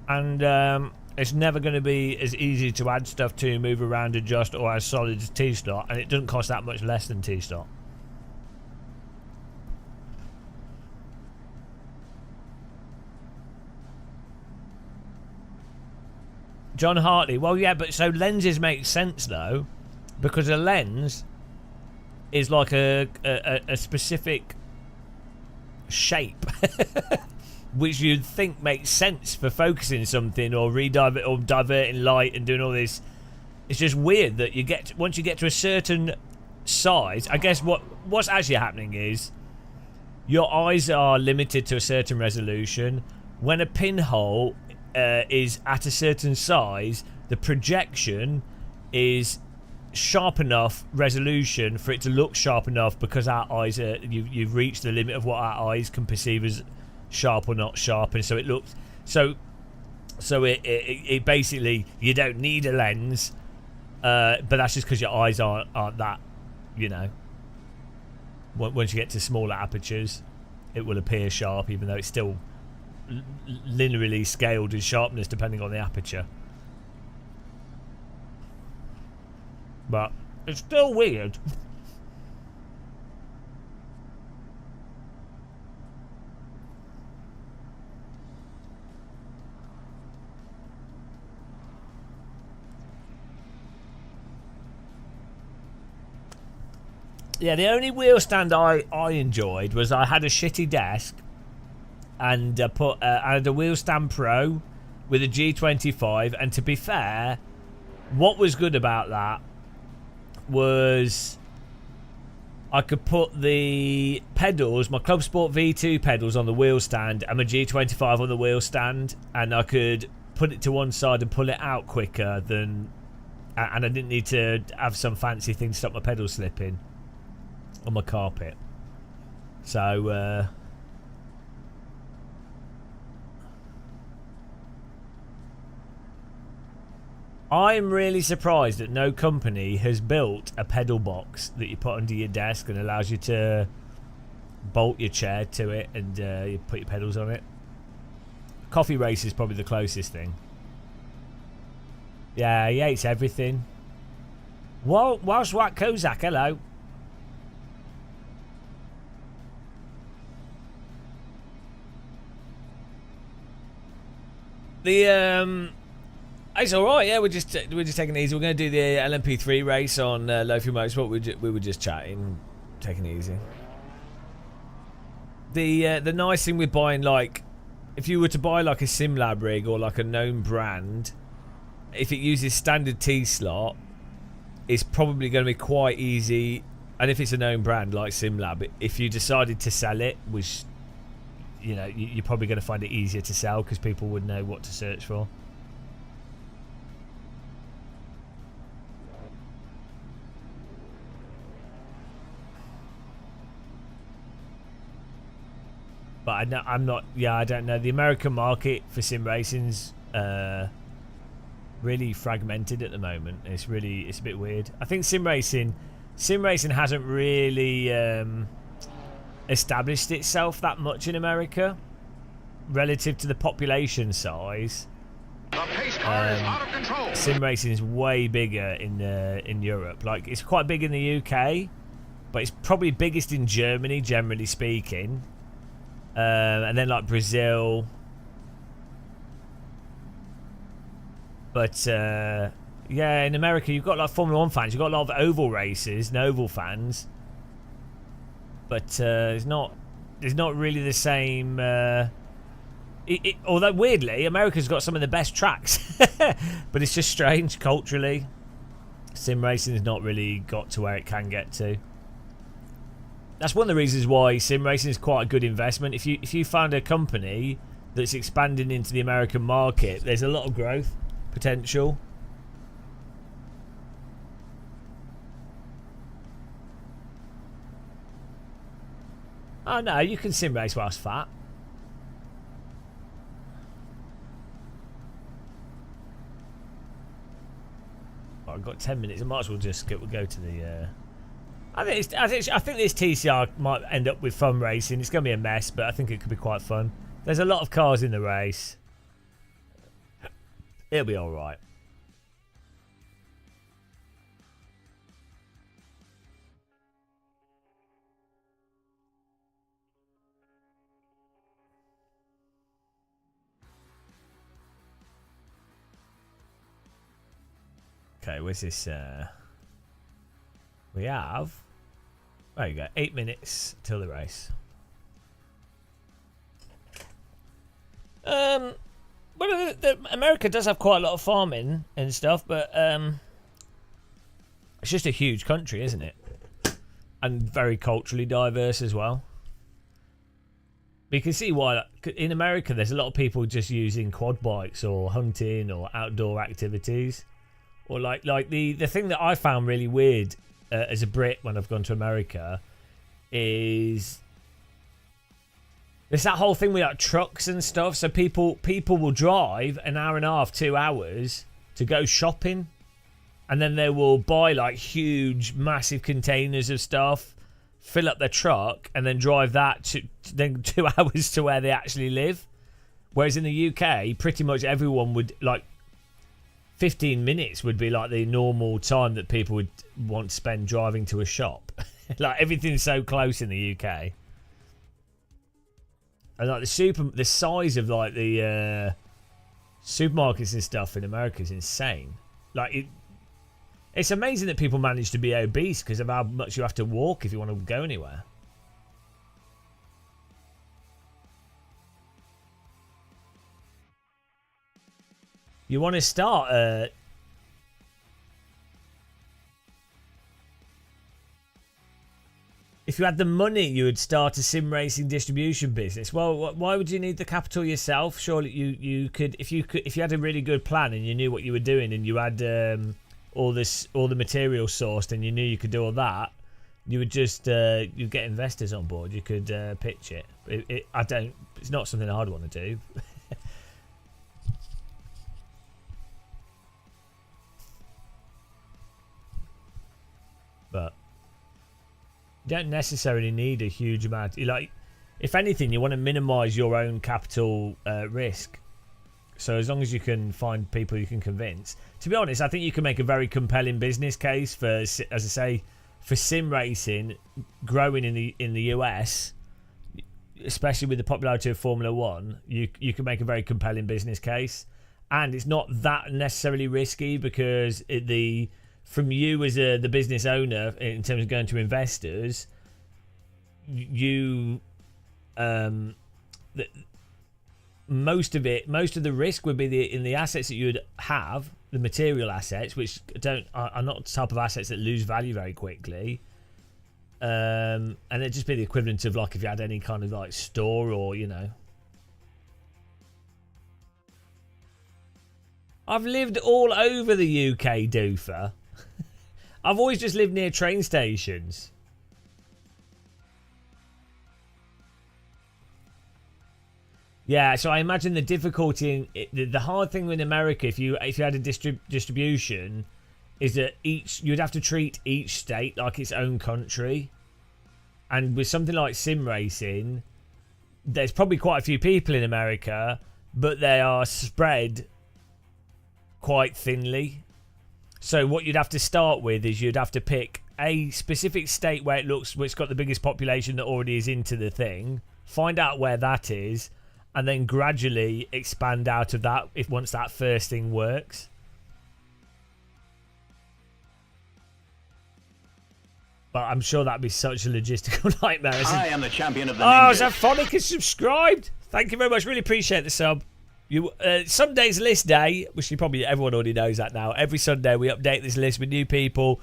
And it's never going to be as easy to add stuff to, move around, adjust, or as solid as T-slot. And it doesn't cost that much less than T-slot. John Hartley. Well, yeah, but so lenses make sense, though. Because a lens is like a specific shape. Which you'd think makes sense for focusing something or diverting light and doing all this. It's just weird that you get once you get to a certain size. I guess what's actually happening is your eyes are limited to a certain resolution. When a pinhole is at a certain size, the projection is sharp enough resolution for it to look sharp enough because our eyes are you've reached the limit of what our eyes can perceive as sharp or not sharp, and so it looks so it basically you don't need a lens, but that's just because your eyes aren't that, you know. Once you get to smaller apertures, it will appear sharp, even though it's still linearly scaled in sharpness depending on the aperture. But it's still weird. Yeah, the only wheel stand I enjoyed was I had a shitty desk and I had a wheel stand pro with a G25, and to be fair, what was good about that was I could put the pedals, my Club Sport V2 pedals on the wheel stand and my G25 on the wheel stand, and I could put it to one side and pull it out quicker than, and I didn't need to have some fancy thing to stop my pedals slipping on my carpet. So I'm really surprised that no company has built a pedal box that you put under your desk and allows you to bolt your chair to it and you put your pedals on it. Coffee race is probably the closest thing. Yeah, he hates everything. Whilst Wack Kozak, hello. It's all right. Yeah, we're just taking it easy. We're going to do the LMP3 race on Lofi Motorsport. We were just chatting, taking it easy. The nice thing with buying, like, if you were to buy like a SimLab rig or like a known brand, if it uses standard T-slot, it's probably going to be quite easy. And if it's a known brand like SimLab, if you decided to sell it, which, you know, you're probably going to find it easier to sell because people would know what to search for. But I'm not. Yeah, I don't know. The American market for sim racing's really fragmented at the moment. It's a bit weird. I think sim racing hasn't really established itself that much in America relative to the population size. The pace car is out of control. Sim racing is way bigger in Europe. Like, it's quite big in the UK, but it's probably biggest in Germany, generally speaking. And then like Brazil, but yeah, in America you've got like Formula 1 fans, you've got a lot of oval races and oval fans, but it's not really the same. Although weirdly, America's got some of the best tracks, but it's just strange culturally. Sim racing has not really got to where it can get to. That's one of the reasons why sim racing is quite a good investment. If you find a company that's expanding into the American market, there's a lot of growth potential. Oh no, you can sim race whilst fat. I've got 10 minutes. I might as well just go to the. I think this TCR might end up with fun racing. It's going to be a mess, but I think it could be quite fun. There's a lot of cars in the race. It'll be all right. Okay, where's this? We have. There you go. 8 minutes till the race. Well, America does have quite a lot of farming and stuff, but it's just a huge country, isn't it? And very culturally diverse as well. But you can see why in America there's a lot of people just using quad bikes or hunting or outdoor activities. Or like the thing that I found really weird as a Brit when I've gone to America is there's that whole thing with like trucks and stuff. So people will drive an hour and a half, 2 hours to go shopping, and then they will buy like huge, massive containers of stuff, fill up their truck, and then drive that to then 2 hours to where they actually live. Whereas in the UK, pretty much everyone would like 15 minutes would be like the normal time that people would want to spend driving to a shop. Like everything's so close in the UK. And like the size of like the supermarkets and stuff in America is insane. Like it's amazing that people manage to be obese because of how much you have to walk if you want to go anywhere. You want to start if you had the money, you would start a sim racing distribution business. Well, why would you need the capital yourself? Surely you could if you had a really good plan and you knew what you were doing and you had all the material sourced and you knew you could do all that, you would just you'd get investors on board. You could pitch it. It's not something I'd want to do. But you don't necessarily need a huge amount. Like, if anything, you want to minimize your own capital risk. So as long as you can find people you can convince. To be honest, I think you can make a very compelling business case for, as I say, for sim racing growing in the US, especially with the popularity of Formula One. You can make a very compelling business case, and it's not that necessarily risky because from you as the business owner, in terms of going to investors, most of the risk would be in the assets that you would have, the material assets, which are not the type of assets that lose value very quickly. And it'd just be the equivalent of like if you had any kind of like store or, you know. I've lived all over the UK, doofer. I've always just lived near train stations. Yeah, so I imagine the difficulty in the hard thing in America, if you had a distribution, is that you'd have to treat each state like its own country. And with something like sim racing, there's probably quite a few people in America, but they are spread quite thinly. So what you'd have to start with is you'd have to pick a specific state where it's got the biggest population that already is into the thing, find out where that is, and then gradually expand out of that once that first thing works. But I'm sure that'd be such a logistical nightmare. I am the champion of the ninjas. Oh, Zaphonic is subscribed. Thank you very much. Really appreciate the sub. Sunday's list day, which everyone already knows that now. Every Sunday we update this list with new people.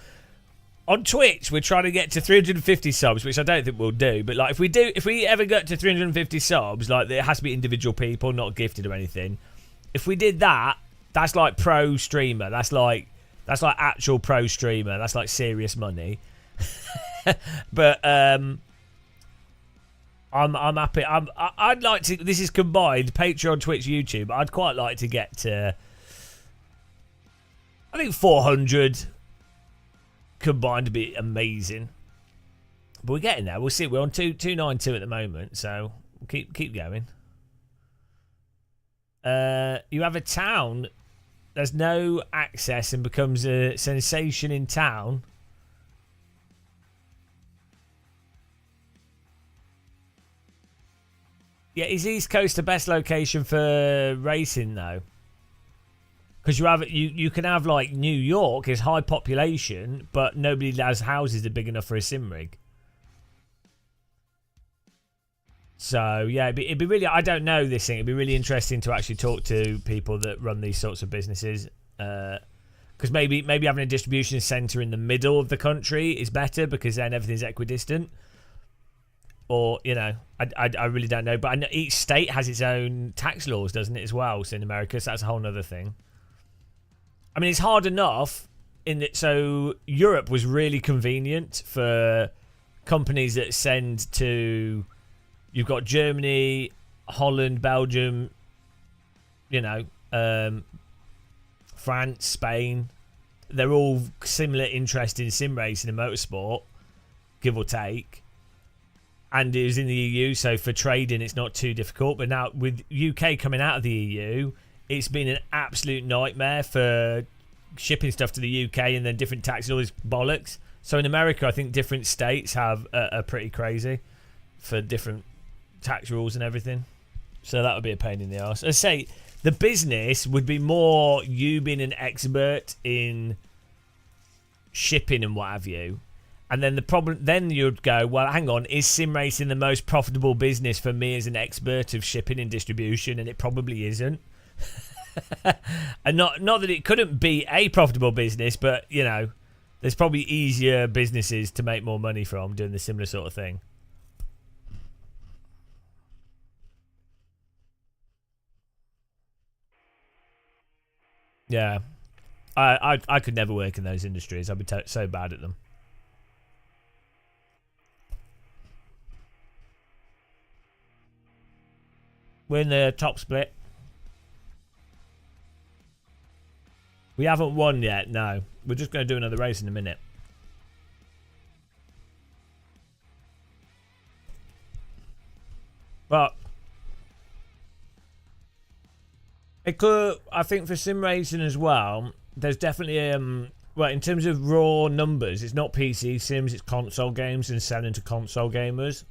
On Twitch, we're trying to get to 350 subs, which I don't think we'll do. But like, if we ever get to 350 subs, like it has to be individual people, not gifted or anything. If we did that, that's like pro streamer. That's like actual pro streamer. That's like serious money. But I'm happy. I'd like to. This is combined Patreon, Twitch, YouTube. I'd quite like to get to. I think 400 combined to be amazing. But we're getting there. We'll see. We're on 292 at the moment, so we'll keep going. You have a town. There's no access and becomes a sensation in town. Yeah, is East Coast the best location for racing though? Because you can have like New York is high population, but nobody has houses that are big enough for a sim rig. So yeah, it'd be really, I don't know this thing. It'd be really interesting to actually talk to people that run these sorts of businesses. Because maybe having a distribution center in the middle of the country is better because then everything's equidistant. Or, you know, I really don't know. But I know each state has its own tax laws, doesn't it, as well? So in America, so that's a whole other thing. I mean, it's hard enough in that. So Europe was really convenient for companies that send to. You've got Germany, Holland, Belgium, you know, France, Spain. They're all similar interest in sim racing and motorsport, give or take. And it was in the EU, so for trading, it's not too difficult. But now with UK coming out of the EU, it's been an absolute nightmare for shipping stuff to the UK and then different taxes, all this bollocks. So in America, I think different states are pretty crazy for different tax rules and everything. So that would be a pain in the arse. I say the business would be more you being an expert in shipping and what have you. And then the problem, then you'd go, well, hang on, is sim racing the most profitable business for me as an expert of shipping and distribution? And it probably isn't. And not that it couldn't be a profitable business, but, you know, there's probably easier businesses to make more money from doing the similar sort of thing. Yeah. I could never work in those industries. I'd be so bad at them. We're in the top split. We haven't won yet, no. We're just going to do another race in a minute. But it could, I think for sim racing as well, there's definitely well, in terms of raw numbers, it's not PC sims, it's console games and selling to console gamers.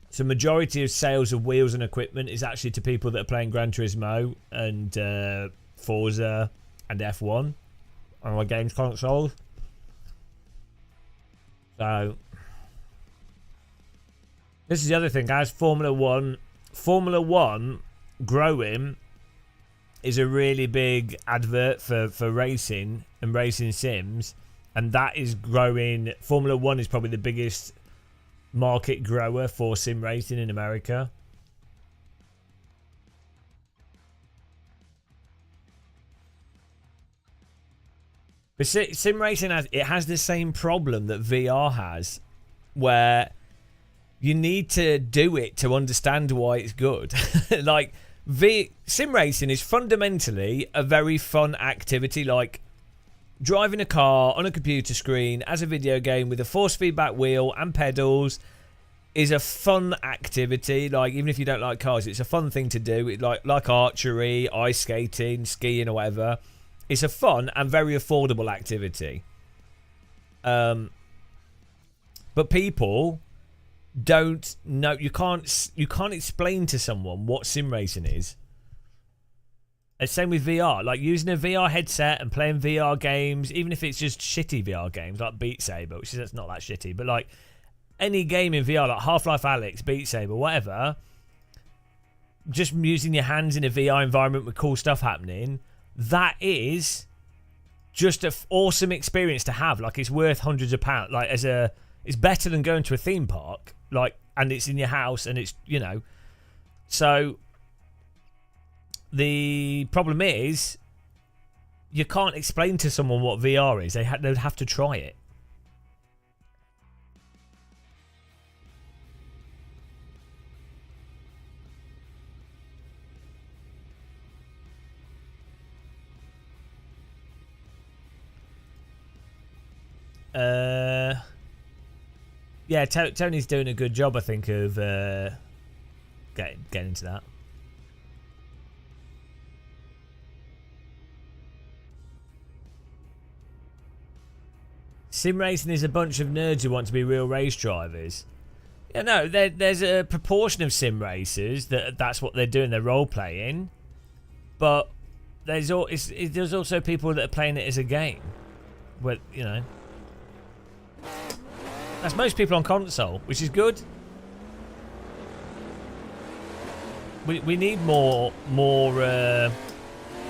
So majority of sales of wheels and equipment is actually to people that are playing Gran Turismo and Forza and F1 on our games consoles. So this is the other thing, guys. Formula One growing is a really big advert for racing and racing sims, and that is growing. Formula One is probably the biggest market grower for sim racing in America. But sim racing has the same problem that VR has, where you need to do it to understand why it's good. Like sim racing is fundamentally a very fun activity, like driving a car on a computer screen as a video game with a force feedback wheel and pedals is a fun activity. Like, even if you don't like cars, it's a fun thing to do. It like archery, ice skating, skiing or whatever. It's a fun and very affordable activity. But people don't know. You can't explain to someone what sim racing is. And same with VR. Like using a VR headset and playing VR games, even if it's just shitty VR games like Beat Saber, which is not that shitty, but like any game in VR, like Half-Life Alyx, Beat Saber, whatever, just using your hands in a VR environment with cool stuff happening, that is just an awesome experience to have. Like, it's worth hundreds of pounds. Like, it's better than going to a theme park. Like, and it's in your house, and it's, you know. So the problem is, you can't explain to someone what VR is. They'd have to try it. Yeah, Tony's doing a good job, I think, of getting into that. Sim racing is a bunch of nerds who want to be real race drivers. Yeah, no, there's a proportion of sim racers that's what they're doing. They're role playing, but there's also people that are playing it as a game. Well, you know, that's most people on console, which is good. We need more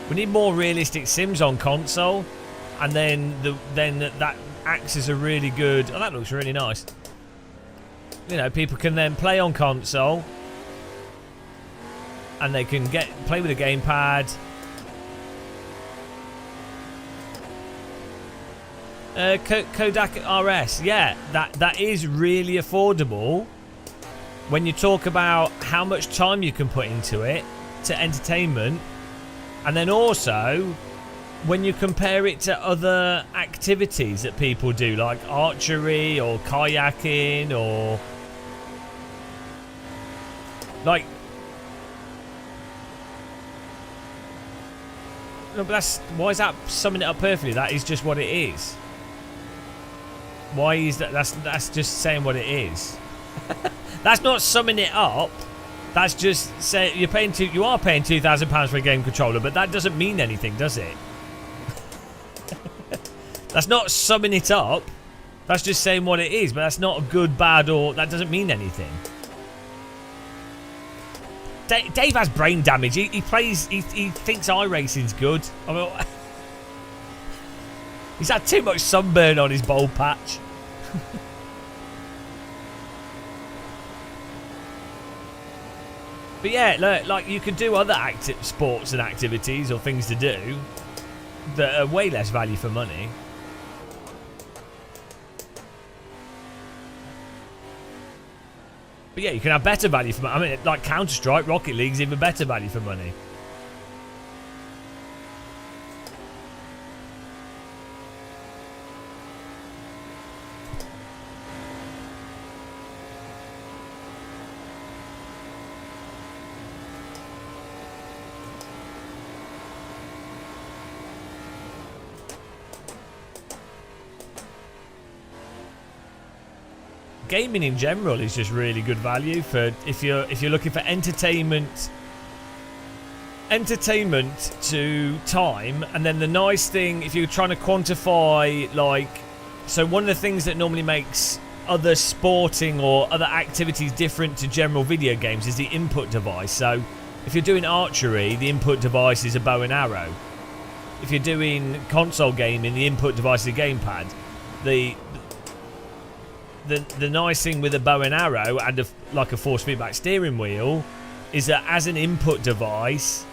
we need more realistic sims on console, and then that acts as a really good. Oh, that looks really nice. You know, people can then play on console, and they can play with a gamepad. Kodak RS, yeah, that is really affordable when you talk about how much time you can put into it to entertainment, and then also when you compare it to other activities that people do, like archery or kayaking or like. No, but why is that summing it up perfectly? That is just what it is. Why is that? That's just saying what it is. That's not summing it up. That's just saying you are paying £2,000 for a game controller, but that doesn't mean anything, does it? That's not summing it up. That's just saying what it is, but that's not a good, bad, or that doesn't mean anything. Dave has brain damage. He thinks iRacing's good. I mean, he's had too much sunburn on his bald patch. But yeah, look, like you could do other sports and activities or things to do that are way less value for money. But yeah, you can have better value for money. I mean, like Counter-Strike, Rocket League's even better value for money. Gaming in general is just really good value for if you're looking for entertainment to time. And then the nice thing, if you're trying to quantify, like, so one of the things that normally makes other sporting or other activities different to general video games is the input device. So if you're doing archery, the input device is a bow and arrow. If you're doing console gaming, the input device is a gamepad. The nice thing with a bow and arrow and like a force feedback steering wheel is that as an input device,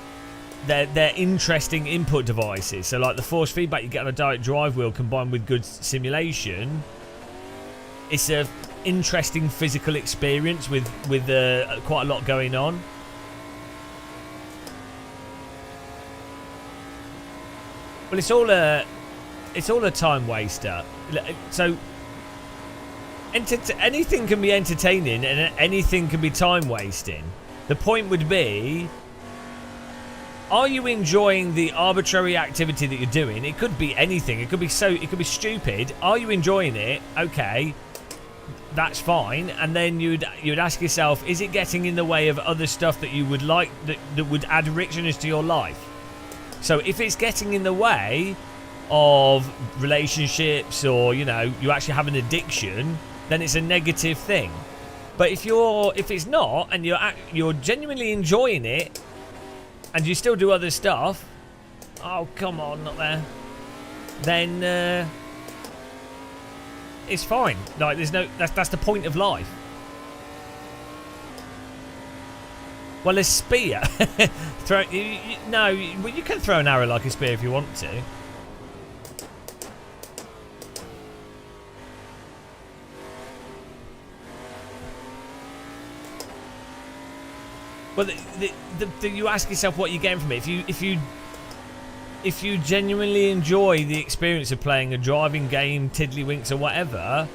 they're interesting input devices. So like the force feedback you get on a direct drive wheel combined with good simulation, it's a interesting physical experience with quite a lot going on. Well, it's all a time waster. So anything can be entertaining and anything can be time wasting. The point would be, are you enjoying the arbitrary activity that you're doing? It could be anything. It could be stupid. Are you enjoying it? Okay, that's fine. And then you'd ask yourself, is it getting in the way of other stuff that you would like that would add richness to your life? So if it's getting in the way of relationships, or you actually have an addiction, then it's a negative thing. But if it's not, and you're genuinely enjoying it, and you still do other stuff, oh come on, not there, then it's fine. Like that's the point of life. Well, a spear, you can throw an arrow like a spear if you want to. Well, you ask yourself what you're getting from it. if you genuinely enjoy the experience of playing a driving game, tiddlywinks or whatever,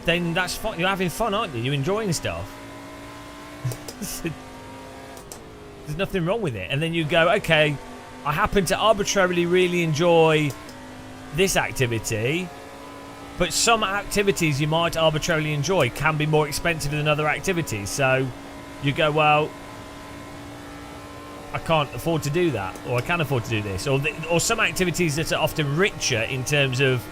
then that's fine. You're having fun, aren't you? You're enjoying stuff. There's nothing wrong with it. And then you go, okay, I happen to arbitrarily really enjoy this activity, but some activities you might arbitrarily enjoy can be more expensive than other activities. So you go, well, I can't afford to do that, or I can afford to do this, or some activities that are often richer in terms of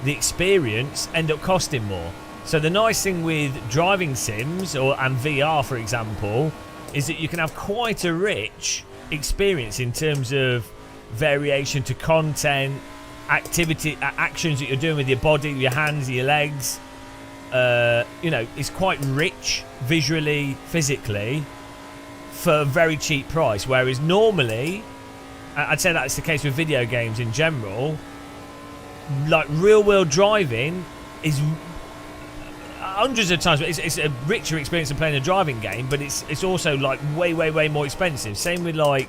the experience end up costing more. So the nice thing with driving sims and VR, for example, is that you can have quite a rich experience in terms of variation to content, actions that you're doing with your body, your hands, your legs. You know, it's quite rich visually, physically, for a very cheap price. Whereas normally, I'd say that's the case with video games in general. Like real world driving is hundreds of times, it's a richer experience than playing a driving game, but it's also like way more expensive. Same with like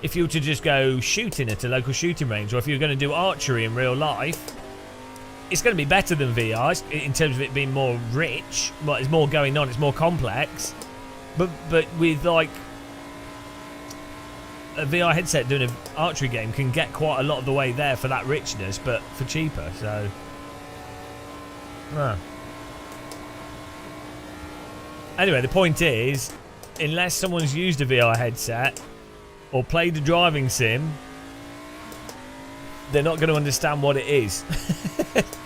if you were to just go shooting at a local shooting range, or if you're going to do archery in real life, it's going to be better than VR in terms of it being more rich. There's more going on, it's more complex. But with like a VR headset doing an archery game can get quite a lot of the way there for that richness, but for cheaper. So anyway, the point is, unless someone's used a VR headset or played a driving sim, they're not going to understand what it is,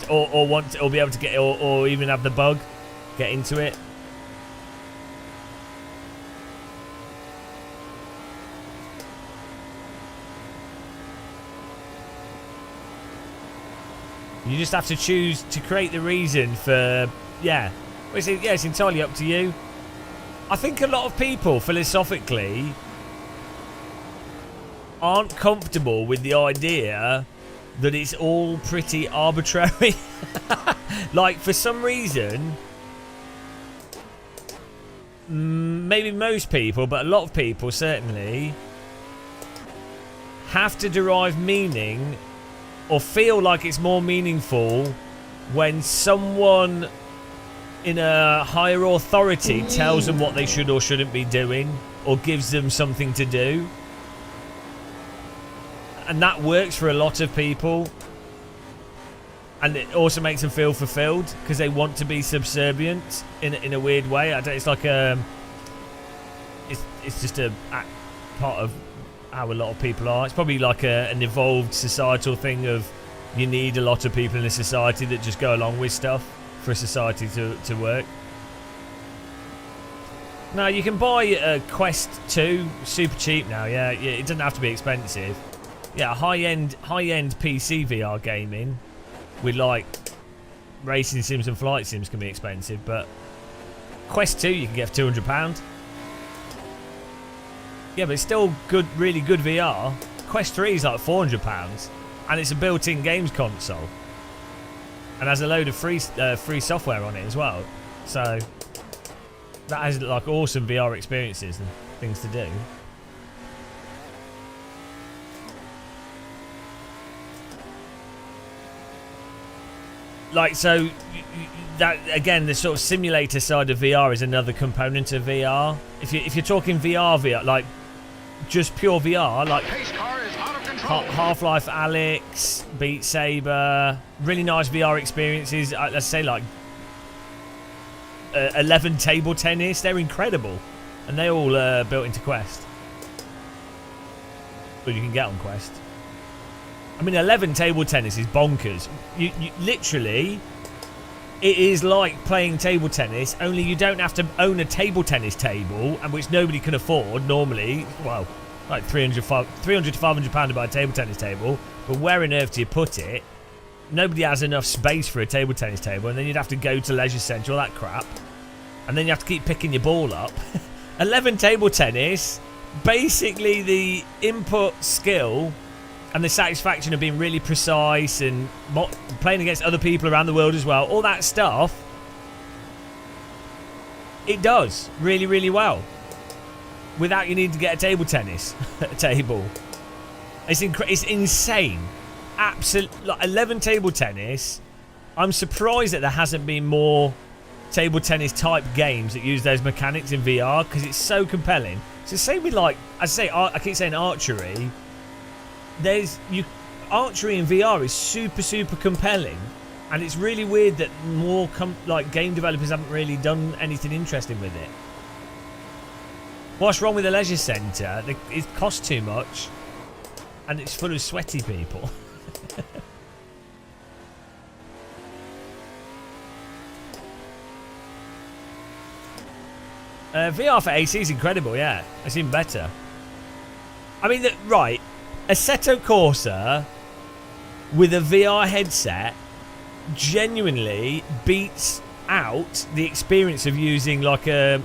or want to, or be able to get, or even have the bug, get into it. You just have to choose to create the reason for, it's entirely up to you. I think a lot of people philosophically aren't comfortable with the idea that it's all pretty arbitrary. Like, for some reason, maybe most people, but a lot of people certainly, have to derive meaning or feel like it's more meaningful when someone in a higher authority tells them what they should or shouldn't be doing, or gives them something to do. And that works for a lot of people, and it also makes them feel fulfilled because they want to be subservient in a weird way. It's like it's just a part of how a lot of people are. It's probably like an evolved societal thing of you need a lot of people in a society that just go along with stuff for a society to work. Now you can buy a Quest 2 super cheap now. Yeah, it doesn't have to be expensive. Yeah, high-end PC VR gaming with like racing sims and flight sims can be expensive, but Quest 2 you can get for £200. Yeah, but it's still good, really good VR. Quest 3 is like £400, and it's a built-in games console, and has a load of free software on it as well. So that has like awesome VR experiences and things to do. Like, so that again, the sort of simulator side of VR is another component of VR. If you're talking VR, like just pure VR, like Pace car is out of control. Half-Life Alyx, Beat Saber, really nice VR experiences. Let's say like 11 table tennis, they're incredible, and they all built into Quest. Well, you can get on Quest. I mean, 11 table tennis is bonkers. You literally, it is like playing table tennis, only you don't have to own a table tennis table, and which nobody can afford normally. Well, like £300 to £500 to buy a table tennis table, but where on earth do you put it? Nobody has enough space for a table tennis table, and then you'd have to go to Leisure Centre, all that crap, and then you have to keep picking your ball up. 11 table tennis, basically the input skill and the satisfaction of being really precise and playing against other people around the world as well, all that stuff, it does really, really well without you needing to get a table tennis table. It's insane. Absolute, like 11 table tennis. I'm surprised that there hasn't been more table tennis type games that use those mechanics in VR because it's so compelling. So same with like, I keep saying archery. Archery in VR is super compelling, and it's really weird that more game developers haven't really done anything interesting with it. What's wrong with the leisure centre? It costs too much, and it's full of sweaty people. VR for AC is incredible, yeah. It's even better. I mean, right, Assetto Corsa with a VR headset genuinely beats out the experience of using like a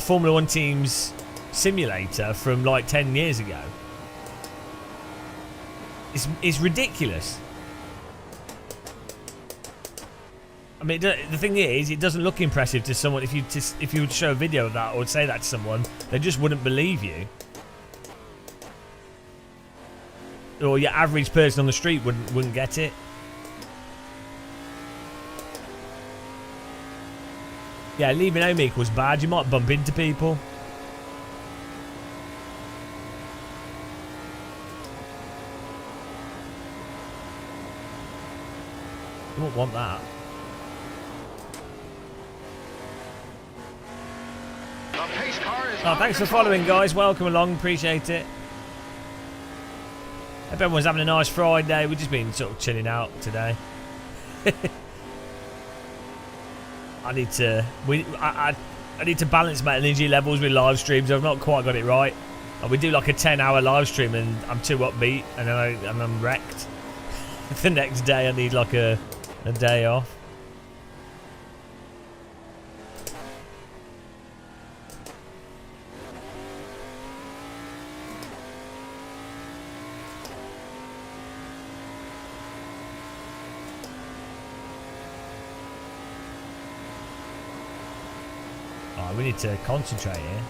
Formula 1 team's simulator from like 10 years ago. It's ridiculous. I mean, the thing is, it doesn't look impressive to someone. If you would show a video of that or say that to someone, they just wouldn't believe you. Or your average person on the street wouldn't get it. Yeah, leaving home equals bad. You might bump into people. You won't want that. Oh, thanks for following, guys. Welcome along. Appreciate it. Hope everyone's having a nice Friday. We've just been sort of chilling out today. I need to balance my energy levels with live streams. I've not quite got it right. And we do like a 10-hour live stream, and I'm too upbeat, and then I'm wrecked. The next day, I need like a day off. We need to concentrate here.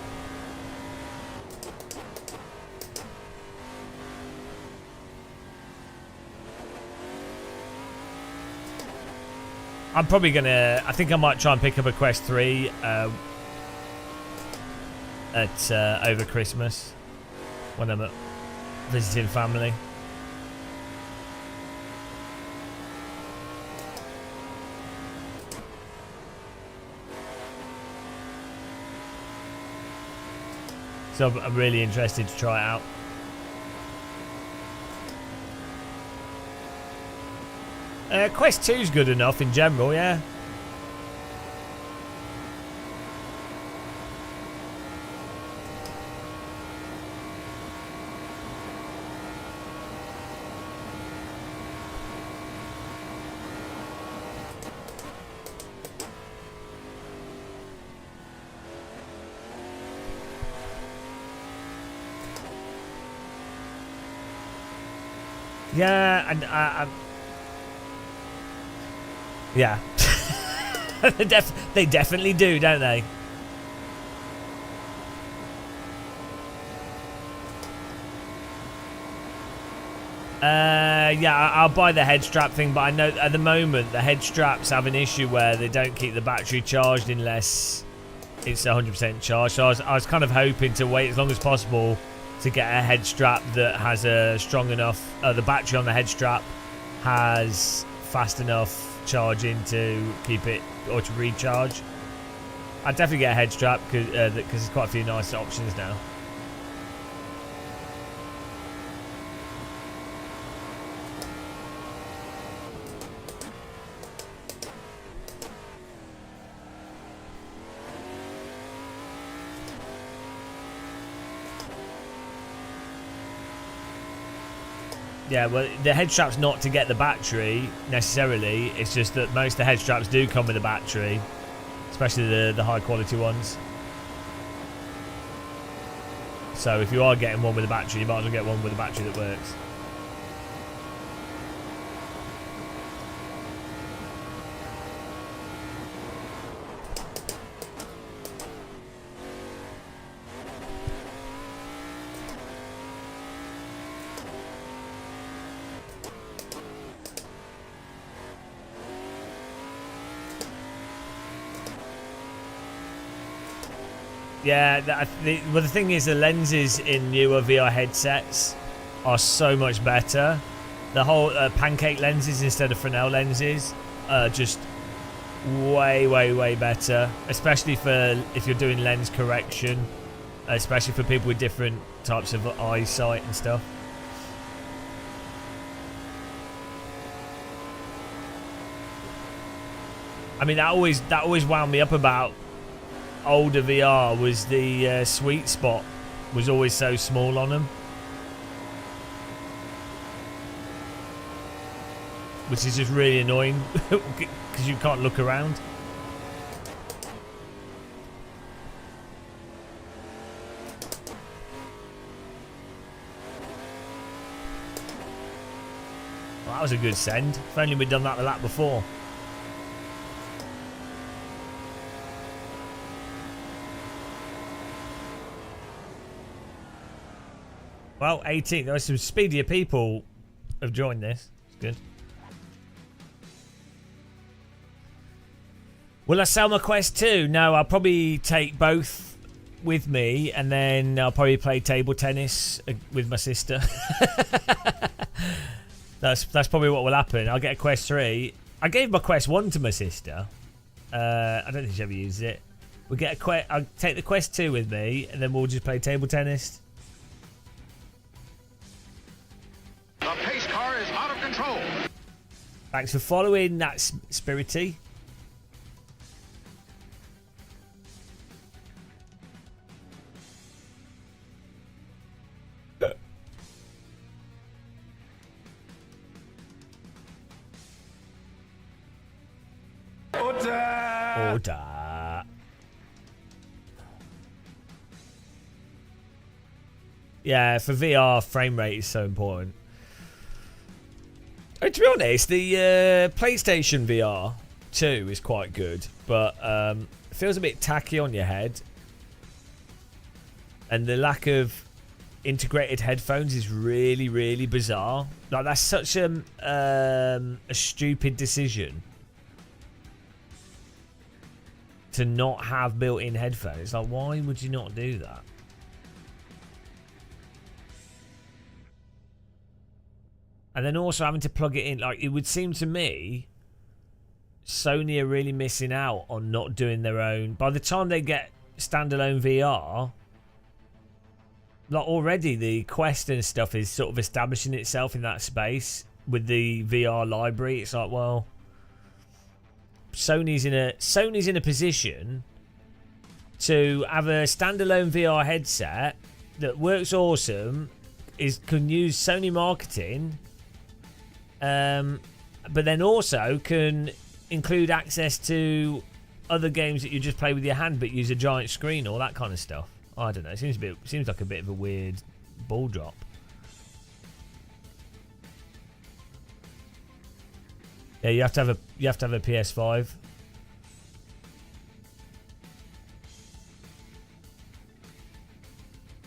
I'm probably gonna. I think I might try and pick up a Quest 3 over Christmas when I'm visiting family. So I'm really interested to try it out. Quest 2's good enough in general, yeah. Yeah, and yeah, they definitely do, don't they? Yeah, I'll buy the head strap thing, but I know at the moment the head straps have an issue where they don't keep the battery charged unless it's 100% charged. So I was kind of hoping to wait as long as possible to get a head strap that has a strong enough, the battery on the head strap has fast enough charging to keep it or to recharge. I'd definitely get a head strap because there's quite a few nice options now. Yeah, well, the head strap's not to get the battery necessarily. It's just that most of the head straps do come with a battery, especially the high quality ones. So if you are getting one with a battery, you might as well get one with a battery that works. Yeah, well, the thing is, the lenses in newer VR headsets are so much better. The whole pancake lenses instead of Fresnel lenses are just way better, especially for if you're doing lens correction, especially for people with different types of eyesight and stuff. I mean, that always wound me up about older VR, was the sweet spot was always so small on them, which is just really annoying because you can't look around. Well, that was a good send. If only we'd done that the lap before. Well, 18. There are some speedier people have joined this. It's good. Will I sell my Quest 2? No, I'll probably take both with me, and then I'll probably play table tennis with my sister. That's probably what will happen. I'll get a Quest 3. I gave my Quest 1 to my sister. I don't think she ever used it. We'll get I'll take the Quest 2 with me, and then we'll just play table tennis. The pace car is out of control. Thanks for following that, Spirity. Order. Yeah, for VR, frame rate is so important. To be honest, the PlayStation VR 2 is quite good, but it feels a bit tacky on your head. And the lack of integrated headphones is really, really bizarre. Like, that's such a stupid decision to not have built-in headphones. Like, why would you not do that? And then also having to plug it in. Like, it would seem to me Sony are really missing out on not doing their own. By the time they get standalone VR, like, already the Quest and stuff is sort of establishing itself in that space with the VR library. It's like, well, Sony's in a position to have a standalone VR headset that works awesome, can use Sony marketing, but then also can include access to other games that you just play with your hand but use a giant screen, all that kind of stuff. I don't know. It seems like a bit of a weird ball drop. Yeah, you have to have a PS5.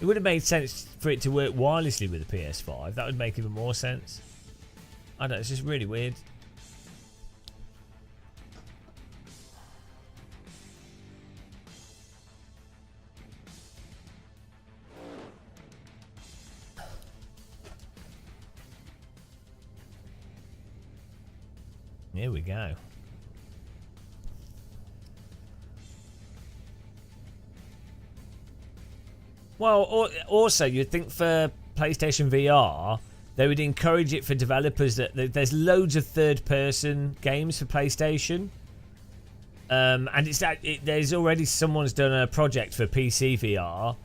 It would have made sense for it to work wirelessly with a PS5. That would make even more sense. I don't know. It's just really weird. Here we go. Well, also, you'd think for PlayStation VR, they would encourage it for developers that there's loads of third-person games for PlayStation. And there's already someone's done a project for PC VR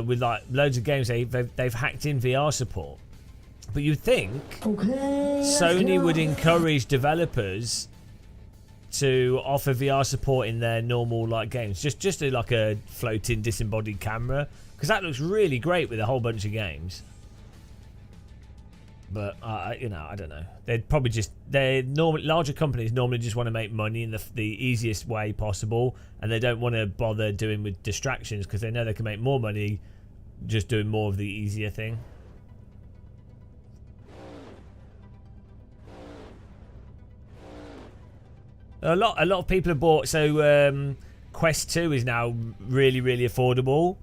with like loads of games. They've hacked in VR support. But you'd think Sony would encourage developers to offer VR support in their normal like games, just like a floating disembodied camera, because that looks really great with a whole bunch of games. But I don't know. They'd probably larger companies normally just want to make money in the easiest way possible, and they don't want to bother doing with distractions because they know they can make more money just doing more of the easier thing. A lot of people have bought. So Quest 2 is now really, really affordable.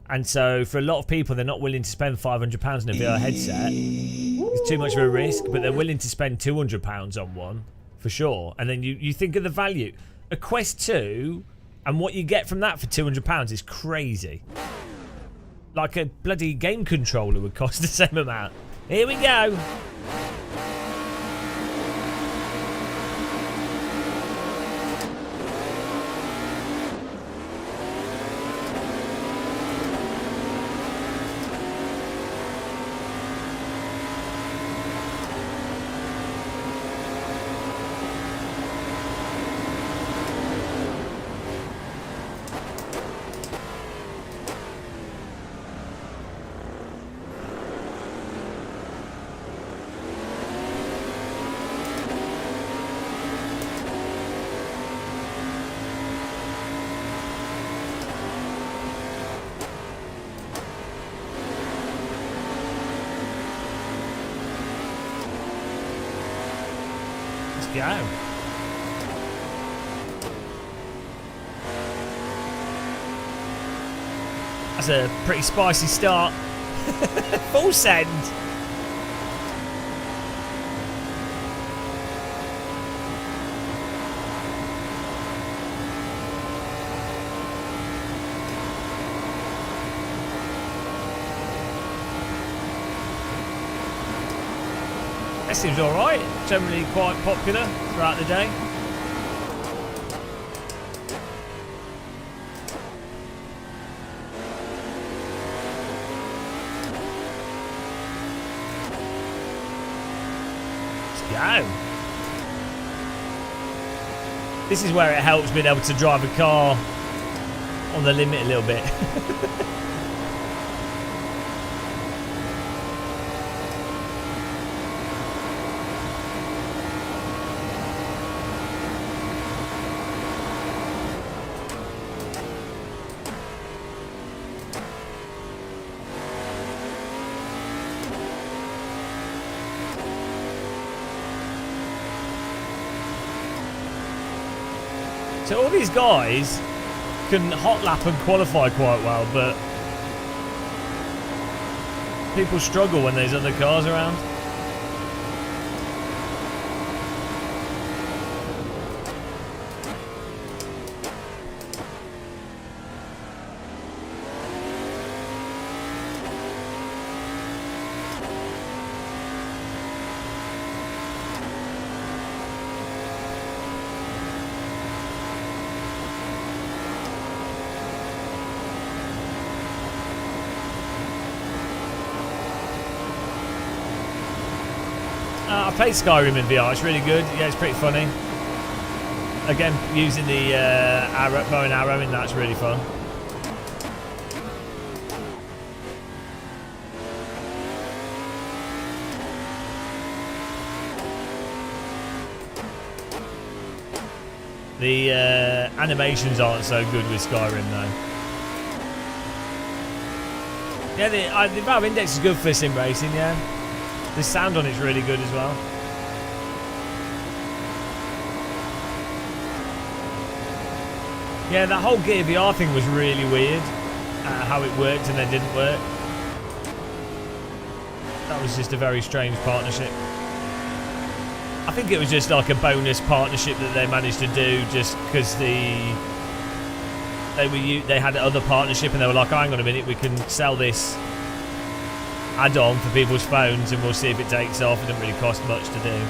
And so for a lot of people, they're not willing to spend £500 on a VR headset. It's too much of a risk, but they're willing to spend £200 on one, for sure. And then you think of the value. A Quest 2, and what you get from that for £200 is crazy. Like a bloody game controller would cost the same amount. Here we go. Go. That's a pretty spicy start. Full send. That seems alright. Generally quite popular throughout the day. Let's go. This is where it helps being able to drive a car on the limit a little bit. So all these guys can hot lap and qualify quite well, but people struggle when there's other cars around. I played Skyrim in VR, it's really good. Yeah, it's pretty funny. Again, using the bow and arrow in that's really fun. The animations aren't so good with Skyrim though. Yeah, the Valve Index is good for sim racing, yeah. The sound on it's really good as well. Yeah, that whole Gear VR thing was really weird. How it worked and then didn't work. That was just a very strange partnership. I think it was just like a bonus partnership that they managed to do just because they had other partnership and they were like, oh, hang on a minute, we can sell this add-on for people's phones and we'll see if it takes off. It didn't really cost much to do.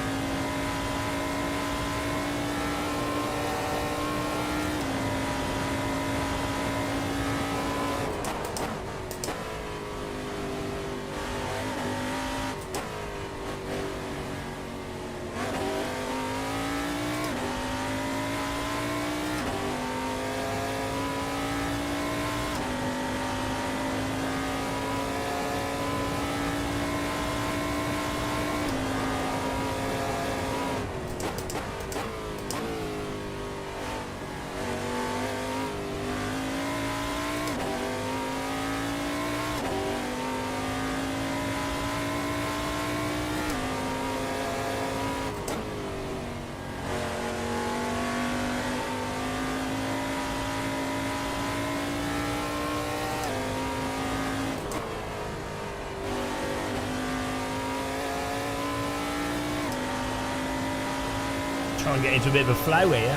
Try and get into a bit of a flow here.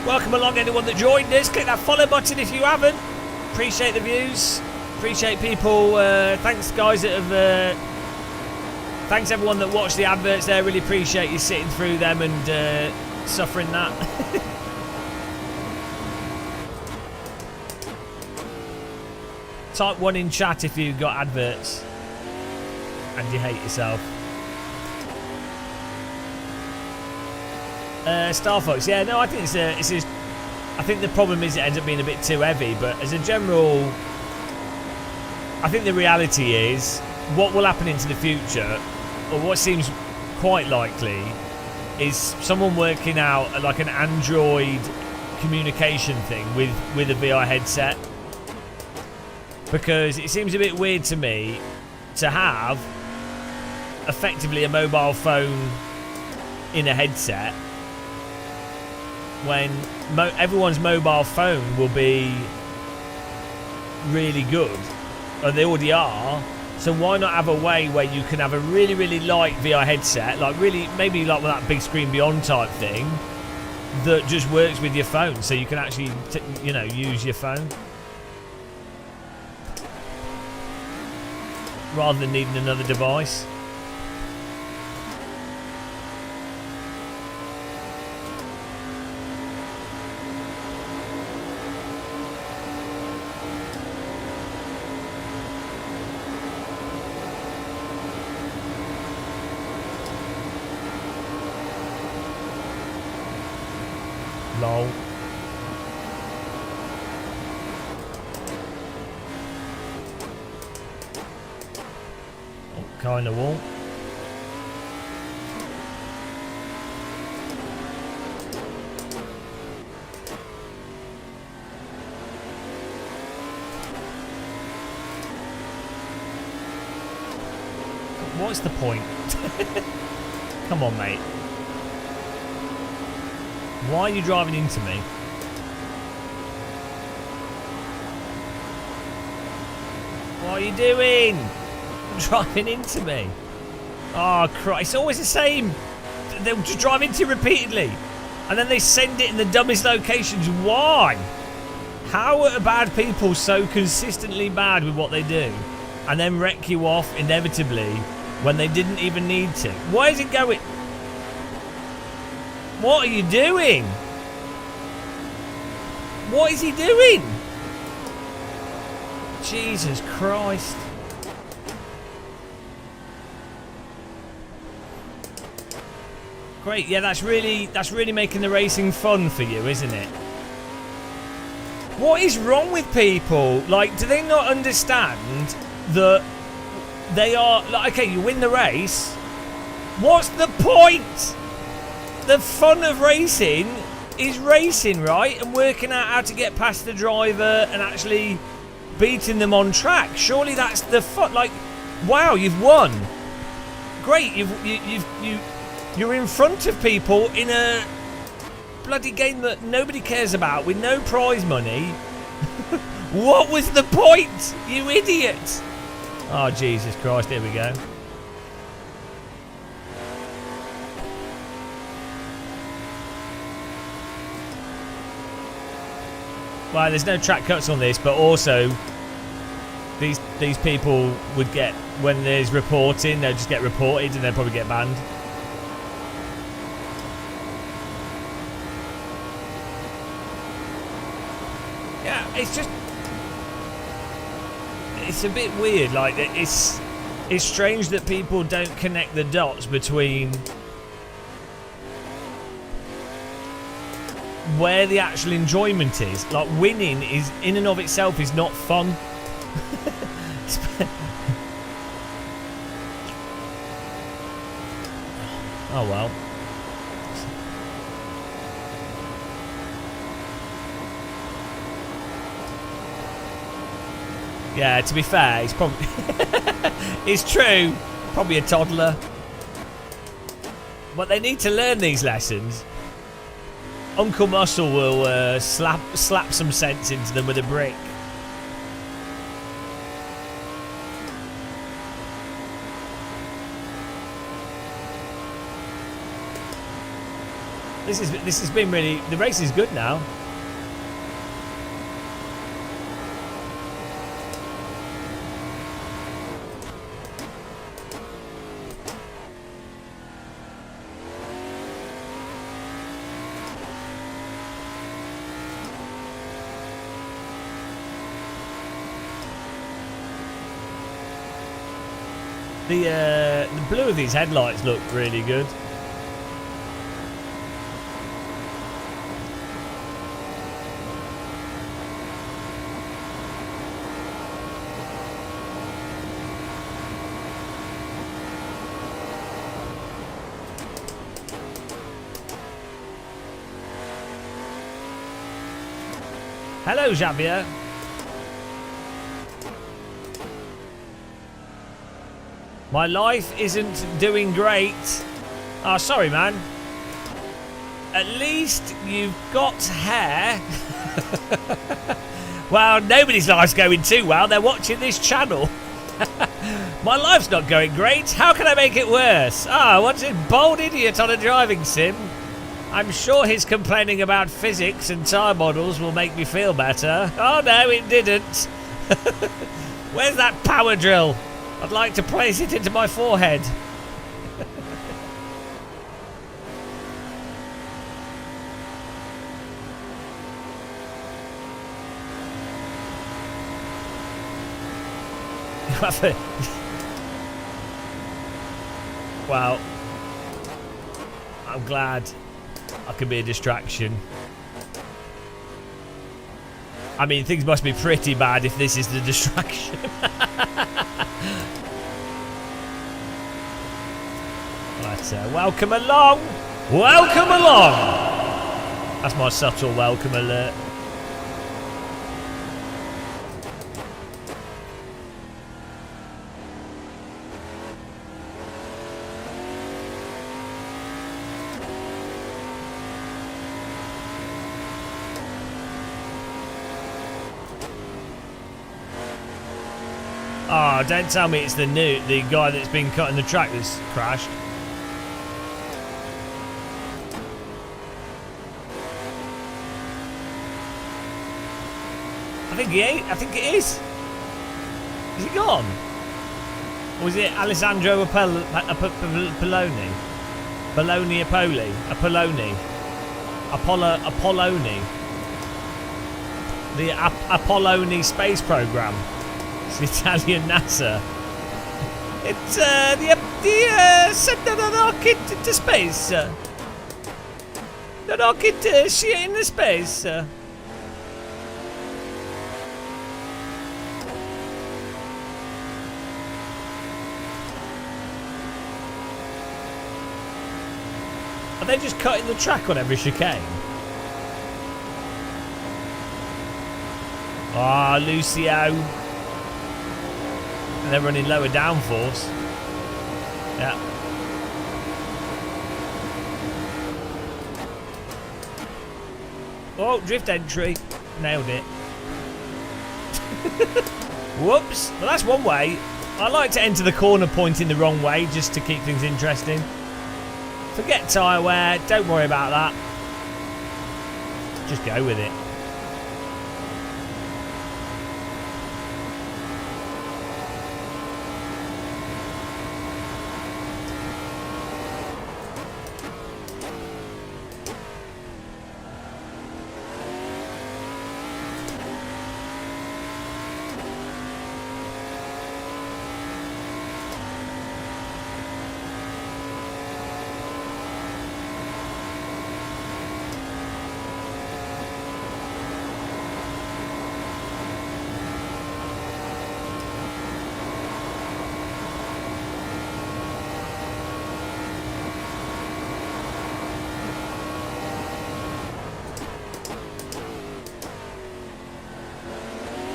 Welcome along, anyone that joined us. Click that follow button if you haven't. Appreciate the views. Appreciate people. Thanks, guys, that have. Thanks, everyone that watched the adverts there. Really appreciate you sitting through them and suffering that. Type 1 in chat if you've got adverts and you hate yourself. Star Fox, yeah, no, I think I think the problem is it ends up being a bit too heavy, but as a general, I think the reality is what will happen into the future, or what seems quite likely, is someone working out like an Android communication thing with a VR headset. Because it seems a bit weird to me to have effectively a mobile phone in a headset when everyone's mobile phone will be really good, or they already are. So why not have a way where you can have a really, really light VR headset, like really, maybe like with that big screen beyond type thing, that just works with your phone, so you can actually, use your phone rather than needing another device. Lol. Kind of won't. What's the point? Come on, mate. Why are you driving into me? What are you doing? Driving into me. Oh, Christ. It's always the same. They'll just drive into you repeatedly. And then they send it in the dumbest locations. Why? How are bad people so consistently bad with what they do and then wreck you off inevitably when they didn't even need to? Why is it going? What are you doing? What is he doing? Jesus Christ. Great, yeah, that's really making the racing fun for you, isn't it? What is wrong with people? Like, do they not understand that they are, like, okay, you win the race. What's the point? The fun of racing is racing, right? And working out how to get past the driver and actually beating them on track. Surely that's the fun. Like, wow, you've won. Great, you're in front of people in a bloody game that nobody cares about with no prize money. What was the point, you idiot? Oh, Jesus Christ, here we go. Well, there's no track cuts on this, but also these people would get, when there's reporting, they'll just get reported and they'll probably get banned. Yeah, it's just, it's a bit weird. Like, it's strange that people don't connect the dots between where the actual enjoyment is. Like, winning is in and of itself is not fun. Oh well. Yeah, to be fair, he's probably it's true, probably a toddler. But they need to learn these lessons. Uncle Muscle will slap some sense into them with a brick. This has been really. The race is good now. The blue of these headlights look really good. Hello, Xavier. My life isn't doing great. Oh, sorry, man. At least you've got hair. Well, nobody's life's going too well. They're watching this channel. My life's not going great. How can I make it worse? Ah, what's it? Bold idiot on a driving sim. I'm sure his complaining about physics and tyre models will make me feel better. Oh, no, it didn't. Where's that power drill? I'd like to place it into my forehead. Wow. I'm glad I can be a distraction. I mean, things must be pretty bad if this is the distraction. But welcome along. Welcome along. That's my subtle welcome alert. Oh, don't tell me it's the guy that's been cutting the track that's crashed. I think it is. Is he gone? Or was it Alessandro Apolloni? Bologna Apolli? Apolloni? Apolloni? The Apolloni space program. It's the Italian NASA. It's send a rocket into space. The rocket in the space. Are they just cutting the track on every chicane? Ah, oh, Lucio. And they're running lower downforce. Yeah. Oh, drift entry. Nailed it. Whoops. Well, that's one way. I like to enter the corner pointing the wrong way just to keep things interesting. Forget tyre wear. Don't worry about that. Just go with it.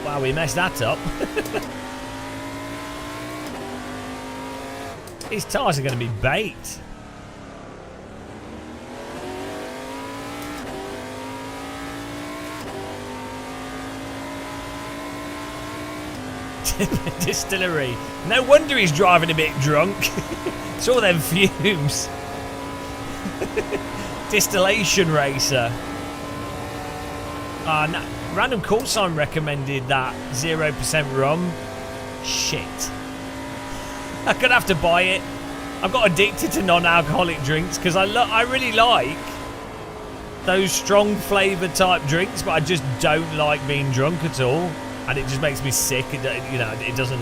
Wow, we messed that up. These tyres are going to be baked. Distillery. No wonder he's driving a bit drunk. It's all them fumes. Distillation racer. Random call sign recommended that 0% rum. Shit. I'm gonna have to buy it. I've got addicted to non-alcoholic drinks because I really like those strong flavour type drinks, but I just don't like being drunk at all, and it just makes me sick. It doesn't.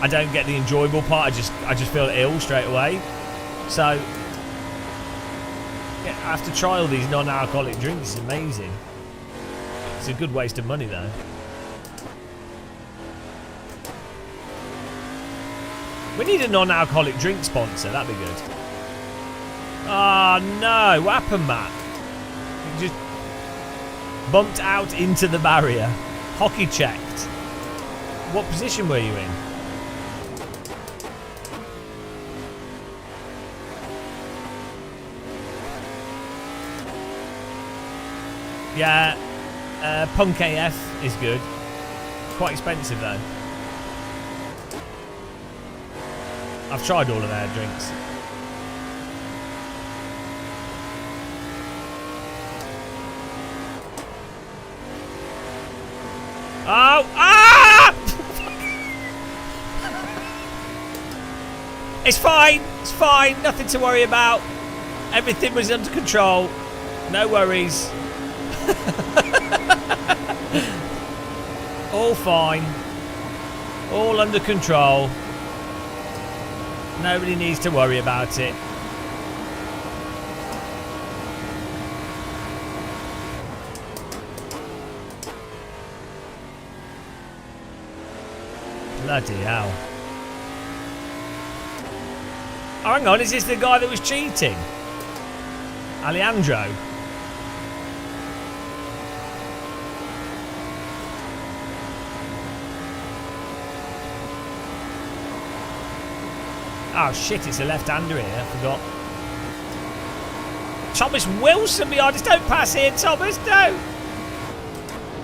I don't get the enjoyable part. I just feel ill straight away. So yeah, I have to try all these non-alcoholic drinks. It's amazing. It's a good waste of money though. We need a non-alcoholic drink sponsor. That'd be good. Oh no! What happened, Matt? You just bumped out into the barrier. Hockey checked. What position were you in? Yeah, Punk AF is good. Quite expensive though. I've tried all of their drinks. Oh! Ah! It's fine. It's fine. Nothing to worry about. Everything was under control. No worries. All fine. All under control. Nobody needs to worry about it. Bloody hell. Oh, hang on, is this the guy that was cheating? Alejandro? Oh shit, it's a left-hander here, I forgot. Thomas Wilson behind us. Don't pass here, Thomas, no!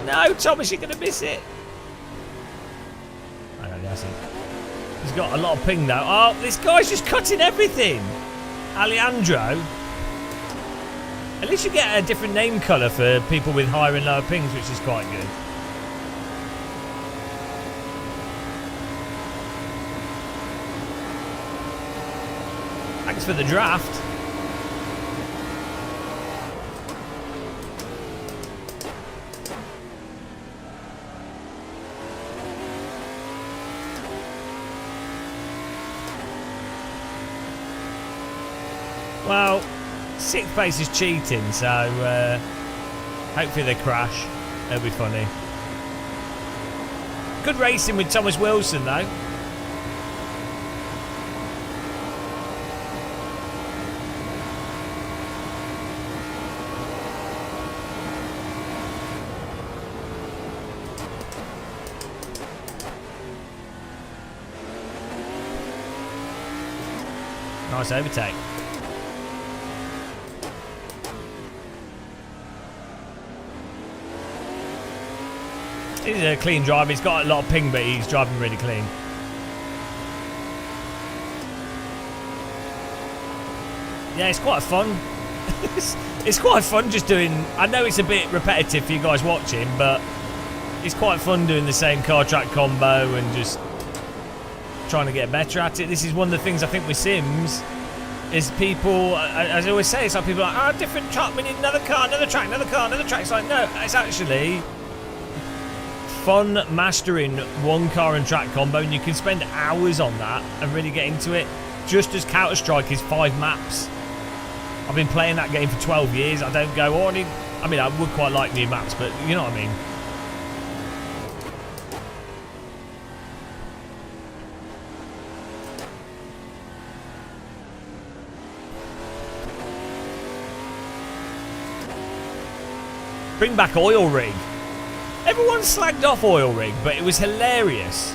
No, Thomas, you're going to miss it. I don't know, he's got a lot of ping though. Oh, this guy's just cutting everything. Alejandro. At least you get a different name colour for people with higher and lower pings, which is quite good. Thanks for the draft. Well, 6th place is cheating, so hopefully they crash. It'll be funny. Good racing with Thomas Wilson, though. Nice overtake. He's a clean driver. He's got a lot of ping, but he's driving really clean. Yeah, it's quite fun. It's quite fun just doing... I know it's a bit repetitive for you guys watching, but it's quite fun doing the same car track combo and just trying to get better at it. This is one of the things I think with Sims is people, as I always say, it's like people are like, oh, different track, we need another car, another track, another car, another track. It's like, no, it's actually fun mastering one car and track combo, and you can spend hours on that and really get into it. Just as Counter-Strike is 5 maps. I've been playing that game for 12 years. I don't go, oh, I mean, I would quite like new maps, but you know what I mean. Bring back Oil Rig. Everyone slagged off Oil Rig, but it was hilarious.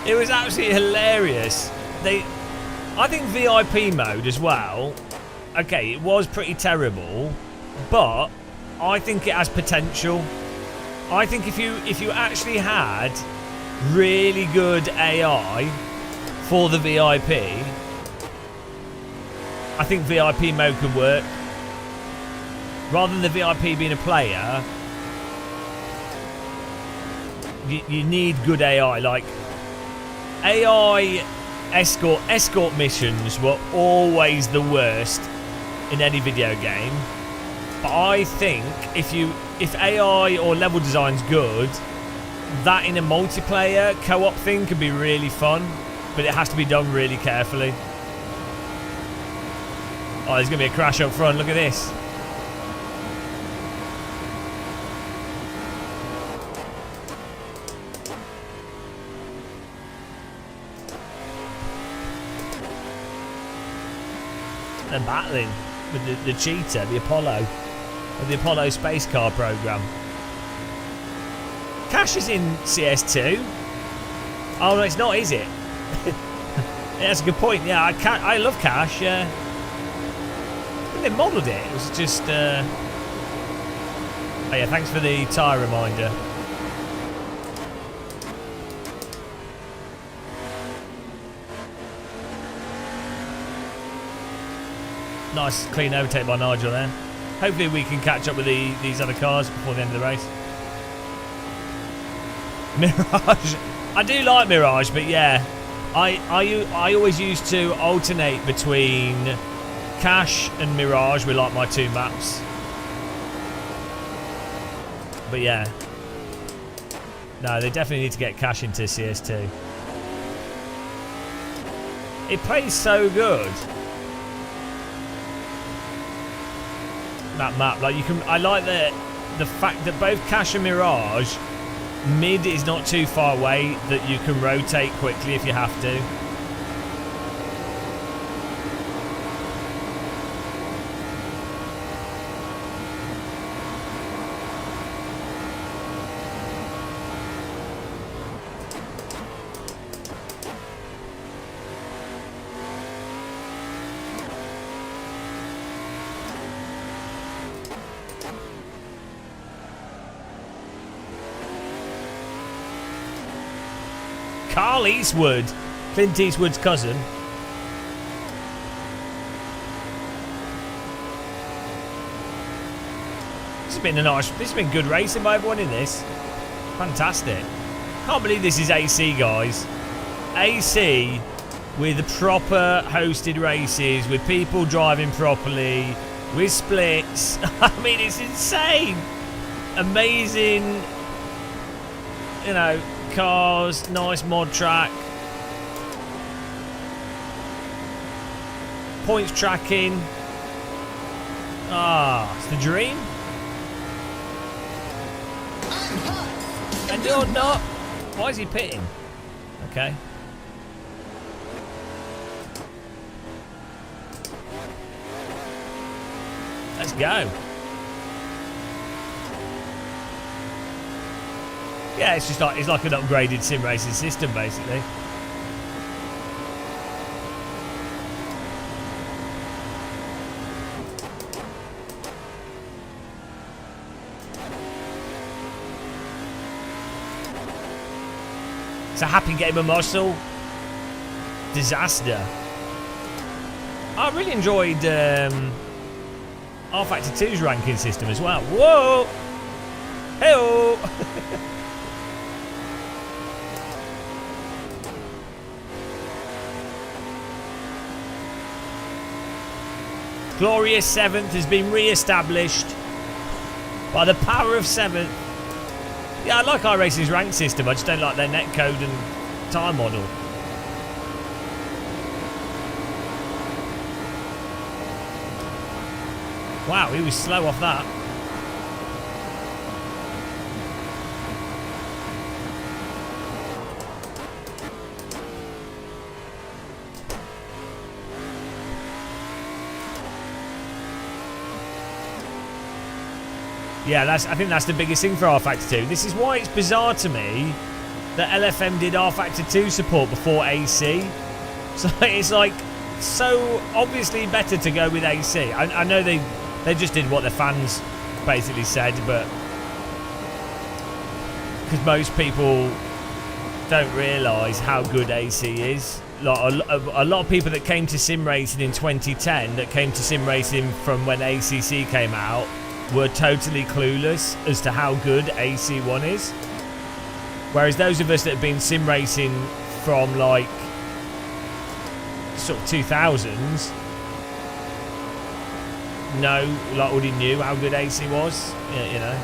It was absolutely hilarious. I think VIP mode as well. Okay, it was pretty terrible, but I think it has potential. I think if you actually had really good AI for the VIP, I think VIP mode can work. Rather than the VIP being a player, you need good AI. Like, AI escort missions were always the worst in any video game. But I think if AI or level design's good, that in a multiplayer co-op thing can be really fun, but it has to be done really carefully. Oh, there's gonna be a crash up front. Look at this. They're battling with the cheetah, the Apollo, of the Apollo space car program. Cash is in CS2. Oh no, it's not, is it? Yeah, that's a good point. Yeah, I love Cash. When they modelled it, it was just. Oh yeah, thanks for the tyre reminder. Nice clean overtake by Nigel there. Hopefully we can catch up with these other cars before the end of the race. Mirage. I do like Mirage, but yeah. I always used to alternate between Cash and Mirage with like my two maps. But yeah. No, they definitely need to get Cash into CS2. It plays so good. That map, like you can, I like the fact that both Cash and Mirage, mid is not too far away, that you can rotate quickly if you have to. Carl Eastwood, Clint Eastwood's cousin. This has been good racing by everyone in this. Fantastic. Can't believe this is AC, guys. AC with proper hosted races, with people driving properly, with splits. I mean, it's insane. Amazing, you know, cars, nice mod track, points tracking. Ah, it's the dream. And you're not. Why is he pitting? Okay. Let's go. Yeah, it's just like it's like an upgraded sim racing system, basically. It's a happy game of muscle. Disaster. I really enjoyed R Factor 2's ranking system as well. Whoa! Hey-oh! Glorious 7th has been re-established by the power of 7th. Yeah, I like iRacing's rank system. I just don't like their netcode and time model. Wow, he was slow off that. Yeah, I think that's the biggest thing for R Factor 2. This is why it's bizarre to me that LFM did R Factor 2 support before AC. So it's like so obviously better to go with AC. I know they just did what their fans basically said, but because most people don't realise how good AC is. a lot of people that came to sim racing in 2010, that came to sim racing from when ACC came out, were totally clueless as to how good AC1 is. Whereas those of us that have been sim racing from like sort of 2000s, already knew how good AC was, you know.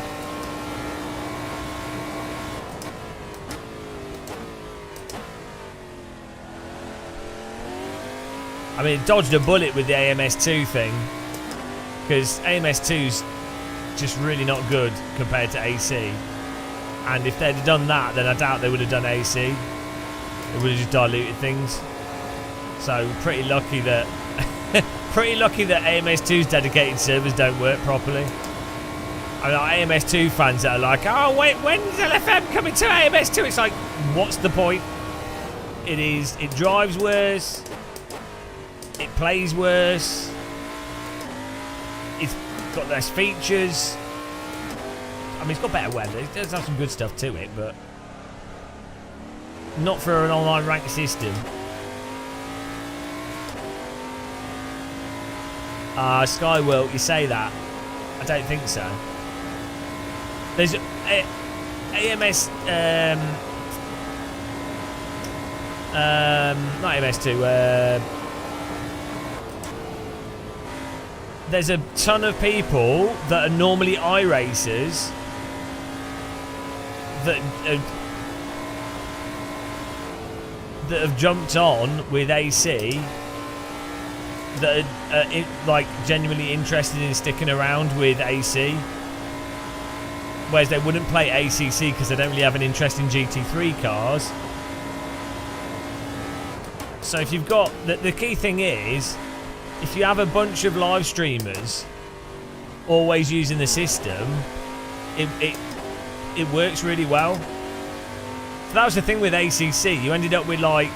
I mean, it dodged a bullet with the AMS2 thing, because AMS2's just really not good compared to AC. And if they'd have done that, then I doubt they would have done AC. They would have just diluted things. So pretty lucky that AMS2's dedicated servers don't work properly. I mean, AMS2 fans that are like, oh wait, when's LFM coming to AMS2? It's like, what's the point? It drives worse. It plays worse. It's got less features. I mean, it's got better weather. It does have some good stuff to it, but not for an online ranked system. Skyworld, you say that? I don't think so. There's AMS, not AMS2. There's a ton of people that are normally iRacers that have jumped on with AC, that are like genuinely interested in sticking around with AC, whereas they wouldn't play ACC because they don't really have an interest in GT3 cars. So if you've got the key thing is, if you have a bunch of live streamers always using the system, it works really well. So that was the thing with ACC. You ended up with like,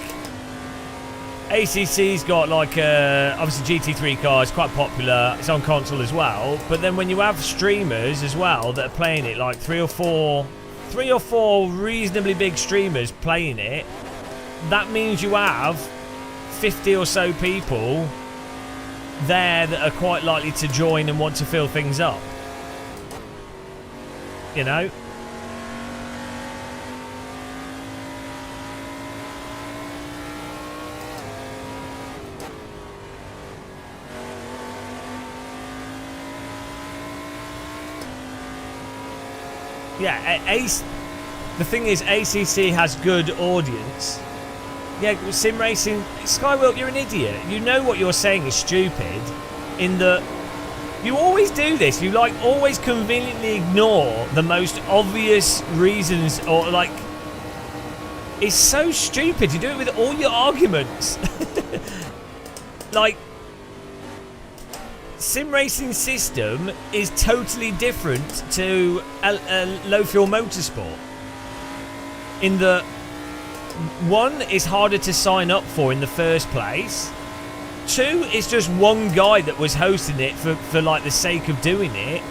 ACC's got like obviously GT3 cars, quite popular. It's on console as well. But then when you have streamers as well that are playing it, like three or four reasonably big streamers playing it, that means you have 50 or so people there that are quite likely to join and want to fill things up. You know? Yeah, the thing is, ACC has good audience. Yeah, sim racing, Skyworld, you're an idiot. You know what you're saying is stupid, in that you always do this. You like always conveniently ignore the most obvious reasons, or like, it's so stupid. You do it with all your arguments. Like, sim racing system is totally different to low fuel motorsport, in that one is harder to sign up for in the first place. Two, it's just one guy that was hosting it for like the sake of doing it.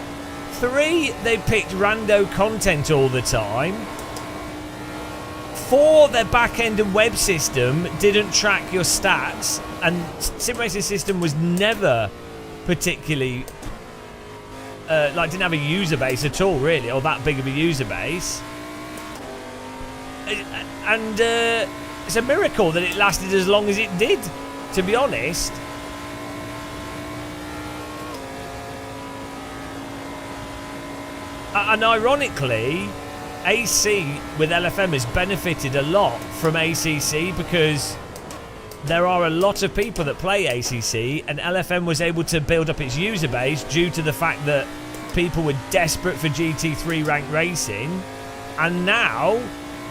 Three, they picked rando content all the time. Four, their back end and web system didn't track your stats, and sim racing system was never particularly like, didn't have a user base at all really, or that big of a user base. And it's a miracle that it lasted as long as it did, to be honest. And ironically, AC with LFM has benefited a lot from ACC, because there are a lot of people that play ACC, and LFM was able to build up its user base due to the fact that people were desperate for GT3 ranked racing. And now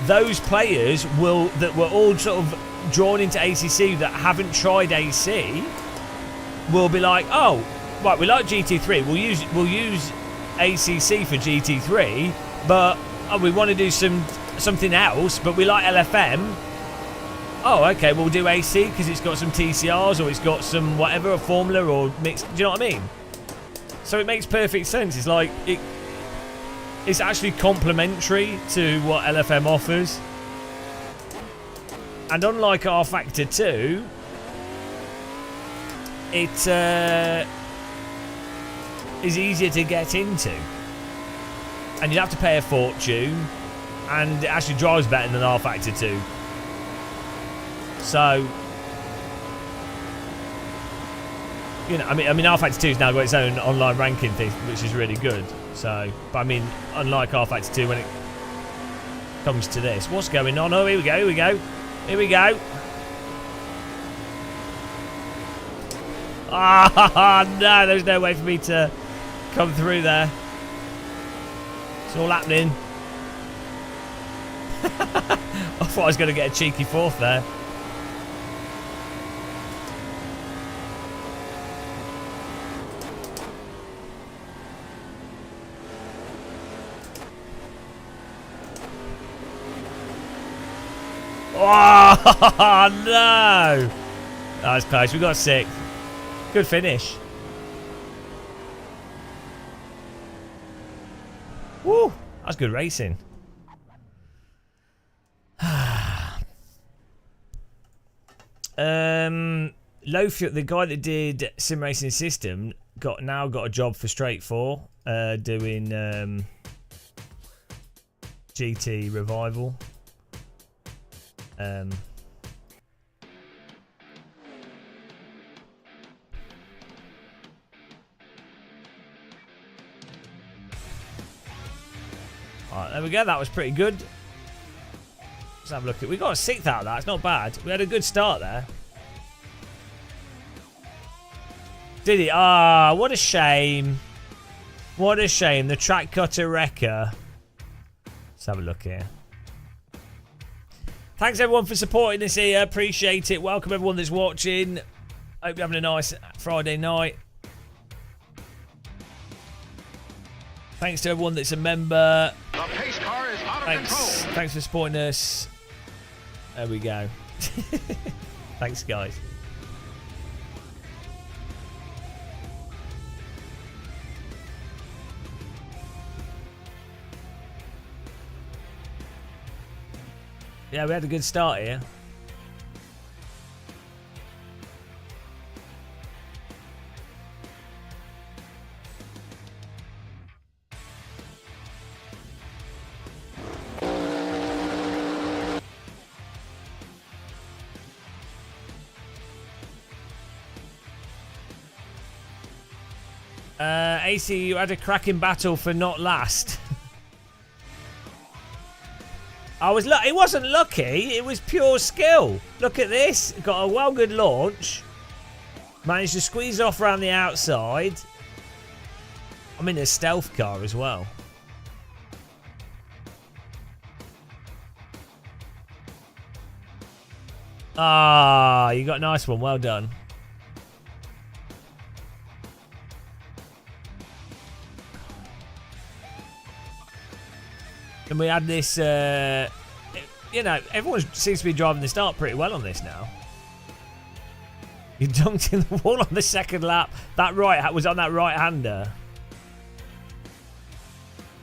those players that were all sort of drawn into ACC that haven't tried AC will be like, oh, right, we like GT3, we'll use ACC for GT3, but we want to do something else, but we like LFM. Oh, okay, we'll do AC because it's got some TCRs, or it's got some whatever, a formula or mixed. Do you know what I mean? So it makes perfect sense. It's like it's actually complementary to what LFM offers. And unlike R Factor 2, it is easier to get into. And you'd have to pay a fortune, and it actually drives better than R Factor 2. So, you know, I mean, R Factor 2's now got its own online ranking thing, which is really good. So, but I mean, unlike R Factor 2, when it comes to this, what's going on? Oh, here we go, here we go, here we go. Ah, no, there's no way for me to come through there. It's all happening. I thought I was going to get a cheeky fourth there. Oh, no. That was close. We got 6th. Good finish. Woo. That's good racing. Low fuel. The guy that did Sim Racing System now got a job for Straight 4, doing GT Revival. Alright, there we go. That was pretty good. Let's have a look at. We got a 6th out of that. It's not bad. We had a good start there. Did he? Ah, what a shame. What a shame. The track cutter wrecker. Let's have a look here. Thanks everyone for supporting this here. Appreciate it. Welcome everyone that's watching. Hope you're having a nice Friday night. Thanks to everyone that's a member. The pace car is out of control. Thanks for supporting us. There we go. Thanks, guys. Yeah, we had a good start here. AC, you had a cracking battle for not last. It wasn't lucky, it was pure skill. Look at this. Got a well good launch. Managed to squeeze off around the outside. I'm in a stealth car as well. Ah, you got a nice one. Well done. And we had this, you know, everyone seems to be driving the start pretty well on this now. You dunked in the wall on the second lap. That right was on that right-hander.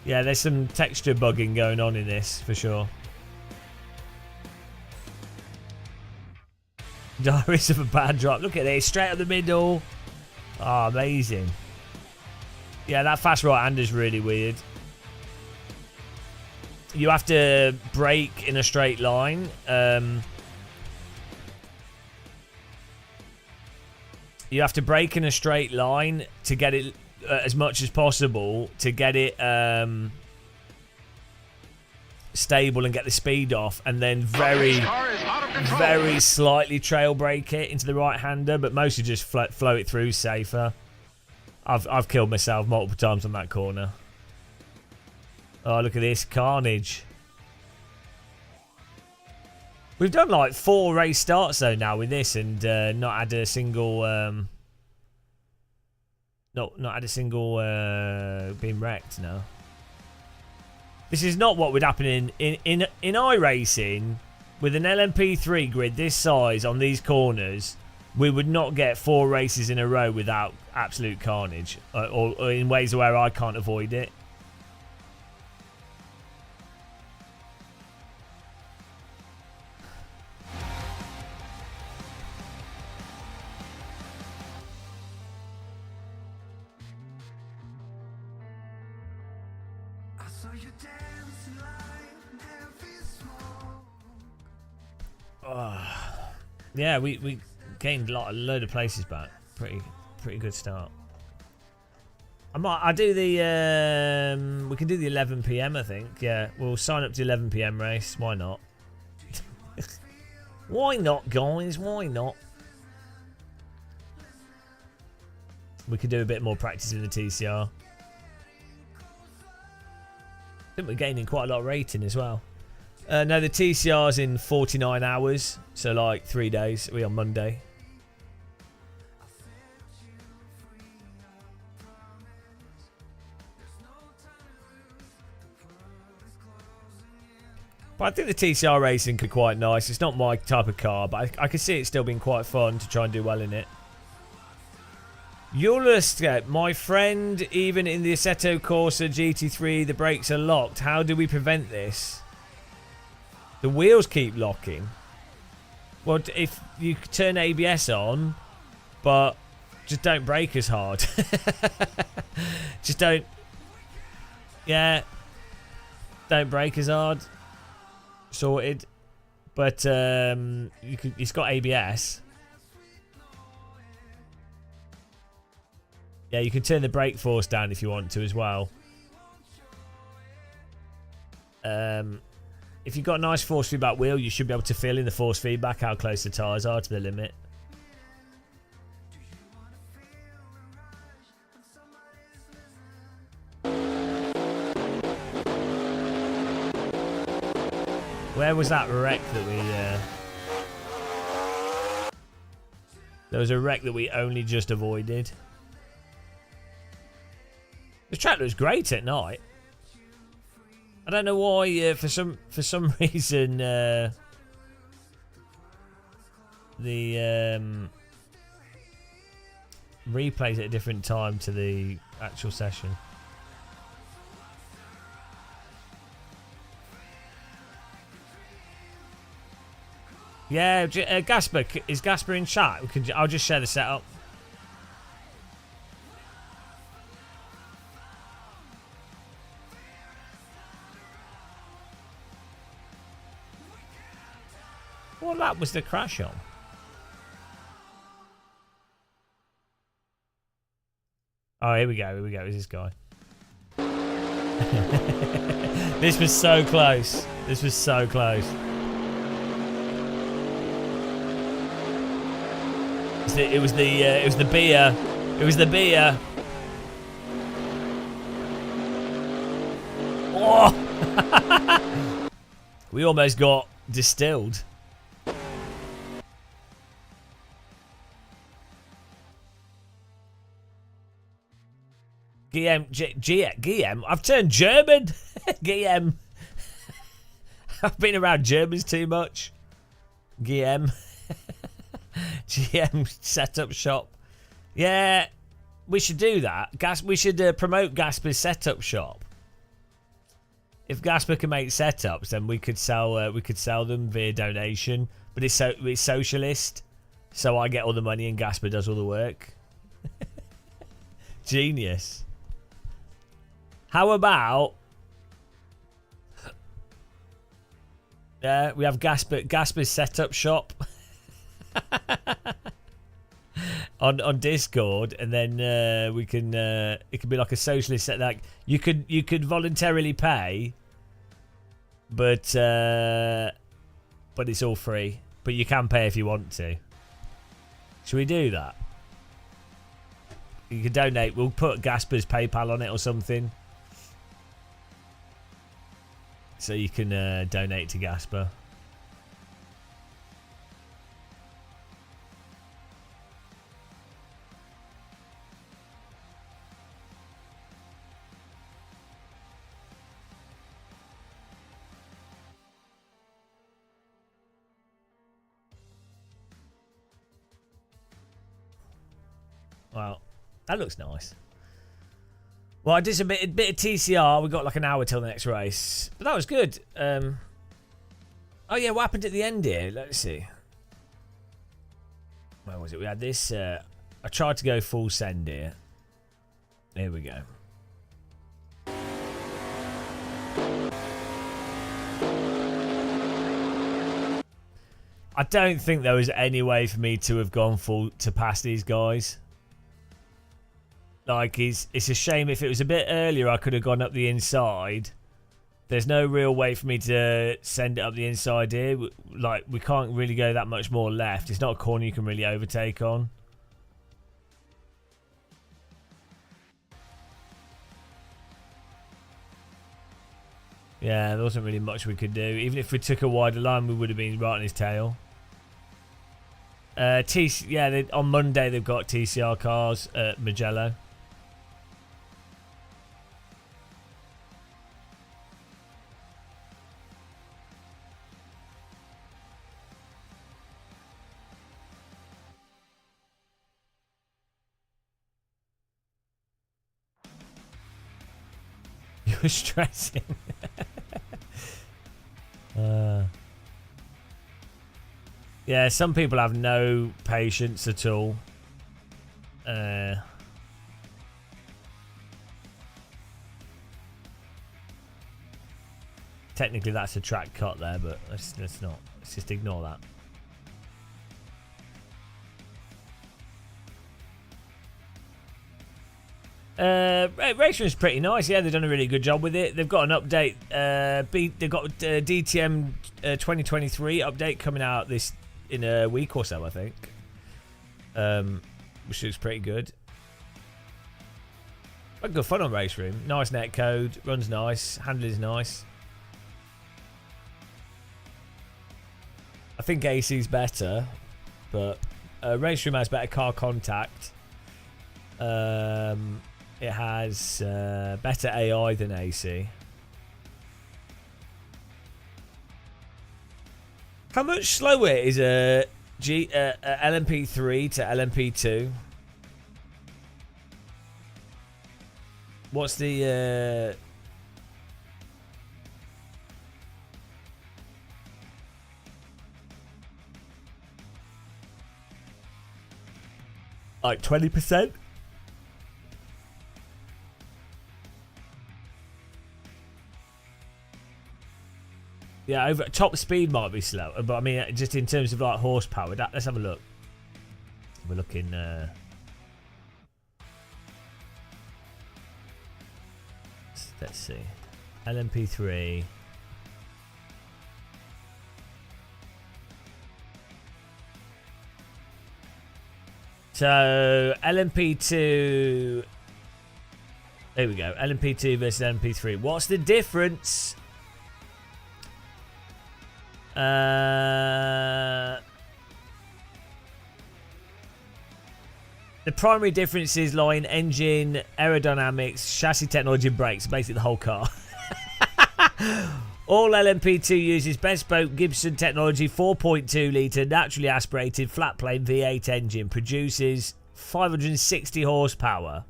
Yeah, there's some texture bugging going on in this, for sure. Diaries of a bad drop. Look at this, straight up the middle. Oh, amazing. Yeah, that fast right-hander's really weird. You have to brake in a straight line. You have to brake in a straight line to get it as much as possible to get it stable and get the speed off, and then very slightly trail brake it into the right-hander, but mostly just flow it through safer. I've killed myself multiple times on that corner. Oh, look at this carnage. We've done like 4 race starts though now with this, and not had a single not had a single being wrecked. No. This is not what would happen in iRacing with an LMP3 grid this size on these corners. We would not get 4 races in a row without absolute carnage, or in ways where I can't avoid it. Oh. Yeah, we gained a load of places back. Pretty good start. I do the we can do the 11 PM I think. Yeah, we'll sign up to the 11 PM race. Why not? Why not, guys? Why not? We could do a bit more practice in the TCR. I think we're gaining quite a lot of rating as well. No, the TCR's in 49 hours, so like 3 days. We're on Monday. But I think the TCR racing could be quite nice. It's not my type of car, but I can see it still being quite fun to try and do well in it. Ulus, my friend, even in the Assetto Corsa GT3, the brakes are locked. How do we prevent this? The wheels keep locking. Well, if you turn ABS on, but just don't brake as hard. Just don't. Yeah. Don't brake as hard. Sorted. But it's got ABS. Yeah, you can turn the brake force down if you want to as well. If you've got a nice force feedback wheel, you should be able to feel in the force feedback how close the tyres are to the limit. Where was that wreck that we... There was a wreck that we only just avoided. The track looks great at night. I don't know why. For some reason, the replays at a different time to the actual session. Yeah, Gasper, is Gasper in chat? I'll just share the setup. What lap was the crash on? Oh, here we go. Here we go. Is this guy? This was so close. This was so close. It was the beer. It was the beer. Oh! We almost got distilled. GM. I've turned German. GM. I've been around Germans too much. GM. GM setup shop. Yeah, we should do that. We should promote Gasper's setup shop. If Gasper can make setups, then we could sell them via donation. But it's socialist, so I get all the money and Gasper does all the work. Genius. How about we have Gasper's setup shop on Discord, and then we can it could be like a socialist set. Like you could voluntarily pay, but it's all free. But you can pay if you want to. Should we do that? You can donate. We'll put Gasper's PayPal on it or something. So you can donate to Gasper. Well, that looks nice. Well, I did a bit of TCR. We got like an hour till the next race. But that was good. Oh, yeah, what happened at the end here? Let's see. Where was it? We had this. I tried to go full send here. Here we go. I don't think there was any way for me to have gone full to pass these guys. Like, it's a shame. If it was a bit earlier, I could have gone up the inside. There's no real way for me to send it up the inside here. Like, we can't really go that much more left. It's not a corner you can really overtake on. Yeah, there wasn't really much we could do. Even if we took a wider line, we would have been right on his tail. On Monday they've got TCR cars at Mugello. You were stressing. Yeah, some people have no patience at all. Technically, that's a track cut there, but let's not. Let's just ignore that. Raceroom's pretty nice. Yeah, they've done a really good job with it. They've got an update. They've got DTM 2023 update coming out in a week or so, I think. Which looks pretty good. But good fun on Raceroom. Nice net code. Runs nice. Handling's nice. I think AC's better, but Raceroom has better car contact. It has better AI than AC. How much slower is a LMP3 to LMP2? What's the like 20%? Yeah, over top speed might be slow, but I mean, just in terms of like horsepower. Let's have a look. We're looking. Let's see. LMP3. So LMP2. There we go. LMP2 versus LMP3. What's the difference? The primary differences lie in engine, aerodynamics, chassis technology, and brakes. Basically, the whole car. All LMP2 uses bespoke Gibson technology 4.2 litre naturally aspirated flat plane V8 engine. Produces 560 horsepower.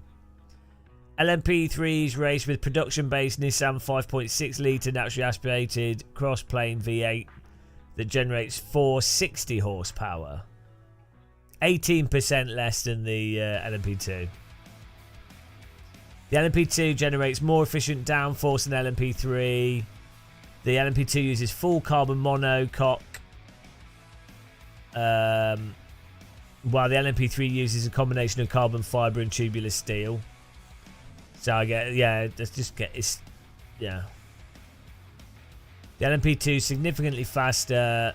LMP3s race with production-based Nissan 5.6 litre naturally aspirated cross-plane V8 that generates 460 horsepower. 18% less than the LMP2. The LMP2 generates more efficient downforce than LMP3. The LMP2 uses full carbon monocoque, while the LMP3 uses a combination of carbon fibre and tubular steel. So I get, yeah, let's just get, it's, yeah. The LMP2 significantly faster.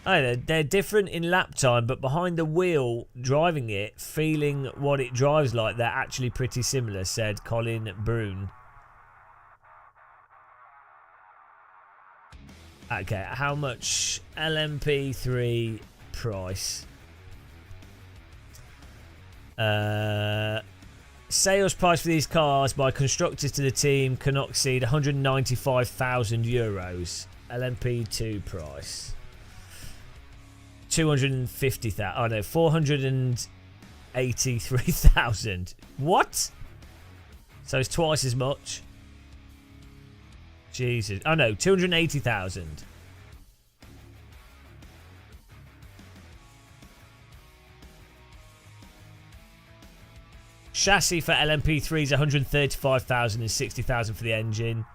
Oh, they're different in lap time, but behind the wheel, driving it, feeling what it drives like, they're actually pretty similar, said Colin Brune. Okay, how much LMP3 price? Sales price for these cars by constructors to the team cannot exceed 195,000 euros. LMP2 price 250,000. Oh no, 483,000. What? So it's twice as much. Jesus. Oh no, 280,000. Chassis for LMP3 is 135,000 and 60,000 for the engine.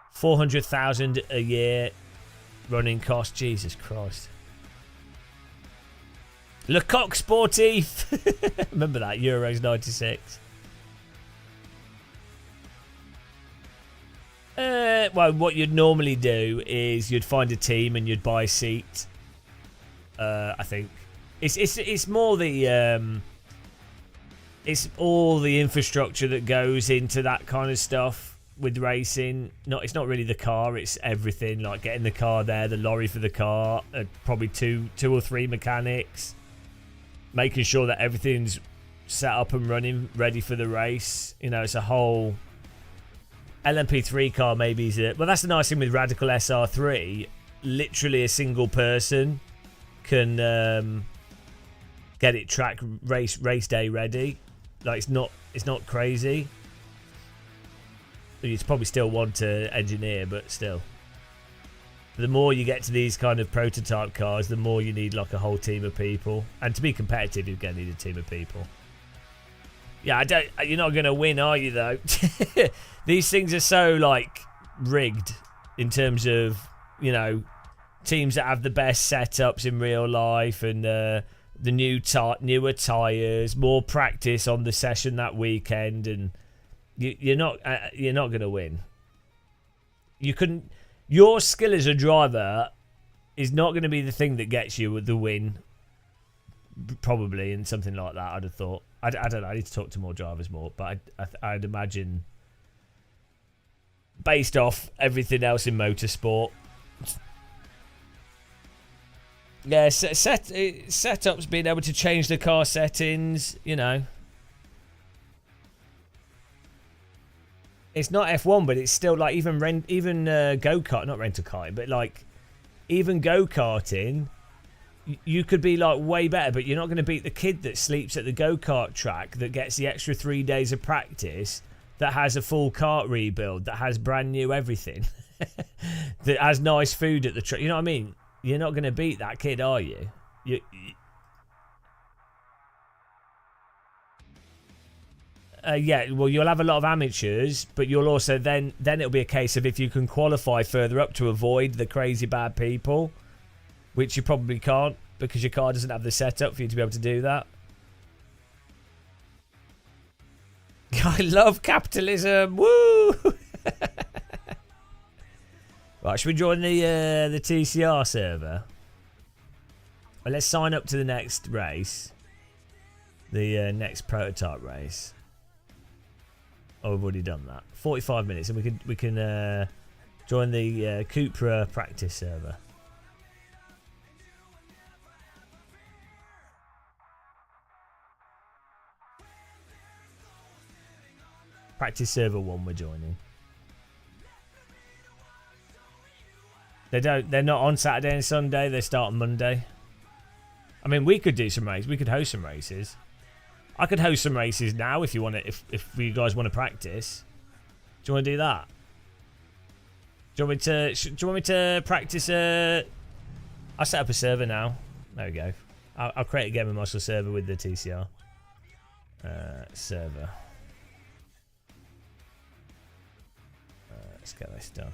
400,000 a year running cost. Jesus Christ. Lecoq Sportif. Remember that? Euros 96. Well, what you'd normally do is you'd find a team and you'd buy a seat. I think it's more the it's all the infrastructure that goes into that kind of stuff with racing. It's not really the car, it's everything, like getting the car there, the lorry for the car, probably two or three mechanics, making sure that everything's set up and running ready for the race. You know, it's a whole LMP3 car. Maybe is it? Well, that's the nice thing with Radical SR3. Literally a single person can get it track race day ready. Like it's not crazy. You'd probably still want to engineer, but still. The more you get to these kind of prototype cars, the more you need like a whole team of people. And to be competitive, you're going to need a team of people. Yeah, you're not going to win, are you, though? These things are so, like, rigged in terms of, you know, teams that have the best setups in real life and the newer tyres, more practice on the session that weekend, and you're not going to win. Your skill as a driver is not going to be the thing that gets you the win, probably, in something like that. I'd have thought. I don't know. I need to talk to more drivers more, but I'd imagine, based off everything else in motorsport, yeah, setups, being able to change the car settings, you know. It's not F1, but it's still like even go-kart, not rental-karting, but like even go-karting, you could be like way better, but you're not going to beat the kid that sleeps at the go-kart track, that gets the extra 3 days of practice, that has a full kart rebuild, that has brand new everything, that has nice food at the track. You know what I mean? You're not going to beat that kid, are you? Yeah, well, you'll have a lot of amateurs, but you'll also then it'll be a case of if you can qualify further up to avoid the crazy bad people, which you probably can't because your car doesn't have the setup for you to be able to do that. I love capitalism. Woo! Right, should we join the TCR server? Well, let's sign up to the next race, the next prototype race. Oh, we've already done that. 45 minutes, and we can join the Cupra practice server. Practice server 1 we're joining. They're not on Saturday and Sunday, they start on Monday. I mean, we could do some races, we could host some races. I could host some races now if you want to, if you guys want to practice. Do you want to do that? Do you want me to practice I'll set up a server now. There we go. I'll create a Game of Muscle server with the TCR server. Let's get this done.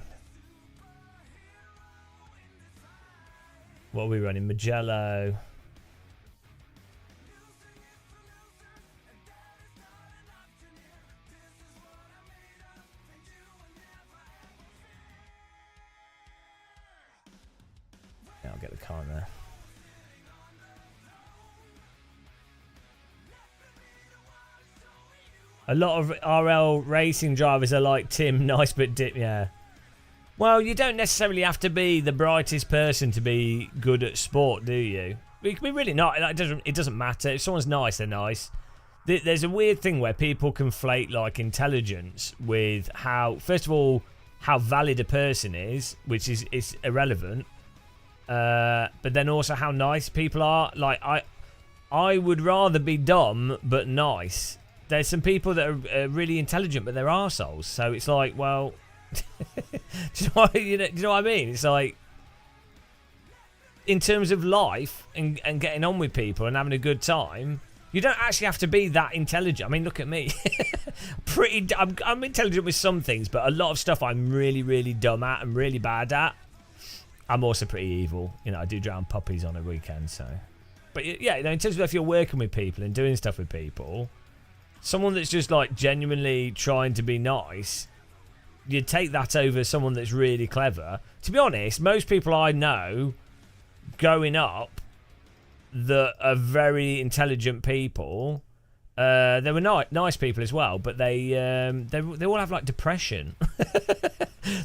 What are we running? Magello. Yeah, I'll get the car in there. A lot of RL racing drivers are like Tim, nice but dip, yeah. Well, you don't necessarily have to be the brightest person to be good at sport, do you? It can be really not. It doesn't matter. If someone's nice, they're nice. There's a weird thing where people conflate like intelligence with how, first of all, how valid a person is, which is irrelevant. But then also how nice people are. Like I would rather be dumb but nice. There's some people that are really intelligent but they're arseholes. So it's like, well, do you know what I mean? It's like, in terms of life and getting on with people and having a good time, You don't actually have to be that intelligent. I mean, look at me. I'm intelligent with some things, but a lot of stuff I'm really, really dumb at and really bad at. I'm also pretty evil. You know, I do drown puppies on a weekend, so. But yeah, you know, in terms of if you're working with people and doing stuff with people, someone that's just like genuinely trying to be nice, you take that over someone that's really clever. To be honest, most people I know growing up that are very intelligent people, they were nice people as well, but they all have like depression.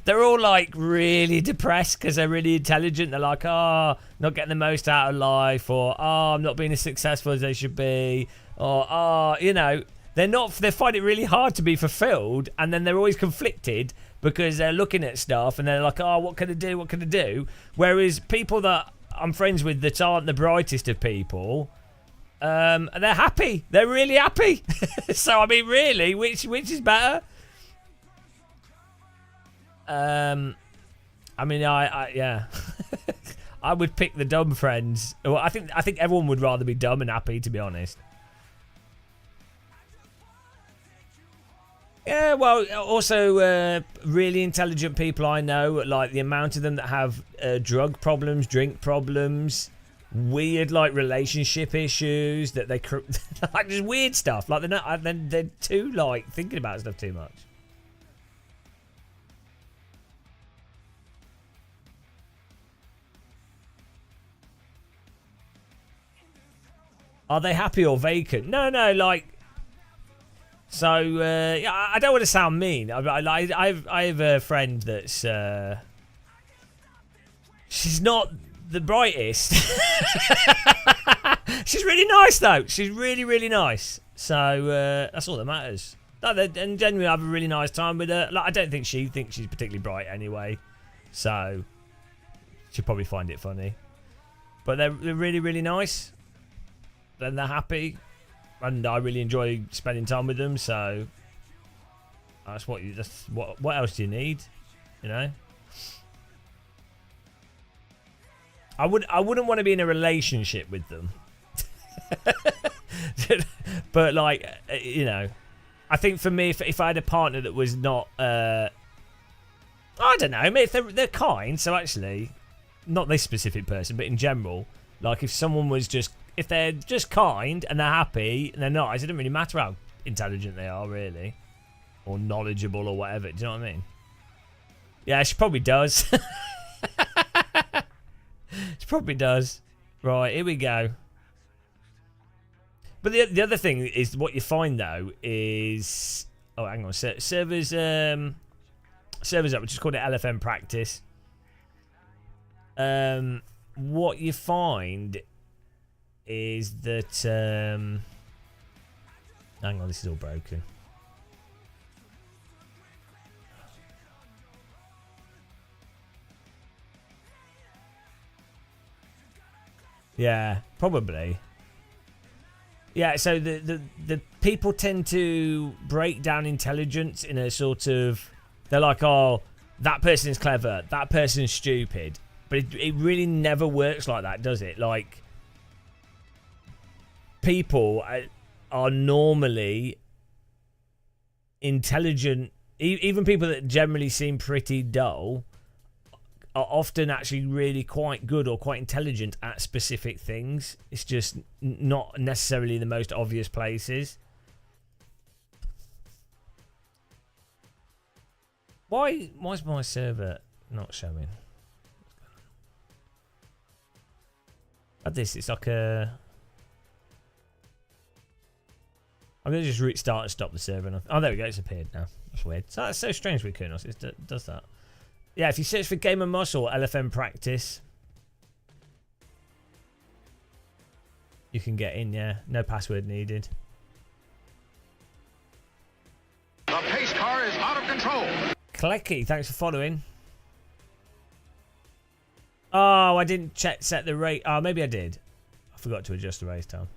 They're all like really depressed because they're really intelligent. They're like, oh, not getting the most out of life, or oh, I'm not being as successful as they should be, or oh, you know, they find it really hard to be fulfilled, and then they're always conflicted because they're looking at stuff and they're like, oh, what can I do? What can I do? Whereas people that I'm friends with that aren't the brightest of people, they're happy. They're really happy. So I mean, really, which is better? I mean, I yeah, I would pick the dumb friends. Well, I think everyone would rather be dumb and happy, to be honest. Yeah, well, also really intelligent people I know, like the amount of them that have drug problems, drink problems, weird like relationship issues, that they like just weird stuff. Like they're too like thinking about stuff too much. Are they happy or vacant? No, like. So yeah, I don't want to sound mean. I have a friend that's she's not the brightest. She's really nice though. She's really nice. So that's all that matters. And genuinely, I have a really nice time with her. Like, I don't think she thinks she's particularly bright anyway, so she'll probably find it funny. But they're really nice. Then they're happy, and I really enjoy spending time with them. So that's what what else do you need? You know, I wouldn't want to be in a relationship with them. But like, you know, I think for me, if I had a partner that was not, I don't know, I mean, if they're kind. So actually, not this specific person, but in general, like if someone was just. If they're just kind and they're happy and they're nice, it doesn't really matter how intelligent they are, really. Or knowledgeable or whatever. Do you know what I mean? Yeah, she probably does. She probably does. Right, here we go. But the other thing is, what you find, though, is... Oh, hang on. Servers up. We just called it LFM practice. What you find... is that hang on, this is all broken. Yeah, probably. Yeah, so the people tend to break down intelligence in a sort of, they're like, oh, that person's clever, that person's stupid, but it really never works like that, does it? Like, people are normally intelligent. Even people that generally seem pretty dull are often actually really quite good or quite intelligent at specific things. It's just not necessarily the most obvious places. Why's my server not showing? At this, it's like a... I'm going to just restart and stop the server. Oh, there we go. It's appeared now. That's weird. So that's so strange with Kunos. It does that. Yeah, if you search for Gamer Moss or LFM Practice, you can get in, yeah. No password needed. The pace car is out of control. Klecky, thanks for following. Oh, I didn't set the rate. Oh, maybe I did. I forgot to adjust the race time.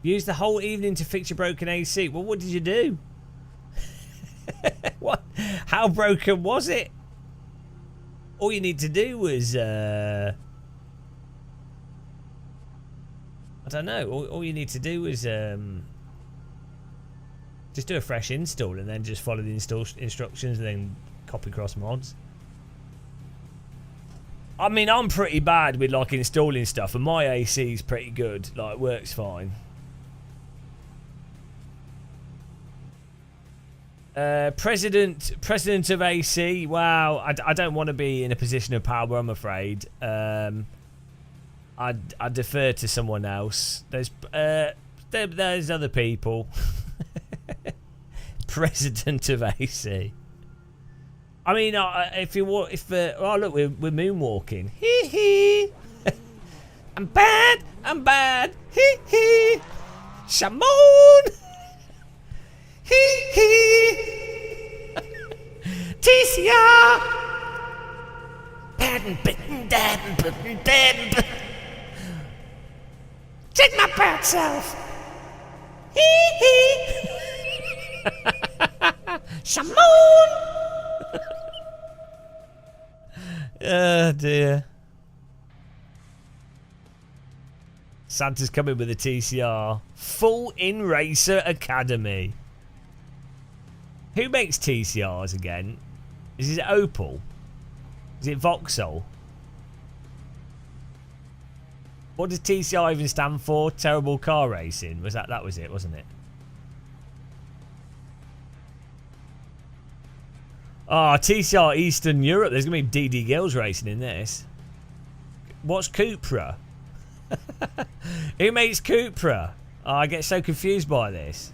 Use the whole evening to fix your broken AC. Well, what did you do? What? How broken was it? All you need to do was don't know. All you need to do is just do a fresh install and then just follow the install instructions and then copy cross mods. I mean, I'm pretty bad with like installing stuff, and my AC is pretty good. Like, it works fine. President of AC. Wow, I don't want to be in a position of power, I'm afraid. I defer to someone else. There's other people. President of AC. I mean, if oh look, we're moonwalking. Hee hee. I'm bad. Hee hee. Shamon. Hee hee. TCR. Check my bad self. Hee hee. Shamon. Oh dear. Santa's coming with a TCR. Full in Racer Academy. Who makes TCRs again? Is it Opel? Is it Vauxhall? What does TCR even stand for? Terrible car racing. That was it, wasn't it? Oh, TCR Eastern Europe. There's going to be DD girls racing in this. What's Cupra? Who makes Cupra? Oh, I get so confused by this.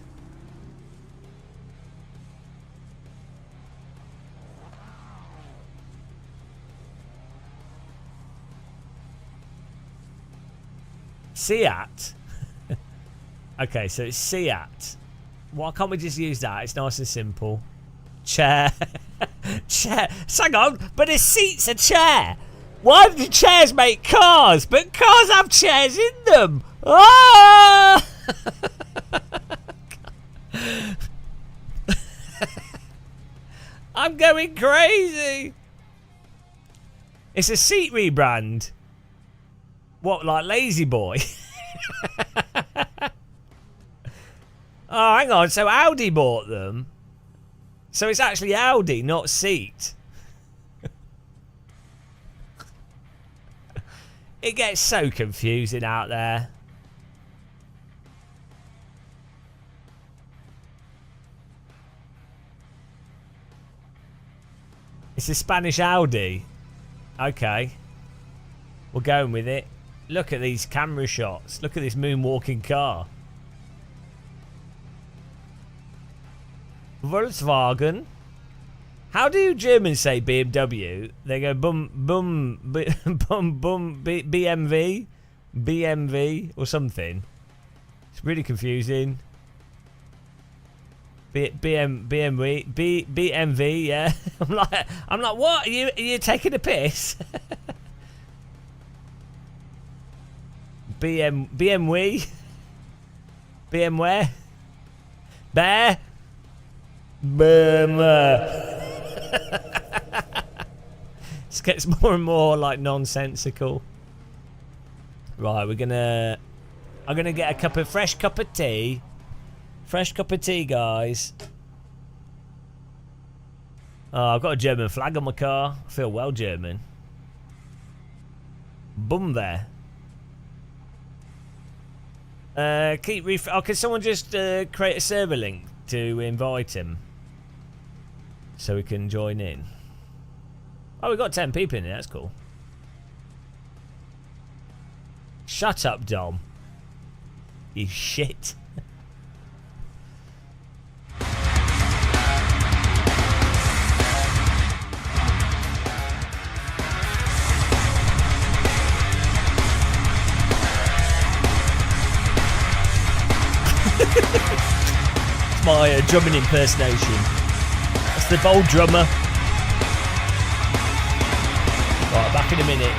Seat? Okay, so it's Seat. Why can't we just use that? It's nice and simple. Chair. Chair. Hang on, but a seat's a chair. Why do chairs make cars? But cars have chairs in them. Oh! I'm going crazy. It's a seat rebrand. What, like Lazy Boy? Oh, hang on. So Audi bought them. So it's actually Audi, not Seat. It gets so confusing out there. It's a Spanish Audi. Okay. We're going with it. Look at these camera shots. Look at this moonwalking car. Volkswagen. How do Germans say BMW? They go bum BMW, BMW or something. It's really confusing. BMW, yeah. I'm like, what? Are you taking a piss? BMW, BMWare, Bear. This gets more and more like nonsensical. Right, I'm gonna get a fresh cup of tea. Fresh cup of tea, guys. Oh, I've got a German flag on my car. I feel well German. Boom there. Can someone just create a server link to invite him so we can join in? Oh, we got 10 people in here. That's cool. Shut up, Dom. You shit. It's my drumming impersonation. That's the bold drummer. Right, back in a minute.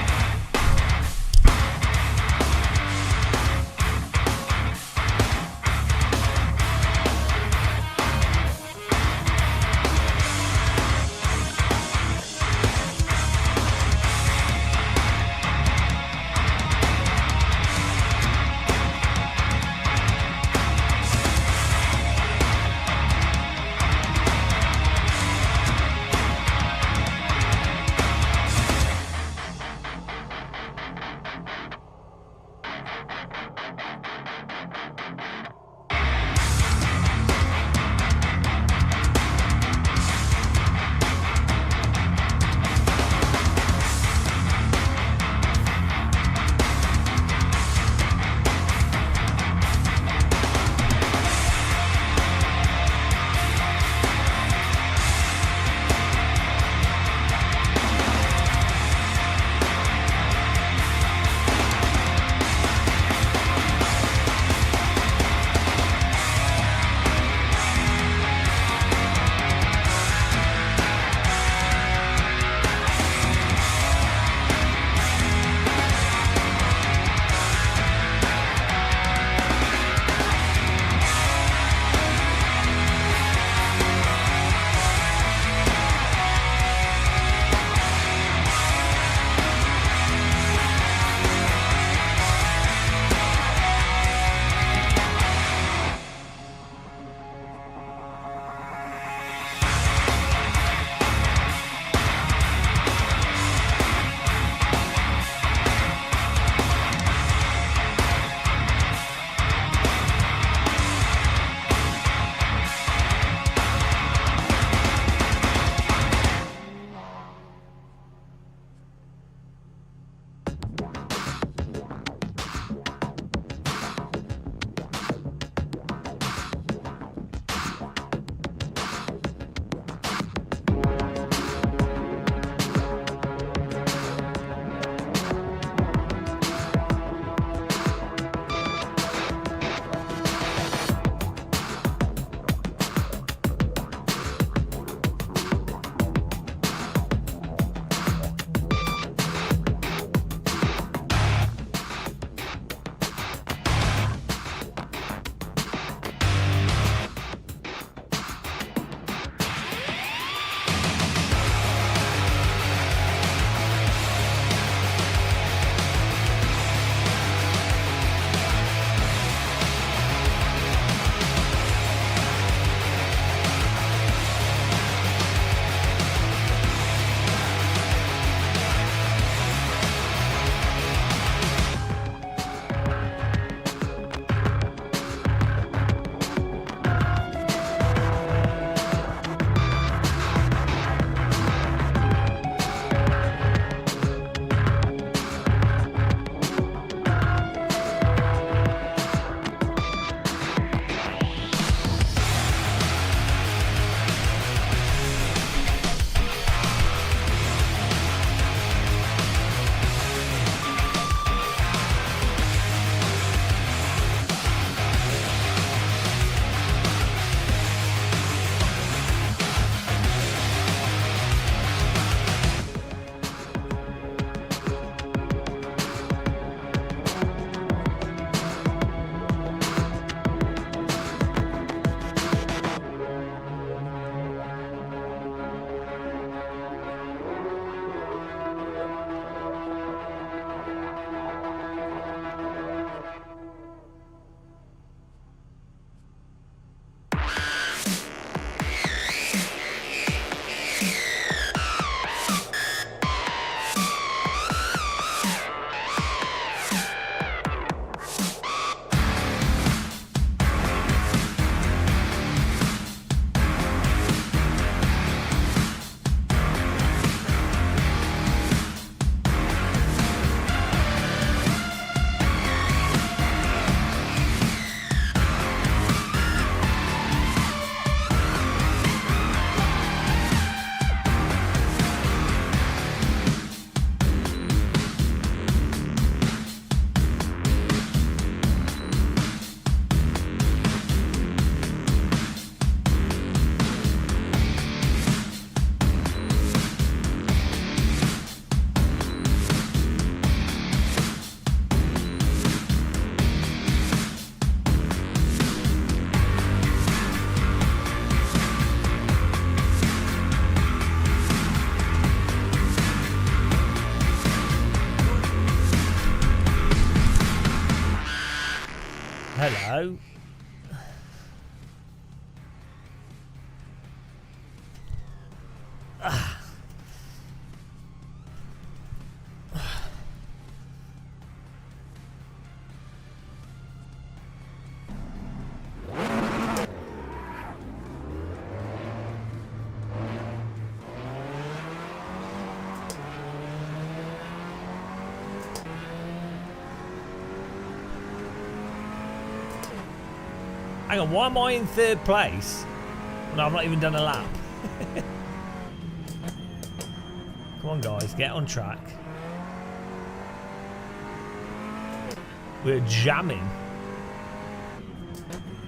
Hello. Hang on, why am I in third place? No, I've not even done a lap. Come on, guys, get on track. We're jamming.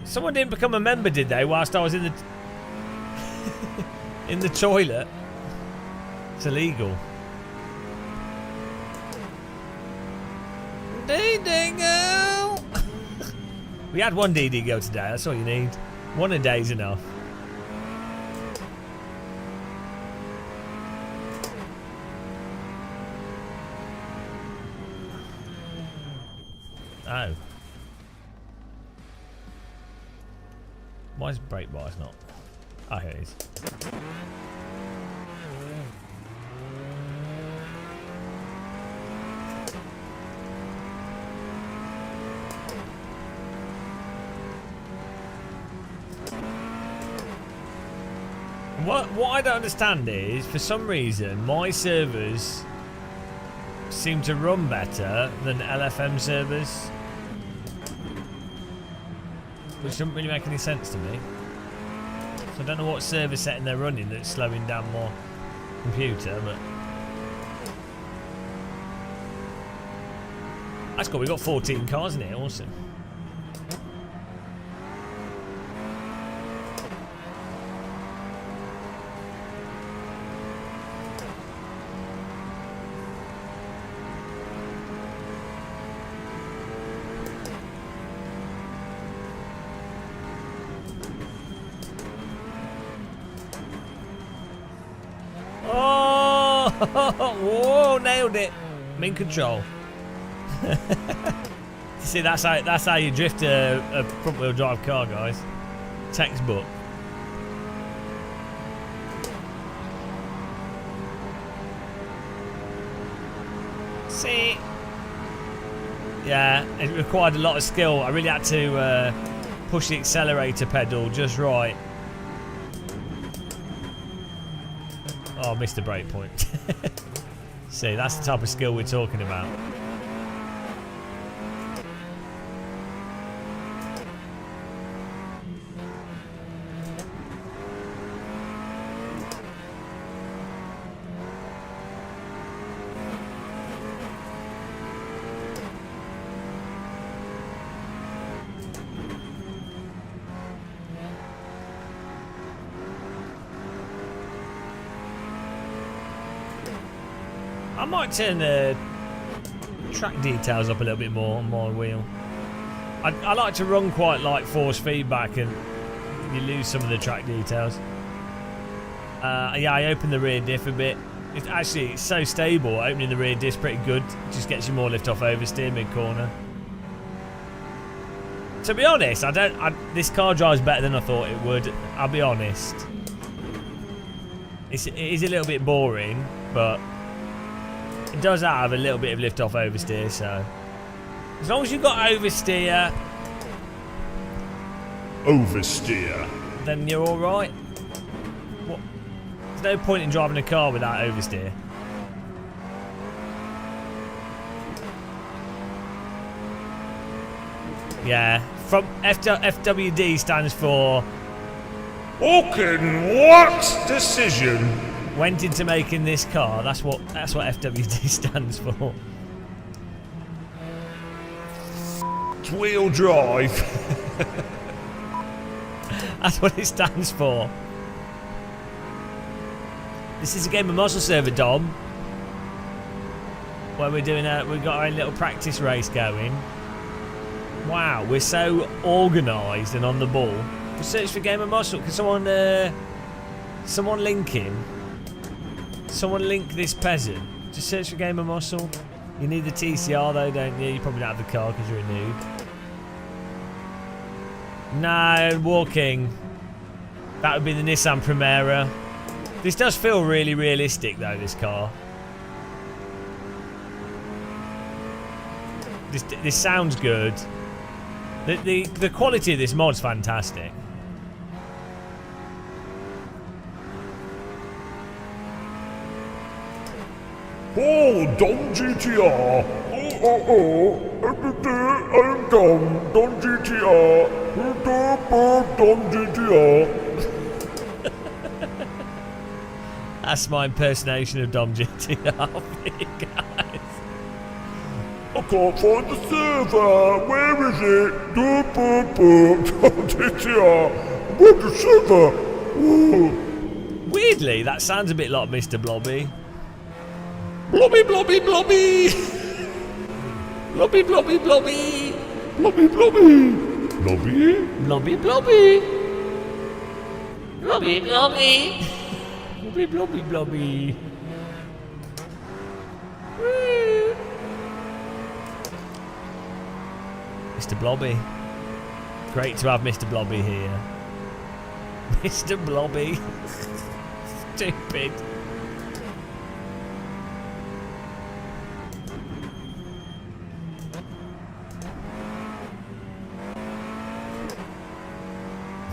Someone didn't become a member, did they? Whilst I was in the in the toilet. It's illegal. Dingo. We had one DD go today. That's all you need. One a day's enough. Oh. Why is brake bars not? Oh, here it is. What I don't understand is, for some reason, my servers seem to run better than LFM servers. Which doesn't really make any sense to me. So I don't know what server setting they're running that's slowing down my computer, but... That's cool, we've got 14 cars in here, awesome. Whoa, nailed it. I'm in control. See, that's how you drift a front wheel drive car, guys. Textbook. See? Yeah, it required a lot of skill. I really had to push the accelerator pedal just right. Oh, I missed the brake point. See, that's the type of skill we're talking about. I might turn the track details up a little bit more on my wheel. I like to run quite like force feedback, and you lose some of the track details. Yeah, I opened the rear diff a bit. It's so stable. Opening the rear diff pretty good. Just gets you more lift off oversteer mid corner. To be honest, this car drives better than I thought it would. I'll be honest. It is a little bit boring, but it does have a little bit of lift off oversteer, so as long as you've got oversteer, then you're alright. There's no point in driving a car without oversteer. Yeah, from FWD stands for Fucking what decision? went into making this car. That's what FWD stands for. Wheel drive. That's what it stands for. This is a game of muscle server, Dom, where we've got our own little practice race going. Wow, we're so organised and on the ball. We'll search for game of muscle. Can someone link him? Someone link this peasant. Just search for game of muscle. You need the TCR though, don't you? You probably don't have the car because you're a noob. No, walking. That would be the Nissan Primera. This does feel really realistic, though, this car. This sounds good. The quality of this mod's fantastic. Oh, Dom GTR. Every day I'm Dom GTR. Dom GTR. That's my impersonation of Dom GTR for you guys. I can't find the server. Where is it? Dom GTR. Where's the server? Oh. Weirdly, that sounds a bit like Mr. Blobby. Blobby, blobby, blobby. Blobby, blobby, blobby. Blobby, blobby. Blobby. Blobby, blobby. Blobby, blobby. Blobby, blobby, blobby. Woo. Mr. Blobby. Great to have Mr. Blobby here. Mr. Blobby. Stupid.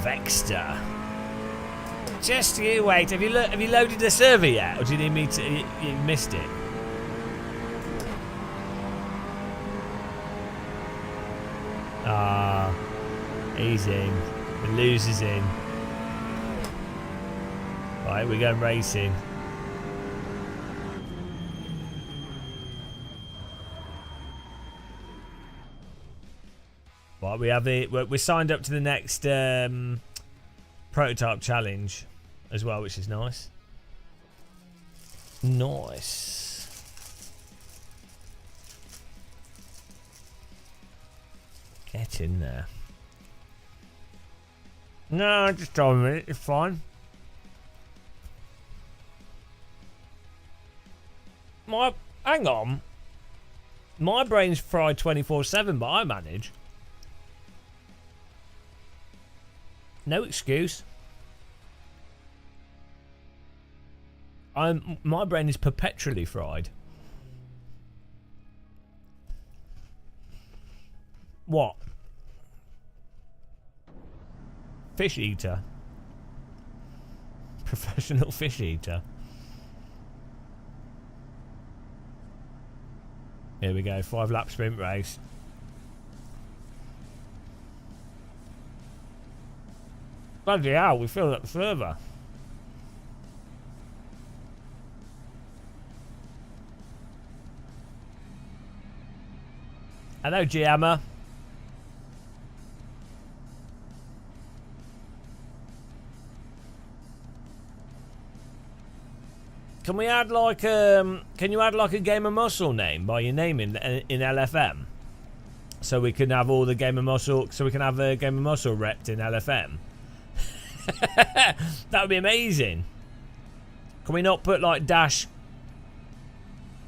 Vexter. Just you wait. Have you loaded the server yet, or do you need me to? You missed it. Ah, he's in. The loser's in. Right, we're going racing. Right, we have we're signed up to the next prototype challenge as well, which is nice. Nice. Get in there. No, just hold a minute. It's fine. Hang on. My brain's fried 24/7, but I manage. No excuse. My brain is perpetually fried. What? Fish eater. Professional fish eater. Here we go, 5-lap sprint race. Bloody hell, we filled up the server. Hello, Giamma. Can we add like can you add like a Game of Muscle name by your name in LFM? So we can have all the Game of Muscle, so we can have a Game of Muscle repped in LFM. That would be amazing. Can we not put like dash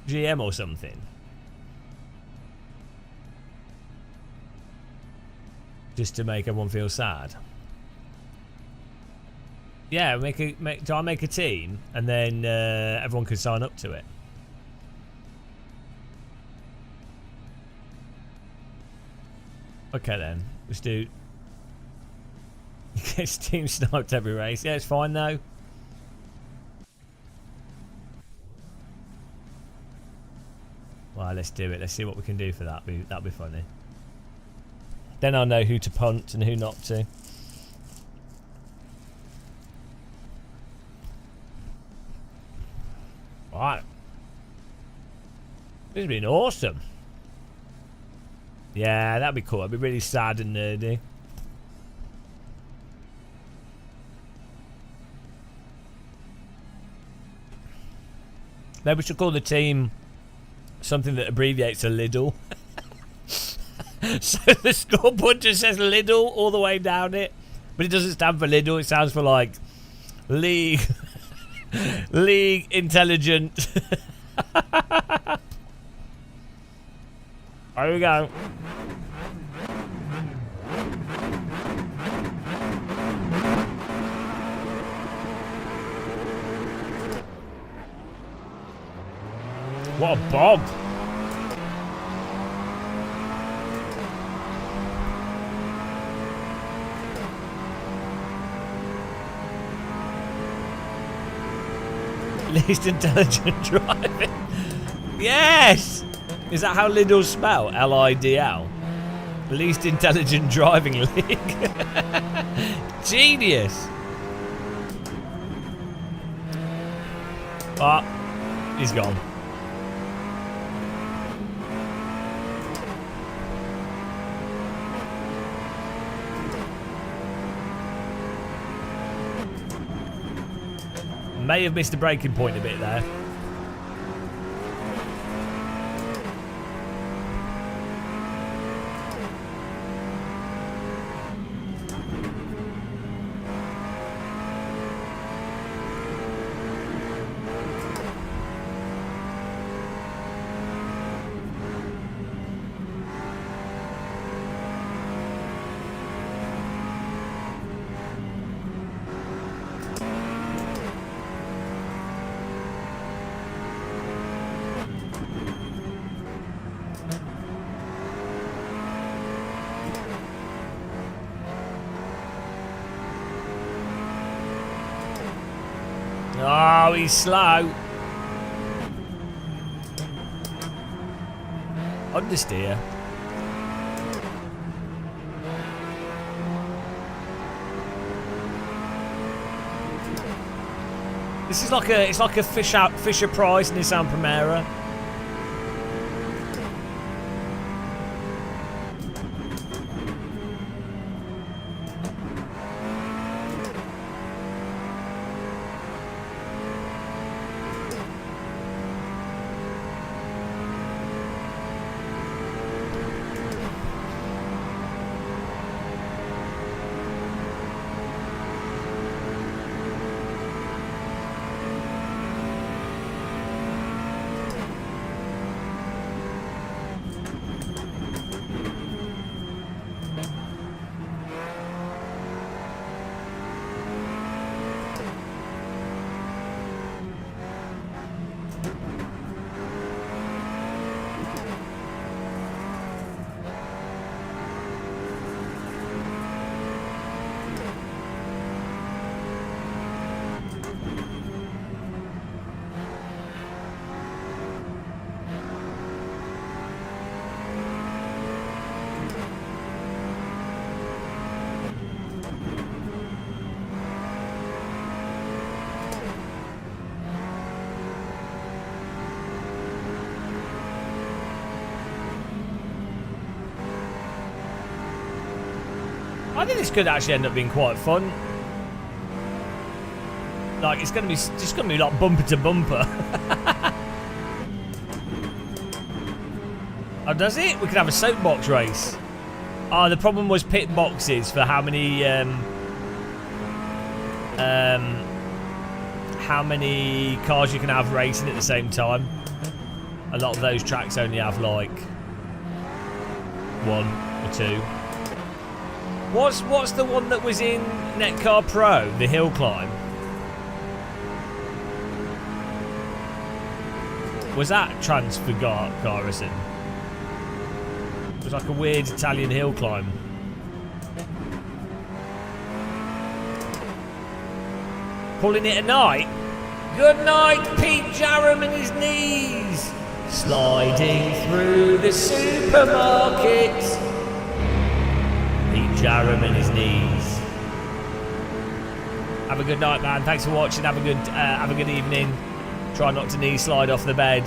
GM or something? Just to make everyone feel sad. Yeah, do I make a team and then everyone can sign up to it? Okay then, let's do. Gets team sniped every race. Yeah, it's fine though. Well, let's do it. Let's see what we can do for that. That'll be funny. Then I'll know who to punt and who not to. Right. This has been awesome. Yeah, that'd be cool. That'd be really sad and nerdy. Maybe we should call the team something that abbreviates a Lidl. So the scoreboard just says Lidl all the way down it. But it doesn't stand for Lidl. It stands for like League Intelligent. There we go. What a bog. Least intelligent driving. Yes! Is that how Lidl spell? L-I-D-L? Least intelligent driving league. Genius. Ah, he's gone. May have missed the breaking point a bit there. Oh, he's slow. Understeer. This is like a Fisher Price Nissan Primera. I think this could actually end up being quite fun. Like, it's going to be just going to be like bumper to bumper. Oh, does it? We could have a soapbox race. Oh, the problem was pit boxes for how many cars you can have racing at the same time. A lot of those tracks only have like 1 or 2. What's the one that was in Netcar Pro? The hill climb. Was that Transfigurison? It was like a weird Italian hill climb. Pulling it at night. Good night, Pete Jarram and his knees. Sliding through the supermarket. Jarram and his knees. Have a good night, man. Thanks for watching. Have a good evening. Try not to knee slide off the bed.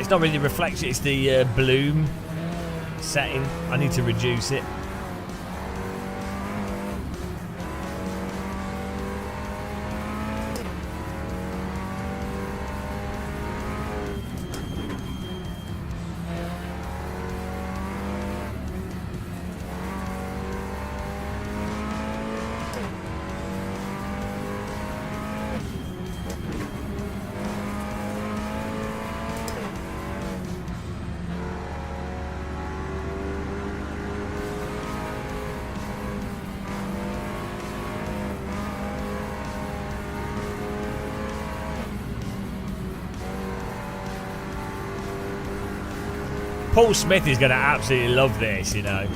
It's not really the reflection, it's the bloom setting. I need to reduce it. Paul Smith is going to absolutely love this, you know.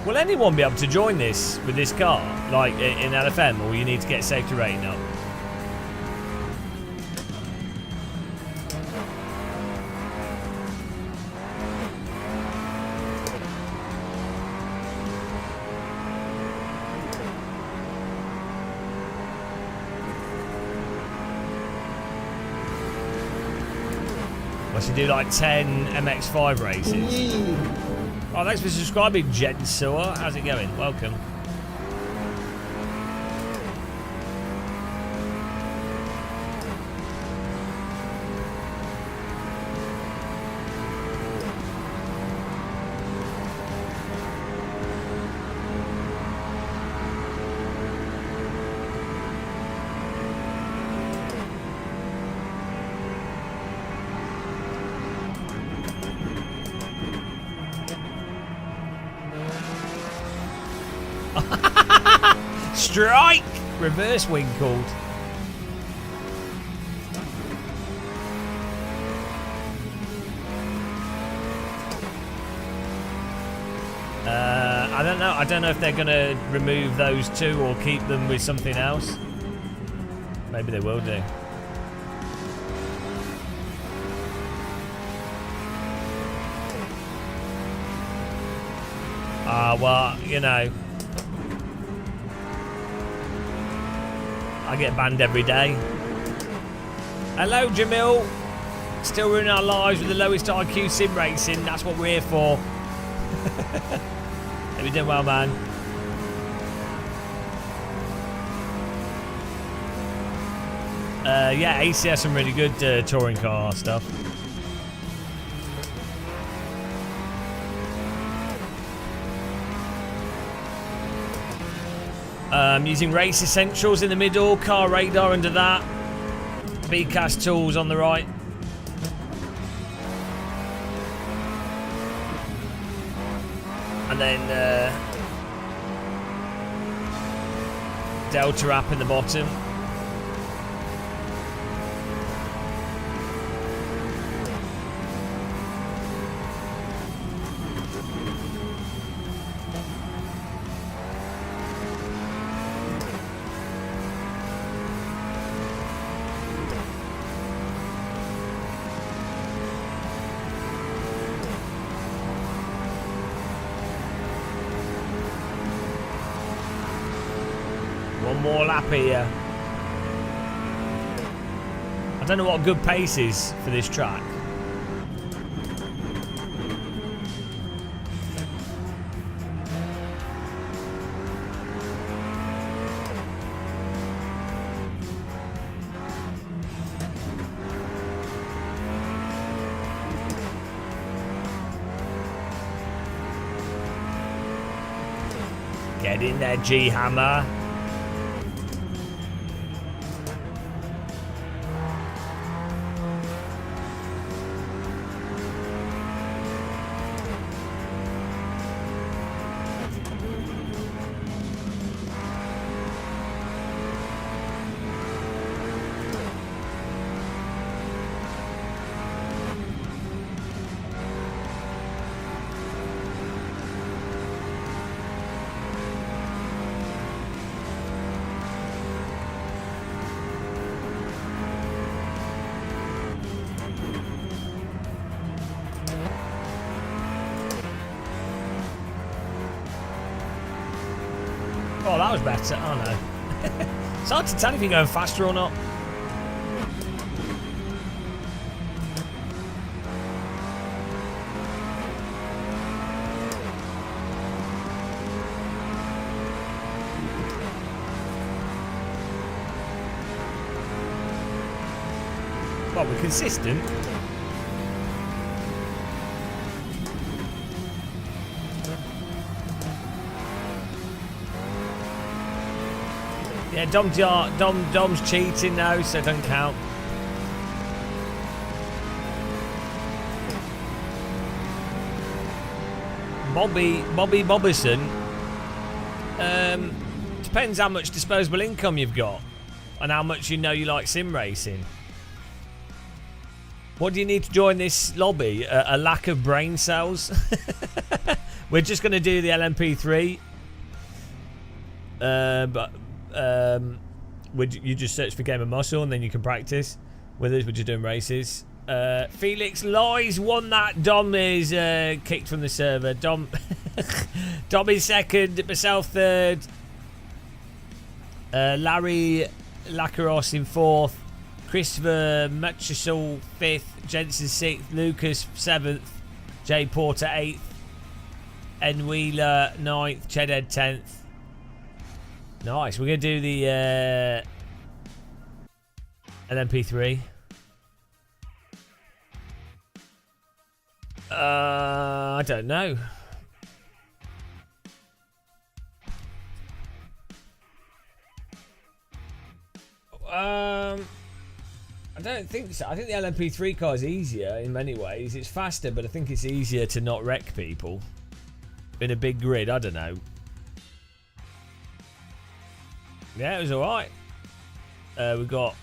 Will anyone be able to join this with this car, like in LFM, or you need to get safety rating up? Must you do like 10 MX5 races? Oh, thanks for subscribing, Jen Sewer. How's it going? Welcome. Strike! Reverse wing called. I don't know. I don't know if they're going to remove those two or keep them with something else. Maybe they will do. Well, you know, I get banned every day. Hello, Jamil. Still ruining our lives with the lowest IQ sim racing. That's what we're here for. Hope you're doing well, man. Yeah, AC has some really good touring car stuff. Using race essentials in the middle, car radar under that, BCAS tools on the right. And then Delta app in the bottom. One more lap here. I don't know what good pace is for this track. Get in there, G-Hammer. Oh, that was better. Oh, no. It's hard to tell if you're going faster or not. Well, we're consistent. Yeah, Dom's cheating now, so it doesn't count. Bobby Bobbison. Depends how much disposable income you've got. on how much you know you like sim racing. What do you need to join this lobby? A lack of brain cells? We're just going to do the LMP3. You just search for Game of Muscle and then you can practice with us. We're just doing races. Felix Lies won that. Dom is kicked from the server. Dom is second. Myself third. Larry Lacaros in fourth. Christopher Mutchisel fifth. Jensen sixth. Lucas seventh. Jay Porter eighth. N Wheeler ninth. Chedhead 10th. Nice. We're going to do the LMP3. I don't know. I don't think so. I think the LMP3 car is easier in many ways. It's faster, but I think it's easier to not wreck people in a big grid. I don't know. Yeah, it was alright. We've got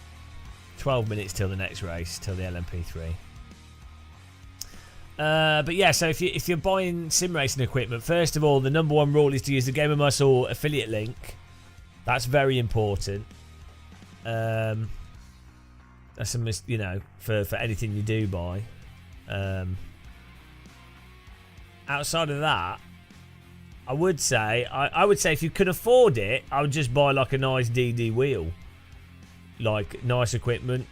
12 minutes till the next race, till the LMP3. But yeah, so if you're buying sim racing equipment, first of all, the number one rule is to use the Game of Muscle affiliate link. That's very important. That's you know, for anything you do buy. Outside of that, I would say if you can afford it, I would just buy like a nice DD wheel, like nice equipment.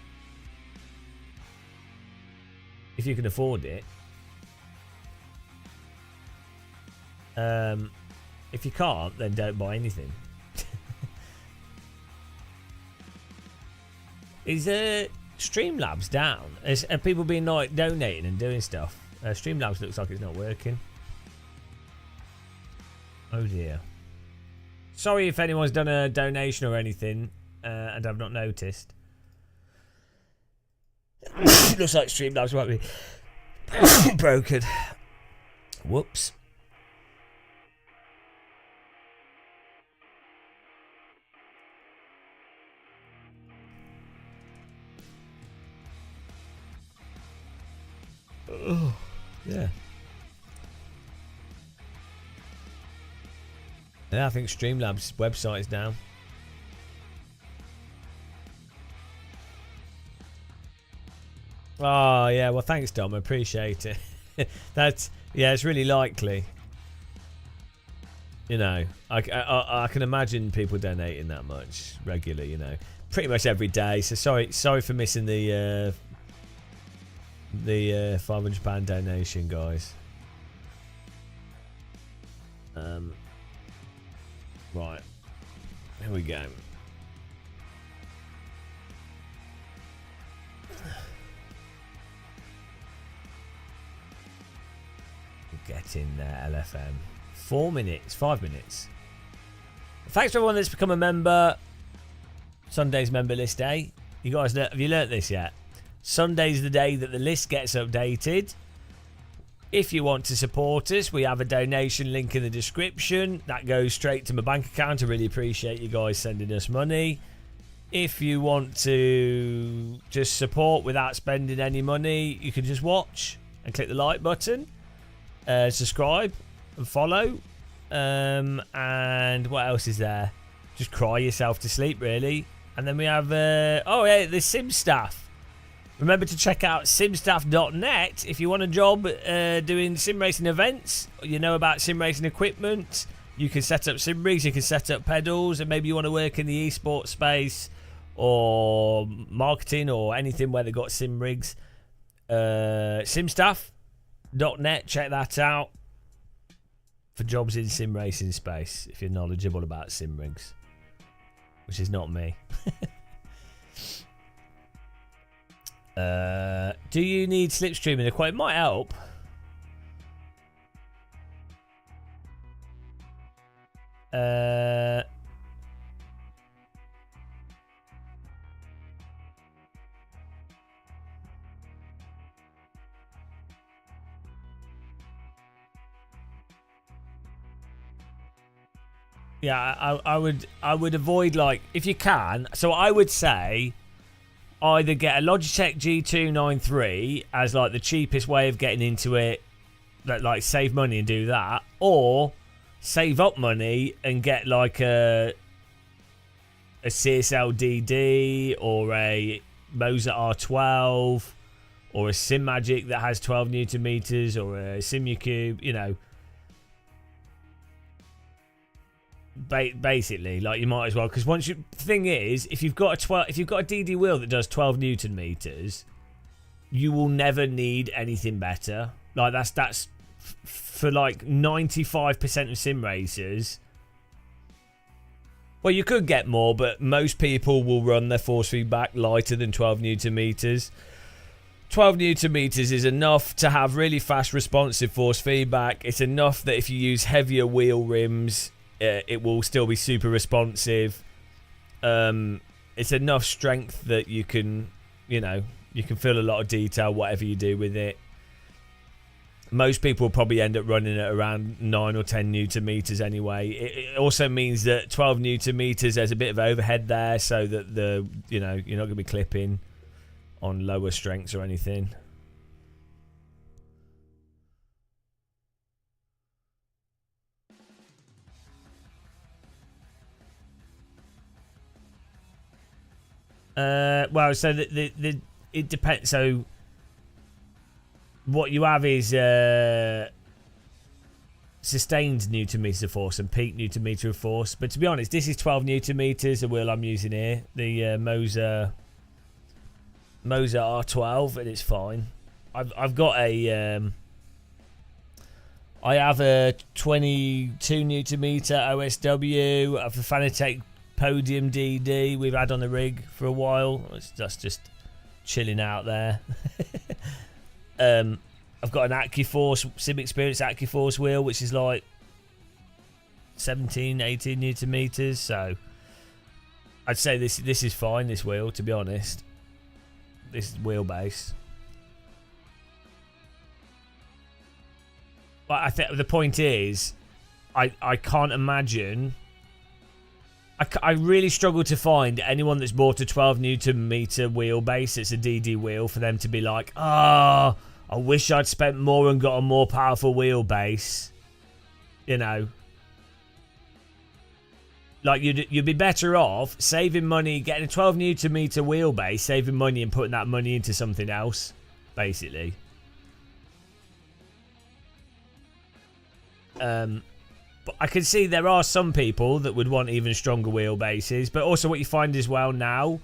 If you can afford it. If you can't, then don't buy anything. Is Streamlabs down? Have people been like donating and doing stuff? Streamlabs looks like it's not working. Oh dear. Sorry if anyone's done a donation or anything and I've not noticed. Looks like Streamlabs might be broken. Whoops. Oh, yeah. Yeah, I think Streamlabs' website is down. Oh, yeah. Well, thanks, Dom. I appreciate it. Yeah, it's really likely. You know, I can imagine people donating that much regularly, you know. Pretty much every day. So sorry for missing the £500 donation, guys. Right, here we go. Get in there, LFM. 4 minutes, 5 minutes. Thanks to everyone that's become a member. Sunday's member list day. You guys, have you learnt this yet? Sunday's the day that the list gets updated. If you want to support us, we have a donation link in the description. That goes straight to my bank account. I really appreciate you guys sending us money. If you want to just support without spending any money, you can just watch and click the like button. Subscribe and follow. And what else is there? Just cry yourself to sleep, really. And then we have, oh yeah, the Sim Staff. Remember to check out simstaff.net if you want a job doing sim racing events. You know about sim racing equipment. You can set up sim rigs, you can set up pedals, and maybe you want to work in the esports space or marketing or anything where they've got sim rigs. Simstaff.net, check that out for jobs in sim racing space if you're knowledgeable about sim rigs, which is not me. Do you need slipstreaming equipment? It might help. Yeah, I would avoid, like, if you can. So I would say either get a Logitech G293 as like the cheapest way of getting into it, that like save money and do that, or save up money and get like a CSL DD or a Moza R12 or a SimMagic that has 12 Newton meters or a Simucube, you know. Basically, like, you might as well, because the thing is, if you've got a DD wheel that does 12 Newton meters, you will never need anything better. Like, that's for like 95% of sim racers. Well, you could get more, but most people will run their force feedback lighter than 12 Newton meters. 12 Newton meters is enough to have really fast responsive force feedback. It's enough that if you use heavier wheel rims, it will still be super responsive. It's enough strength that you can, you know, you can feel a lot of detail whatever you do with it. Most people will probably end up running at around 9 or 10 Newton meters anyway. It also means that 12 Newton meters, there's a bit of overhead there, so that you know, you're not going to be clipping on lower strengths or anything. Well, so it depends. So what you have is sustained Newton meters of force and peak Newton meter of force. But to be honest, this is 12 Newton meters, the wheel I'm using here, the Moza R12, and it's fine. I've got a I have a 22 Newton meter OSW. I have a Fanatec Podium DD we've had on the rig for a while. That's just chilling out there. I've got an AccuForce, Sim Experience AccuForce wheel, which is like 17, 18 Newton meters. So I'd say this is fine, this wheel, to be honest. This wheelbase. But I think the point is, I can't imagine. I really struggle to find anyone that's bought a 12 Newton meter wheelbase. It's a DD wheel for them to be like, oh, I wish I'd spent more and got a more powerful wheelbase. You know, like you'd be better off saving money, getting a 12 Newton meter wheelbase, saving money and putting that money into something else, basically. But I can see there are some people that would want even stronger wheelbases. But also what you find as well now,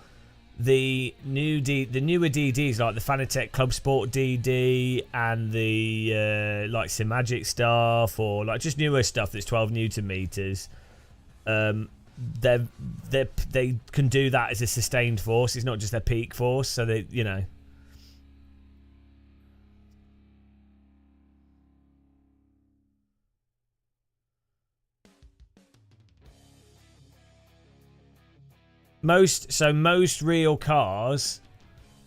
the newer DDs like the Fanatec Club Sport DD and the like SimMagic stuff, or like just newer stuff that's 12 Newton meters. They can do that as a sustained force. It's not just their peak force. So they, you know. Most real cars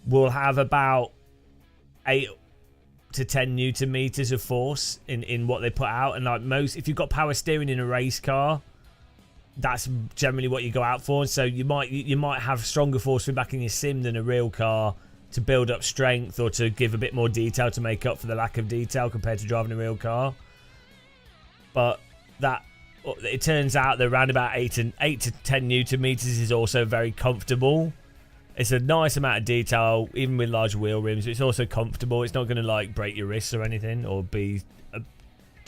will have about 8 to 10 Newton meters of force in what they put out, and like if you've got power steering in a race car, that's generally what you go out for. So you might have stronger force feedback in your sim than a real car to build up strength or to give a bit more detail to make up for the lack of detail compared to driving a real car. But it turns out that around about 8 to 10 Newton meters is also very comfortable. It's a nice amount of detail, even with large wheel rims. It's also comfortable. It's not going to like break your wrists or anything, or be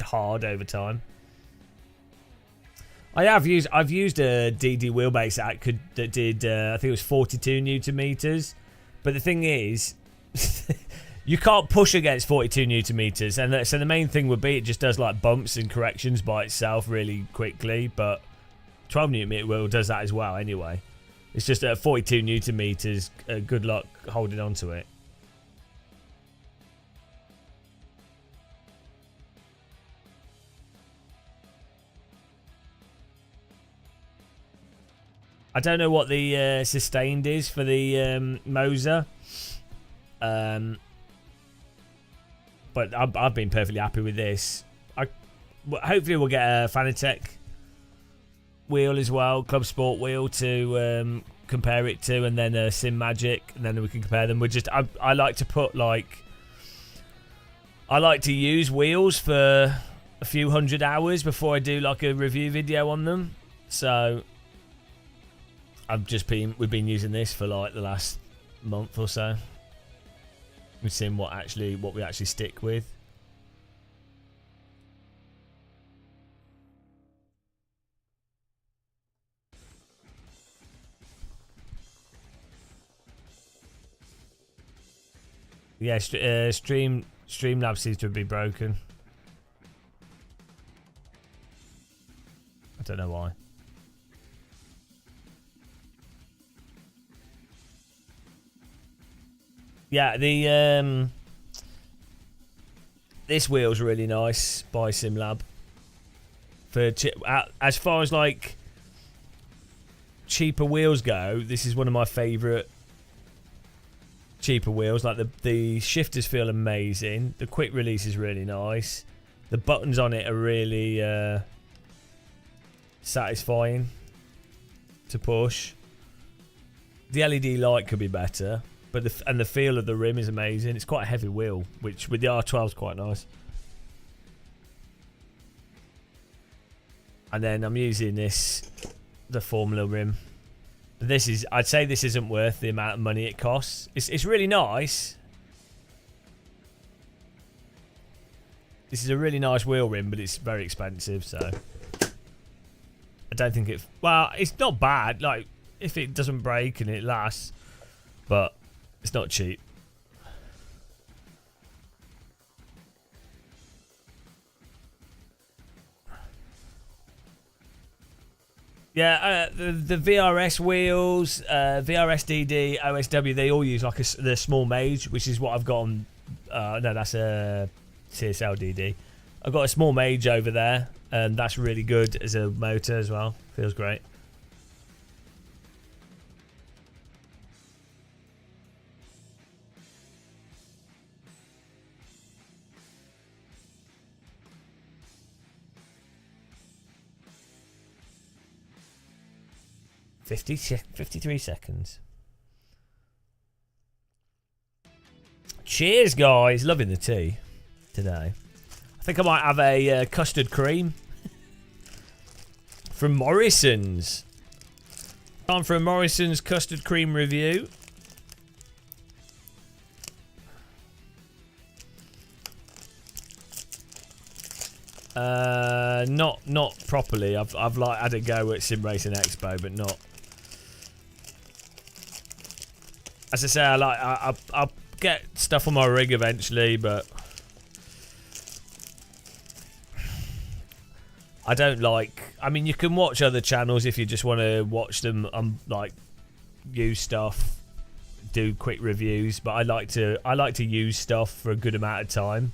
hard over time. I've used a DD wheelbase that did I think it was 42 Newton meters, but the thing is, you can't push against 42 Newton meters, and so the main thing would be it just does like bumps and corrections by itself really quickly. But 12 Newton meter wheel does that as well anyway. It's just at 42 Newton meters. Good luck holding on to it. I don't know what the sustained is for the Moza. But I've been perfectly happy with this. Hopefully we'll get a Fanatec wheel as well, Club Sport wheel to compare it to, and then a Sim Magic, and then we can compare them. I like to put I like to use wheels for a few hundred hours before I do like a review video on them. So we've been using this for like the last month or so. We've seen what we actually stick with. Yeah, Streamlabs seems to be broken. I don't know why. Yeah, this wheel's really nice by SimLab. As far as like cheaper wheels go, this is one of my favourite cheaper wheels. Like the shifters feel amazing. The quick release is really nice. The buttons on it are really satisfying to push. The LED light could be better, but the feel of the rim is amazing. It's quite a heavy wheel, which with the R12 is quite nice. And then I'm using the Formula rim. I'd say this isn't worth the amount of money it costs. It's really nice. This is a really nice wheel rim, but it's very expensive, so I don't think well, it's not bad, like if it doesn't break and it lasts, but it's not cheap. Yeah, the VRS wheels, VRS-DD, OSW, they all use like the small Mage, which is what I've got on. No, that's a CSL-DD. I've got a small Mage over there, and that's really good as a motor as well. Feels great. – 53 seconds. Cheers, guys. Loving the tea today. I think I might have a custard cream from Morrison's. Time for a Morrison's custard cream review. Not properly. I've like had a go at Sim Racing Expo, but not. As I say, I'll get stuff on my rig eventually, but I don't like. I mean, you can watch other channels if you just want to watch them. Like use stuff, do quick reviews, but I like to use stuff for a good amount of time.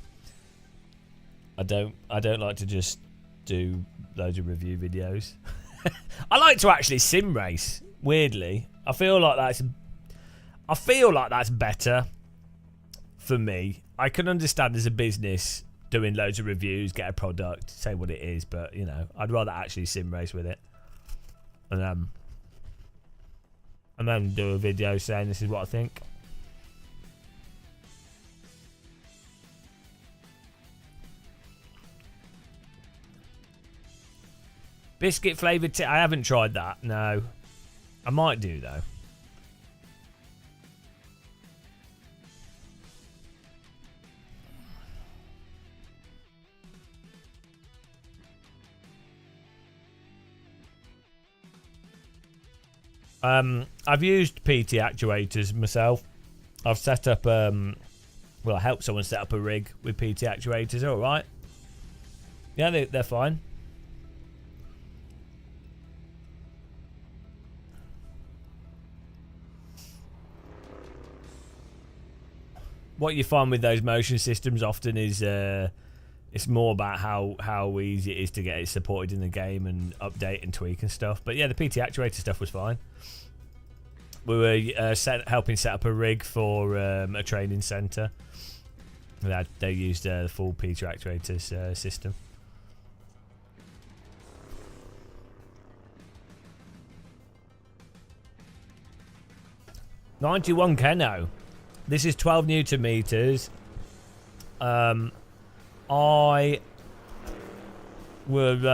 I don't like to just do loads of review videos. I like to actually sim race. Weirdly, I feel like that's better for me. I can understand as a business doing loads of reviews, get a product, say what it is, but you know, I'd rather actually sim race with it. And then do a video saying this is what I think. Biscuit flavoured tea. I haven't tried that. No. I might do though. I've used PT actuators myself. I've set up well, I helped someone set up a rig with PT actuators. All right. Yeah, they're fine. What you find with those motion systems often is it's more about how easy it is to get it supported in the game and update and tweak and stuff. But yeah, the PT actuator stuff was fine. We were helping set up a rig for a training centre. They used the full PT actuators system. 91 Keno. This is 12 Newton meters. I would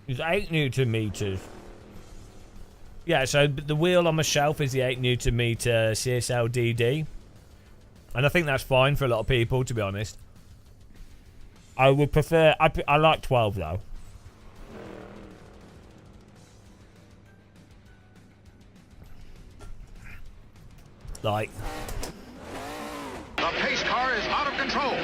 it's 8 Newton meters. Yeah, so the wheel on my shelf is the 8 Newton meter CSL DD, and I think that's fine for a lot of people, to be honest. I would prefer. I like 12 though. Like, The pace car is out of control.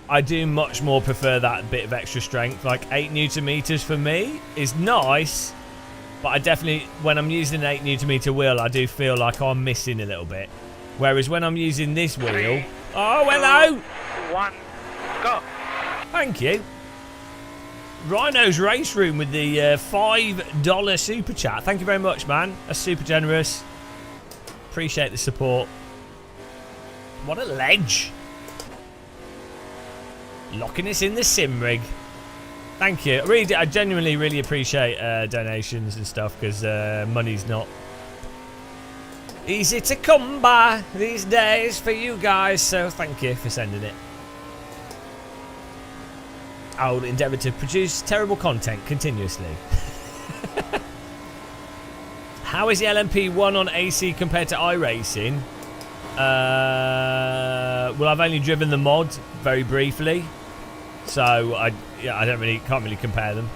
I do much more prefer that bit of extra strength. Like 8 Newton meters for me is nice, but I definitely, when I'm using an 8 Newton meter wheel, I do feel like I'm missing a little bit. Whereas when I'm using this wheel, oh hello, 1, go. thank you. Rhino's Race Room with the $5 super chat. Thank you very much, man. That's super generous. Appreciate the support. What a ledge. Locking us in the sim rig. Thank you. I genuinely really appreciate donations and stuff, because money's not easy to come by these days for you guys. So thank you for sending it. I'll endeavour to produce terrible content continuously. How is the LMP1 on AC compared to iRacing? Well, I've only driven the mod very briefly, so I can't really compare them.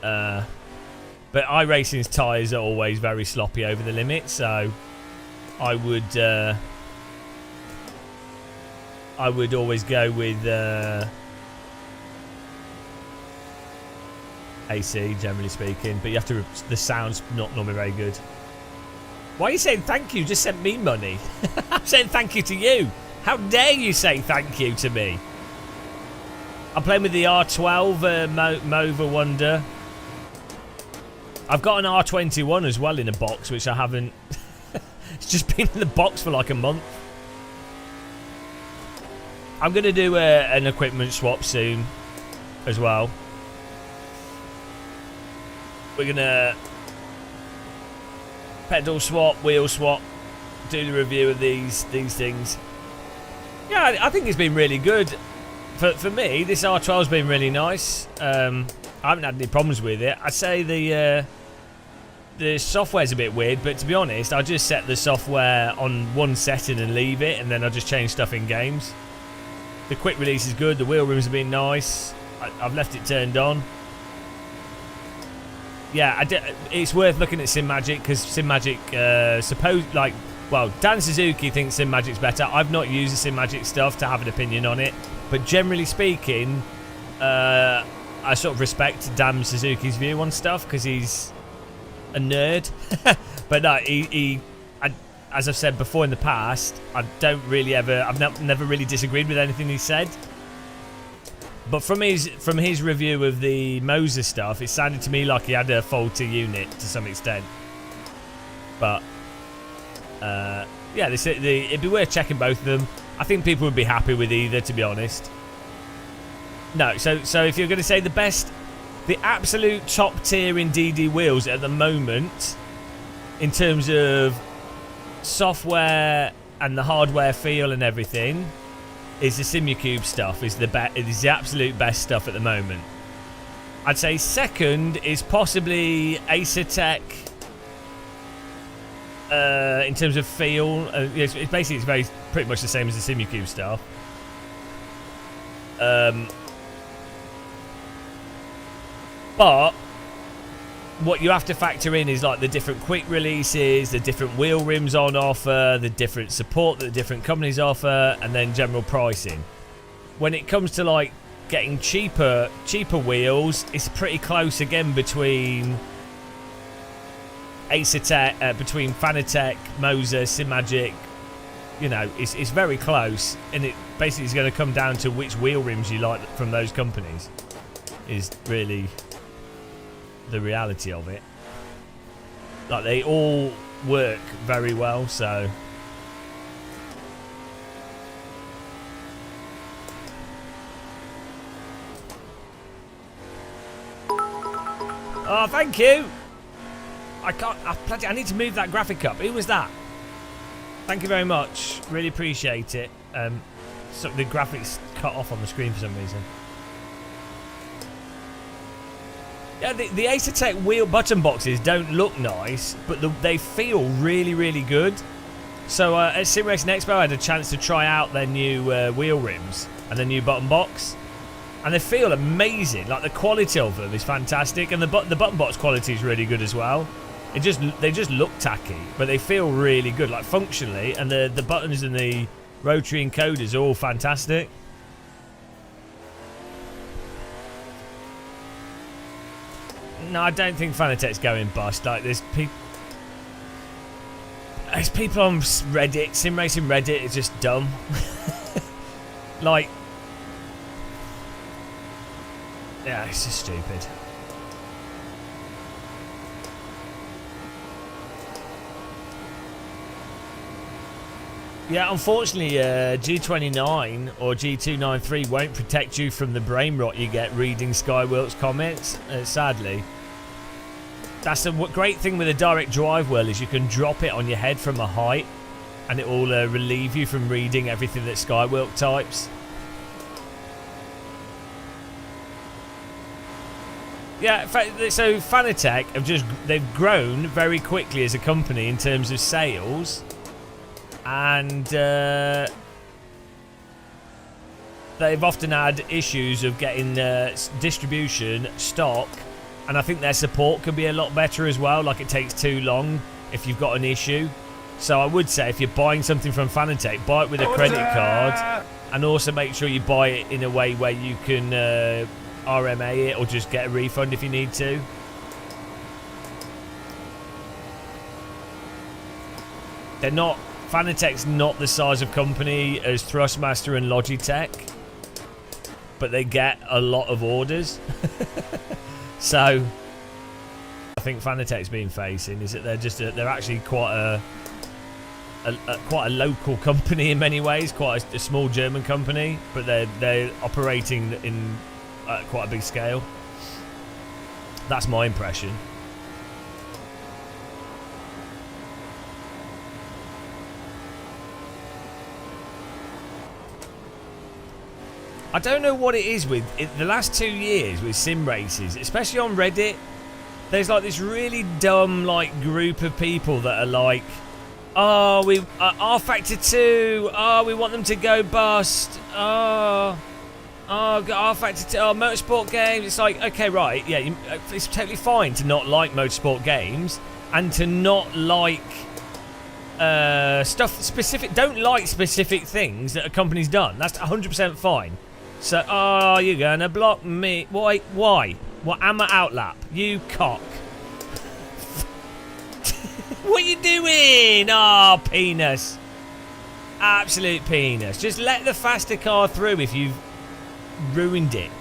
But iRacing's tyres are always very sloppy over the limit, so I would always go with AC, generally speaking. But you have to. The sound's not normally very good. Why are you saying thank you? Just sent me money. I'm saying thank you to you. How dare you say thank you to me? I'm playing with the R12 Moza Wonder. I've got an R21 as well in a box, which I haven't. It's just been in the box for like a month. I'm going to do an equipment swap soon as well. We're going to pedal swap, wheel swap, do the review of these things. Yeah, I think it's been really good. For me, this R12's been really nice. I haven't had any problems with it. I'd say the software's a bit weird, but to be honest, I just set the software on one setting and leave it, and then I just change stuff in games. The quick release is good. The wheel rims have been nice. I've left it turned on. Yeah, it's worth looking at SimMagic, because SimMagic, Dan Suzuki thinks SimMagic's better. I've not used the SimMagic stuff to have an opinion on it, but generally speaking, I sort of respect Dan Suzuki's view on stuff, because he's a nerd. But no, as I've said before in the past, I've never really disagreed with anything he said. But from his review of the Moza stuff, it sounded to me like he had a faulty unit to some extent. But yeah, it'd be worth checking both of them. I think people would be happy with either, to be honest. No, so if you're going to say the absolute top tier in DD wheels at the moment, in terms of software and the hardware feel and everything, is the Simulcube stuff. Is the absolute best stuff at the moment. I'd say second is possibly Assetto. In terms of feel, it's pretty much the same as the Simulcube stuff. But what you have to factor in is like the different quick releases, the different wheel rims on offer, the different support that the different companies offer, and then general pricing. When it comes to like getting cheaper wheels, it's pretty close again between Assetto, between Fanatec, Moza, SimMagic. You know, it's very close, and it basically is going to come down to which wheel rims you like from those companies. Is really the reality of it. Like, they all work very well, so Oh, thank you. I can't. I need to move that graphic up. Who was that? Thank you very much. Really appreciate it. So the graphics cut off on the screen for some reason. Yeah, the Assetto wheel button boxes don't look nice, but they feel really, really good. So at Sim Racing Expo, I had a chance to try out their new wheel rims and the new button box, and they feel amazing. Like the quality of them is fantastic, and the button box quality is really good as well. They just look tacky, but they feel really good, like functionally, and the buttons and the rotary encoders are all fantastic. No, I don't think Fanatec's going bust. Like there's people on Reddit, Sim Racing Reddit is just dumb. Like, yeah, it's just stupid. Yeah, unfortunately, G29 or G293 won't protect you from the brain rot you get reading Skywilk's comments, sadly. That's the great thing with a direct drive wheel is you can drop it on your head from a height and it will relieve you from reading everything that Skywilk types. Yeah, so Fanatec they've grown very quickly as a company in terms of sales. And they've often had issues of getting distribution, stock, and I think their support could be a lot better as well. Like, it takes too long if you've got an issue. So I would say if you're buying something from Fanatec, buy it with a credit card, and also make sure you buy it in a way where you can RMA it or just get a refund if you need to. Fanatec's not the size of company as Thrustmaster and Logitech, but they get a lot of orders. So I think Fanatec's been facing is that they're actually quite a local company in many ways, quite a small German company, but they're operating in quite a big scale. That's my impression. I don't know what it is with the last 2 years with sim races, especially on Reddit. There's like this really dumb like group of people that are like, oh, we R Factor 2, oh, we want them to go bust, oh, R Factor 2, oh, motorsport games. It's like, okay, right, yeah, it's totally fine to not like motorsport games and to not like stuff specific. Don't like specific things that a company's done. That's 100% fine. So, oh, you're gonna block me? Why? What? I'm an outlap. You cock. What are you doing? Oh, penis. Absolute penis. Just let the faster car through if you've ruined it.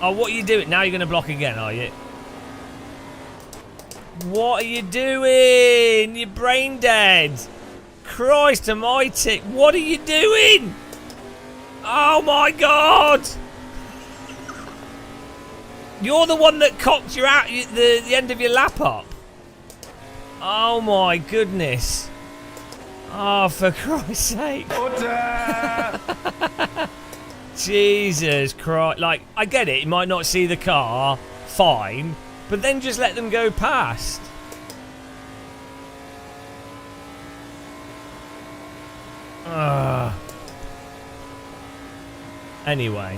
Oh, what are you doing? Now you're gonna block again, are you? What are you doing? You're brain dead. Christ almighty. What are you doing? Oh my god! You're the one that cocked your the end of your lap up. Oh my goodness. Oh, for Christ's sake. Jesus Christ. Like, I get it. You might not see the car. Fine. But then just let them go past. Anyway.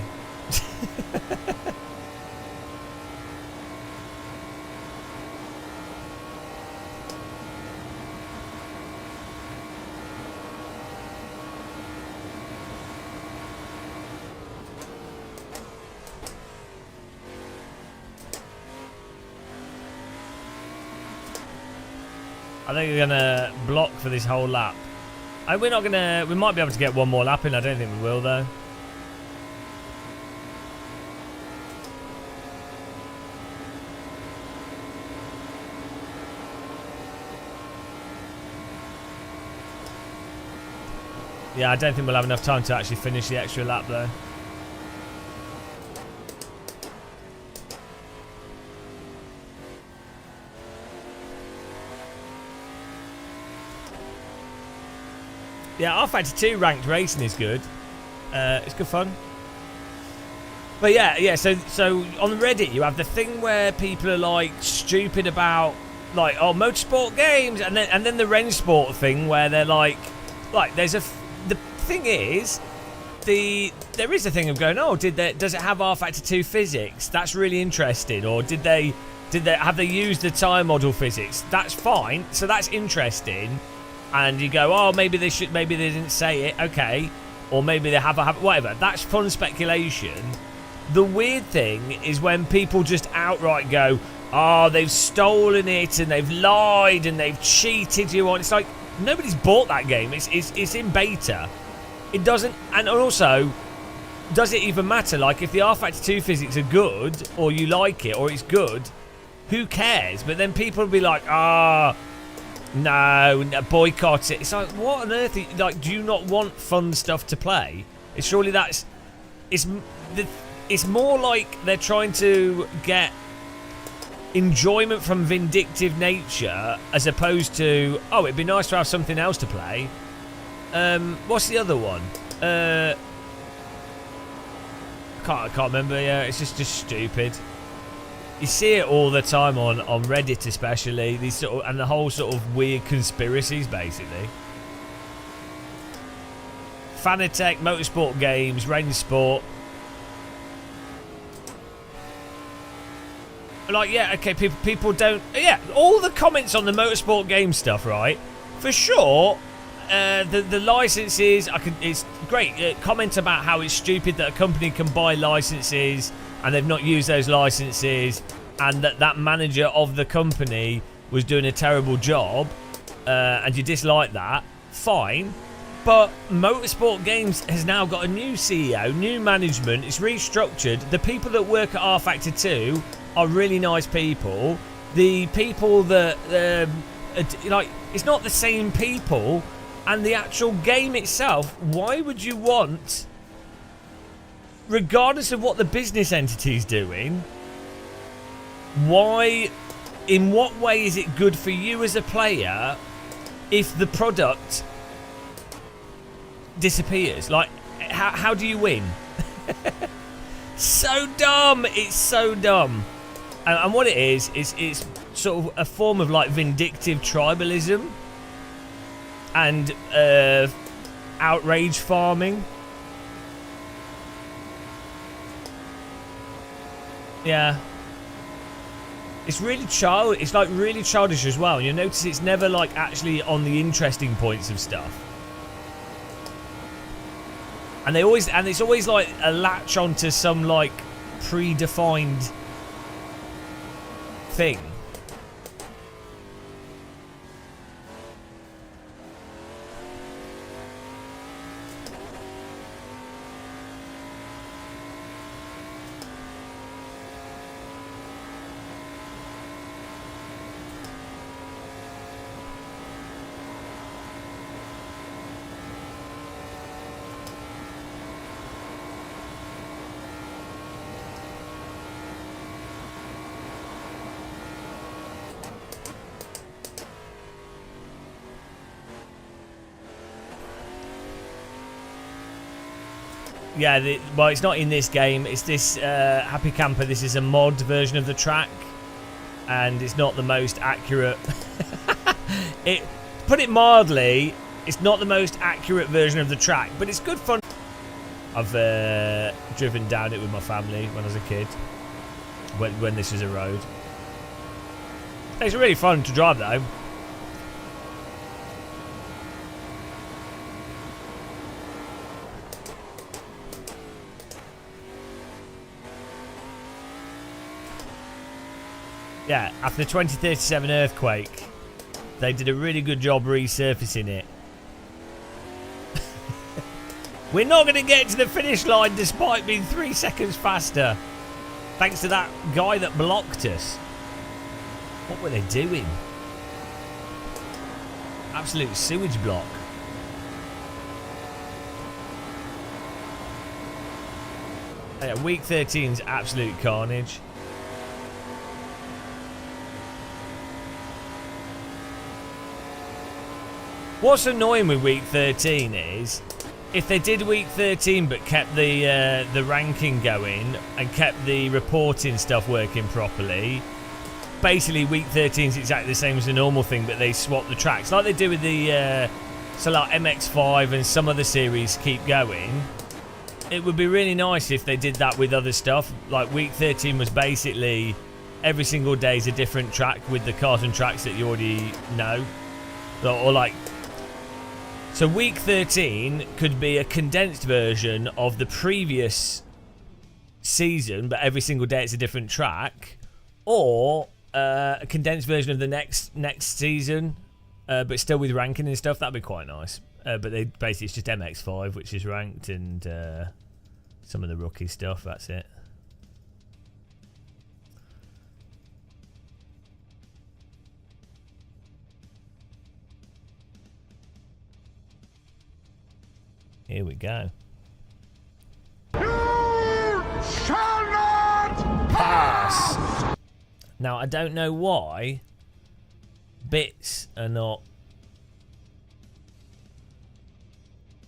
I think we're gonna block for this whole lap. We're not gonna. We might be able to get one more lap in. I don't think we will though. Yeah, I don't think we'll have enough time to actually finish the extra lap though. Yeah, R-Factor 2 ranked racing is good. It's good fun. But yeah, so on Reddit you have the thing where people are like stupid about like, oh, motorsport games, and then the range sport thing where they're like there's the thing is, there is a thing of going, oh, does it have R-Factor 2 physics? That's really interesting. Or have they used the time model physics? That's fine. So that's interesting. And you go, oh, maybe they didn't say it. Okay. Or maybe they have whatever. That's fun speculation. The weird thing is when people just outright go, oh, they've stolen it and they've lied and they've cheated you on. It's like, nobody's bought that game. It's in beta. It doesn't, and also, does it even matter? Like, if the R-Factor 2 physics are good, or you like it, or it's good, who cares? But then people will be like, no, boycott it. It's like, what on earth? Like, do you not want fun stuff to play? Surely it's more like they're trying to get enjoyment from vindictive nature, as opposed to, oh, it'd be nice to have something else to play. What's the other one? I can't remember. Yeah, it's just stupid. You see it all the time on Reddit, especially these sort of, and the whole sort of weird conspiracies, basically. Fanatec, motorsport games, range sport. Like, yeah, okay, people don't. Yeah, all the comments on the motorsport game stuff, right? For sure. The licenses, it's great. Comment about how it's stupid that a company can buy licenses and they've not used those licenses, and that manager of the company was doing a terrible job, and you dislike that. Fine, but Motorsport Games has now got a new CEO, new management. It's restructured. The people that work at R-Factor 2 are really nice people. The people that like, it's not the same people. And the actual game itself, why would you want, regardless of what the business entity is doing, in what way is it good for you as a player if the product disappears? Like, how do you win? So dumb. It's so dumb. And what it is it's sort of a form of like vindictive tribalism and outrage farming. Yeah. It's really it's like really childish as well. You'll notice it's never like actually on the interesting points of stuff. And it's always like a latch onto some like predefined thing. Yeah, well, it's not in this game. It's this Happy Camper. This is a mod version of the track, and it's not the most accurate. Put it mildly, it's not the most accurate version of the track, but it's good fun. I've driven down it with my family when I was a kid, when this was a road. It's really fun to drive though. Yeah, after the 2037 earthquake, they did a really good job resurfacing it. We're not going to get to the finish line despite being 3 seconds faster. Thanks to that guy that blocked us. What were they doing? Absolute sewage block. Yeah, week 13's absolute carnage. What's annoying with week 13 is if they did week 13 but kept the ranking going and kept the reporting stuff working properly. Basically, week 13 is exactly the same as the normal thing, but they swap the tracks like they do with the so like MX5 and some other series keep going. It would be really nice if they did that with other stuff. Like week 13 was basically every single day is a different track with the cars and tracks that you already know. Or like, so week 13 could be a condensed version of the previous season, but every single day it's a different track, or a condensed version of the next season, but still with ranking and stuff. That'd be quite nice. But they basically it's just MX5, which is ranked, and some of the rookie stuff. That's it. Here we go. You shall not Pass. Now, I don't know why bits are not...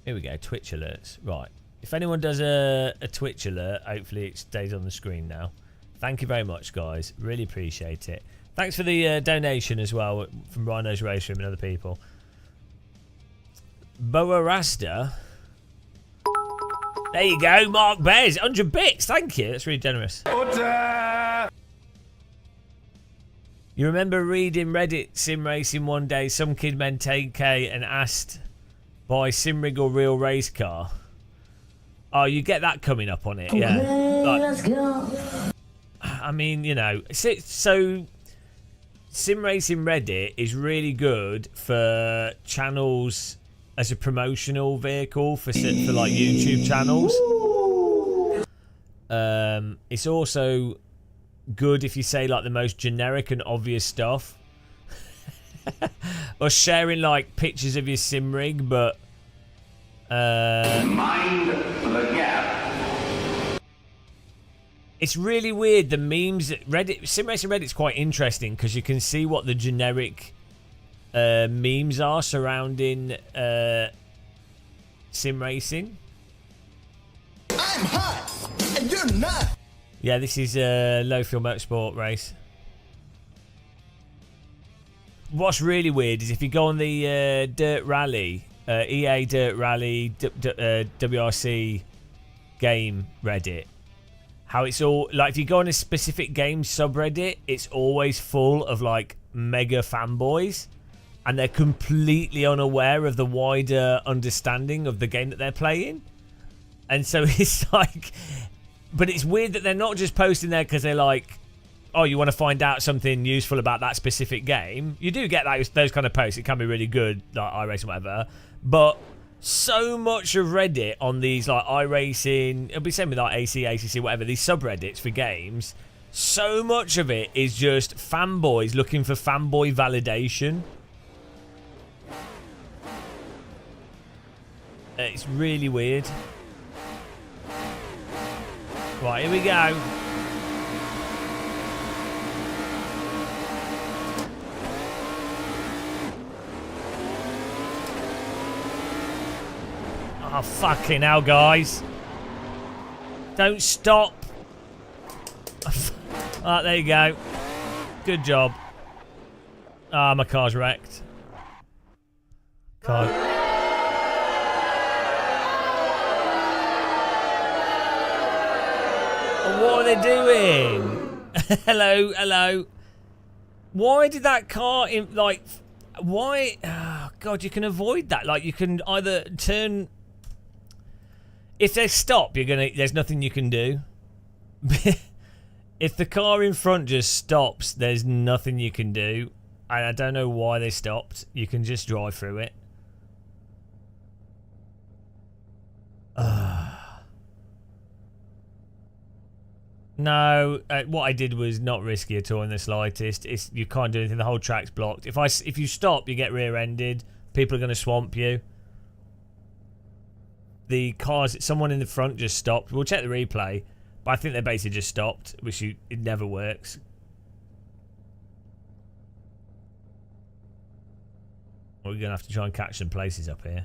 Here we go, Twitch alerts. Right. If anyone does a Twitch alert, hopefully it stays on the screen now. Thank you very much, guys. Really appreciate it. Thanks for the donation as well from Rhino's Race Room and other people. Boa Rasta. There you go, Mark Bears. 100 bits. Thank you. That's really generous. You remember reading Reddit sim racing one day? Some kid meant 10k and asked, buy sim rig or real race car? Oh, you get that coming up on it, yeah. Like, Let's go. I mean, you know, so sim racing Reddit is really good for channels as a promotional vehicle for like YouTube channels. It's also good if you say like the most generic and obvious stuff, or sharing like pictures of your sim rig, but mind the gap. it's really weird, the memes that Reddit, sim racing Reddit's quite interesting because you can see what the generic memes are surrounding sim racing. I'm hot, and you're not. Yeah, this is a low fuel motorsport race. What's really weird is if you go on the Dirt Rally, EA Dirt Rally, WRC game Reddit, how it's all like if you go on a specific game subreddit, it's always full of like mega fanboys, and they're completely unaware of the wider understanding of the game that they're playing. And so it's like, but it's weird that they're not just posting there because they're like, oh, you want to find out something useful about that specific game. You do get those kind of posts. It can be really good, like iRacing, whatever. But so much of Reddit on these like iRacing, it'll be the same with like AC, ACC, whatever, these subreddits for games, so much of it is just fanboys looking for fanboy validation. It's really weird. Right, here we go. Oh, fucking hell, guys. Don't stop. Alright, there you go. Good job. Ah, my car's wrecked. Car. What are they doing? Hello, hello. Why did that car in like? Why? Oh, God, you can avoid that. Like, you can either turn. If they stop, you're gonna. There's nothing you can do. If the car in front just stops, there's nothing you can do. And I don't know why they stopped. You can just drive through it. No, what I did was not risky at all in the slightest. You can't do anything. The whole track's blocked. If you stop, you get rear-ended. People are going to swamp you. The cars, someone in the front just stopped. We'll check the replay, but I think they basically just stopped, which it never works. We're going to have to try and catch some places up here.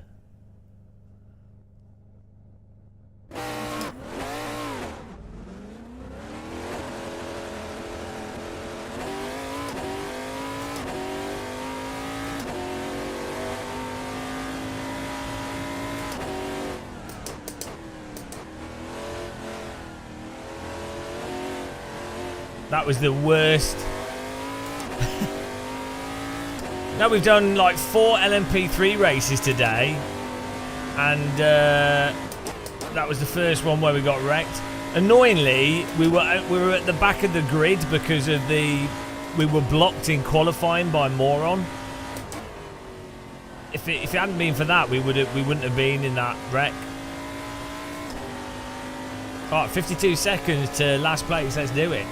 That was the worst. Now we've done like 4 LMP3 races today, and that was the first one where we got wrecked. Annoyingly, we were at the back of the grid because of we were blocked in qualifying by Moron. If it hadn't been for that, we wouldn't have been in that wreck. All right, 52 seconds to last place. Let's do it.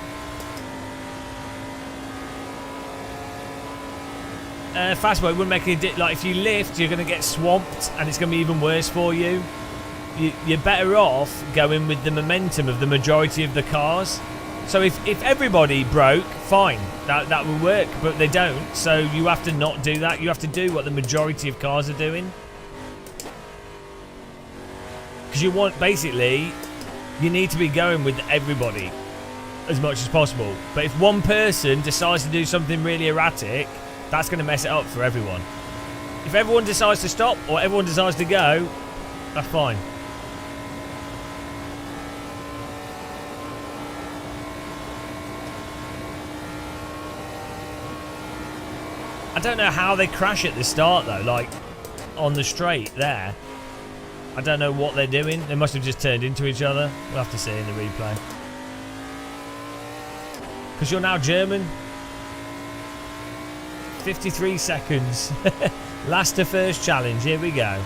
Fastboy wouldn't make any like if you lift, you're going to get swamped, and it's going to be even worse for you. You're better off going with the momentum of the majority of the cars. So if everybody broke, fine, that would work, but they don't. So you have to not do that. You have to do what the majority of cars are doing, because you want basically you need to be going with everybody as much as possible. But if one person decides to do something really erratic, that's going to mess it up for everyone. If everyone decides to stop or everyone decides to go, that's fine. I don't know how they crash at the start though, like on the straight there. I don't know what they're doing. They must have just turned into each other. We'll have to see in the replay. Because you're now German. 53 seconds. Last to first challenge. Here we go.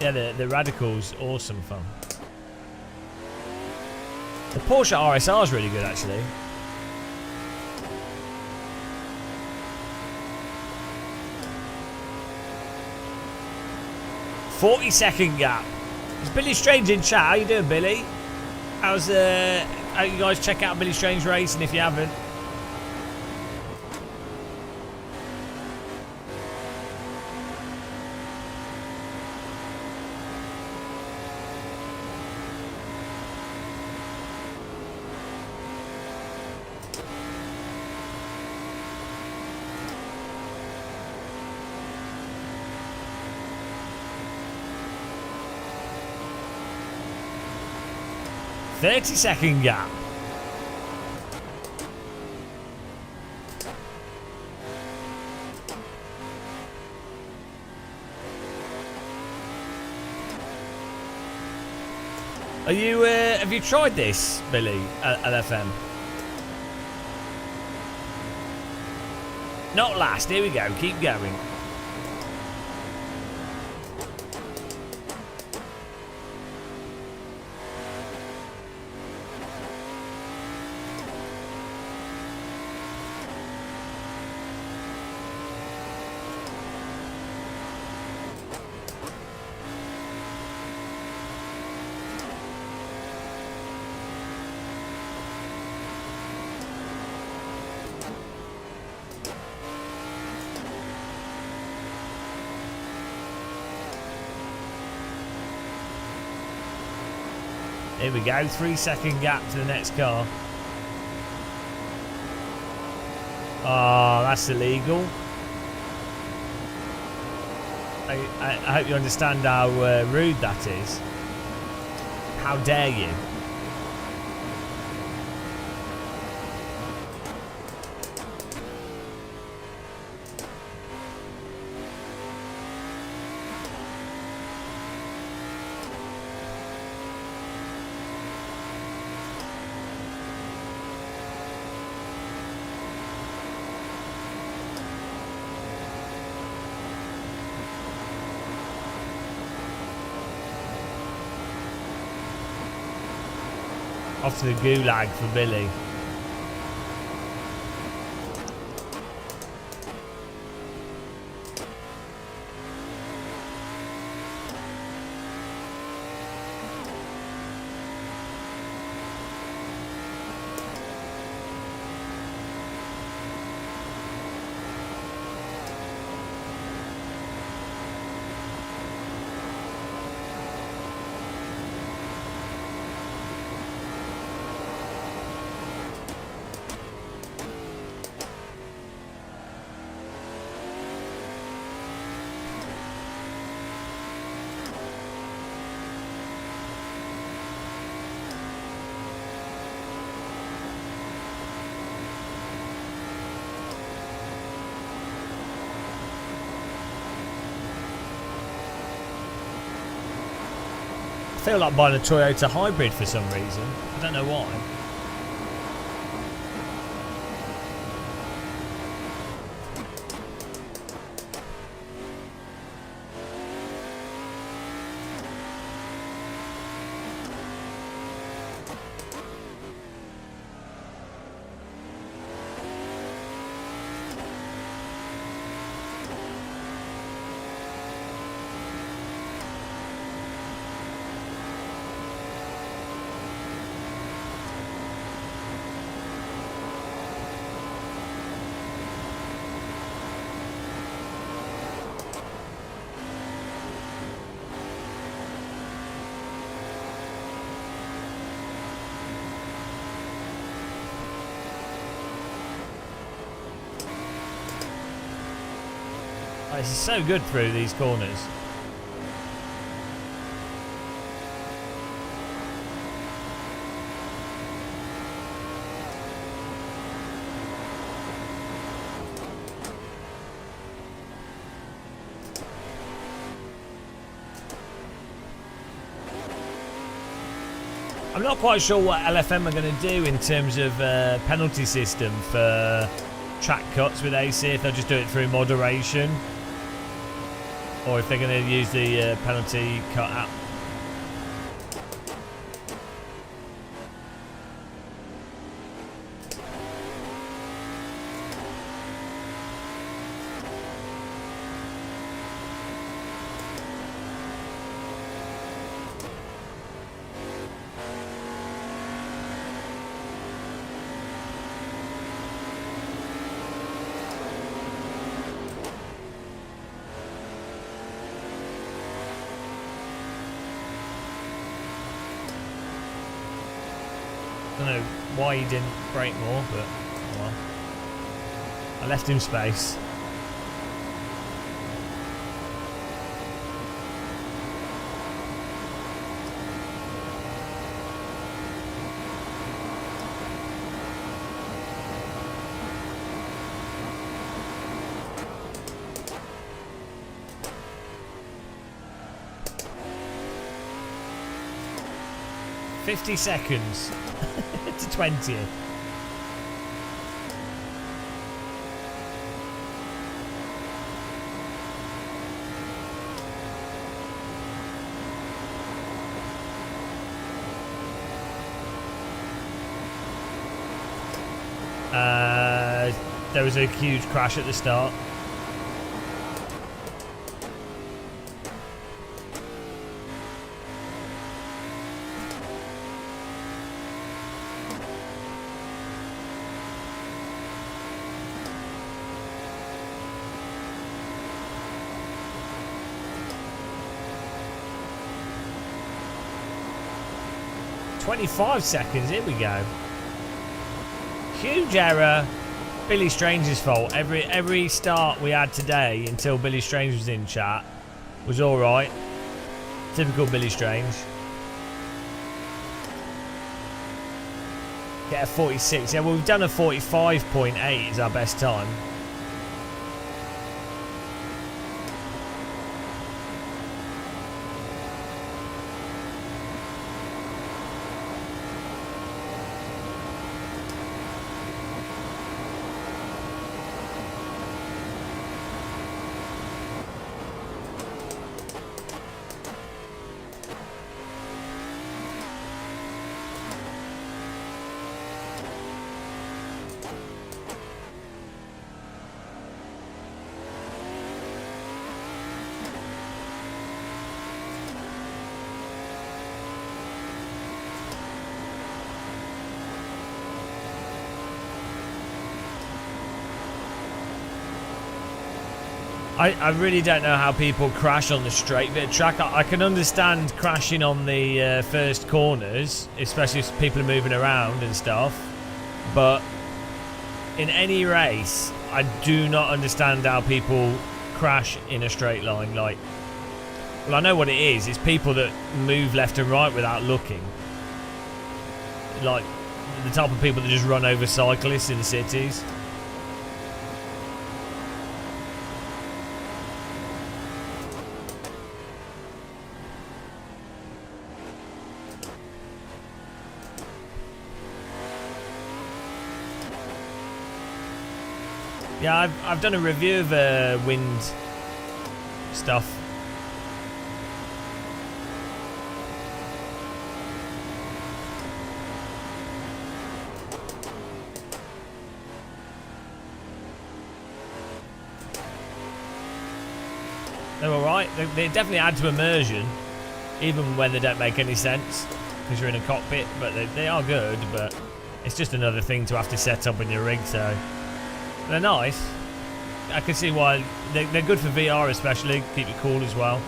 Yeah, the Radical's awesome fun. The Porsche RSR is really good, actually. "40-second gap." It's Billy Strange in chat. How you doing, Billy? How you guys check out Billy Strange Racing if you haven't? "30-second gap." Are you? Have you tried this, Billy? LFM. Not last. Here we go. Keep going. Here we go, 3-second gap to the next car. Oh, that's illegal. I hope you understand how rude that is. How dare you? Off to the gulag for Billy. I feel like buying a Toyota hybrid for some reason. I don't know why. Oh, this is so good through these corners. I'm not quite sure what LFM are going to do in terms of penalty system for track cuts with AC, if they'll just do it through moderation, or if they're going to use the penalty cut app. I don't know why he didn't brake more, but oh well. I left him space. $50 seconds to 20th. There was a huge crash at the start. $25 seconds, here we go. Huge error. Billy Strange's fault. Every start we had today until Billy Strange was in chat was alright. Typical Billy Strange. Get a 46. Yeah, well, we've done a 45.8 is our best time. I really don't know how people crash on the straight bit of track. I can understand crashing on the first corners, especially if people are moving around and stuff. But in any race, I do not understand how people crash in a straight line. Like, well, I know what it is. It's people that move left and right without looking. Like the type of people that just run over cyclists in cities. Yeah, I've done a review of wind stuff. They're alright. They definitely add to immersion, even when they don't make any sense, because you're in a cockpit, but they are good, but it's just another thing to have to set up in your rig, so... They're nice. I can see why they're good for VR, especially. Keep you cool as well.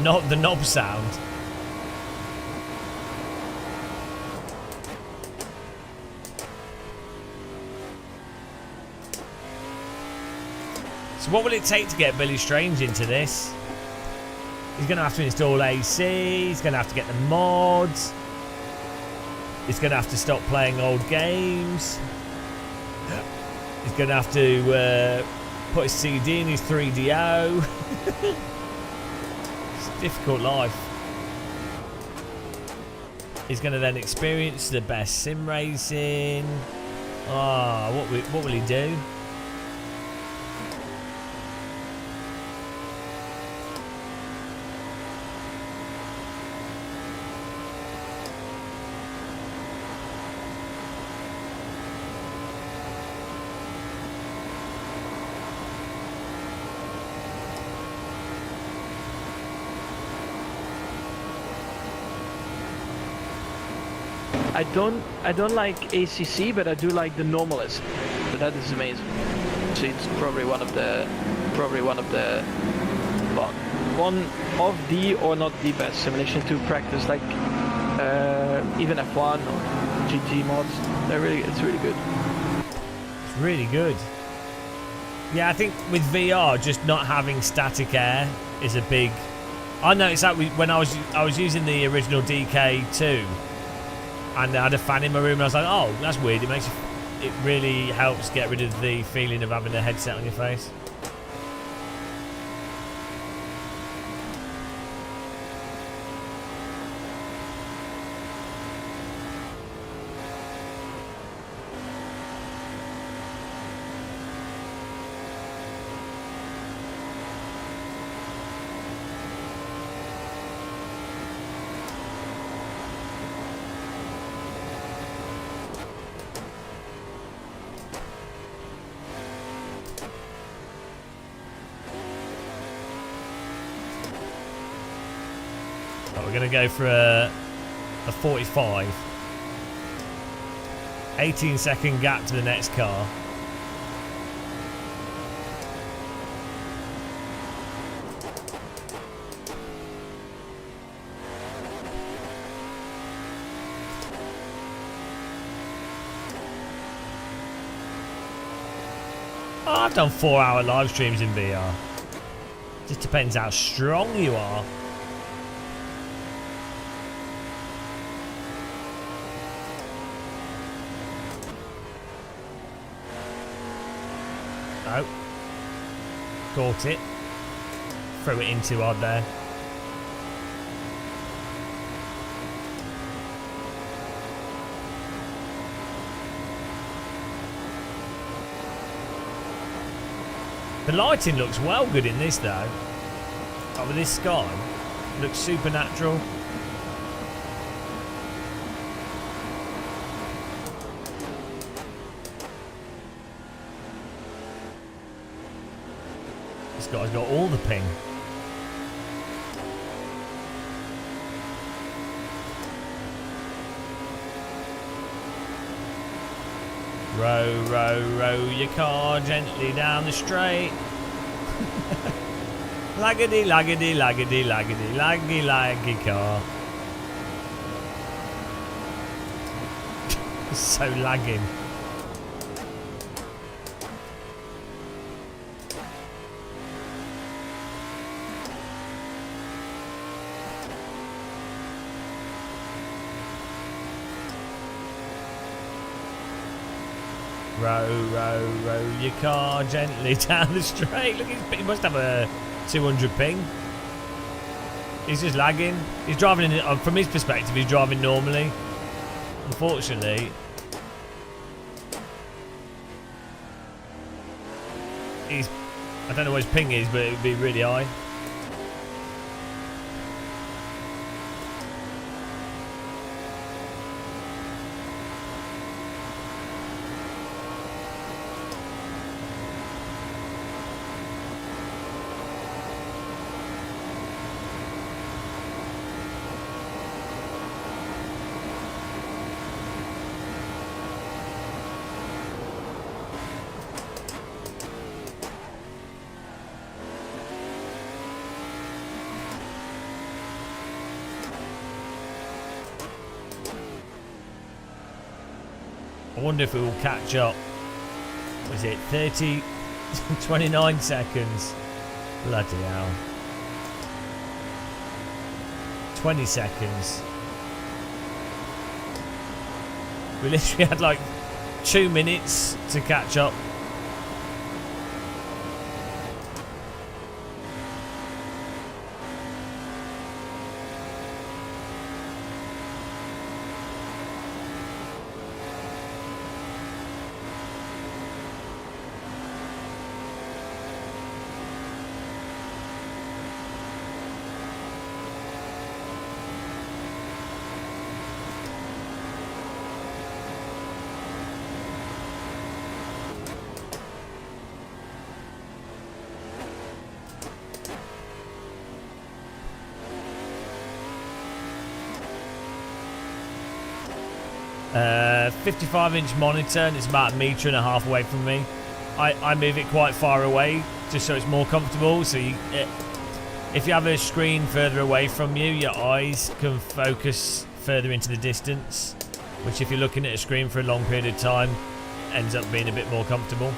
Not the knob sound. So what will it take to get Billy Strange into this? He's going to have to install AC. He's going to have to get the mods. He's going to have to stop playing old games. He's going to have to put his CD in his 3DO. Difficult life. He's going to then experience the best sim racing. Ah, what will he do? I don't like ACC, but I do like the Normalist. So that is amazing. So it's probably one of the well, one of the or not the best simulation to practice, like even F1 or GT mods. It's really good. It's really good. Yeah, I think with VR, just not having static air is a big. I noticed that when I was using the original DK2. And I had a fan in my room, and I was like, "Oh, that's weird." It really helps get rid of the feeling of having a headset on your face. We're going to go for a 45. 18-second gap to the next car. Oh, I've done 4-hour live streams in VR. Just depends how strong you are. Oh. Caught it. Threw it in too hard there. The lighting looks well good in this though. Like with this sky, it looks supernatural. This guy's got all the ping. Row, row, row your car gently down the straight. Laggedy, laggedy, laggedy, laggedy, laggy, laggy car. So lagging. Row, row, row your car gently down the straight. Look, he must have a 200 ping. He's just lagging. He's driving in, from his perspective, he's driving normally. Unfortunately, I don't know what his ping is, but it would be really high. I wonder if it will catch up. Was it 30, 29 seconds? Bloody hell. 20 seconds. We literally had like 2 minutes to catch up. Uh, 55-inch monitor, and it's about 1.5 meters away from me. I move it quite far away just so it's more comfortable. So if you have a screen further away from you, your eyes can focus further into the distance, which if you're looking at a screen for a long period of time, ends up being a bit more comfortable.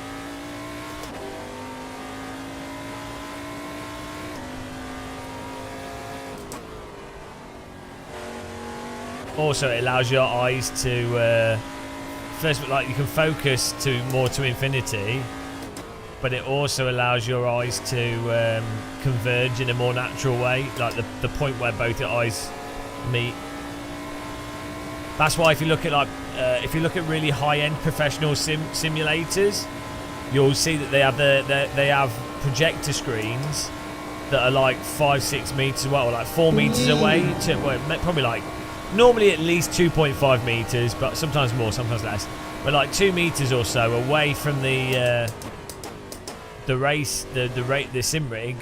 Also, it allows your eyes to first, like, you can focus to more to infinity, but it also allows your eyes to converge in a more natural way, like the point where both your eyes meet. That's why if you look at if you look at really high-end professional simulators, you'll see that they have projector screens that are like 5-6 meters away, or like 4 meters away. Probably like. Normally at least 2.5 meters, but sometimes more, sometimes less. But like 2 meters or so away from the sim rig,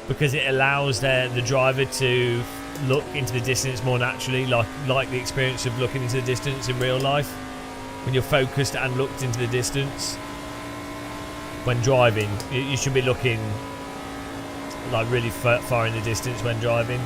because it allows the driver to look into the distance more naturally, like the experience of looking into the distance in real life, when you're focused and looked into the distance. When driving, you should be looking like really far in the distance when driving.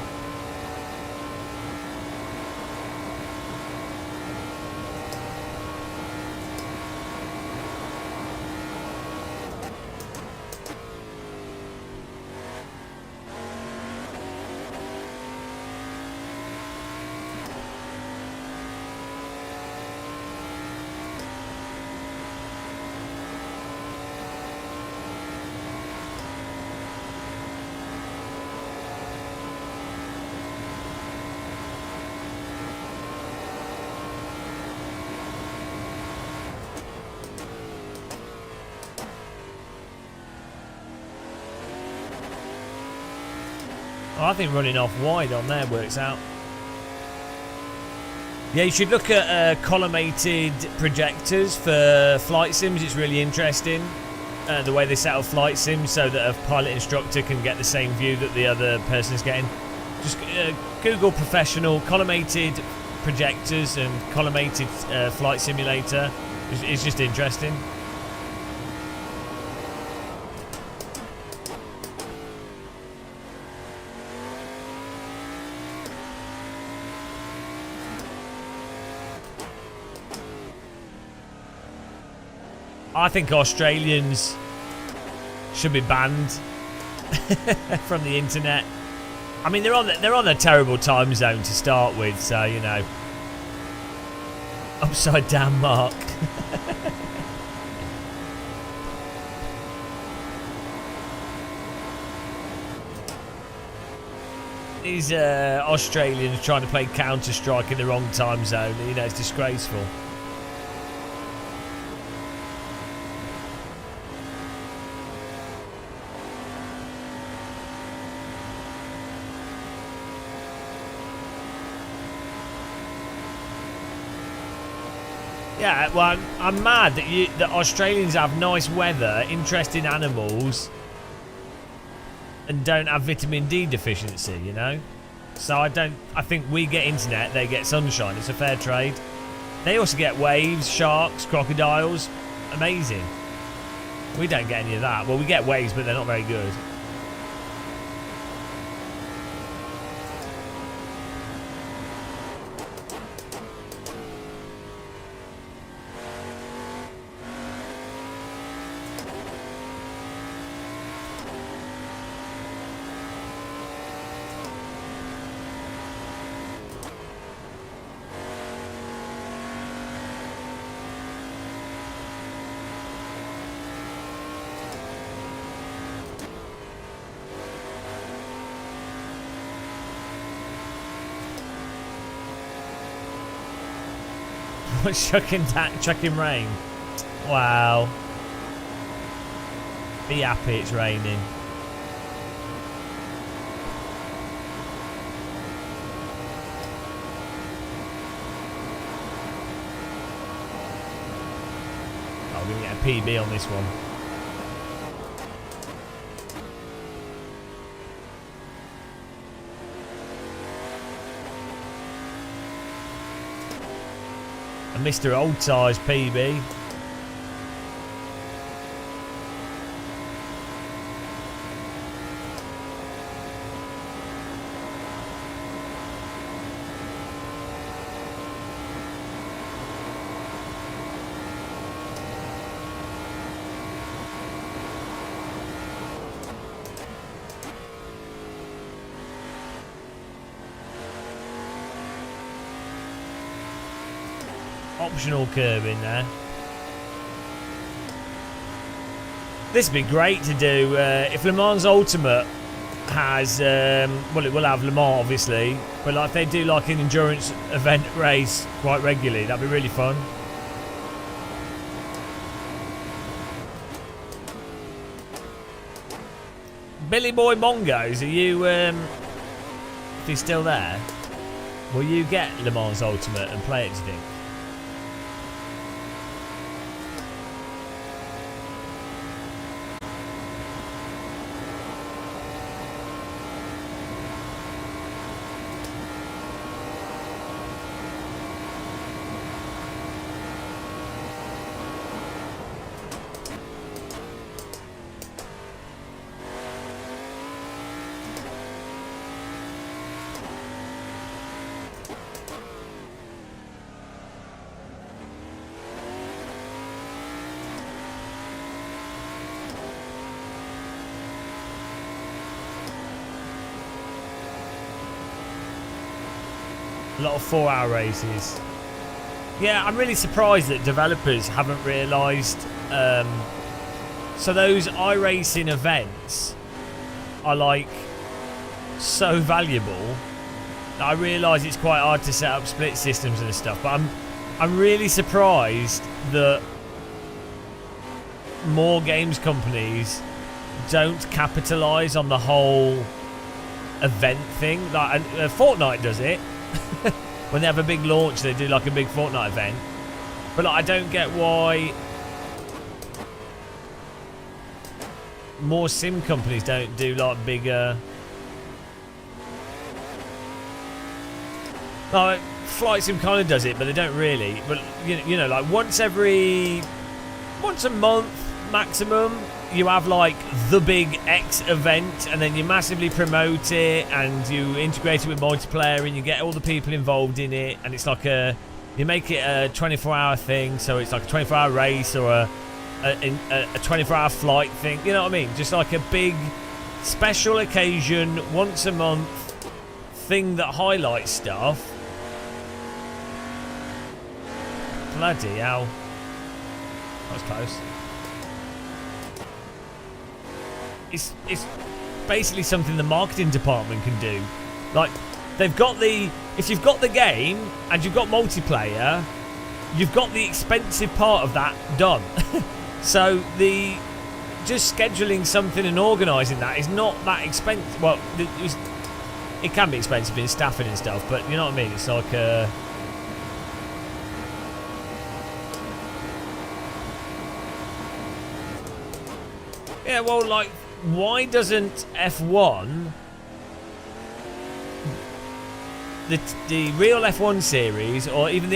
I think running off wide on there works out. Yeah, you should look at collimated projectors for flight sims. It's really interesting. The way they set up flight sims so that a pilot instructor can get the same view that the other person is getting. Just Google professional collimated projectors and collimated flight simulator. It's just interesting. I think Australians should be banned from the internet. I mean, they're on a terrible time zone to start with, so you know. Upside down mark. These Australians trying to play Counter-Strike in the wrong time zone, you know, it's disgraceful. Yeah, well, I'm mad that Australians have nice weather, interesting animals, and don't have vitamin D deficiency, you know? So I think we get internet, they get sunshine. It's a fair trade. They also get waves, sharks, crocodiles. Amazing. We don't get any of that. Well, we get waves, but they're not very good. chucking rain. Wow. Be happy it's raining. I'm going to get a PB on this one. Mr. Old Size PB. Optional curb in there. This would be great to do if Le Mans Ultimate has, well, it will have Le Mans obviously, but like they do like an endurance event race quite regularly, that'd be really fun. Billy Boy Mongos, are you, if he's still there, will you get Le Mans Ultimate and play it, do you think? A lot of 4-hour races. Yeah, I'm really surprised that developers haven't realised. So those iRacing events are like so valuable that I realise it's quite hard to set up split systems and stuff. But I'm really surprised that more games companies don't capitalise on the whole event thing. Like Fortnite does it. When they have a big launch, they do like a big Fortnite event. But like, I don't get why more sim companies don't do like bigger. Like Flight Sim kind of does it, but they don't really. But you know, like once a month maximum, you have like the big X event, and then you massively promote it, and you integrate it with multiplayer, and you get all the people involved in it, and it's like you make it a 24-hour thing, so it's like a 24-hour race or a 24-hour flight thing. You know what I mean? Just like a big special occasion, once a month thing that highlights stuff. Bloody hell. That was close. It's basically something the marketing department can do. Like, they've got if you've got the game and you've got multiplayer, you've got the expensive part of that done. So just scheduling something and organising that is not that expensive. Well, it can be expensive in staffing and stuff, but you know what I mean? It's like yeah, well, like, why doesn't F1, the real F1 series, or even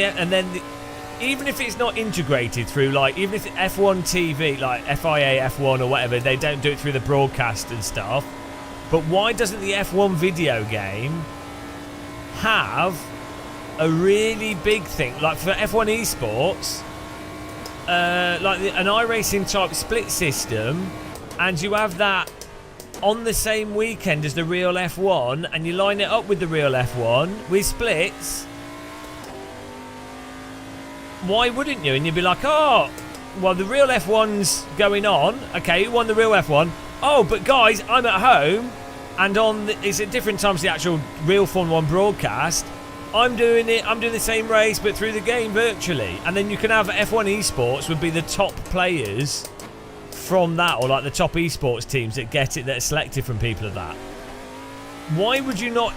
even if it's not integrated through, like, even if F1 TV, like FIA F1 or whatever, they don't do it through the broadcast and stuff, but why doesn't the F1 video game have a really big thing, like for F1 esports, like an iRacing type split system, and you have that on the same weekend as the real F1, and you line it up with the real F1 with splits? Why wouldn't you? And you'd be like, oh, well, the real F1's going on. Okay, who won the real F1? Oh, but guys, I'm at home, and it's at different times the actual real Formula 1 broadcast. I'm doing the same race, but through the game virtually. And then you can have F1 esports would be the top players from that, or like the top esports teams that get it, that are selected from people of that. Why would you not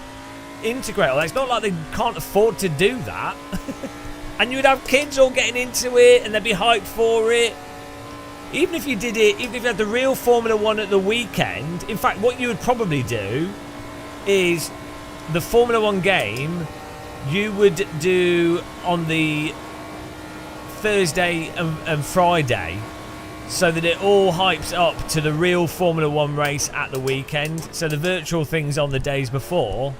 integrate all that? It's not like they can't afford to do that. And you would have kids all getting into it, and they'd be hyped for it. Even if you did it, even if you had the real Formula 1 at the weekend, in fact, what you would probably do is the Formula 1 game you would do on the Thursday and Friday, so that it all hypes up to the real Formula 1 race at the weekend. So the virtual things on the days before,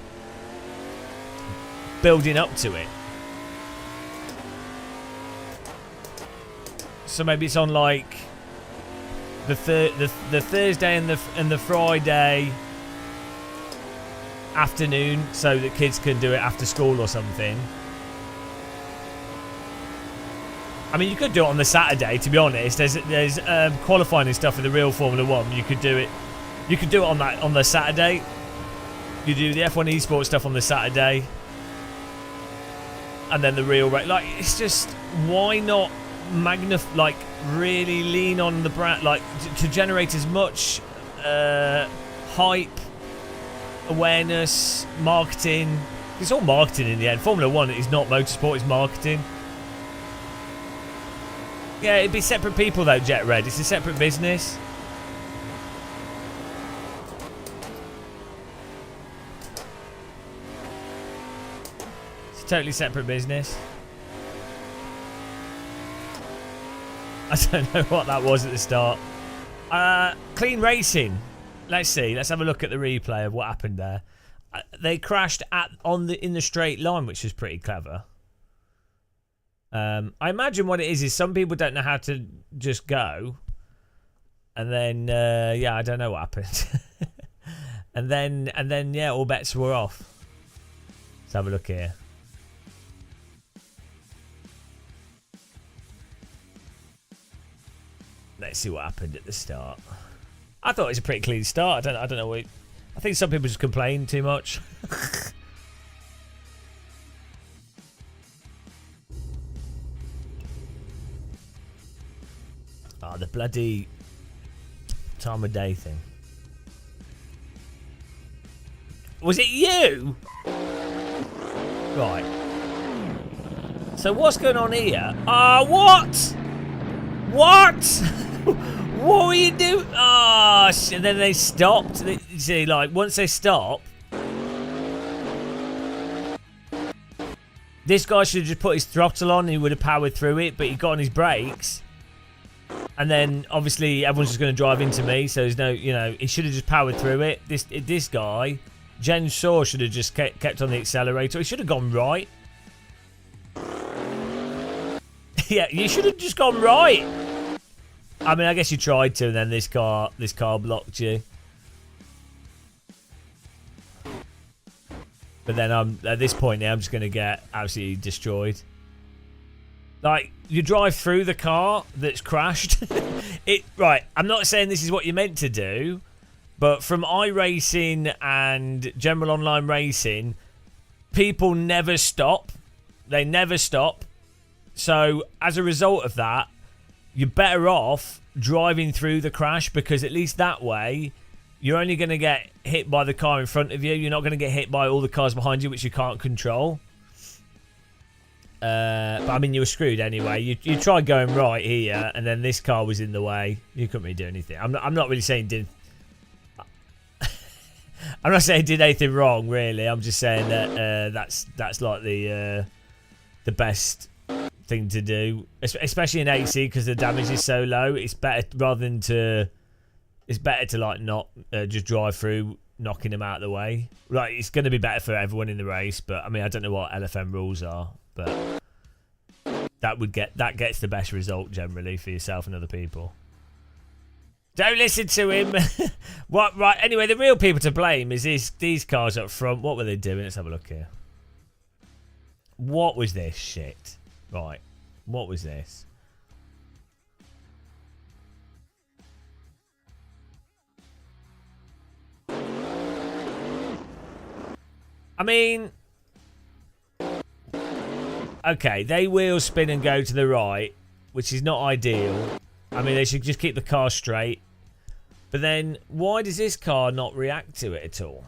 building up to it. So maybe it's on like the Thursday and the Friday afternoon, so that kids can do it after school or something. I mean, you could do it on the Saturday, to be honest. There's qualifying and stuff for the real Formula 1. You could do it. You could do it on the Saturday. You do the F1 esports stuff on the Saturday, and then the real race. Like, it's just, why not like really lean on the brand, like to generate as much hype, awareness, marketing. It's all marketing in the end. Formula 1 is not motorsport; it's marketing. Yeah, it'd be separate people though, Jet Red. It's a separate business. It's a totally separate business. I don't know what that was at the start. Clean racing. Let's see. Let's have a look at the replay of what happened there. They crashed in the straight line, which is pretty clever. I imagine what it is some people don't know how to just go, and then yeah, I don't know what happened. and then yeah, all bets were off. Let's have a look here. Let's see what happened at the start. I thought it was a pretty clean start. I don't know what. I think some people just complain too much. Oh, the bloody time of day thing. Was it you? Right. So what's going on here? What? What? What were you doing? Oh, shit. And then they stopped. You see, like, once they stop, this guy should have just put his throttle on and he would have powered through it, but he got on his brakes. And then, obviously, everyone's just going to drive into me, so there's no, you know, he should have just powered through it. This guy, Jen Shaw, should have just kept on the accelerator. He should have gone right. Yeah, you should have just gone right. I mean, I guess you tried to, and then this car blocked you. But then at this point now, I'm just going to get absolutely destroyed. Like, you drive through the car that's crashed. Right, I'm not saying this is what you're meant to do, but from iRacing and general online racing, people never stop. They never stop. So, as a result of that, you're better off driving through the crash, because at least that way, you're only going to get hit by the car in front of you. You're not going to get hit by all the cars behind you, which you can't control. But I mean, you were screwed anyway. You tried going right here, and then this car was in the way. You couldn't really do anything. I'm not really saying did. I'm not saying did anything wrong, really. I'm just saying that that's like the best thing to do, especially in AC, because the damage is so low. It's better It's better to like not just drive through, knocking them out of the way. Like, it's going to be better for everyone in the race, but I mean, I don't know what LFM rules are, but that gets the best result generally for yourself and other people. Don't listen to him. What? Right. Anyway, the real people to blame is these cars up front. What were they doing? Let's have a look here. What was this shit? Right. What was this? I mean, okay, they wheel spin and go to the right, which is not ideal. I mean, they should just keep the car straight. But then, why does this car not react to it at all?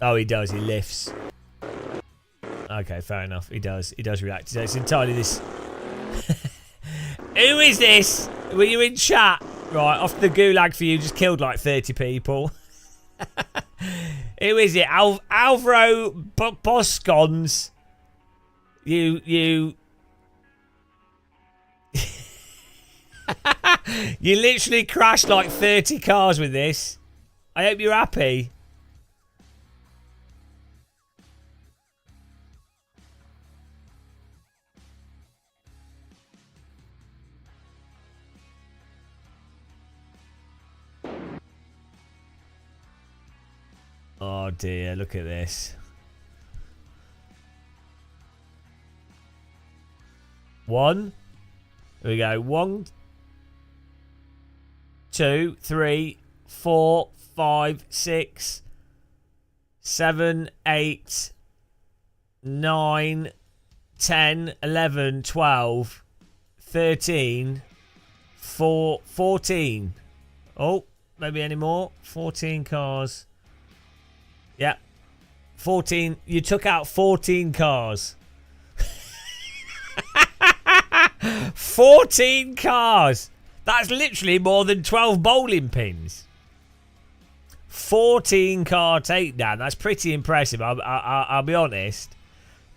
Oh, he does. He lifts. Okay, fair enough. He does. He does react. So it's entirely this. Who is this? Were you in chat? Right, off the gulag for you. Just killed like 30 people. Who is it? Alvaro Boscons. You. You literally crashed like 30 cars with this. I hope you're happy. Oh dear, look at this. One. Here we go. 1, 2, 3, 4, 5, 6, 7, 8, 9, 10, 11, 12, 13, 14. Oh, maybe any more? 14 cars. Yeah. 14. You took out 14 cars. 14 cars. That's literally more than 12 bowling pins. 14 car takedown. That's pretty impressive. I'll be honest.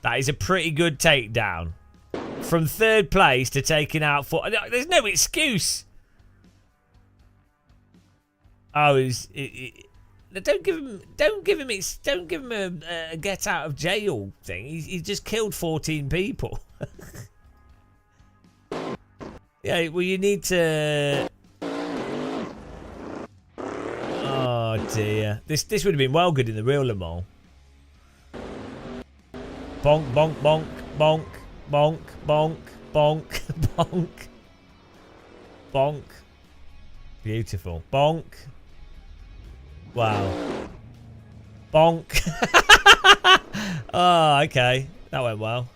That is a pretty good takedown. From third place to taking out 4. There's no excuse. Oh, don't give him a get out of jail thing. He's just killed 14 people. Yeah, well, you need to. Oh dear, this would have been well good in the real Le Mans. Bonk, bonk, bonk, bonk, bonk, bonk, bonk, bonk, bonk. Beautiful. Bonk. Wow. Bonk. Oh, okay. That went well.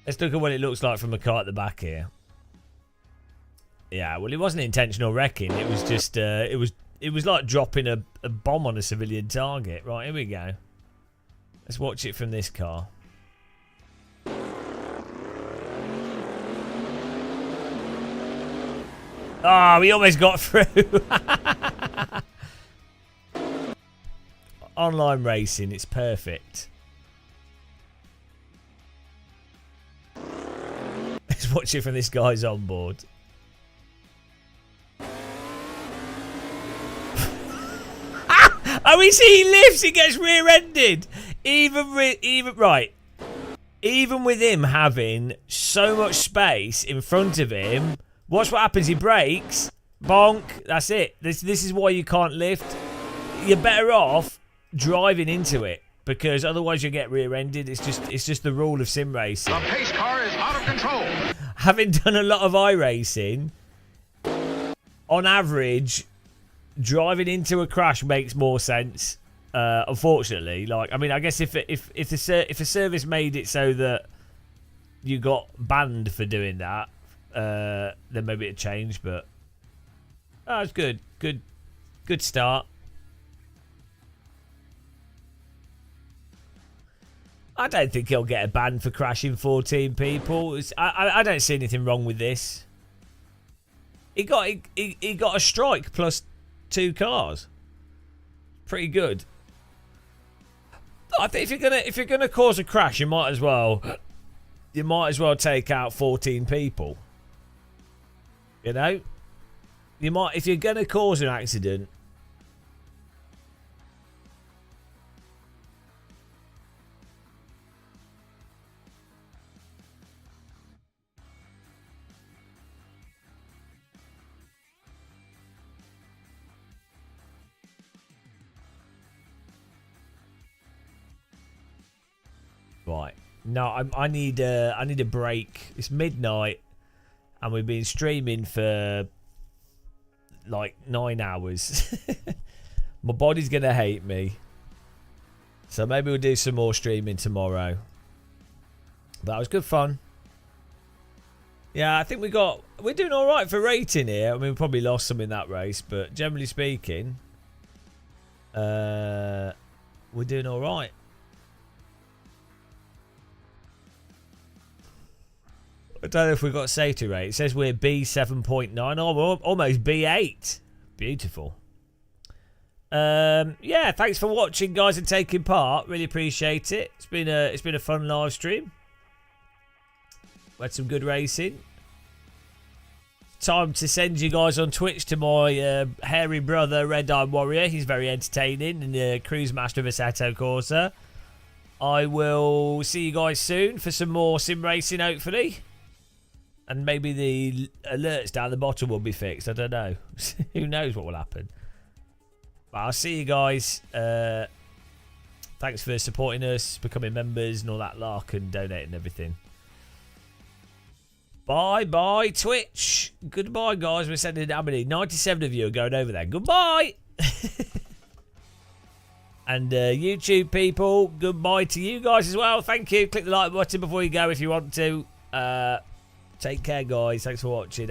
Let's look at what it looks like from a car at the back here. Yeah, well, it wasn't intentional wrecking. It was just, it was like dropping a bomb on a civilian target. Right, here we go. Let's watch it from this car. Oh, we almost got through. Online racing, it's perfect. Let's watch it from this guy's onboard. Oh, we see he lifts, he gets rear-ended. Even with him having so much space in front of him, watch what happens. He brakes, bonk. That's it. This is why you can't lift. You're better off driving into it because otherwise you get rear-ended. It's just the rule of sim racing. The pace car is out of control. Having done a lot of iRacing, on average, driving into a crash makes more sense. Unfortunately, like, I mean, I guess if a service made it so that you got banned for doing that, then maybe it'd change. But it's good start. I don't think he'll get a ban for crashing 14 people. I don't see anything wrong with this. He got a strike plus 2 cars. Pretty good. I think if you're gonna cause a crash, you might as well take out 14 people. You know, if you're gonna cause an accident. Right. No, I need a break. It's midnight, and we've been streaming for like 9 hours. My body's gonna hate me. So maybe we'll do some more streaming tomorrow. That was good fun. Yeah, I think we're doing all right for rating here. I mean, we probably lost some in that race, but generally speaking, we're doing all right. I don't know if we've got safety rate. It says we're B7.9. Oh, we're almost B8. Beautiful. Yeah, thanks for watching, guys, and taking part. Really appreciate it. It's been a fun live stream. We had some good racing. Time to send you guys on Twitch to my hairy brother, Red Eye Warrior. He's very entertaining and the cruise master of Assetto Corsa. I will see you guys soon for some more sim racing, hopefully. And maybe the alerts down the bottom will be fixed. I don't know. Who knows what will happen. But I'll see you guys. Thanks for supporting us, becoming members and all that lark and donating everything. Bye-bye, Twitch. Goodbye, guys. We're sending how many? 97 of you are going over there. Goodbye. And YouTube people, goodbye to you guys as well. Thank you. Click the like button before you go if you want to. Take care, guys. Thanks for watching.